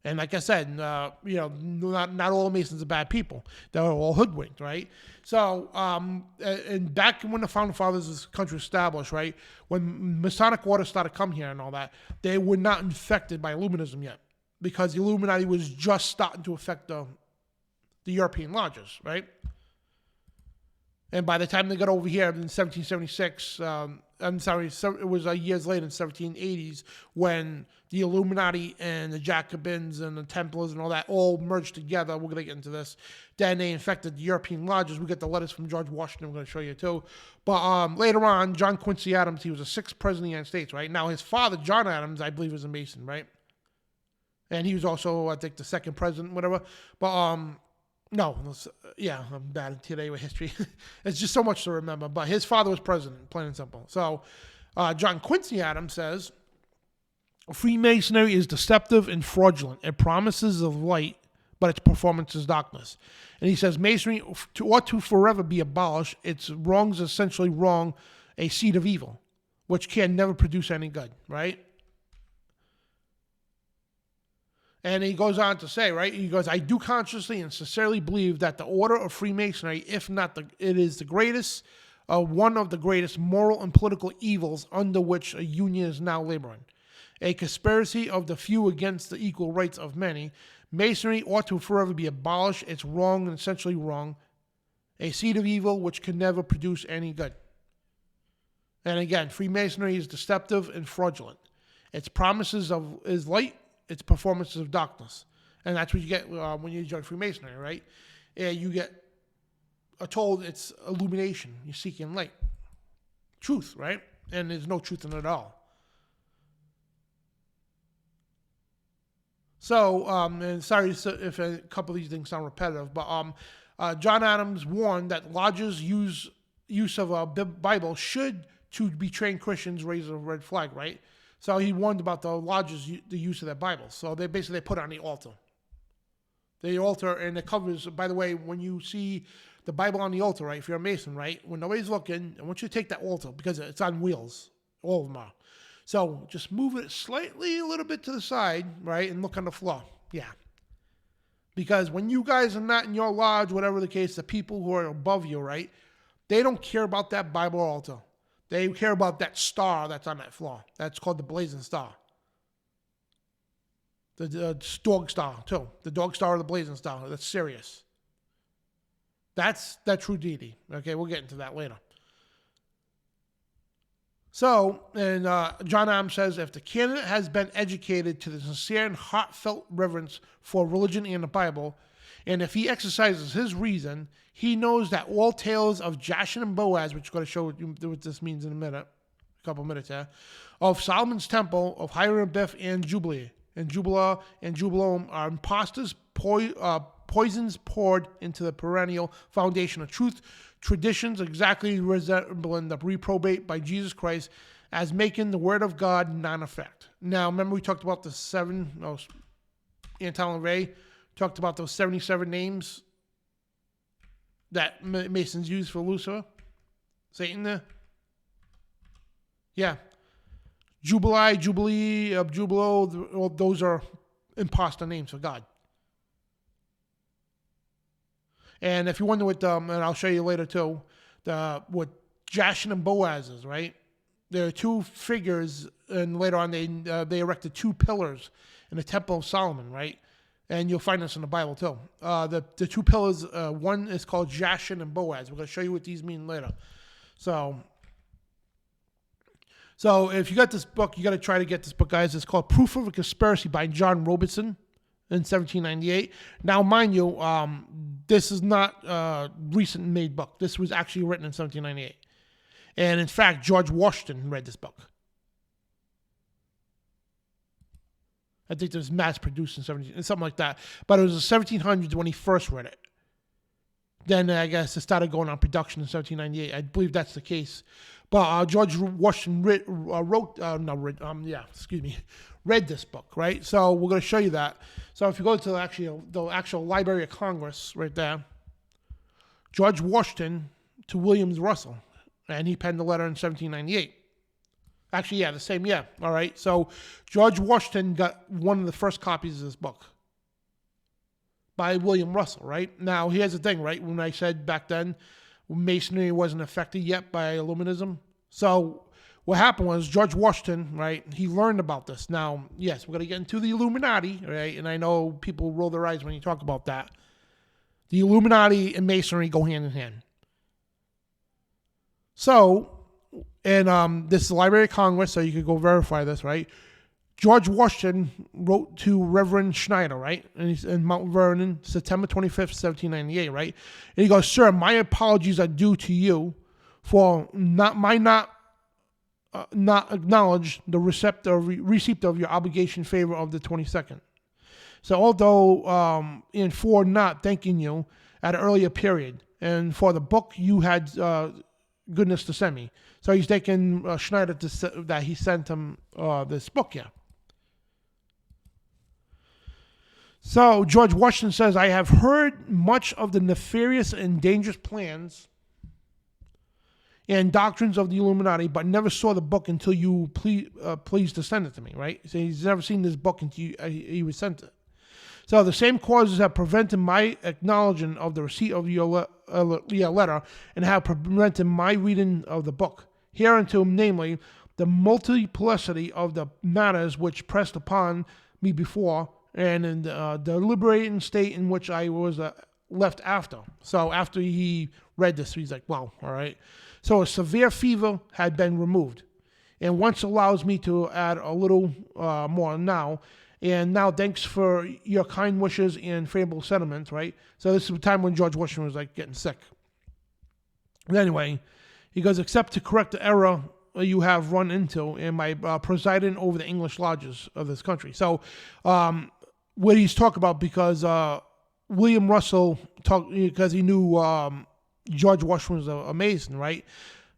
And like I said, not all Masons are bad people. They're all hoodwinked, right? So, and back when the Founding Fathers, this country was established, right, when Masonic order started coming here and all that, they were not infected by Illuminism yet, because the Illuminati was just starting to affect the European lodges, right? And by the time they got over here in 1776, it was years later in 1780s when the Illuminati and the Jacobins and the Templars and all that all merged together. We're going to get into this. Then they infected the European lodges. We get the letters from George Washington. We're going to show you too. But later on, John Quincy Adams, he was the 6th president of the United States, right? Now, his father, John Adams, I believe was a Mason, right? And he was also, I think, the 2nd president, whatever. But no, I'm bad today with history. It's just so much to remember. But his father was president, plain and simple. So John Quincy Adams says, Freemasonry is deceptive and fraudulent. It promises of light, but its performance is darkness. And he says, Masonry ought to forever be abolished. Its wrongs essentially wrong, a seed of evil, which can never produce any good, right? And he goes on to say, right, he goes, I do consciously and sincerely believe that the order of Freemasonry, if not it is the greatest, one of the greatest moral and political evils under which a union is now laboring. A conspiracy of the few against the equal rights of many, Masonry ought to forever be abolished. It's wrong and essentially wrong. A seed of evil which can never produce any good. And again, Freemasonry is deceptive and fraudulent. Its promises is light, its performances of darkness. And that's what you get when you join Freemasonry, right? You get told it's illumination. You're seeking light. Truth, right? And there's no truth in it at all. So, and sorry if a couple of these things sound repetitive, but John Adams warned that lodges use of a Bible should, to betraying Christians, raise a red flag, right? So he warned about the lodges, the use of their Bible. So they basically put it on the altar. The altar, and it covers, by the way, when you see the Bible on the altar, right, if you're a Mason, right, when nobody's looking, I want you to take that altar because it's on wheels. All of them are. So just move it slightly a little bit to the side, right, and look on the floor. Yeah. Because when you guys are not in your lodge, whatever the case, the people who are above you, right, they don't care about that Bible altar. They care about that star that's on that floor. That's called the blazing star. The dog star, too. The dog star or the blazing star. That's serious. That's that true deity. Okay, we'll get into that later. So, and John Adams says, if the candidate has been educated to the sincere and heartfelt reverence for religion and the Bible, and if he exercises his reason, he knows that all tales of Jachin and Boaz, which I'm going to show you what this means in a couple minutes here, of Solomon's Temple, of Hiram Biff and Jubilee, and Jubilah and Jubiloom are impostors, poisons poured into the perennial foundation of truth, traditions exactly resembling the reprobate by Jesus Christ as making the word of God non-effect. Now, remember we talked about the Anton LaVey talked about those 77 names that Masons use for Lucifer? Satan there? Yeah. Jubilee, Jubilo, those are imposter names for God. And if you wonder what, and I'll show you later too, what Jachin and Boaz is, right? There are two figures, and later on they erected two pillars in the Temple of Solomon, right? And you'll find this in the Bible too. The two pillars, one is called Jachin and Boaz. We're going to show you what these mean later. So if you got this book, you got to try to get this book, guys. It's called Proof of a Conspiracy by John Robeson in 1798. Now, mind you, this is not a recent made book. This was actually written in 1798. And in fact, George Washington read this book. I think it was mass produced in something like that. But it was the 1700s when he first read it. Then I guess it started going on production in 1798. I believe that's the case. But George Washington read this book, right? So we're going to show you that. So if you go to the actual Library of Congress right there, George Washington to William Russell, and he penned the letter in 1798. Actually, yeah, the same year. All right. So George Washington got one of the first copies of this book by William Russell, right? Now, here's the thing, right? When I said back then, Masonry wasn't affected yet by Illuminism. So what happened was George Washington, right, he learned about this. Now, yes, we're going to get into the Illuminati, right? And I know people roll their eyes when you talk about that. The Illuminati and Masonry go hand in hand. So, and this is the Library of Congress, so you could go verify this, right? George Washington wrote to Reverend Schneider, right? And he's in Mount Vernon, September 25th, 1798, right? And he goes, "Sir, my apologies are due to you for not acknowledge the receipt of your obligation in favor of the 22nd. So although and for not thanking you at an earlier period, and for the book you had goodness to send me." So he's taking Schneider that he sent him this book, yeah. So George Washington says, "I have heard much of the nefarious and dangerous plans and doctrines of the Illuminati, but never saw the book until you pleased to send it to me," right? So he's never seen this book until he was sent it. "So the same causes have prevented my acknowledging of the receipt of your letter and have prevented my reading of the book. Hereunto, namely, the multiplicity of the matters which pressed upon me before, and in the liberating state in which I was left after. So after he read this, he's like, wow, all right. So a severe fever had been removed, and once allows me to add a little more now. And now, thanks for your kind wishes and favorable sentiments, right? So this is the time when George Washington was like getting sick. But anyway, he goes, except to correct the error you have run into in my presiding over the English lodges of this country. So what he's talking about, because William Russell talked, because he knew George Washington was a Mason, right?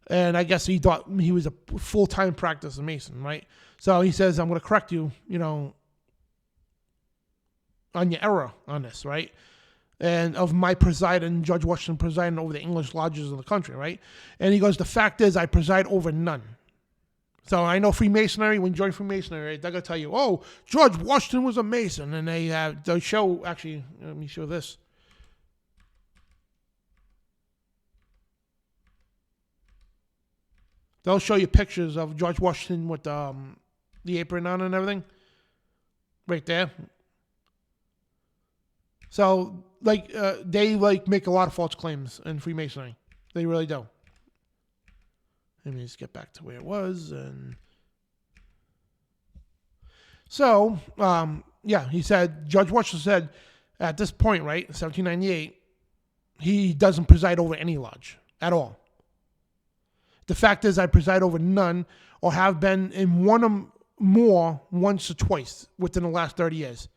And I guess he thought he was a full-time practicing Mason, right? So he says, I'm going to correct you, on your error on this, right? And of my presiding, George Washington presiding over the English lodges of the country, right? And he goes, the fact is, I preside over none. So I know Freemasonry, when you join Freemasonry, right, they're going to tell you, oh, George Washington was a Mason. And they show, actually, let me show this. They'll show you pictures of George Washington with the apron on and everything. Right there. So, they make a lot of false claims in Freemasonry. They really do. Let me just get back to where it was. And so, he said, George Washington said, at this point, right, 1798, he doesn't preside over any lodge at all. The fact is, I preside over none, or have been in one or more once or twice within the last 30 years.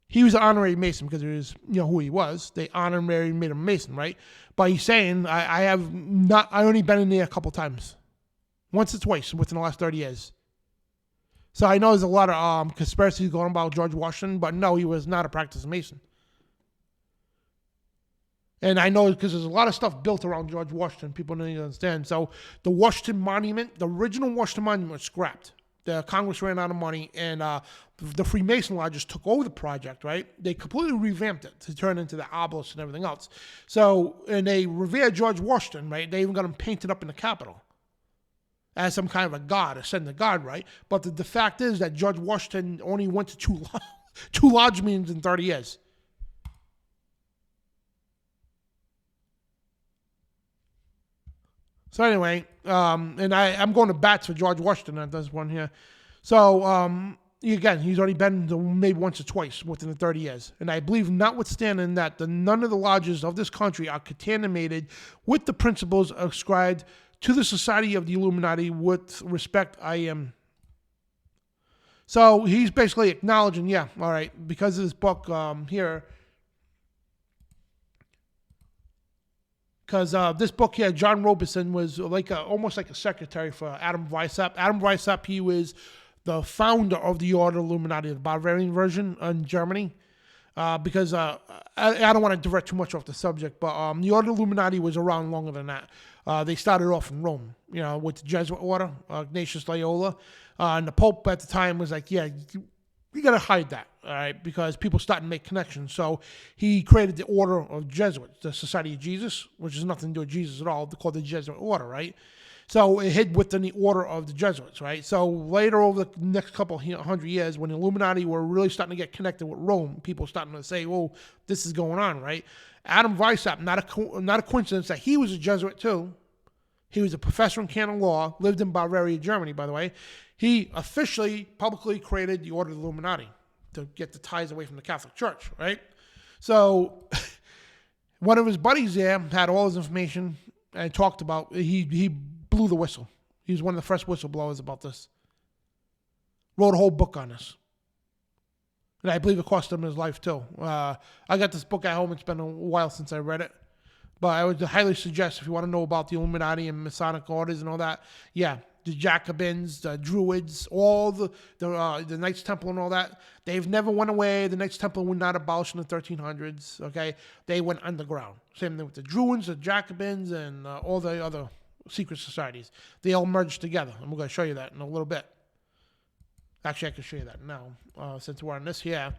He was an honorary Mason because he was, who he was. They honorary made him a Mason, right? But he's saying, I only been in there a couple times. Once or twice within the last 30 years. So I know there's a lot of conspiracies going about George Washington, but no, he was not a practicing Mason. And I know because there's a lot of stuff built around George Washington, people don't even understand. So the Washington Monument, the original Washington Monument was scrapped. The Congress ran out of money, and the Freemason lodges took over the project, right? They completely revamped it to turn into the obelisk and everything else. So, and they revered George Washington, right? They even got him painted up in the Capitol as some kind of a god, ascended god, right? But the fact is that George Washington only went to two lodge meetings in 30 years. So anyway, and I'm going to bats for George Washington at this one here. So, again, he's only been to maybe once or twice within the 30 years. And I believe, notwithstanding that, none of the lodges of this country are contaminated with the principles ascribed to the Society of the Illuminati. With respect, I am. So he's basically acknowledging, yeah, all right, because of this book here. Because this book here, John Robeson was almost like a secretary for Adam Weishaupt. Adam Weishaupt, he was the founder of the Order Illuminati, the Bavarian version in Germany. Because I don't want to divert too much off the subject, but the Order Illuminati was around longer than that. They started off in Rome, with the Jesuit order, Ignatius Loyola. And the Pope at the time was like, yeah, we got to hide that, all right, because people started to make connections. So he created the Order of Jesuits, the Society of Jesus, which has nothing to do with Jesus at all. They're called the Jesuit Order, right? So it hid within the Order of the Jesuits, right? So later, over the next couple 100 years, when the Illuminati were really starting to get connected with Rome, people starting to say, "Oh, this is going on," right? Adam Weishaupt, not a coincidence that he was a Jesuit too. He was a professor in canon law, lived in Bavaria, Germany, by the way. He officially, publicly created the Order of the Illuminati to get the ties away from the Catholic Church, right? So one of his buddies there had all his information and talked about, he blew the whistle. He was one of the first whistleblowers about this. Wrote a whole book on this. And I believe it cost him his life too. I got this book at home. It's been a while since I read it. But I would highly suggest, if you want to know about the Illuminati and Masonic orders and all that, yeah, the Jacobins, the Druids, all the Knights Templar and all that, they've never went away. The Knights Templar were not abolished in the 1300s, okay? They went underground. Same thing with the Druids, the Jacobins, and all the other secret societies. They all merged together, and we're going to show you that in a little bit. Actually, I can show you that now, since we're on this here.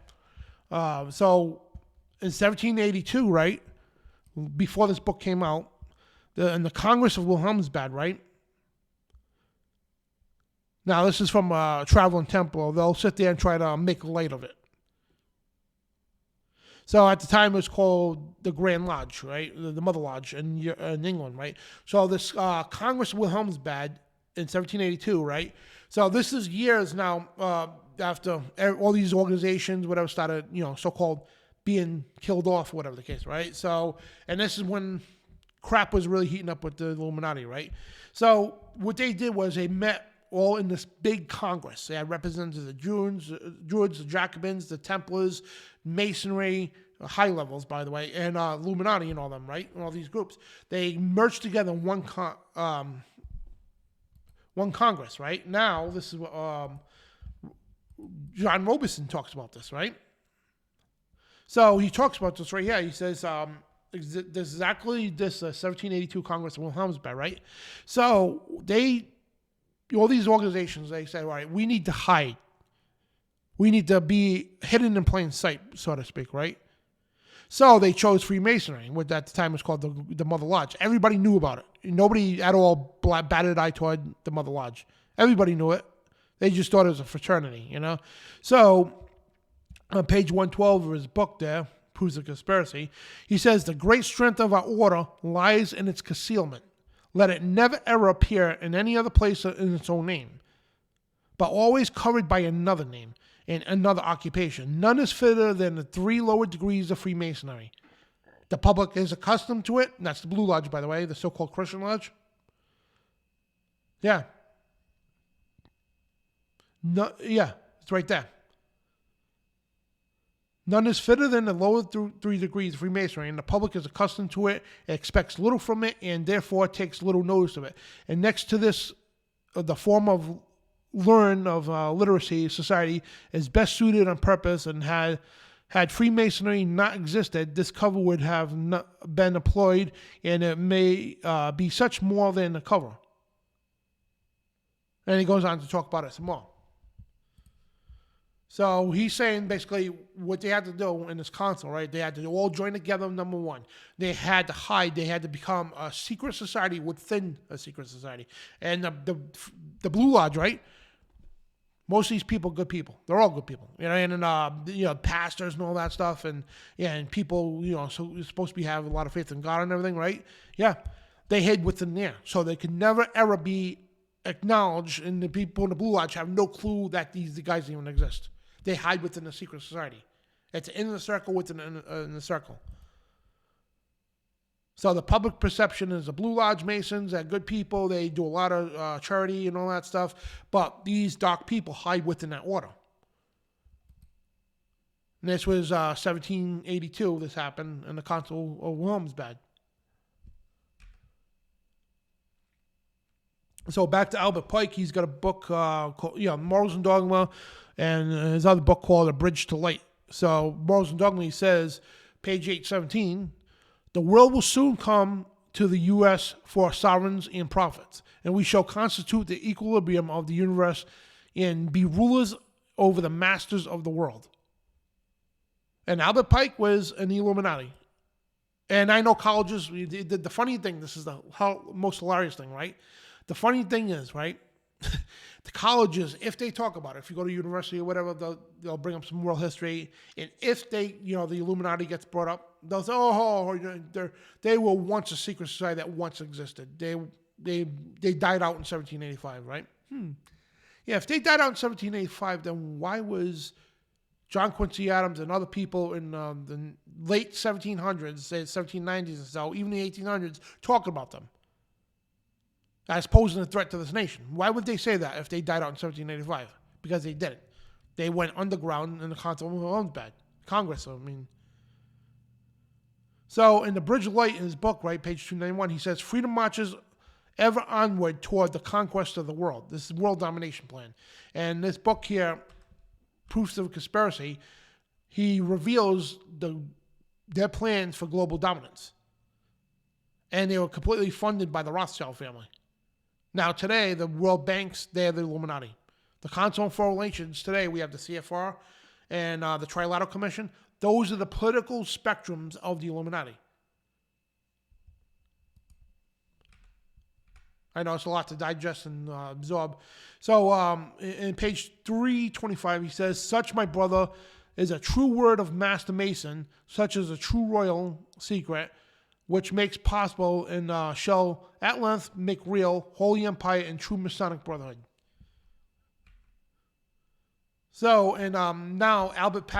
So in 1782, right, before this book came out, in the Congress of Wilhelmsbad, right? Now, this is from Traveling Temple. They'll sit there and try to make light of it. So at the time it was called the Grand Lodge, right? The Mother Lodge in England, right? So this Congress of Wilhelmsbad in 1782, right? So this is years now after all these organizations, whatever, started, so-called being killed off, whatever the case, right? So, and this is when crap was really heating up with the Illuminati, right? So what they did was they met all in this big Congress. They had representatives of the Druids, the Jacobins, the Templars, Masonry, high levels, by the way, and Illuminati and all them, right? And all these groups. They merged together in one Congress, right? Now, this is what John Robeson talks about this, right? So he talks about this right here. He says, this is exactly this 1782 Congress of Wilhelmsbad, right? So all these organizations, they say, all right, we need to hide. We need to be hidden in plain sight, so to speak, right? So they chose Freemasonry, which at the time was called the Mother Lodge. Everybody knew about it. Nobody at all batted an eye toward the Mother Lodge. Everybody knew it. They just thought it was a fraternity, So on page 112 of his book there, Proves the Conspiracy, he says, the great strength of our order lies in its concealment. Let it never ever appear in any other place in its own name, but always covered by another name and another occupation. None is fitter than the 3 lower degrees of Freemasonry. The public is accustomed to it. And that's the Blue Lodge, by the way, the so-called Christian Lodge. Yeah. No, yeah, it's right there. None is fitter than the lower 3 degrees of Freemasonry, and the public is accustomed to it, expects little from it, and therefore takes little notice of it. And next to this, the form of literacy society is best suited on purpose, and had Freemasonry not existed, this cover would have not been employed, and it may be such more than a cover. And he goes on to talk about it some more. So he's saying basically what they had to do in this council, right? They had to all join together, number one. They had to hide. They had to become a secret society within a secret society. And the Blue Lodge, right? Most of these people, good people. They're all good people, and pastors and all that stuff, and people, so you're supposed to have a lot of faith in God and everything, right? Yeah, they hid within there, so they could never ever be acknowledged, and the people in the Blue Lodge have no clue that the guys even exist. They hide within a secret society. It's in the circle within in the circle. So the public perception is the Blue Lodge Masons are good people. They do a lot of charity and all that stuff. But these dark people hide within that order. And this was 1782. This happened in the Council of Wilhelmsbad. So back to Albert Pike. He's got a book called Morals and Dogma, and his other book called A Bridge to Light. So Morals and Dogma, he says, page 817, the world will soon come to the U.S. for sovereigns and prophets, and we shall constitute the equilibrium of the universe and be rulers over the masters of the world. And Albert Pike was in the Illuminati. And I know colleges, the funny thing, this is the most hilarious thing, right? The funny thing is, right, the colleges, if they talk about it, if you go to university or whatever, they'll bring up some world history. And if the Illuminati gets brought up, they'll say, they were once a secret society that once existed. They died out in 1785, right? Yeah, if they died out in 1785, then why was John Quincy Adams and other people in the late 1700s, say 1790s and so, even the 1800s, talking about them as posing a threat to this nation? Why would they say that if they died out in 1785? Because they didn't. They went underground in the Council of Wilhelmsbad, Congress, I mean. So in The Bridge of Light, in his book, right, page 291, he says, freedom marches ever onward toward the conquest of the world. This is world domination plan. And this book here, Proofs of Conspiracy, he reveals their plans for global dominance. And they were completely funded by the Rothschild family. Now, today, the World Banks, they're the Illuminati. The Council on Foreign Relations, today, we have the CFR and the Trilateral Commission. Those are the political spectrums of the Illuminati. I know it's a lot to digest and absorb. So, in page 325, he says, such, my brother, is a true word of Master Mason, such as a true royal secret, which makes possible and shall at length make real Holy Empire and true Masonic Brotherhood. So, and now Albert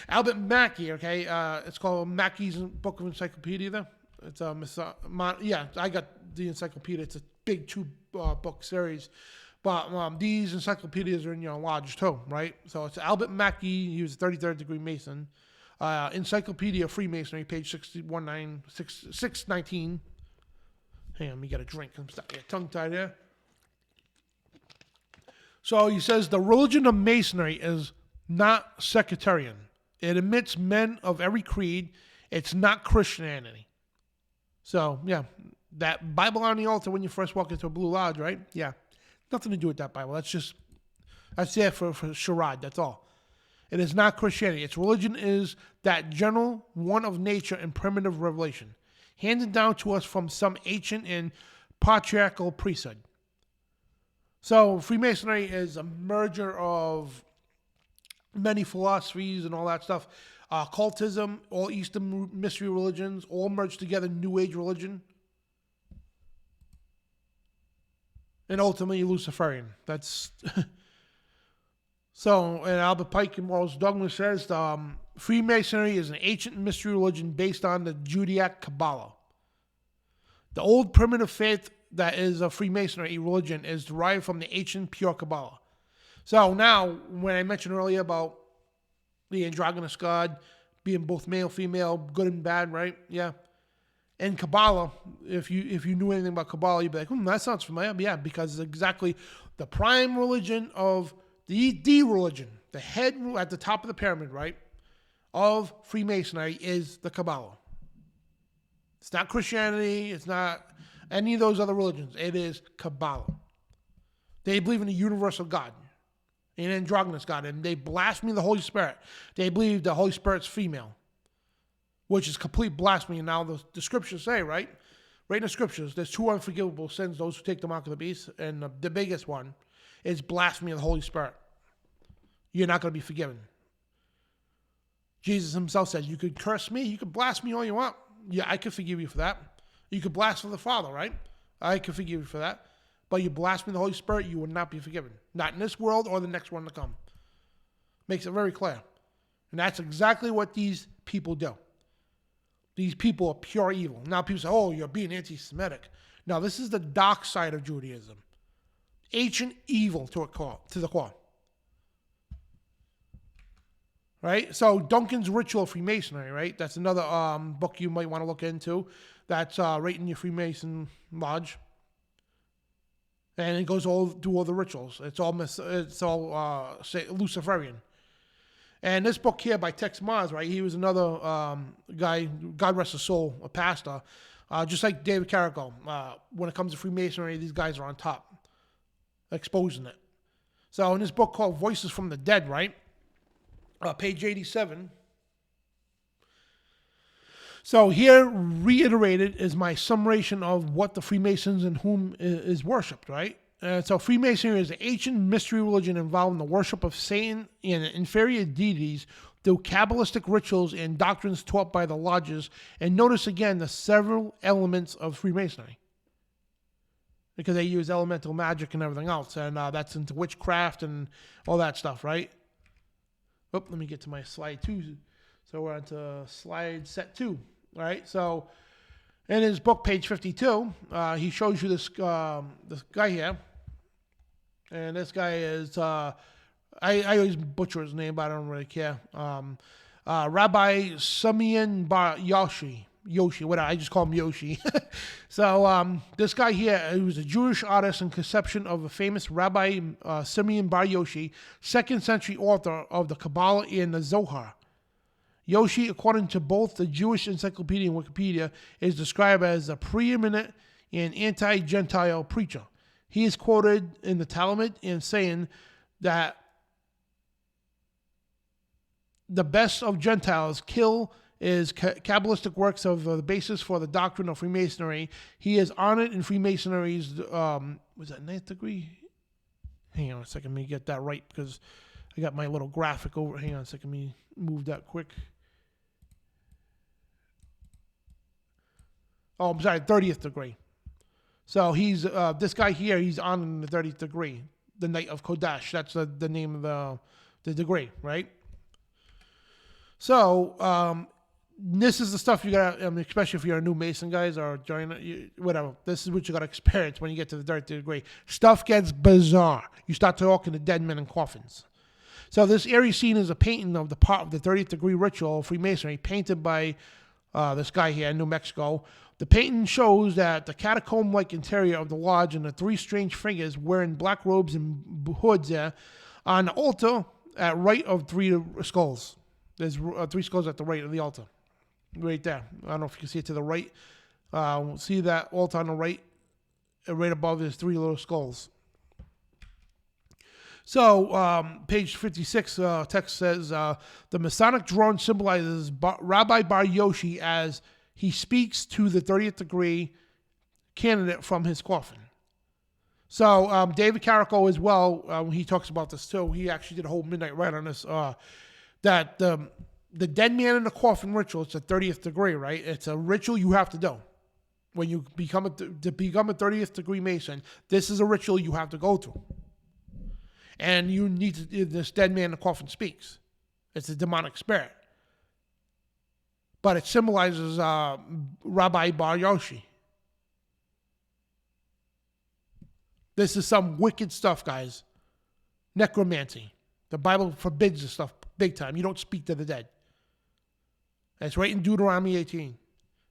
Albert Mackey, okay, it's called Mackey's Book of Encyclopedia there. It's I got the encyclopedia. It's a big 2-book series. But these encyclopedias are in large too, right? So it's Albert Mackey. He was a 33rd degree Mason. Encyclopedia of Freemasonry, page 619. Hang on, let me get a drink. I'm tongue tied there. So he says the religion of Masonry is not sectarian. It admits men of every creed. It's not Christianity. So, yeah, that Bible on the altar when you first walk into a Blue Lodge, right? Yeah, nothing to do with that Bible. That's there for charade, that's all. It is not Christianity. Its religion is that general one of nature and primitive revelation, handed down to us from some ancient and patriarchal priesthood. So Freemasonry is a merger of many philosophies and all that stuff. Occultism, all Eastern mystery religions, all merged together, New Age religion. And ultimately Luciferian. That's... So, and Albert Pike in Morals Dogma says, Freemasonry is an ancient mystery religion based on the Judaic Kabbalah. The old primitive faith that is a Freemasonry religion is derived from the ancient pure Kabbalah. So now, when I mentioned earlier about the androgynous God being both male, female, good and bad, right? Yeah. And Kabbalah, if you knew anything about Kabbalah, you'd be like, that sounds familiar. But yeah, because it's exactly the prime religion of the religion, the head at the top of the pyramid, right, of Freemasonry is the Kabbalah. It's not Christianity. It's not any of those other religions. It is Kabbalah. They believe in a universal God, an androgynous God, and they blaspheme the Holy Spirit. They believe the Holy Spirit's female, which is complete blasphemy. And now the scriptures say, right in the scriptures, there's 2 unforgivable sins, those who take the mark of the beast, and the biggest one is blasphemy of the Holy Spirit. You're not going to be forgiven. Jesus himself said, you could curse me, you could blaspheme me all you want. Yeah, I could forgive you for that. You could blaspheme the Father, right? I could forgive you for that. But you blaspheme the Holy Spirit, you will not be forgiven. Not in this world or the next one to come. Makes it very clear. And that's exactly what these people do. These people are pure evil. Now people say, oh, you're being anti-Semitic. Now this is the dark side of Judaism. Ancient evil to the core. Right? So Duncan's Ritual of Freemasonry, right? That's another book you might want to look into. That's right in your Freemason Lodge. And it goes through all the rituals. It's all Luciferian. And this book here by Tex Mars, right? He was another guy, God rest his soul, a pastor. Just like David Carrico. When it comes to Freemasonry, these guys are on top, exposing it. So in this book called Voices from the Dead, right? Page 87. So here, reiterated, is my summation of what the Freemasons and whom is worshipped, right? So Freemasonry is an ancient mystery religion involving the worship of Satan and inferior deities through Kabbalistic rituals and doctrines taught by the lodges. And notice again the several elements of Freemasonry, because they use elemental magic and everything else, and that's into witchcraft and all that stuff, right? Oh, let me get to my slide 2. So we're on to slide set 2, right? So in his book, page 52, he shows you this guy here. And this guy is, I always butcher his name, but I don't really care. Rabbi Simeon Bar Yoshi, whatever, I just call him Yoshi. So this guy here, he was a Jewish artist and conception of a famous Rabbi Simeon Bar Yoshi, 2nd century author of the Kabbalah and the Zohar. Yoshi, according to both the Jewish Encyclopedia and Wikipedia, is described as a preeminent and anti-Gentile preacher. He is quoted in the Talmud in saying that the best of Gentiles kill is Kabbalistic works of the basis for the doctrine of Freemasonry. He is honored in Freemasonry's, was that 9th degree? Hang on a second, let me get that right, because I got my little graphic over. Hang on a second. Let me move that quick. Oh, I'm sorry, 30th degree. So he's this guy here. He's on the 30th degree, the Knight of Kodesh. That's the name of the degree, right? So this is the stuff you gotta, especially if you're a new Mason, guys, or whatever. This is what you gotta experience when you get to the 30th degree. Stuff gets bizarre. You start talking to dead men in coffins. So this eerie scene is a painting of the part of the 30th degree ritual of Freemasonry, painted by this guy here in New Mexico. The painting shows that the catacomb-like interior of the lodge and the three strange figures wearing black robes and hoods there on the altar at right of three skulls. There's three skulls at the right of the altar. Right there. I don't know if you can see it to the right. See that altar on the right? Right above there's three little skulls. So, page 56, text says, the Masonic drawing symbolizes Rabbi Bar Yoshi as he speaks to the 30th degree candidate from his coffin. So, David Carrico as well, he talks about this too. He actually did a whole midnight ride on this, that the dead man in the coffin ritual, it's a 30th degree, right? It's a ritual you have to do. When you become to become a 30th degree Mason, this is a ritual you have to go through. And you need to, this dead man in the coffin speaks. It's a demonic spirit. But it symbolizes Rabbi Bar Yoshi. This is some wicked stuff, guys. Necromancy. The Bible forbids this stuff big time. You don't speak to the dead. That's right in Deuteronomy 18.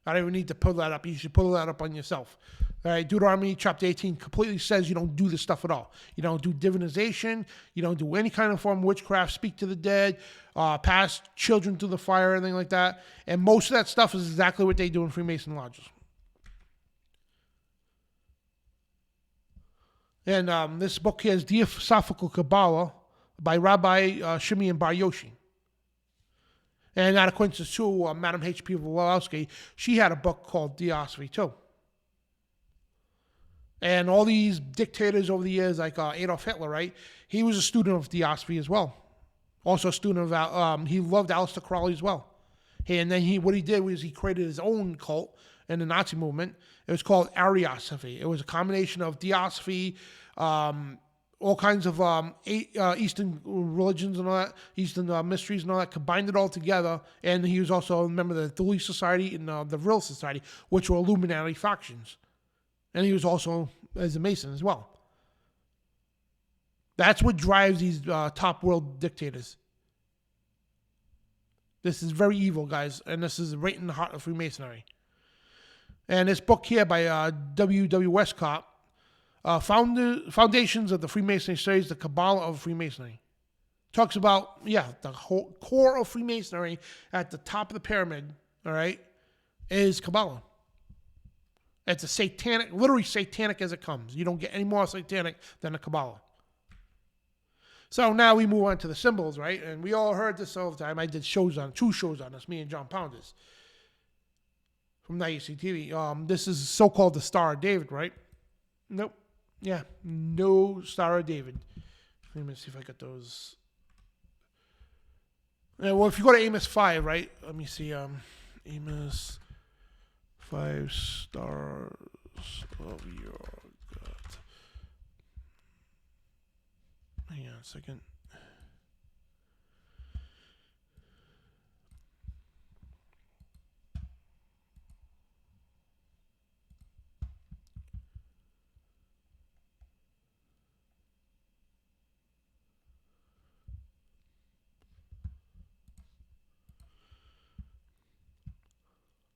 I don't even need to pull that up. You should pull that up on yourself. All right, Deuteronomy chapter 18 completely says you don't do this stuff at all. You don't do divinization. You don't do any kind of form of witchcraft, speak to the dead, pass children through the fire, anything like that. And most of that stuff is exactly what they do in Freemason lodges. And this book here is Theosophical Kabbalah by Rabbi Shimeon Bar Yoshi. And out of coincidence too, Madam H.P. Wawowski, she had a book called Theosophy too. And all these dictators over the years, like Adolf Hitler, right? He was a student of Theosophy as well. Also a student of, he loved Aleister Crowley as well. And then what he did was he created his own cult in the Nazi movement. It was called Ariosophy. It was a combination of Theosophy, all kinds of Eastern religions and all that, Eastern mysteries and all that, combined it all together. And he was also a member of the Thule Society and the Vril Society, which were Illuminati factions. And he was also as a Mason as well. That's what drives these top world dictators. This is very evil, guys, and this is right in the heart of Freemasonry. And this book here by W.W. Westcott, Foundations of the Freemasonry Studies, the Kabbalah of Freemasonry. Talks about, the whole core of Freemasonry at the top of the pyramid, all right, is Kabbalah. It's a satanic, literally satanic as it comes. You don't get any more satanic than the Kabbalah. So now we move on to the symbols, right? And we all heard this all the time. I did two shows on this, me and John Pounders from NIUC TV. This is so-called the Star of David, right? Nope. Yeah, no Star of David. Let me see if I got those. Yeah, well, if you go to Amos 5, right? Let me see. Amos 5 stars of your God. Hang on a second.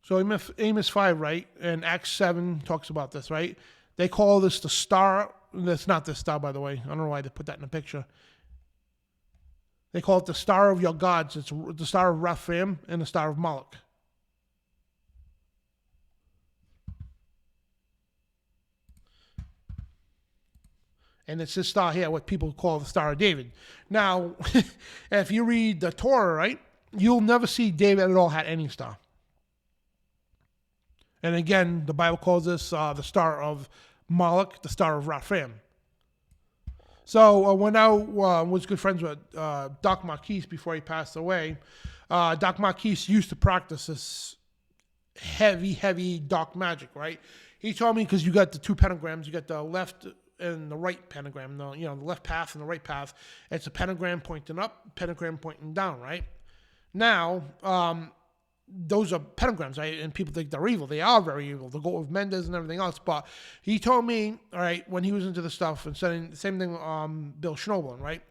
So Amos 5, right? And Acts 7 talks about this, right? They call this the star. That's not the star, by the way. I don't know why they put that in the picture. They call it the star of your gods. It's the star of Raphaim and the star of Moloch. And it's this star here, what people call the Star of David. Now, if you read the Torah, right, you'll never see David at all had any star. And again, the Bible calls this the star of Moloch, the star of Raphaim. So when I was good friends with Doc Marquise before he passed away, Doc Marquise used to practice this heavy dark magic, right? He told me, because you got the two pentagrams, you got the left and the right pentagram, the left path and the right path. It's a pentagram pointing up, pentagram pointing down, right? Now, those are pentagrams, right? And people think they're evil. They are very evil. They go with Mendez and everything else. But he told me, all right, when he was into the stuff, and saying the same thing, Bill Schnoebelen, right?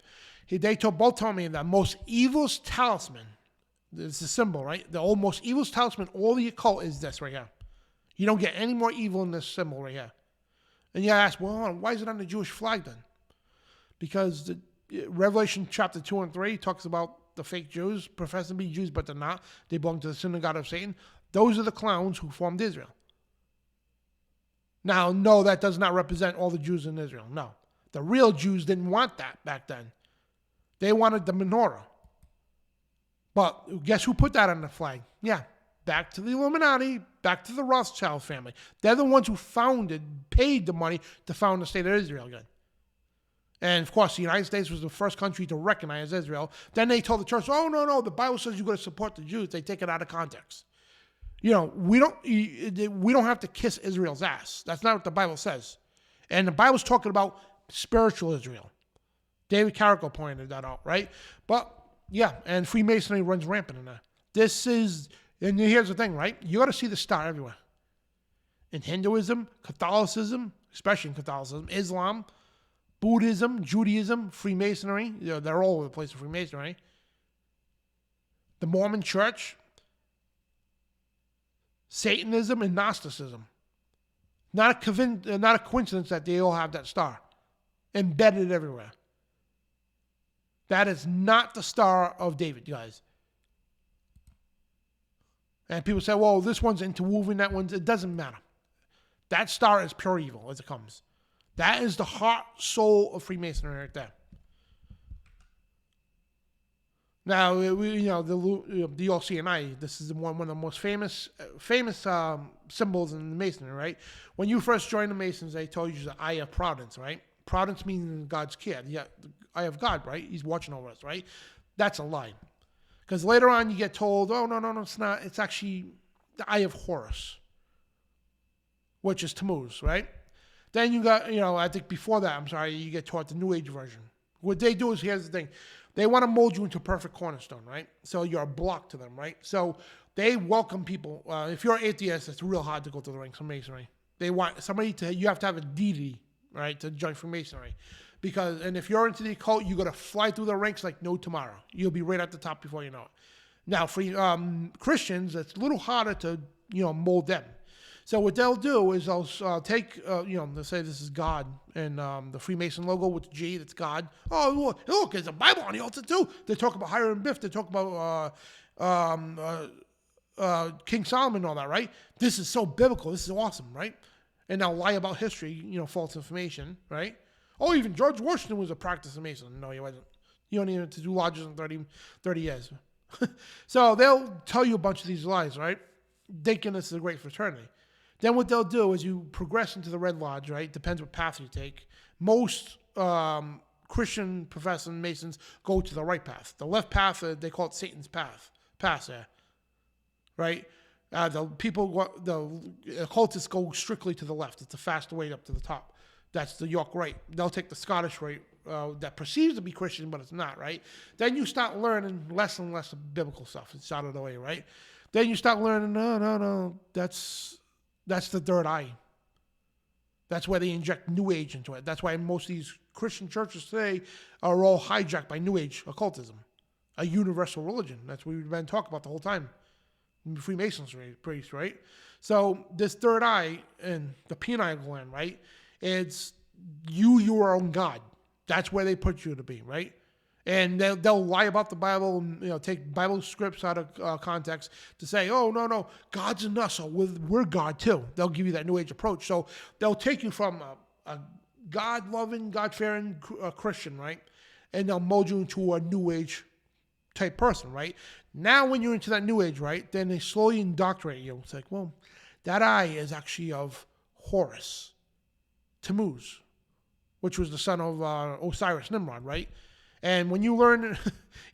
They both told me that most evil's talisman, it's a symbol, right? The most evil's talisman, all the occult is this right here. You don't get any more evil in this symbol right here. And you ask, well, why is it on the Jewish flag then? Because Revelation chapter 2 and 3 talks about the fake Jews, profess to be Jews, but they're not. They belong to the synagogue of Satan. Those are the clowns who formed Israel. Now, no, that does not represent all the Jews in Israel. No. The real Jews didn't want that back then. They wanted the menorah. But guess who put that on the flag? Yeah, back to the Illuminati, back to the Rothschild family. They're the ones who paid the money to found the state of Israel again. And, of course, the United States was the first country to recognize Israel. Then they told the church, oh, no, the Bible says you've got to support the Jews. They take it out of context. We don't have to kiss Israel's ass. That's not what the Bible says. And the Bible's talking about spiritual Israel. David Carrico pointed that out, right? But, yeah, and Freemasonry runs rampant in that. And here's the thing, right? You got to see the star everywhere. In Hinduism, Catholicism, especially in Catholicism, Islam, Buddhism, Judaism, Freemasonry, they're all over the place in Freemasonry. The Mormon Church, Satanism, and Gnosticism. Not a coincidence that they all have that star embedded everywhere. That is not the Star of David, guys. And people say, well, this one's interwoven, that one's... It doesn't matter. That star is pure evil as it comes. That is the heart, soul of Freemasonry right there. Now, the OCNI, this is one of the most famous symbols in the Masonry, right? When you first joined the Masons, they told you the eye of providence, right? Providence means God's care. Yeah, the eye of God, right? He's watching over us, right? That's a lie. Because later on you get told, oh, no, it's not. It's actually the eye of Horus, which is Tammuz, right? Then you got, I think before that, you get taught the New Age version. What they do is, here's the thing. They want to mold you into a perfect cornerstone, right? So you're a block to them, right? So they welcome people. If you're an atheist, it's real hard to go to the ranks of Masonry. They want you have to have a deity, right, to join Freemasonry. And if you're into the occult, you got to fly through the ranks like no tomorrow. You'll be right at the top before you know it. Now, for Christians, it's a little harder to, mold them. So what they'll do is they'll take, they'll say this is God, and the Freemason logo with the G, that's God. Oh, look, there's a Bible on the altar too. They talk about Hiram Biff. They talk about King Solomon and all that, right? This is so biblical. This is awesome, right? And they'll lie about history, false information, right? Oh, even George Washington was a practicing Mason. No, he wasn't. You don't even have to do lodges in 30 years. So they'll tell you a bunch of these lies, right? Thinking this is a great fraternity. Then what they'll do is you progress into the Red Lodge, right? Depends what path you take. Most Christian professing Masons go to the right path. The left path, they call it Satan's path. Right? The occultists go strictly to the left. It's the faster way up to the top. That's the York right. They'll take the Scottish right that perceives to be Christian, but it's not, right? Then you start learning less and less of biblical stuff. It's out of the way, right? Then you start learning, no, that's the third eye. That's where they inject New Age into it. That's why most of these Christian churches today are all hijacked by New Age occultism, a universal religion. That's what we've been talking about the whole time. Freemasonry, right? So this third eye and the pineal gland, right? It's your own God. That's where they put you to be, right? And they'll lie about the Bible and take Bible scripts out of context to say, oh, no, God's in us, so we're God too. They'll give you that New Age approach. So they'll take you from a God-loving, God-fearing Christian, right? And they'll mold you into a New Age type person, right? Now when you're into that New Age, right, then they slowly indoctrinate you. It's like, well, that eye is actually of Horus, Tammuz, which was the son of Osiris Nimrod, right? And when you learn,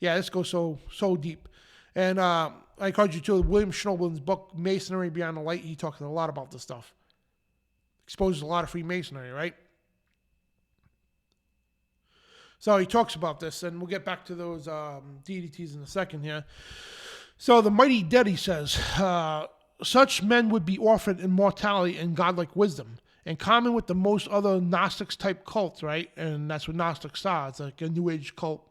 yeah, this goes so deep. And I encourage you to William Schnoblin's book, Masonry Beyond the Light. He talks a lot about this stuff. Exposes a lot of Freemasonry, right? So he talks about this, and we'll get back to those deities in a second here. So the mighty dead, he says, such men would be offered immortality and godlike wisdom, in common with the most other Gnostics type cults, right? And that's what Gnostics are. It's like a New Age cult.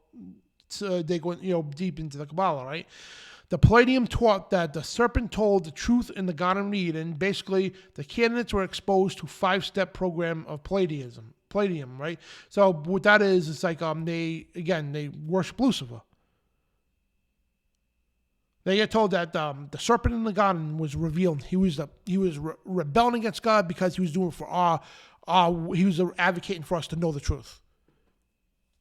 They go, deep into the Kabbalah, right? The Palladium taught that the serpent told the truth in the Garden of Eden. Basically, the candidates were exposed to 5-step program of Palladium, right? So what that is, it's like they worship Lucifer. They get told that the serpent in the garden was revealed. He was rebelling against God because he was doing for he was advocating for us to know the truth.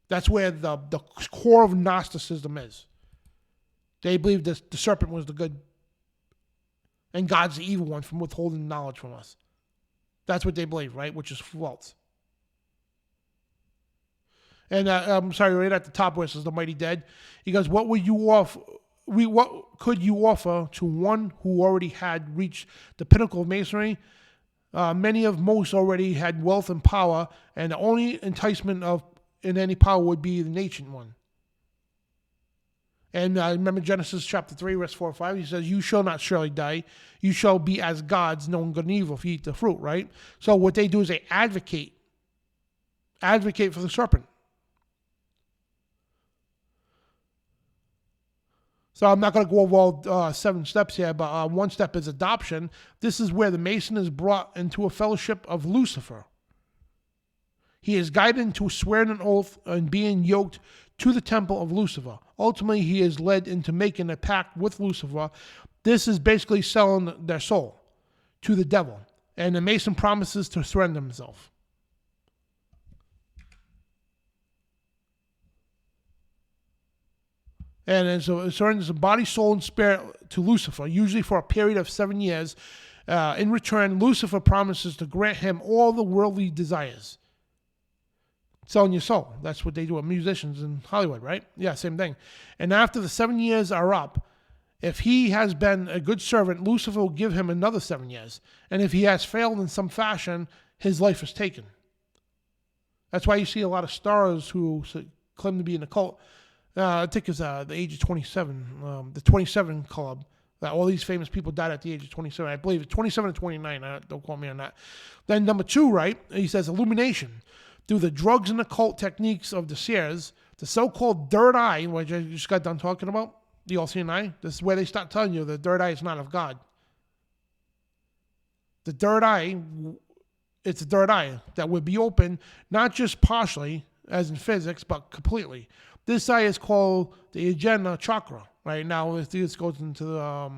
That's where the core of Gnosticism is. They believe the serpent was the good, and God's the evil one from withholding knowledge from us. That's what they believe, right? Which is false. And I'm sorry, right at the top where it says the mighty dead, he goes, what would you offer? What could you offer to one who already had reached the pinnacle of Masonry? Most already had wealth and power, and the only enticement in any power would be the ancient one. And remember Genesis chapter 3, verse 4 or 5, he says, you shall not surely die. You shall be as gods, knowing good and evil if you eat the fruit, right? So what they do is they advocate for the serpent. So I'm not going to go over all 7 steps here, but one step is adoption. This is where the Mason is brought into a fellowship of Lucifer. He is guided into swearing an oath and being yoked to the temple of Lucifer. Ultimately, he is led into making a pact with Lucifer. This is basically selling their soul to the devil. And the Mason promises to surrender himself. And so it surrenders body, soul, and spirit to Lucifer, usually for a period of 7 years. In return, Lucifer promises to grant him all the worldly desires. Selling your soul. That's what they do with musicians in Hollywood, right? Yeah, same thing. And after the 7 years are up, if he has been a good servant, Lucifer will give him another 7 years. And if he has failed in some fashion, his life is taken. That's why you see a lot of stars who claim to be in the cult. I think it's the age of 27, the 27 Club. That all these famous people died at the age of 27. I believe it's 27 or 29. Don't quote me on that. Then number 2, right? He says illumination. Through the drugs and occult techniques of the seers, the so-called third eye, which I just got done talking about, the all-seeing eye, this is where they start telling you the third eye is not of God. The third eye, it's a third eye that would be open, not just partially, as in physics, but completely. This eye is called the Ajna chakra. Right now, this goes into the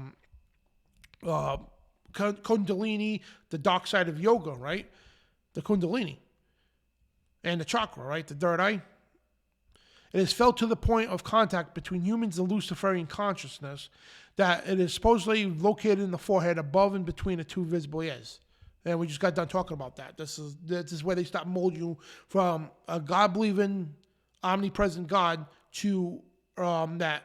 Kundalini, the dark side of yoga, right? The Kundalini. And the chakra, right? The third eye. It is felt to the point of contact between humans and Luciferian consciousness that it is supposedly located in the forehead above and between the 2 visible ears. And we just got done talking about that. This is where they start molding you from a God-believing, omnipresent God to that,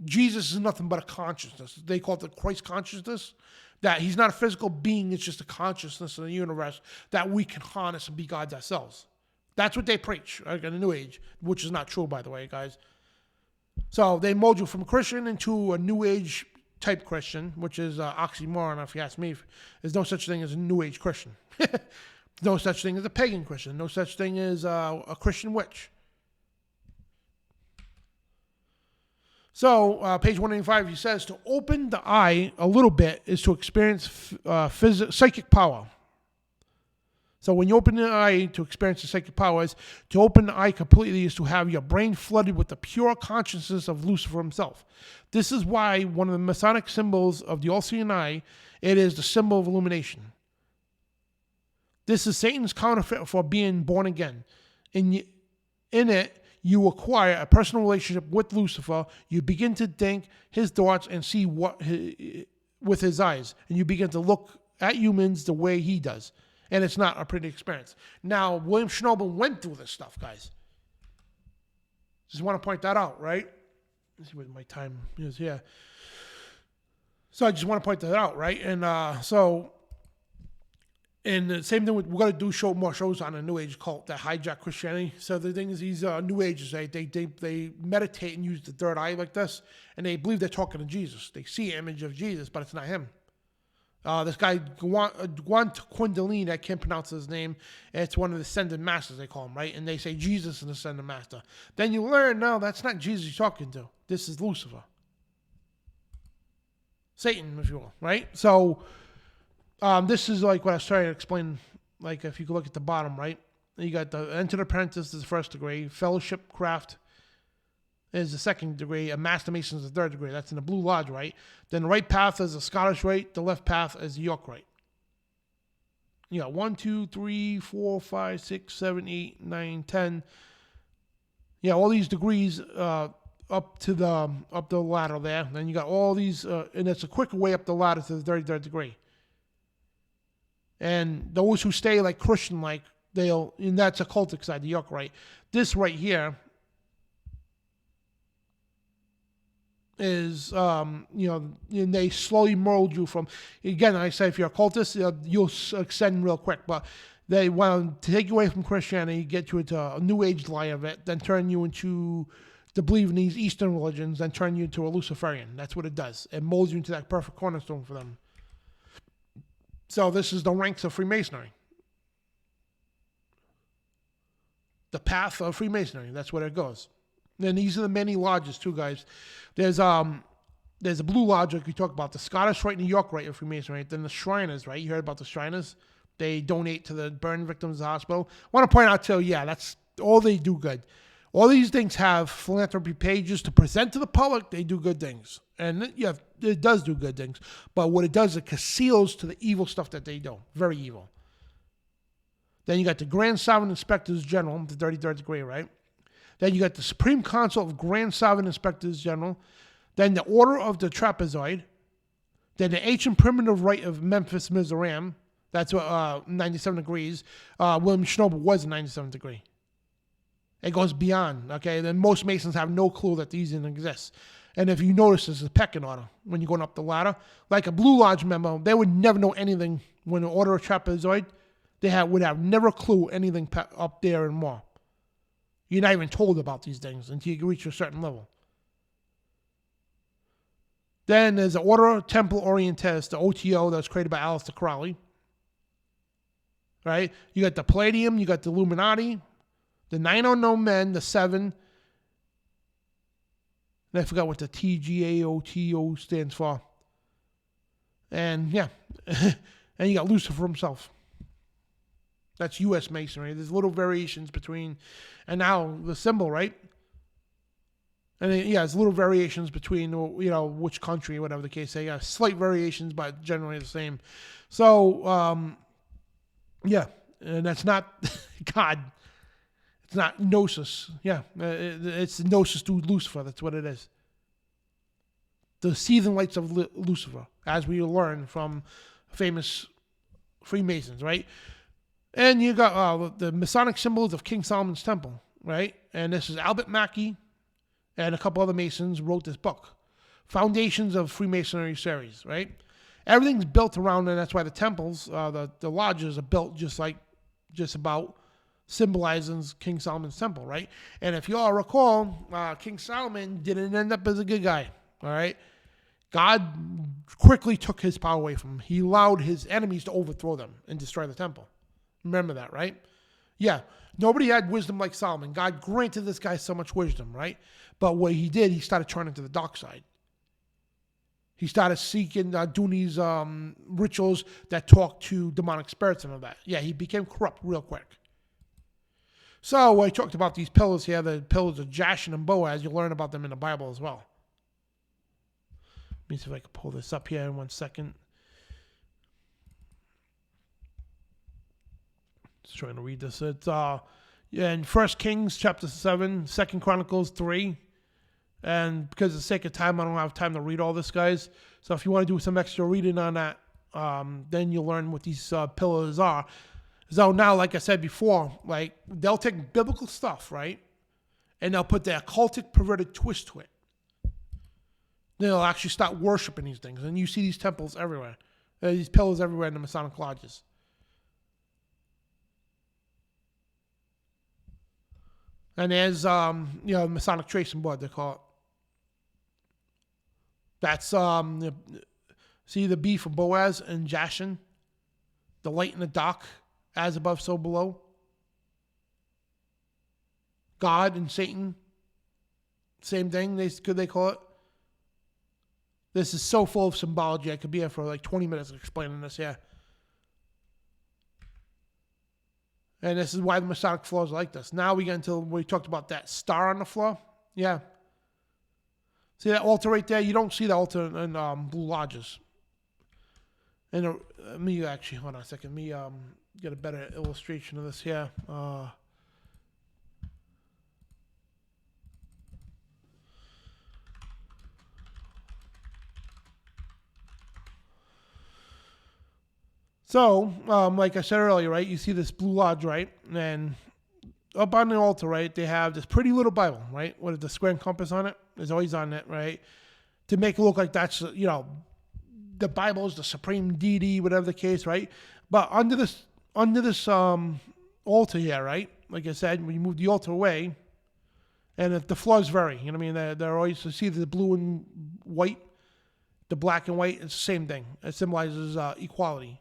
Jesus is nothing but a consciousness. They call it the Christ consciousness. That he's not a physical being, it's just a consciousness in the universe that we can harness and be gods ourselves. That's what they preach, like in the New Age, which is not true, by the way, guys. So they mold you from a Christian into a New Age type Christian, which is oxymoron, if you ask me. There's no such thing as a New Age Christian. No such thing as a pagan Christian. No such thing as a Christian witch. So, page 185, he says, to open the eye a little bit is to experience psychic power. So when you open the eye to experience the psychic powers, to open the eye completely is to have your brain flooded with the pure consciousness of Lucifer himself. This is why one of the Masonic symbols of the all-seeing eye, it is the symbol of illumination. This is Satan's counterfeit for being born again. In it, you acquire a personal relationship with Lucifer. You begin to think his thoughts and see with his eyes. And you begin to look at humans the way he does. And it's not a pretty experience. Now, William Schnabel went through this stuff, guys. Just want to point that out, right? Let's see what my time is here. So I just want to point that out, right? And and the same thing, we're going to do more shows on a New Age cult that hijack Christianity. So the thing is, these New Agers, they meditate and use the third eye like this, and they believe they're talking to Jesus. They see an image of Jesus, but it's not him. This guy, Guant Kundalini, I can't pronounce his name. It's one of the Ascended Masters, they call him, right? And they say Jesus is the Ascended Master. Then you learn, no, that's not Jesus you're talking to. This is Lucifer. Satan, if you will, right? So this is like what I was trying to explain. Like if you look at the bottom, right? You got the Entered Apprentice is the first degree. Fellowship Craft is the second degree. A Master Mason is the third degree. That's in the Blue Lodge, right? Then the right path is the Scottish Rite. The left path is the York Rite. You got 1, 2, 3, 4, 5, 6, 7, 8, 9, 10. Yeah, all these degrees up the ladder there. Then you got all these, and it's a quicker way up the ladder to the 33rd degree. And those who stay like Christian-like, and that's a cultic side, the York Rite. This right here is, and they slowly mold you from, again, I say if you're a cultist, you'll ascend real quick, but they want to take you away from Christianity, get you into a New Age lie of it, then turn you into to believe in these Eastern religions, then turn you into a Luciferian. That's what it does. It molds you into that perfect cornerstone for them. So this is the ranks of Freemasonry. The path of Freemasonry. That's where it goes. And these are the many lodges too, guys. There's a Blue Lodge, like we talked about, the Scottish Rite, New York Rite of Freemasonry. Then the Shriners, right? You heard about the Shriners? They donate to the burn victims of the hospital. I want to point out too, that's all they do good. All these things have philanthropy pages to present to the public. They do good things. And yeah, it does do good things. But what it does, it conceals to the evil stuff that they do. Very evil. Then you got the Grand Sovereign Inspectors General, the 33rd degree, right? Then you got the Supreme Council of Grand Sovereign Inspectors General. Then the Order of the Trapezoid. Then the Ancient Primitive Rite of Memphis Mizoram. That's 97 degrees. William Schnabel was a 97 degree. It goes beyond, okay? Then most Masons have no clue that these even exist. And if you notice, there's a pecking order when you're going up the ladder. Like a Blue Lodge member, they would never know anything when the Order of Trapezoid, would have never a clue anything up there and more. You're not even told about these things until you reach a certain level. Then there's the Order Temple Orientis, the OTO that was created by Aleister Crowley. Right? You got the Palladium, you got the Illuminati, the 9 Unknown Men, the 7. And I forgot what the TGAOTO stands for. And yeah, and you got Lucifer himself. That's U.S. Masonry. There's little variations between, and now the symbol, right? And then, there's little variations between, which country, whatever the case is. Yeah, slight variations, but generally the same. So, and that's not God. It's not Gnosis. It's Gnosis to Lucifer. That's what it is. The seething lights of Lucifer, as we learn from famous Freemasons, right? And you got the Masonic symbols of King Solomon's Temple, right? And this is Albert Mackey and a couple other Masons wrote this book, Foundations of Freemasonry series, right? Everything's built around, and that's why the temples, the lodges are built just about symbolizing King Solomon's temple, right? And if you all recall, King Solomon didn't end up as a good guy, all right? God quickly took his power away from him. He allowed his enemies to overthrow them and destroy the temple. Remember that, right? Yeah, nobody had wisdom like Solomon. God granted this guy so much wisdom, right? But what he did, he started turning to the dark side. He started seeking, doing these rituals that talk to demonic spirits and all that. Yeah, he became corrupt real quick. So I talked about these pillars here, the pillars of Jashin and Boaz. You'll learn about them in the Bible as well. Let me see if I can pull this up here in 1 second. Just trying to read this. It's in 1 Kings chapter 7, 2 Chronicles 3. And because of the sake of time, I don't have time to read all this, guys. So if you want to do some extra reading on that, then you'll learn what these pillars are. So now, like I said before, like they'll take biblical stuff, right? And they'll put their occultic, perverted twist to it. They'll actually start worshiping these things. And you see these temples everywhere. These pillars everywhere in the Masonic lodges. And there's, Masonic tracing board, they call it. That's, see the B for Boaz and Jashin? The light in the dark, as above, so below. God and Satan, same thing, they call it. This is so full of symbology, I could be here for like 20 minutes explaining this here. And this is why the Masonic floors are like this. Now we get into where we talked about that star on the floor. Yeah. See that altar right there? You don't see the altar in Blue Lodges. And hold on a second. Let me get a better illustration of this here. So, like I said earlier, right, you see this Blue Lodge, right, and up on the altar, right, they have this pretty little Bible, right, with the square and compass on it. It's always on it, right, to make it look like that's, the Bible is the supreme deity, whatever the case, right? But under this altar here, right, like I said, when you move the altar away, and if the floors vary, you know what I mean, they're always, you see the blue and white, the black and white, it's the same thing. It symbolizes equality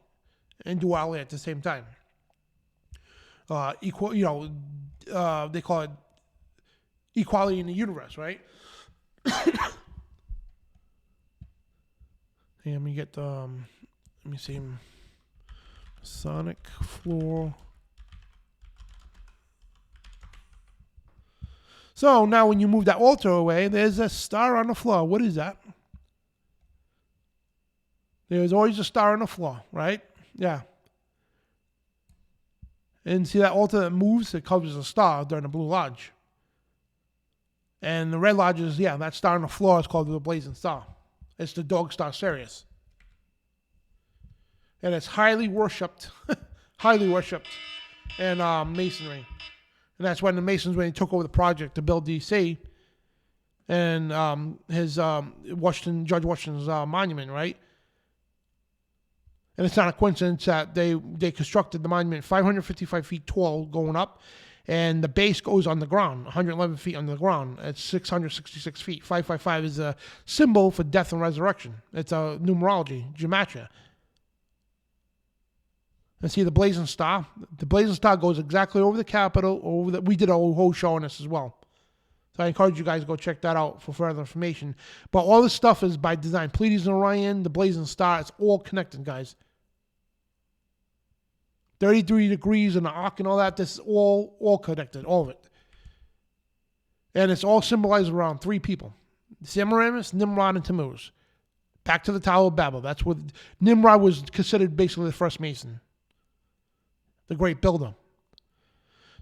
and duality at the same time. They call it equality in the universe, right? Let me get let me see, Masonic floor. So now when you move that altar away, there's a star on the floor. What is that? There's always a star on the floor, right? Yeah. And see that altar that moves? It covers a star during the Blue Lodge. And the Red Lodge is, that star on the floor is called the Blazing Star. It's the Dog Star Sirius. And it's highly worshipped in Masonry. And that's when the Masons, when he took over the project to build DC, and Judge Washington's monument, right? And it's not a coincidence that they constructed the monument 555 feet tall going up, and the base goes on the ground, 111 feet under the ground. It's 666 feet. 555 is a symbol for death and resurrection. It's a numerology, gematria. And see the blazing star? The blazing star goes exactly over the Capitol. We did a whole show on this as well. So I encourage you guys to go check that out for further information. But all this stuff is by design. Pleiades and Orion, the blazing star, it's all connected, guys. 33 degrees and the arc and all that, this is all connected, all of it. And it's all symbolized around three people. Semiramis, Nimrod, and Tammuz. Back to the Tower of Babel. That's what Nimrod was considered basically the first Mason. The great builder.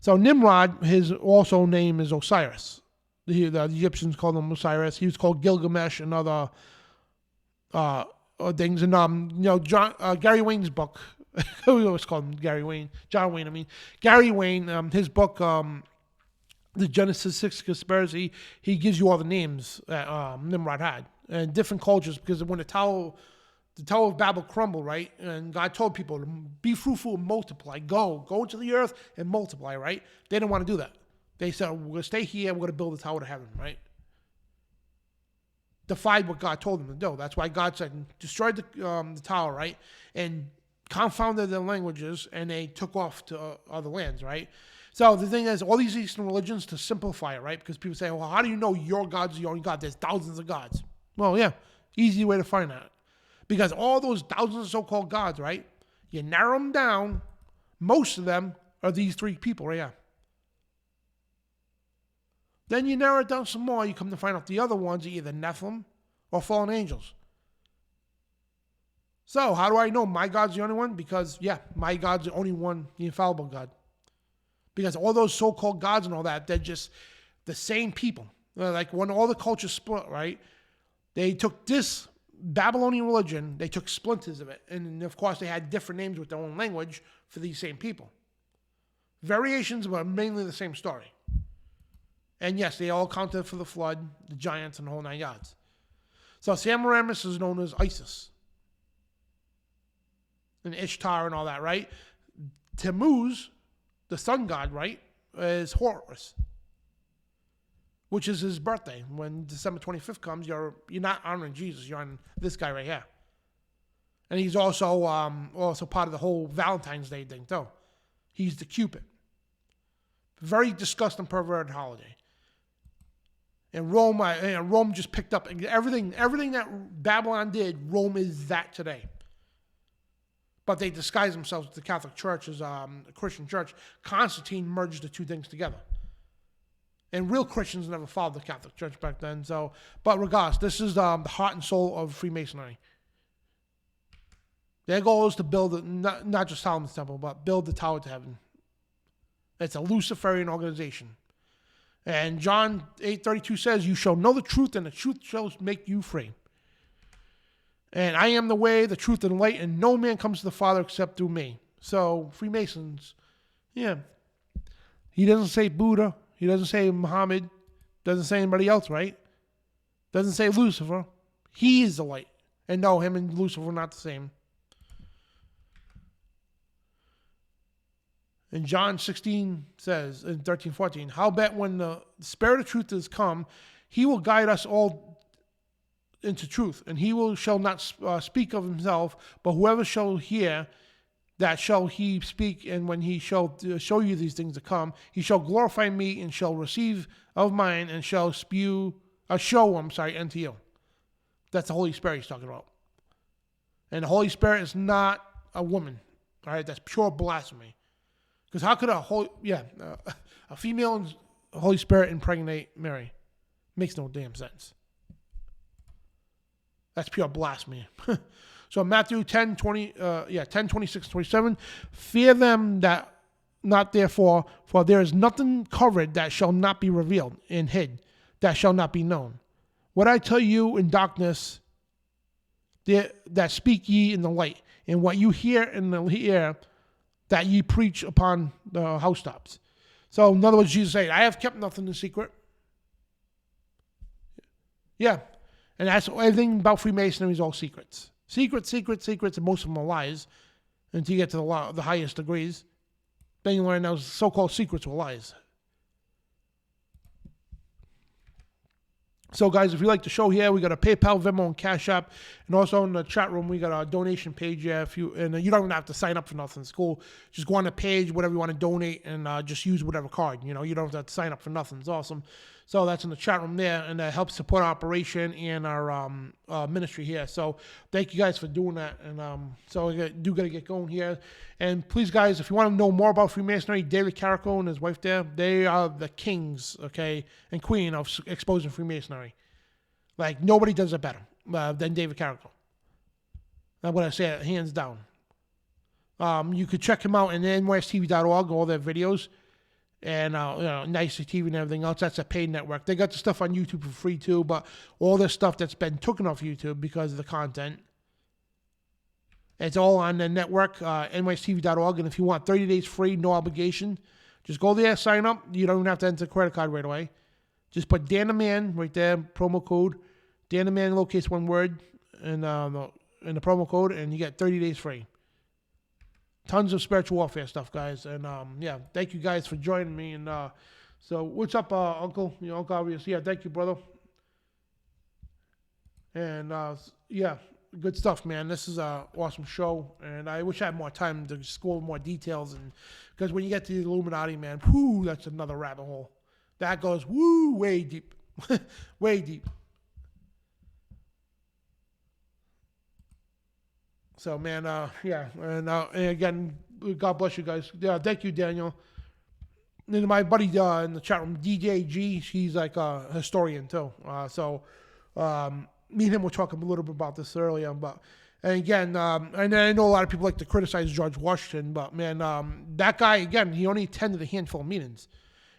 So Nimrod, his also name is Osiris. The Egyptians called him Osiris. He was called Gilgamesh and other things. And Gary Wayne's book, we always call him Gary Wayne, John Wayne. I mean, Gary Wayne, his book, The Genesis 6 Conspiracy, he gives you all the names that Nimrod had and different cultures, because when the Tower of Babel crumbled, right? And God told people to be fruitful and multiply. Go into the earth and multiply, right? They didn't want to do that. They said, we're going to stay here. We're going to build the Tower to Heaven, right? Defied what God told them to do. That's why God said, destroy the tower, right? And confounded their languages, and they took off to other lands, right? So the thing is, all these Eastern religions, to simplify it, right? Because people say, well, how do you know your God's the only God? There's thousands of gods. Well, yeah, easy way to find that. Because all those thousands of so-called gods, right? You narrow them down, most of them are these three people right here. Then you narrow it down some more, you come to find out the other ones are either Nephilim or fallen angels. So how do I know my God's the only one? Because, my God's the only one, the infallible God. Because all those so-called gods and all that, they're just the same people. Like when all the cultures split, right? They took this Babylonian religion, they took splinters of it. And of course, they had different names with their own language for these same people. Variations, but mainly the same story. And yes, they all accounted for the flood, the giants, and the whole 9 yards. So Semiramis is known as Isis. And Ishtar and all that, right? Tammuz, the sun god, right, is Horus, which is his birthday. When December 25th comes, you're not honoring Jesus. You're on this guy right here. And he's also part of the whole Valentine's Day thing, too. He's the Cupid. Very disgusting, perverted holiday. And Rome just picked up everything that Babylon did. Rome is that today. But they disguise themselves with the Catholic Church as a Christian church. Constantine merged the two things together. And real Christians never followed the Catholic Church back then. So, but regardless, this is the heart and soul of Freemasonry. Their goal is to build, not just Solomon's Temple, but build the Tower to Heaven. It's a Luciferian organization. And John 8:32 says, you shall know the truth, and the truth shall make you free. And I am the way, the truth, and the light, and no man comes to the Father except through me. So, Freemasons, yeah. He doesn't say Buddha. He doesn't say Muhammad. Doesn't say anybody else, right? Doesn't say Lucifer. He is the light. And no, him and Lucifer are not the same. And John 16 says, in 13:14, howbeit when the Spirit of truth is come, he will guide us all into truth, and he shall not speak of himself, but whoever shall hear, that shall he speak, and when he shall show you these things to come, he shall glorify me, and shall receive of mine, and shall show unto you. That's the Holy Spirit he's talking about. And the Holy Spirit is not a woman. All right, that's pure blasphemy. Because how could a female and Holy Spirit impregnate Mary? Makes no damn sense. That's pure blasphemy. So Matthew 10:26-27, fear them that not therefore, for there is nothing covered that shall not be revealed, and hid that shall not be known. What I tell you in darkness, that speak ye in the light, and what you hear in the ear, that ye preach upon the housetops. So in other words, Jesus said, I have kept nothing in secret. Yeah. And that's everything about Freemasonry is all secrets. Secrets, and most of them are lies until you get to the highest degrees. Then you learn those so-called secrets were lies. So, guys, if you like the show here, we got a PayPal, Venmo, and CashApp. And also in the chat room, we got a donation page. You don't even have to sign up for nothing. It's cool. Just go on the page, whatever you want to donate, and just use whatever card. You don't have to sign up for nothing. It's awesome. So that's in the chat room there, and that helps support our operation and our ministry here. So thank you guys for doing that. And so we do got to get going here. And please, guys, if you want to know more about Freemasonry, David Carrico and his wife there, they are the kings, okay, and queen of exposing Freemasonry. Like, nobody does it better than David Carrico. That's what I say, hands down. You could check him out in nystv.org, all their videos. And, Nice TV and everything else. That's a paid network. They got the stuff on YouTube for free, too. But all this stuff that's been taken off YouTube because of the content, it's all on the network, nystv.org. And if you want 30 days free, no obligation, just go there, sign up. You don't even have to enter a credit card right away. Just put Dan the Man right there, promo code. Dan the Man, lowercase one word, in the promo code, and you get 30 days free. Tons of spiritual warfare stuff, guys. And, thank you guys for joining me. And so what's up, Uncle? Uncle Obvious. Yeah, thank you, brother. And, good stuff, man. This is an awesome show. And I wish I had more time to just go over more details. And because when you get to the Illuminati, man, whoo, that's another rabbit hole. That goes, way deep. Way deep. So, man, and again, God bless you guys. Yeah, thank you, Daniel. And my buddy in the chat room, DJ G, she's like a historian, too. Me and him were talking a little bit about this earlier. And again, and I know a lot of people like to criticize George Washington, but, man, that guy, again, he only attended a handful of meetings.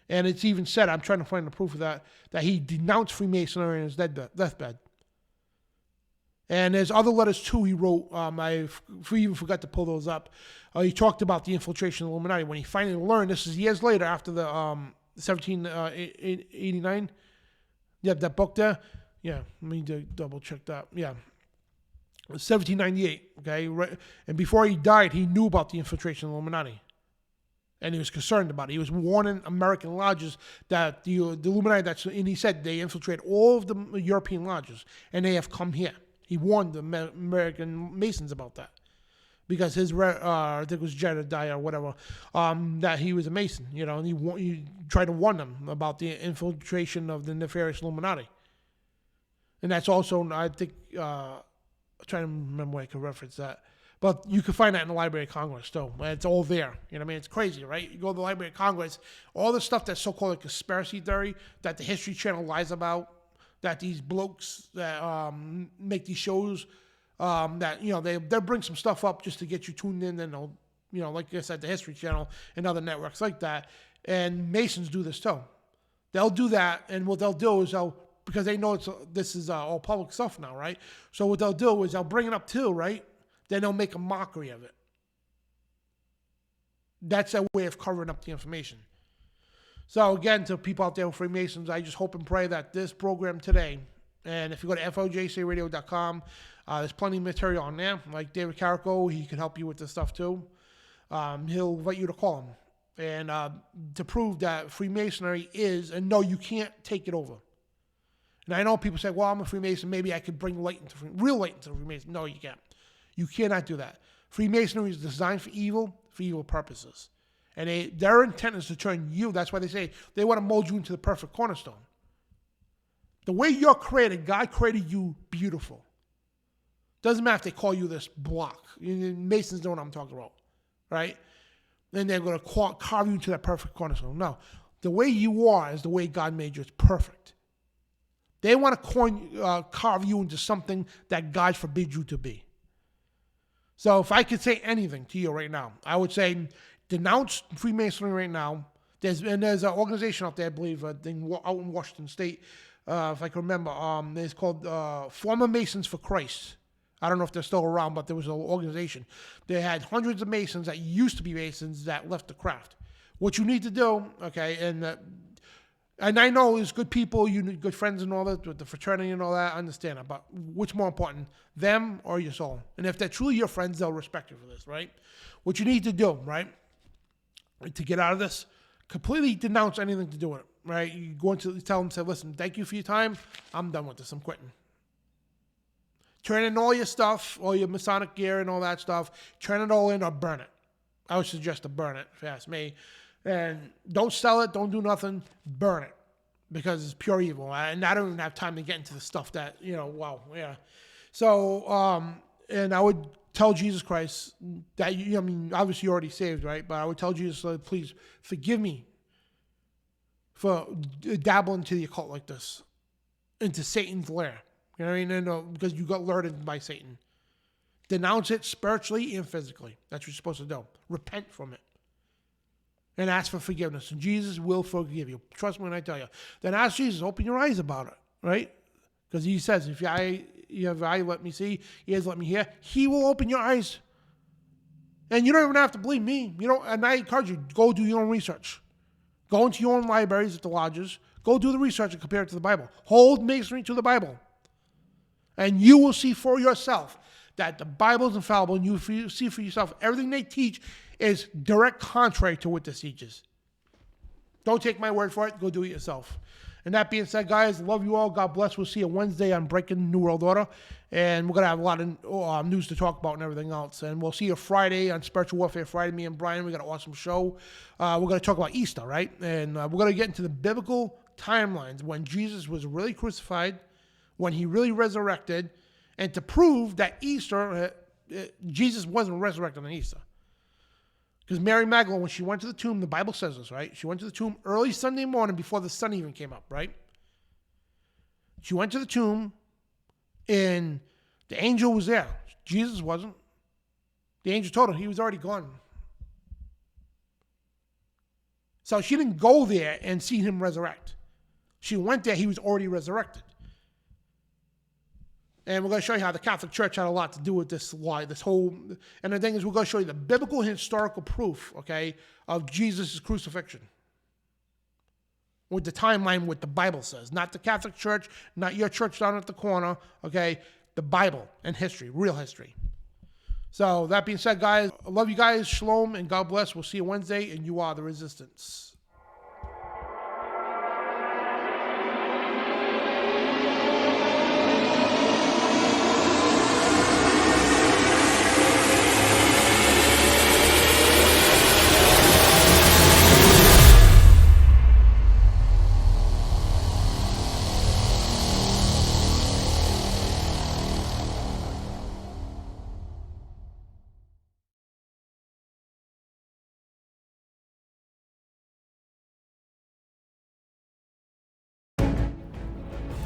And it's even said, I'm trying to find the proof of that he denounced Freemasonry in his deathbed. And there's other letters too he wrote. We even forgot to pull those up. He talked about the infiltration of the Illuminati. When he finally learned, this is years later after the 1789. Yeah, that book there. Yeah, let me double check that. Yeah. 1798, okay? Right. And before he died, he knew about the infiltration of the Illuminati. And he was concerned about it. He was warning American lodges that the Illuminati, and he said they infiltrate all of the European lodges, and they have come here. He warned the American Masons about that. Because his, I think it was Jedediah or whatever, that he was a Mason, and he tried to warn them about the infiltration of the nefarious Illuminati. And that's also, I think, I'm trying to remember where I could reference that. But you can find that in the Library of Congress, too. It's all there. You know what I mean? It's crazy, right? You go to the Library of Congress, all the stuff that's so-called a conspiracy theory that the History Channel lies about, that these blokes that make these shows, that, they'll bring some stuff up just to get you tuned in, and they'll, like I said, the History Channel and other networks like that. And Masons do this, too. They'll do that, and what they'll do is because they know this is all public stuff now, right? So what they'll do is they'll bring it up too, right? Then they'll make a mockery of it. That's their way of covering up the information. So again, to people out there with Freemasons, I just hope and pray that this program today, and if you go to FOJCRadio.com, there's plenty of material on there. Like David Carrico, he can help you with this stuff too. He'll invite you to call him. And to prove that Freemasonry is, and no, you can't take it over. And I know people say, well, I'm a Freemason, maybe I could bring real light into Freemason. No, you can't. You cannot do that. Freemasonry is designed for evil purposes. And their intent is to turn you, that's why they say they want to mold you into the perfect cornerstone. The way you're created, God created you beautiful. Doesn't matter if they call you this block. Masons know what I'm talking about, right? Then they're going to carve you into that perfect cornerstone. No. The way you are is the way God made you. It's perfect. They want to carve you into something that God forbid you to be. So if I could say anything to you right now, I would say denounce Freemasonry right now. There's an organization out there, I believe, out in Washington State, if I can remember. It's called Former Masons for Christ. I don't know if they're still around, but there was an organization. They had hundreds of Masons that used to be Masons that left the craft. What you need to do, okay, and I know there's good people, you need good friends and all that, with the fraternity and all that, I understand it. But what's more important, them or your soul? And if they're truly your friends, they'll respect you for this, right? What you need to do, right, to get out of this, completely denounce anything to do with it, right? You go into tell them, say, listen, thank you for your time. I'm done with this. I'm quitting. Turn in all your stuff, all your Masonic gear and all that stuff. Turn it all in or burn it. I would suggest to burn it, if you ask me. And don't sell it, don't do nothing, burn it, because it's pure evil. And I don't even have time to get into the stuff that, wow, yeah. So, and I would tell Jesus Christ that, obviously you're already saved, right? But I would tell Jesus, please forgive me for dabbling into the occult like this, into Satan's lair. You know what I mean? And, because you got lured by Satan. Denounce it spiritually and physically. That's what you're supposed to do. Repent from it. And ask for forgiveness. And Jesus will forgive you. Trust me when I tell you. Then ask Jesus, open your eyes about it, right? Because he says, if you have eye, let me see, ears, let me hear. He will open your eyes. And you don't even have to believe me. And I encourage you, go do your own research. Go into your own libraries at the lodges. Go do the research and compare it to the Bible. Hold Masonry to the Bible. And you will see for yourself that the Bible is infallible, and you will see for yourself everything they teach is direct contrary to what this teaches. Don't take my word for it. Go do it yourself. And that being said, guys, love you all. God bless. We'll see you Wednesday on Breaking New World Order. And we're going to have a lot of news to talk about and everything else. And we'll see you Friday on Spiritual Warfare Friday. Me and Brian, we got an awesome show. We're going to talk about Easter, right? And we're going to get into the biblical timelines when Jesus was really crucified, when he really resurrected, and to prove that Easter, Jesus wasn't resurrected on Easter. Because Mary Magdalene, when she went to the tomb, the Bible says this, right? She went to the tomb early Sunday morning before the sun even came up, right? She went to the tomb, and the angel was there. Jesus wasn't. The angel told her he was already gone. So she didn't go there and see him resurrect. She went there, he was already resurrected. And we're going to show you how the Catholic Church had a lot to do with this lie, this whole. And the thing is, we're going to show you the biblical and historical proof, okay, of Jesus' crucifixion. With the timeline, what the Bible says. Not the Catholic Church, not your church down at the corner, okay? The Bible and history, real history. So, that being said, guys, I love you guys. Shalom and God bless. We'll see you Wednesday, and you are the resistance.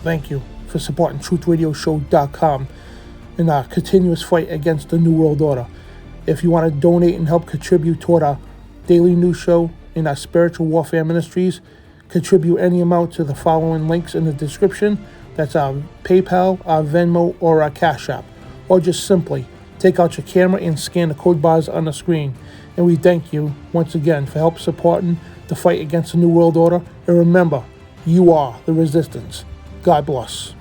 Thank you for supporting TruthRadioShow.com in our continuous fight against the New World Order. If you want to donate and help contribute toward our daily news show and our spiritual warfare ministries, contribute any amount to the following links in the description. That's our PayPal, our Venmo, or our CashApp. Or just simply take out your camera and scan the code bars on the screen. And we thank you once again for help supporting the fight against the New World Order. And remember, you are the resistance. God bless.